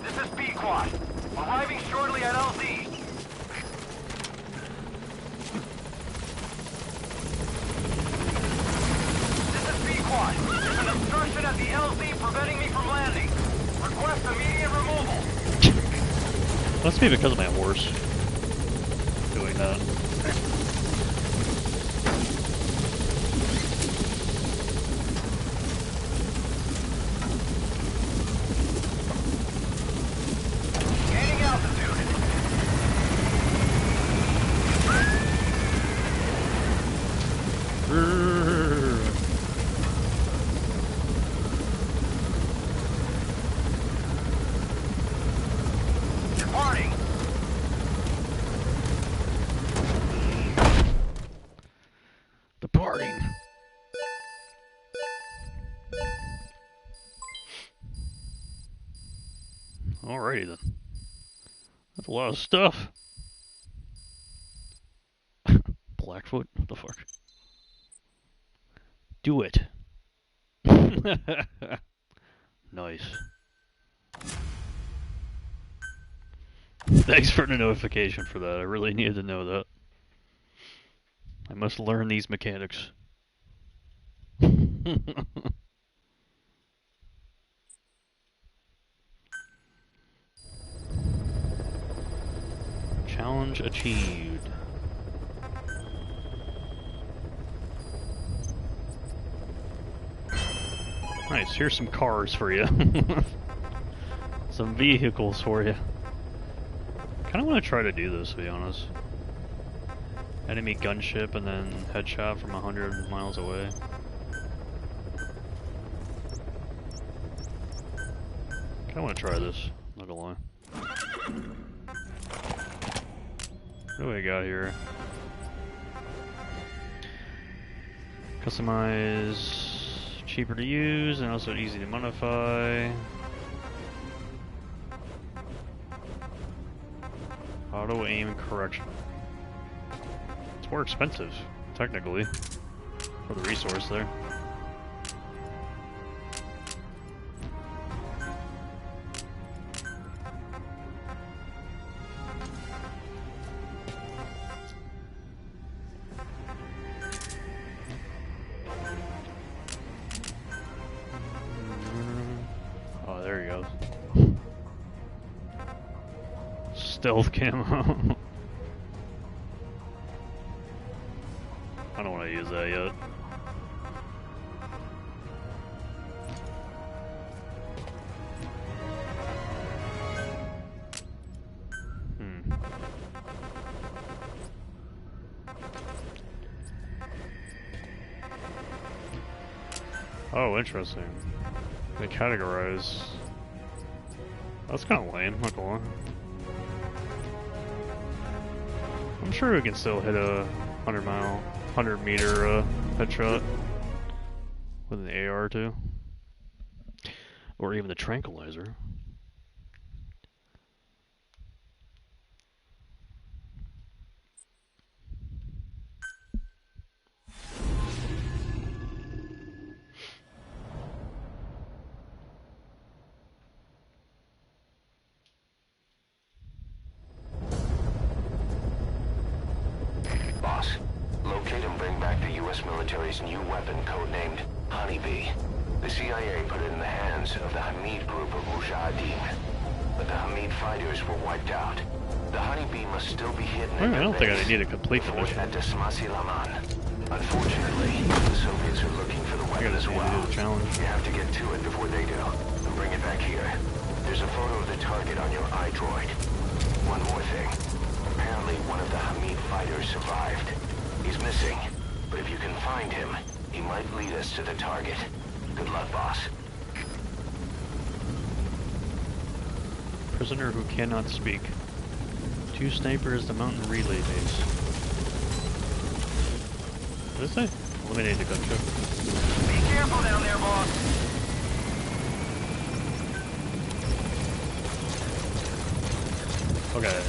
Speaker 10: This is B-Quad. Arriving shortly at LZ. This is B-Quad. There's an obstruction at the LZ preventing me from landing. Request immediate removal.
Speaker 1: Must be because of my horse doing that.
Speaker 10: Gaining altitude. Departing.
Speaker 1: Departing. Alrighty then. That's a lot of stuff. Blackfoot? What the fuck? Do it. Nice. Thanks for the notification for that. I really needed to know that. I must learn these mechanics. Challenge achieved. Nice, here's some cars for you. Some vehicles for you. Kinda wanna try to do this, to be honest. Enemy gunship and then headshot from 100 miles away. Kinda wanna try this, not gonna lie. What do we got here? Customize, cheaper to use and also easy to modify. Auto aim correction. It's more expensive, technically, for the resource there. Oh, there he goes. Stealth camo. I don't want to use that yet. Oh, interesting. They categorize. That's kind of lame, not gonna lie. I'm sure we can still hit a 100 meter headshot with an AR too, or even the tranquilizer.
Speaker 3: Boss, locate and bring back the U.S. military's new weapon codenamed Honeybee. The CIA put it in the hands of the Hamid group of Mujahideen, but the Hamid fighters were wiped out. The Honeybee must still be hidden in
Speaker 1: I don't think I need to complete the mission.
Speaker 3: at Desmasi Laman. Unfortunately, the Soviets are looking for the weapon as well. You have to get to it before they do, and bring it back here. There's a photo of the target on your iDroid. One more thing. Apparently one of the Hamid fighters survived. He's missing, but if you can find him, he might lead us to the target. Good luck, boss.
Speaker 1: Prisoner who cannot speak. 2 snipers, the mountain relay base. What is that? Eliminate the gunship.
Speaker 10: Be careful down there, boss.
Speaker 1: Okay,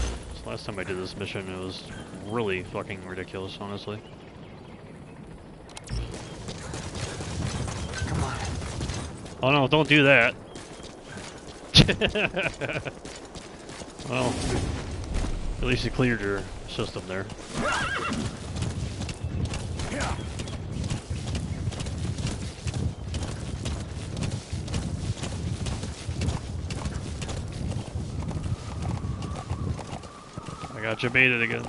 Speaker 1: so last time I did this mission, it was really fucking ridiculous, honestly.
Speaker 10: Come on.
Speaker 1: Oh no, don't do that. Well, at least you cleared your system there. got you baited again.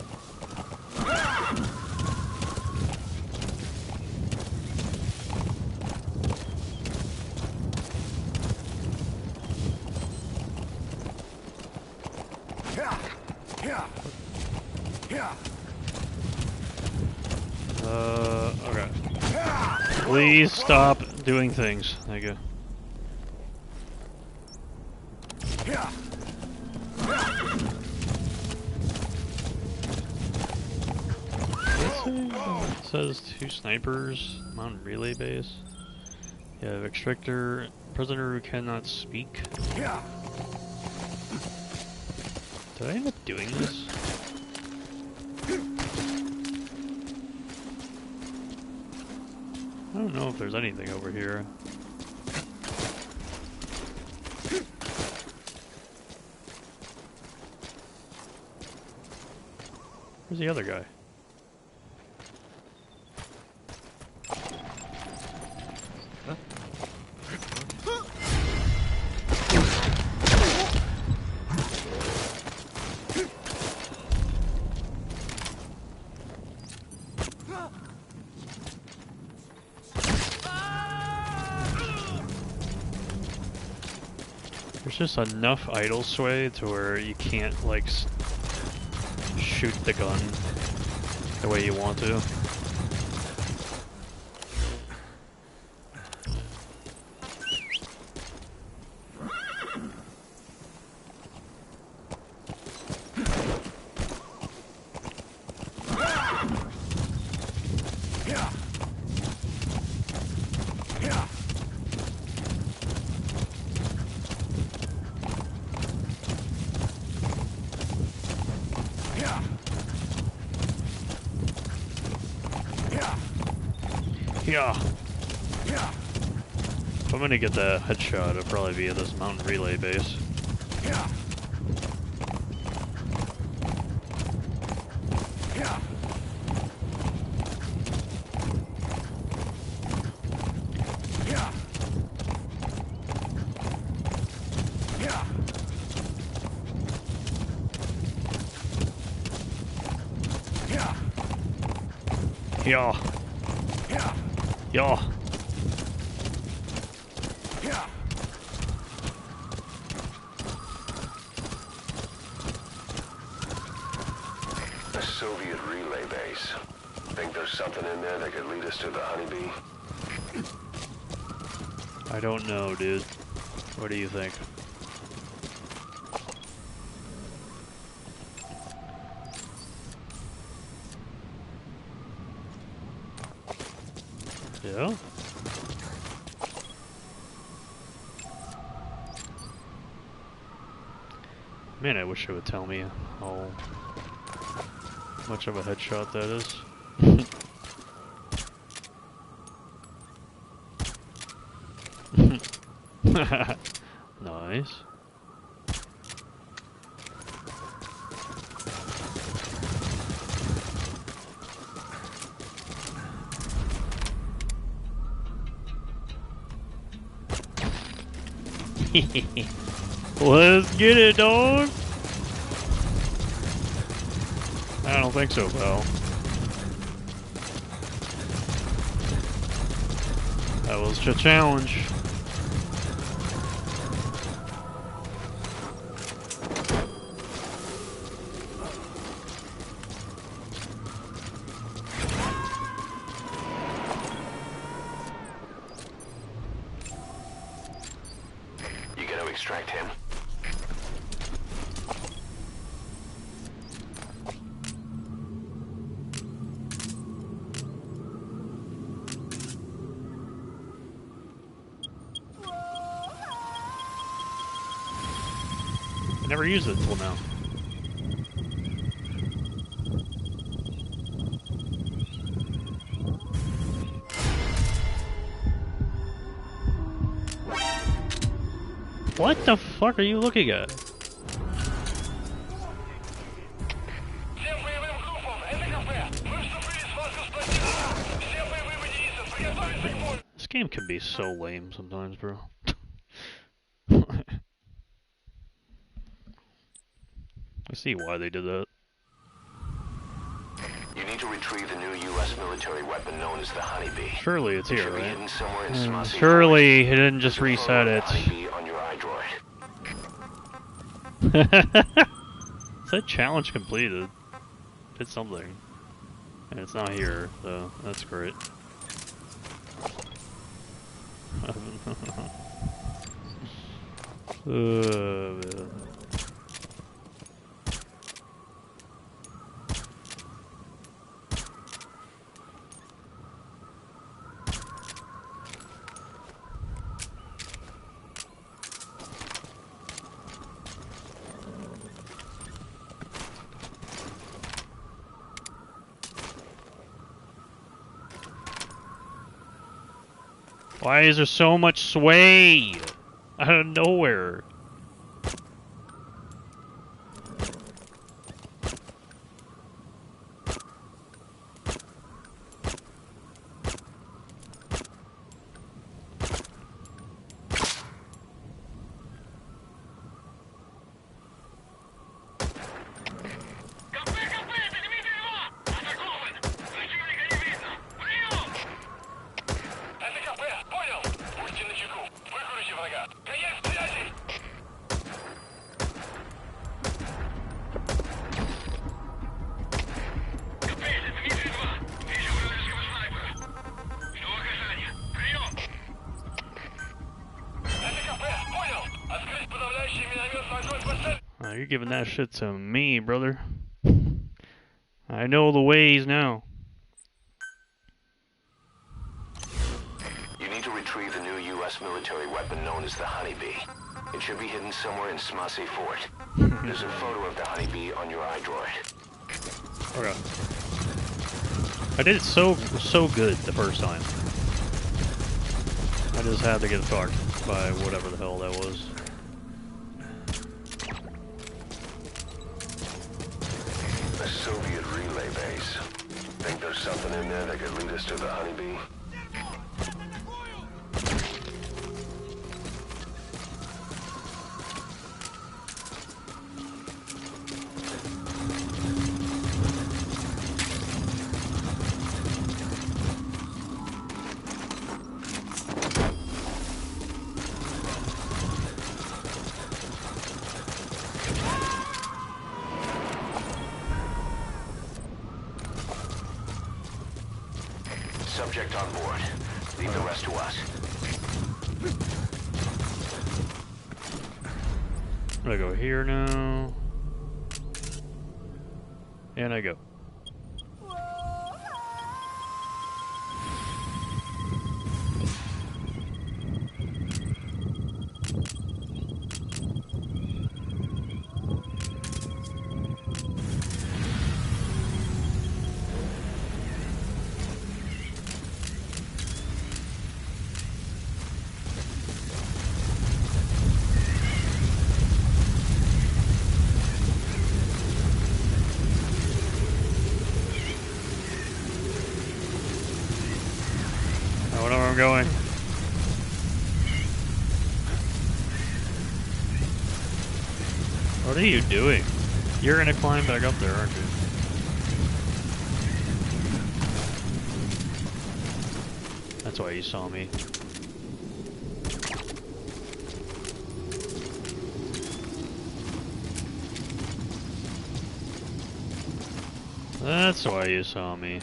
Speaker 1: Okay. Please stop doing things. Thank you. It says 2 snipers, mountain relay base. Yeah, Gwektro, prisoner who cannot speak. Did I end up doing this? I don't know if there's anything over here. Where's the other guy? There's just enough idle sway to where you can't, like, shoot the gun the way you want to. Yeah. If I'm gonna get that headshot, it'll probably be at this mountain relay base.
Speaker 10: Yeah.
Speaker 1: Yeah.
Speaker 3: A Soviet relay base. Think there's something in there that could lead us to the honeybee?
Speaker 1: I don't know, dude. What do you think? Yeah? Man, I wish it would tell me how much of a headshot that is. Nice. Let's get it, dog. I don't think so, pal. That was a challenge.
Speaker 3: You gonna extract him?
Speaker 1: I never used it until now. What the fuck are you looking at? This game can be so lame sometimes, bro. I see why they did that.
Speaker 3: You need to retrieve the new U.S. military weapon known as the Honeybee.
Speaker 1: Surely it's here, right?
Speaker 3: Hidden somewhere in Smussy
Speaker 1: Surely he didn't just reset it.
Speaker 3: Honeybee on your iDroid.
Speaker 1: Said challenge completed. Did something. And it's not here, so that's great. Man. Why is there so much sway out of nowhere? You're giving that shit to me, brother. I know the ways now.
Speaker 3: You need to retrieve the new U.S. military weapon known as the Honeybee. It should be hidden somewhere in Smussy Fort. There's a photo of the Honeybee on your iDroid.
Speaker 1: Okay. I did it so good the first time. I just had to get fucked by whatever the hell that was.
Speaker 3: A Soviet relay base. Think there's something in there that could lead us to the Honeybee? Subject on board. Leave the rest to us.
Speaker 1: I go here now. And I go. I don't know where I'm going. What are you doing? You're gonna climb back up there, aren't you? That's why you saw me. That's why you saw me.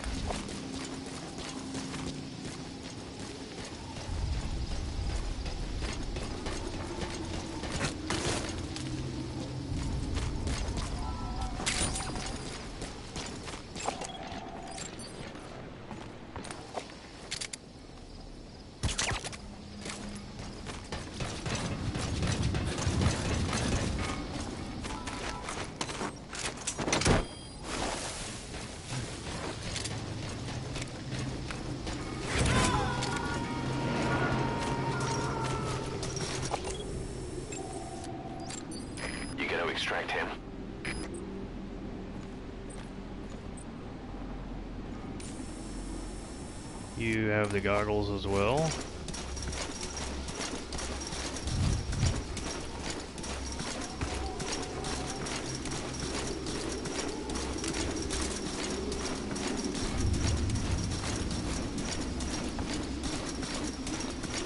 Speaker 3: Extract him.
Speaker 1: You have the goggles as well.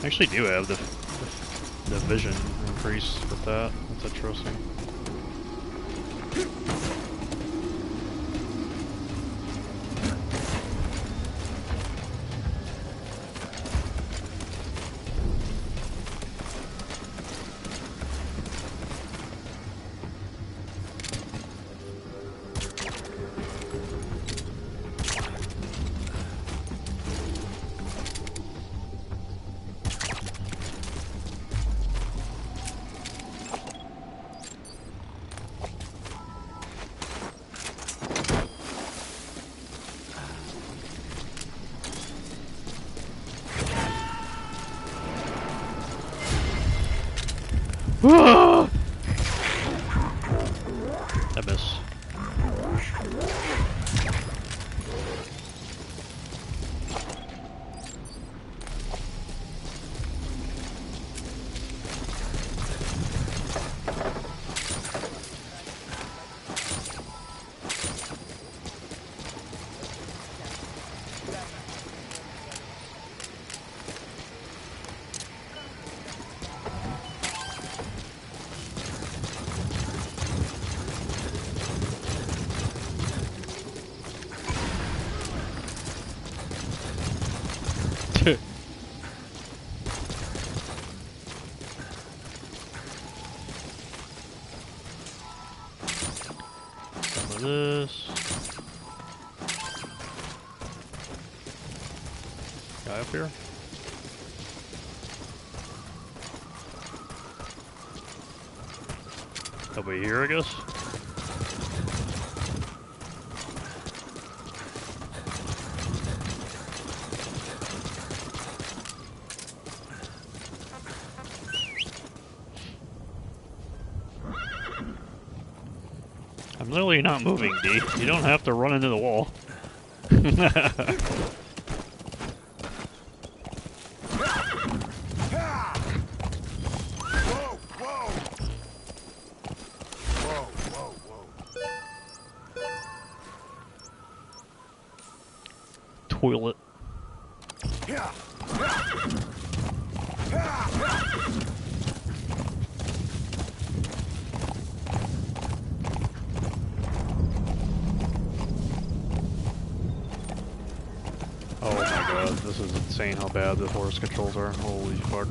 Speaker 1: I actually do have the vision increase with that. That's interesting. I miss. Some of this. Guy up here? Nobody here, I guess? I'm literally not moving, D. You don't have to run into the wall. Toilet. Oh my god, this is insane how bad the horse controls are. Holy fuck.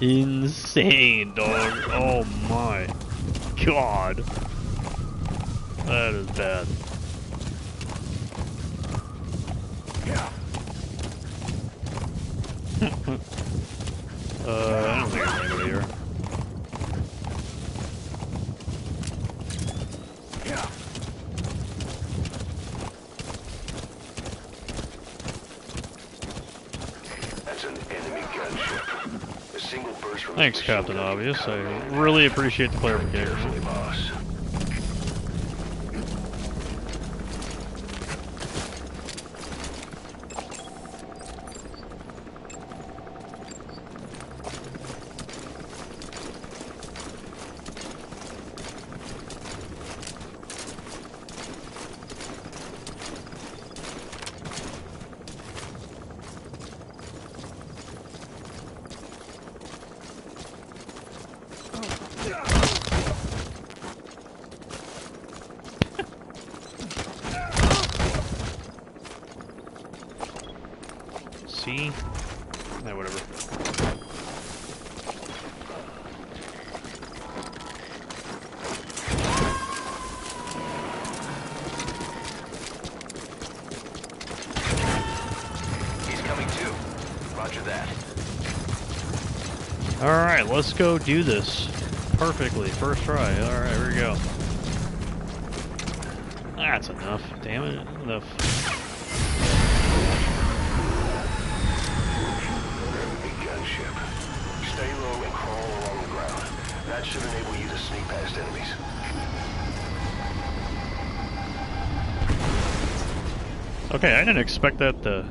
Speaker 1: Insane, dog. Oh my god. That is bad. I don't think there's anybody here.
Speaker 3: That's an enemy gunship. A single burst from
Speaker 1: Thanks, Captain Obvious. I really appreciate the clarification.
Speaker 3: Carefully, boss.
Speaker 1: See? Nah, whatever.
Speaker 3: He's coming too. Roger that.
Speaker 1: Alright, let's go do this. Perfectly. First try. Alright, here we go. That's enough. Damn it. Enough.
Speaker 3: Stay low and crawl along the ground. That should enable you to sneak past enemies.
Speaker 1: Okay, I didn't expect that to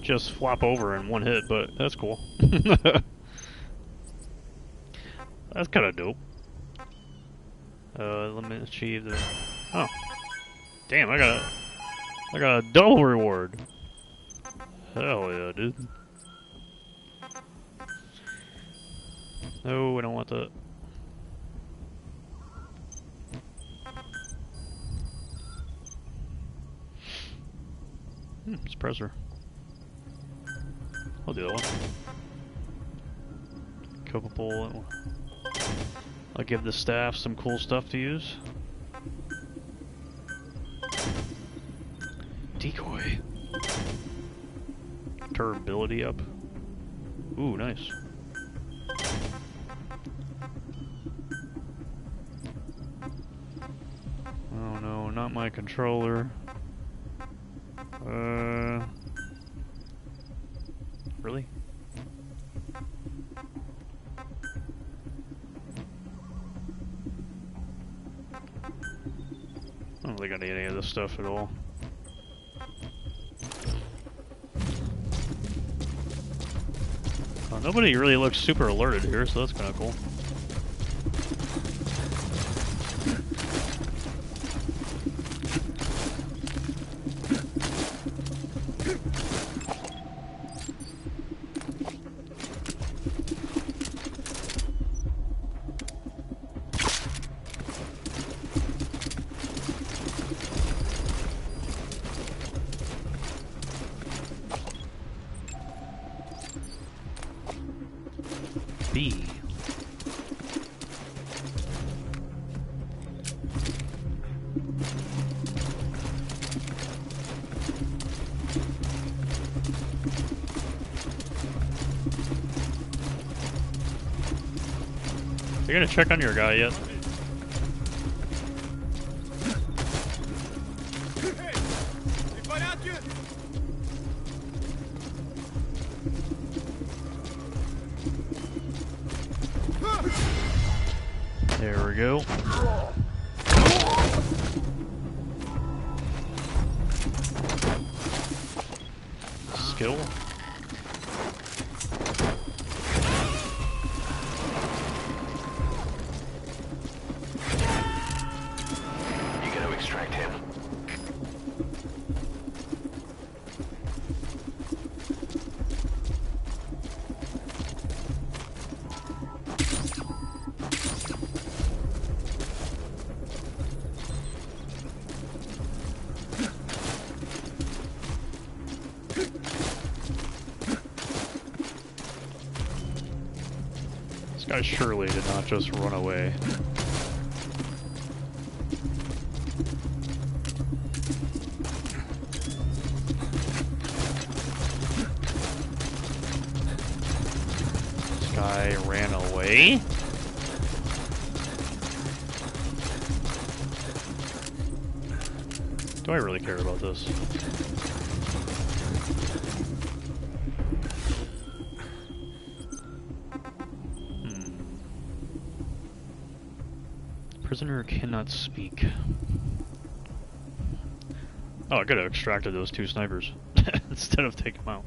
Speaker 1: just flop over in one hit, but that's cool. That's kind of dope. Let me achieve the... Oh. Damn, I got I got a double reward. Hell yeah, dude. No, I don't want that. Suppressor. I'll do that one. Capable. I'll give the staff some cool stuff to use. Decoy. Durability up. Ooh, nice. Oh no, not my controller. Really? I don't think I need any of this stuff at all. Nobody really looks super alerted here, so that's kind of cool. B. You gonna check on your guy yet? There we go. Skill.
Speaker 3: You gotta extract him.
Speaker 1: This guy surely did not just run away. This guy ran away? Do I really care about this? Prisoner cannot speak. Oh, I could have extracted those two snipers instead of taking them out.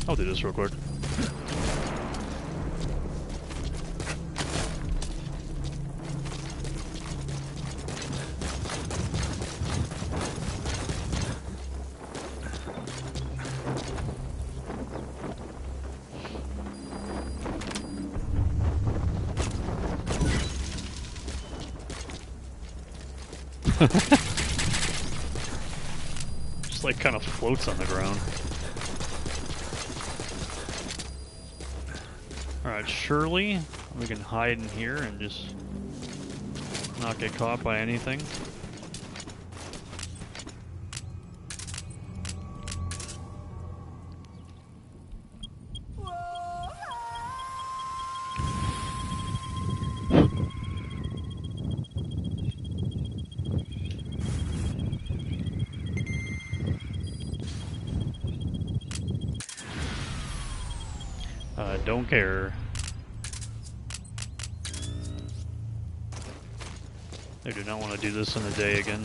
Speaker 1: I'll do this real quick. Just like kind of floats on the ground. Alright, surely we can hide in here and just not get caught by anything. Don't care. I do not want to do this in a day again.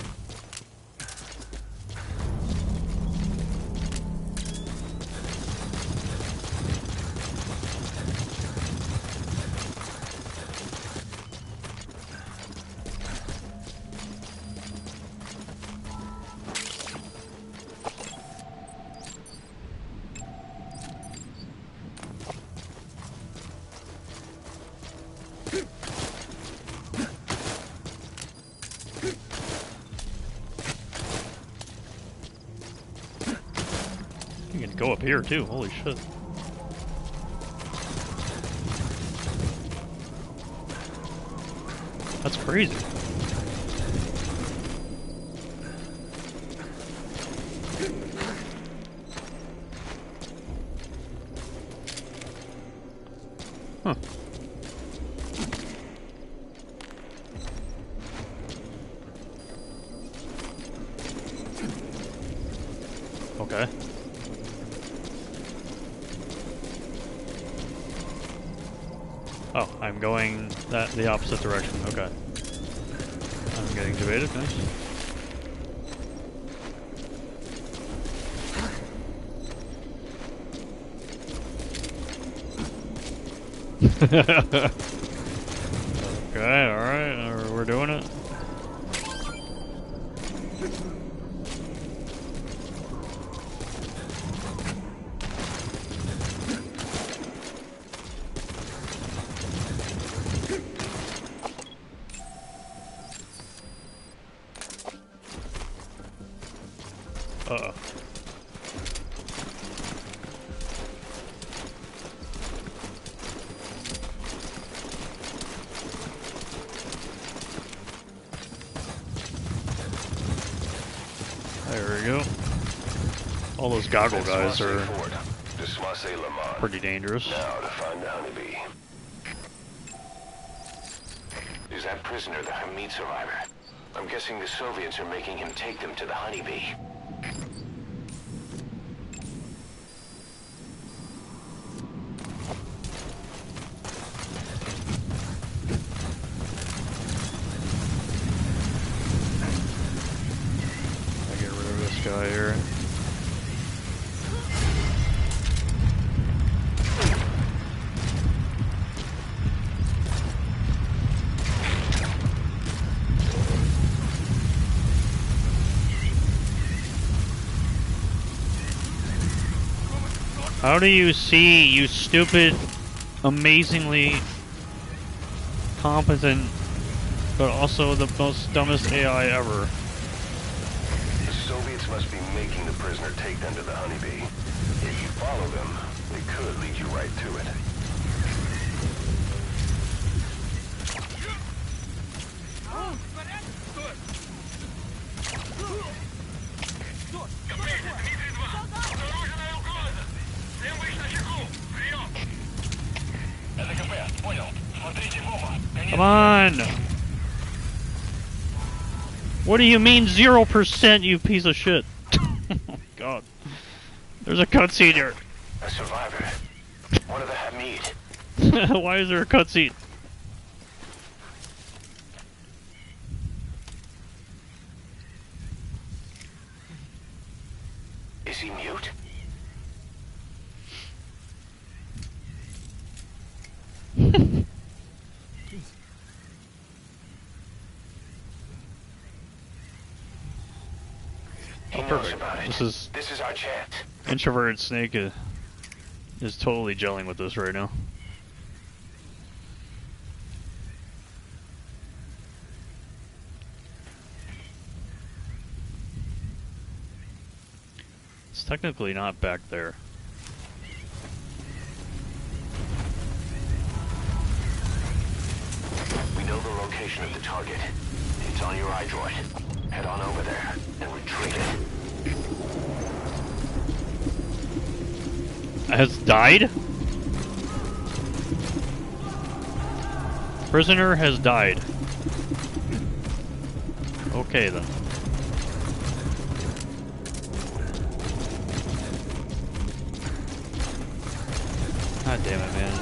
Speaker 1: You can go up here too, holy shit. That's crazy. Huh. Okay. Oh, I'm going the opposite direction. Okay. I'm getting debated. Nice. Okay, alright, we're doing it. Uh-oh. There we go. All those goggle guys are pretty dangerous.
Speaker 3: Now to find the honeybee. Is that prisoner the Hamid survivor? I'm guessing the Soviets are making him take them to the honeybee.
Speaker 1: I get rid of this guy here. How do you see, you stupid, amazingly competent, but also the most dumbest AI ever?
Speaker 3: The Soviets must be making the prisoner take them to the honeybee. If you follow them, they could lead you right to it.
Speaker 1: Come on! What do you mean 0%, you piece of shit? Oh my god. There's a cutscene here.
Speaker 3: A survivor. One of the Hamid.
Speaker 1: Why is there a cutscene?
Speaker 3: Is he mute?
Speaker 1: Oh, perfect.
Speaker 3: This is our chance.
Speaker 1: Introverted Snake is totally gelling with this right now. It's technically not back there.
Speaker 3: We know the location of the target. It's on your iDroid. Head on over there and retrieve it.
Speaker 1: Has died? Prisoner has died. Okay then. God damn it, man.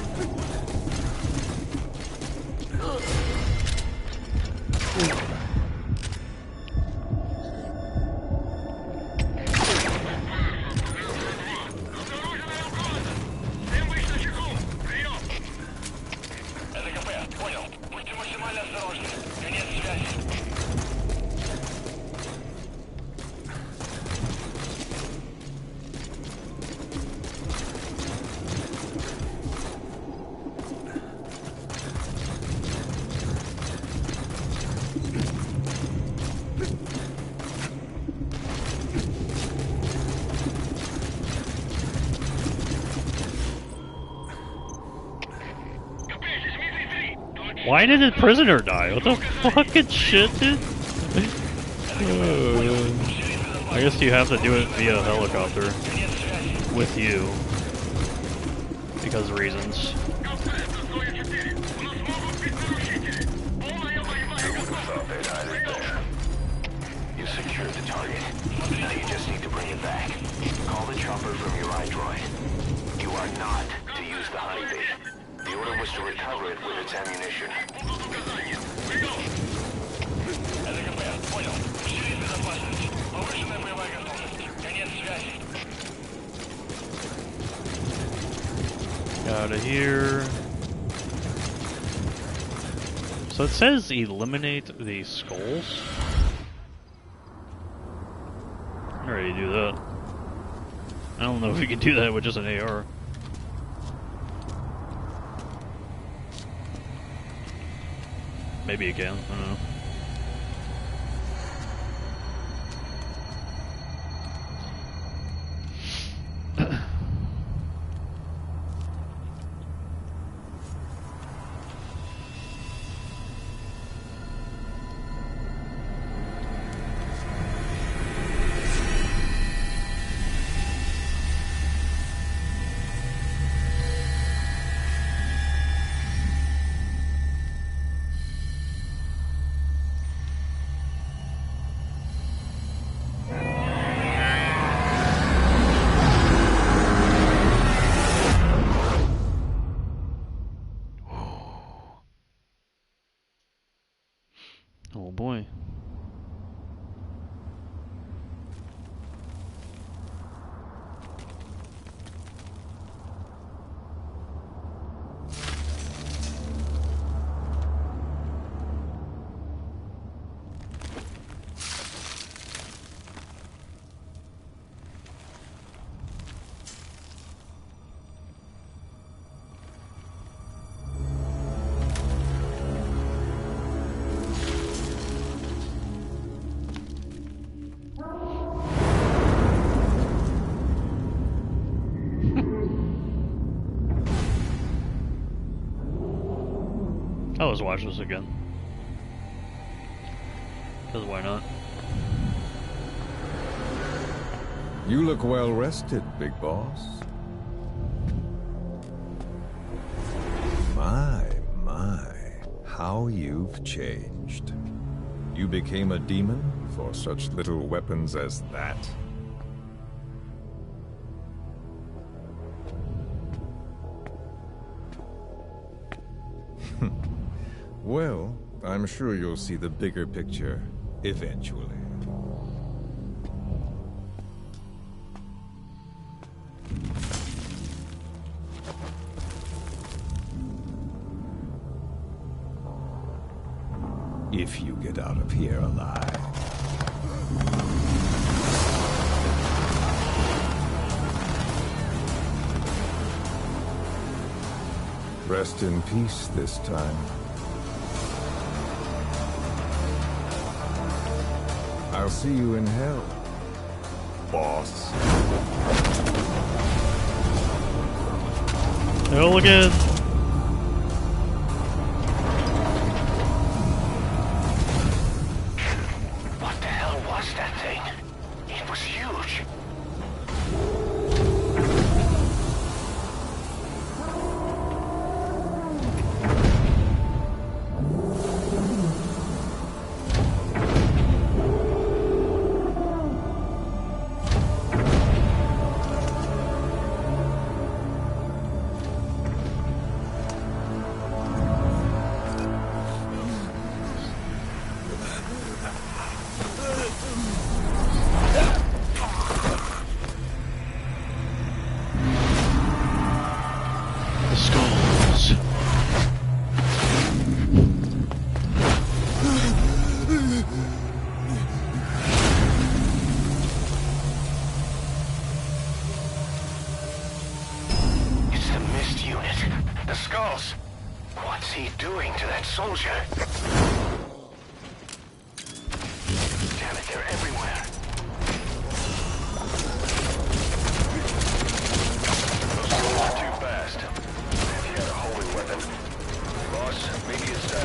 Speaker 1: Why did the prisoner die? What the fucking shit, dude? I guess you have to do it via helicopter with you because of reasons.
Speaker 3: You secured the target. Now you just need to bring it back. Call the chopper from your iDroid. You are not to use the honeybee. The order was to recover it with its ammunition.
Speaker 1: Out of here. So it says eliminate the skulls. I already do that. I don't know if we can do that with just an AR. Maybe you can, I don't know. Oh boy. I'll just watch this again. Because why not?
Speaker 16: You look well rested, big boss. My, how you've changed. You became a demon for such little weapons as that? Well, I'm sure you'll see the bigger picture eventually. If you get out of here alive. Rest in peace this time. I'll see you in hell, boss.
Speaker 1: Hell again.
Speaker 3: What the hell was that thing? It was huge. What's he doing to that soldier? Damn it, they're everywhere. Those guys are too fast. If he had a homing weapon. Boss, maybe it's time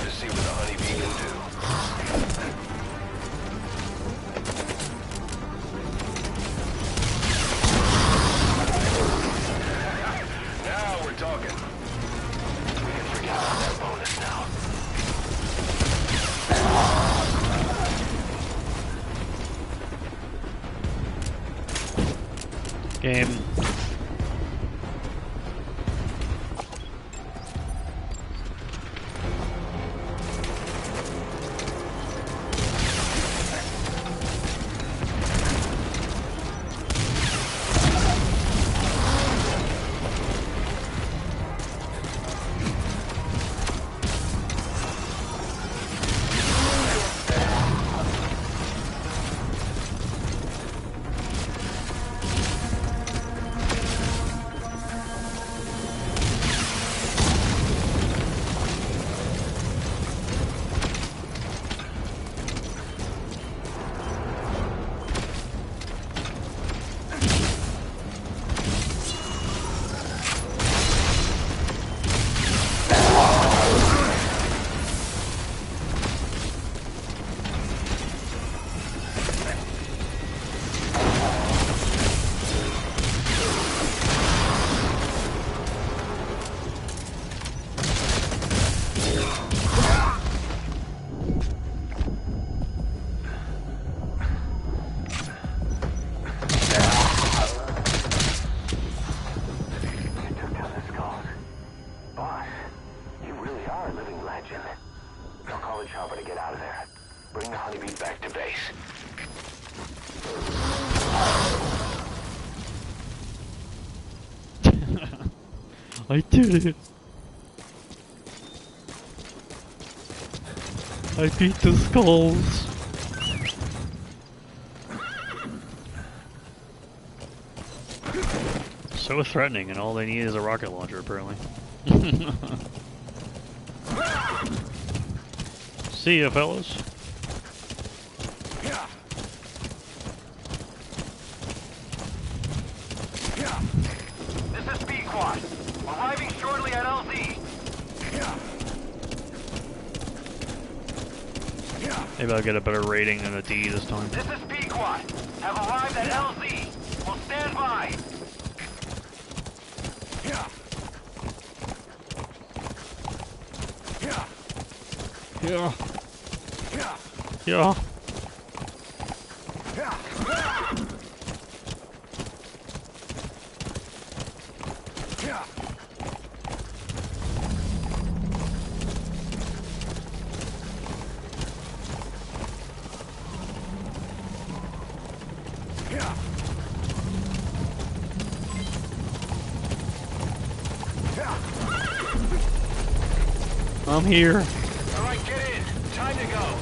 Speaker 3: Bring the honeybee back to base.
Speaker 1: I did it! I beat the skulls! So threatening, and all they need is a rocket launcher, apparently. See ya, fellas.
Speaker 10: This is B-Quad. Arriving shortly at LZ.
Speaker 1: Maybe I'll get a better rating than a D this time.
Speaker 10: This is B-Quad. Have arrived at LZ. Will stand by.
Speaker 1: Yeah. Yeah. I'm here.
Speaker 10: All right, get in. Time to go.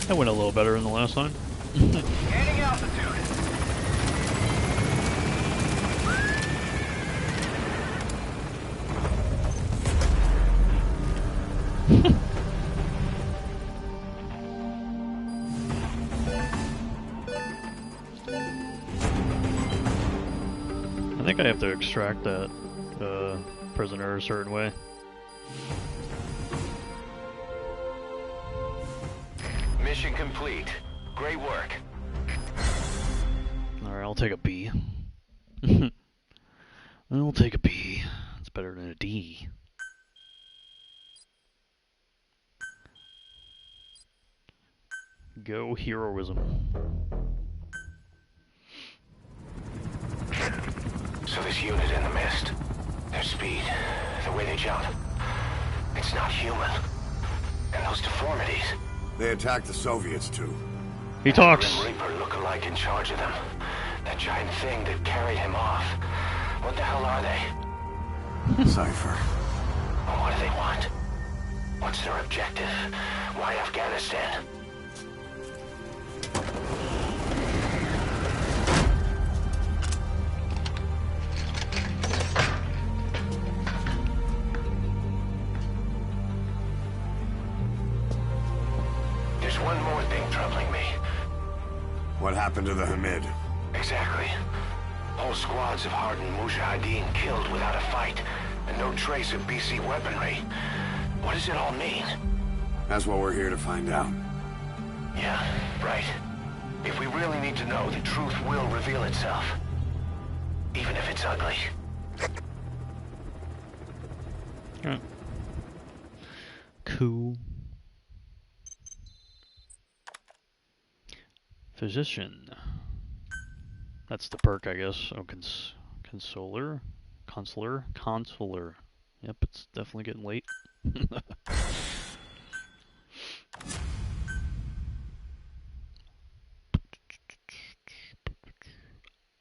Speaker 1: That went a little better than the last time.
Speaker 10: Gaining altitude.
Speaker 1: I think I have to extract that prisoner a certain way.
Speaker 3: Mission complete. Great work.
Speaker 1: Alright, I'll take a B. I'll take a B. It's better than a D. Go heroism.
Speaker 3: So this unit in the mist, their speed, the way they jump, it's not human. And those deformities.
Speaker 13: They attacked the Soviets too.
Speaker 1: He talks.
Speaker 3: Grim Reaper look-alike in charge of them. That giant thing that carried him off. What the hell are they?
Speaker 13: Cypher.
Speaker 3: Well, what do they want? What's their objective? Why Afghanistan? There's one more thing troubling me.
Speaker 13: What happened to the Hamid?
Speaker 3: Exactly. Whole squads of hardened Mujahideen killed without a fight, and no trace of BC weaponry. What does it all mean?
Speaker 13: That's what we're here to find out.
Speaker 3: Yeah, right. If we really need to know, the truth will reveal itself. Even if it's ugly.
Speaker 1: Alright. Cool. Physician. That's the perk, I guess. Oh, consoler? Consular. Yep, it's definitely getting late. I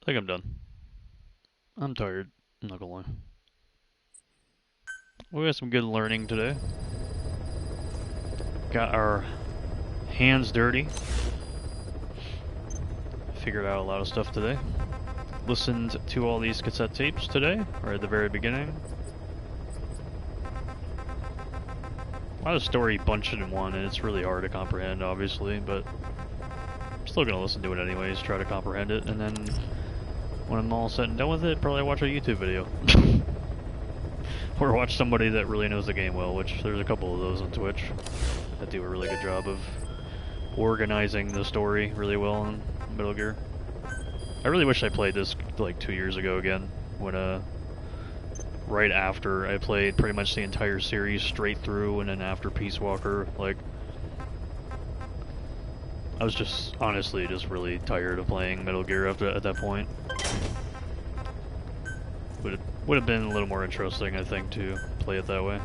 Speaker 1: think I'm done. I'm tired, I'm not gonna lie. We got some good learning today. Got our hands dirty. Figured out a lot of stuff today. Listened to all these cassette tapes today, or at the very beginning. A lot of story bunched in one, and it's really hard to comprehend, obviously, but I'm still gonna listen to it anyways, try to comprehend it, and then when I'm all set and done with it, probably watch a YouTube video. Or watch somebody that really knows the game well, which there's a couple of those on Twitch that do a really good job of organizing the story really well in Metal Gear. I really wish I played this like 2 years ago again, when right after I played pretty much the entire series straight through, and then after Peace Walker, like I was just honestly just really tired of playing Metal Gear at that point. Would have been a little more interesting, I think, to play it that way.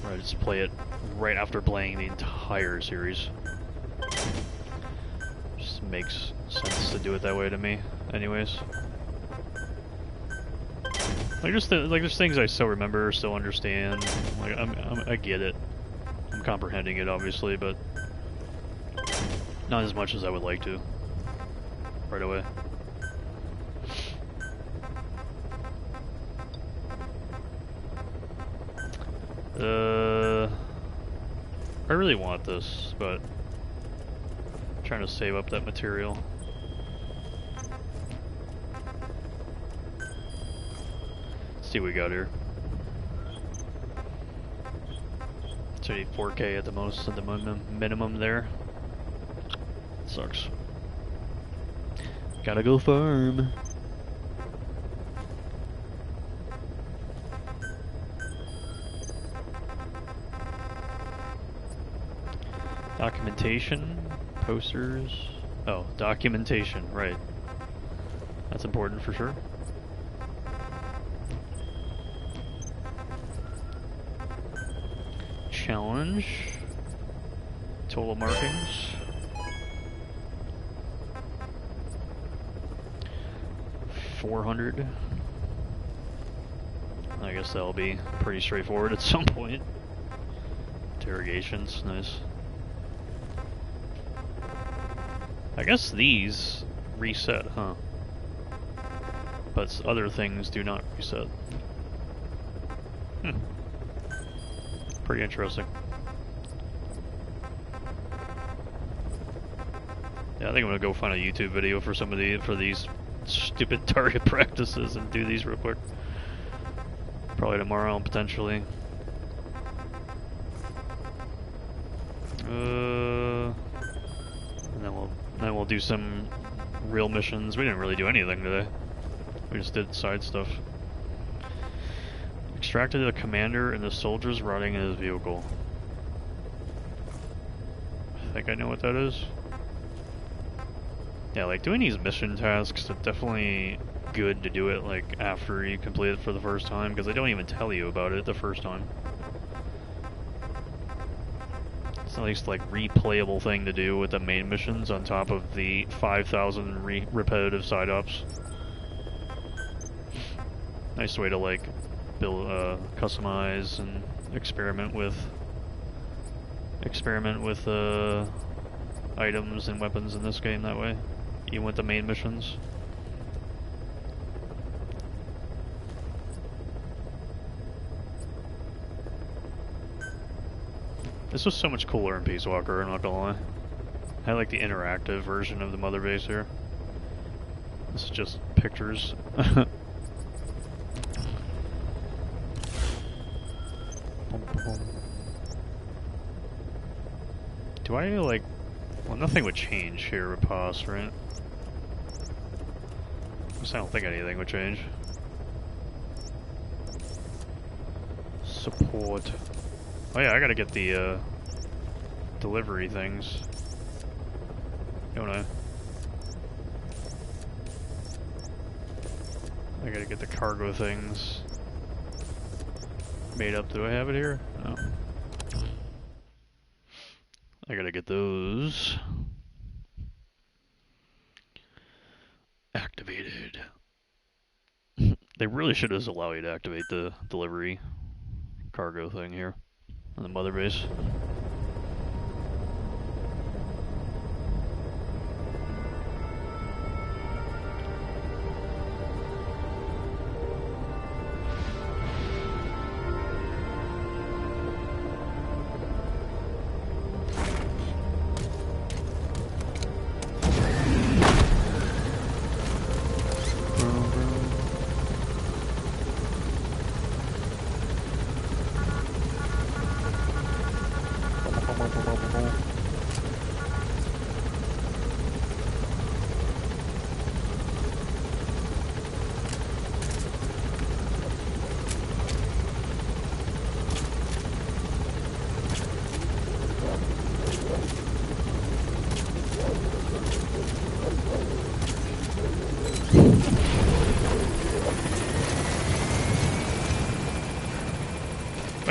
Speaker 1: Or I just play it right after playing the entire series. Just makes sense to do it that way to me, anyways. Like there's things I still remember, still understand. Like I get it. I'm comprehending it, obviously, but not as much as I would like to. Right away. I really want this, but I'm trying to save up that material. Let's see what we got here. So 4K at the most, at the minimum there. Sucks. Gotta go farm. Documentation, posters. Oh, documentation, right. That's important for sure. Challenge. Total markings. $400. I guess that'll be pretty straightforward at some point. Interrogations, nice. I guess these reset, huh? But other things do not reset. Pretty interesting. Yeah, I think I'm gonna go find a YouTube video for some of these stupid target practices and do these real quick. Probably tomorrow, potentially. And then we'll do some real missions. We didn't really do anything today. We just did side stuff. Extracted a commander and the soldiers rotting in his vehicle. I think I know what that is. Yeah, like doing these mission tasks are definitely good to do it like after you complete it for the first time, because they don't even tell you about it the first time. It's a nice like replayable thing to do with the main missions on top of the 5,000 repetitive side ops. Nice way to like build, customize and experiment with items and weapons in this game that way, even with the main missions. This was so much cooler in Peace Walker, I'm not gonna lie. I like the interactive version of the mother base here. This is just pictures. Do I like... Well, nothing would change here with pause, right? I don't think anything would change. Support. Oh yeah, I gotta get the delivery things. Don't I? I gotta get the cargo things made up. Do I have it here? No. I gotta get those activated. They really should just allow you to activate the delivery cargo thing here on the mother base.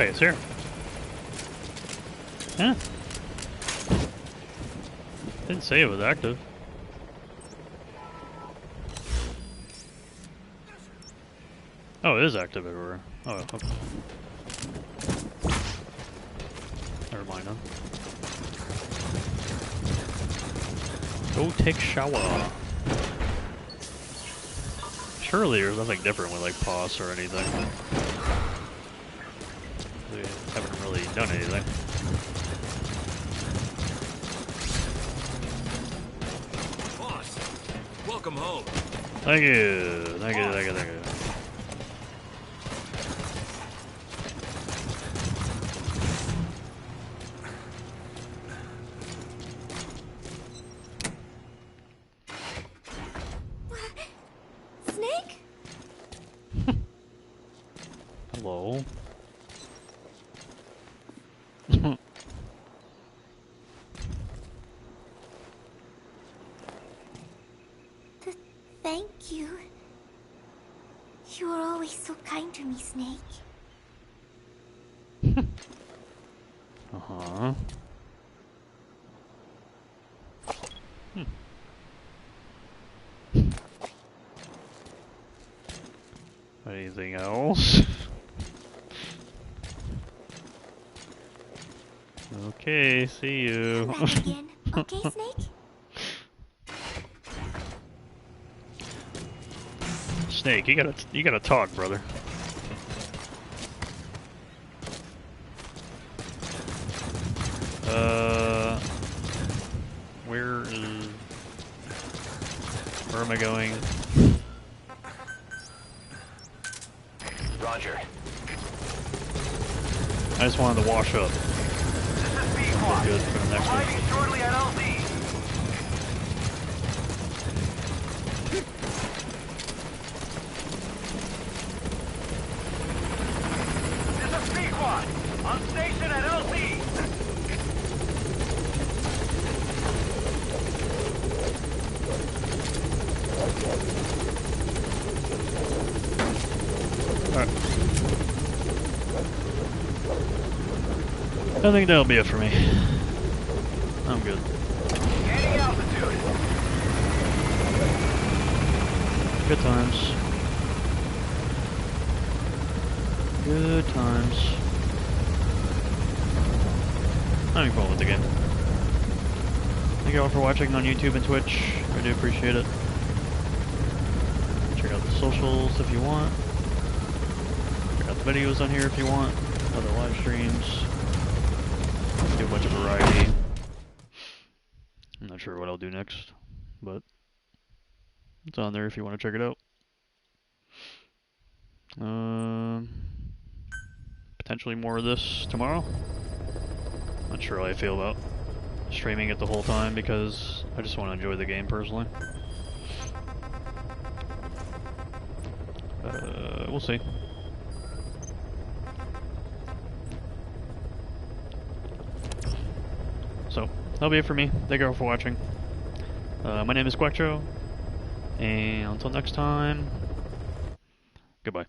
Speaker 1: Wait, it's here. Huh? Didn't say it was active. Oh, it is active everywhere. Oh, okay. Never mind then. Go take shower. Surely there's nothing different with like pause or anything. We haven't really done anything.
Speaker 9: Boss, welcome home.
Speaker 1: Thank you. Thank you, thank you, thank you.
Speaker 12: Snake?
Speaker 1: Hello.
Speaker 12: Thank you. You were always so kind to me, Snake.
Speaker 1: Uh-huh. Anything else? Okay, see you.
Speaker 12: Come back again, okay, Snake?
Speaker 1: Snake, you gotta talk, brother. Where am I going?
Speaker 3: Roger.
Speaker 1: I just wanted to wash up. We're good for the next one.
Speaker 10: Shortly at LZ. This is Pequod. On station at LZ.
Speaker 1: Alright. I think that'll be it for me. I'm good.
Speaker 10: Gaining altitude.
Speaker 1: Good times. Good times. I'm having fun with the game. Thank you all for watching on YouTube and Twitch. I do appreciate it. Check out the socials if you want. Check out the videos on here if you want. Other live streams. Do a bunch of variety. I'm not sure what I'll do next, but it's on there if you want to check it out. Potentially more of this tomorrow. Not sure how I feel about streaming it the whole time because I just want to enjoy the game personally. We'll see. So, that'll be it for me. Thank you all for watching. My name is Gwektro, and until next time, goodbye.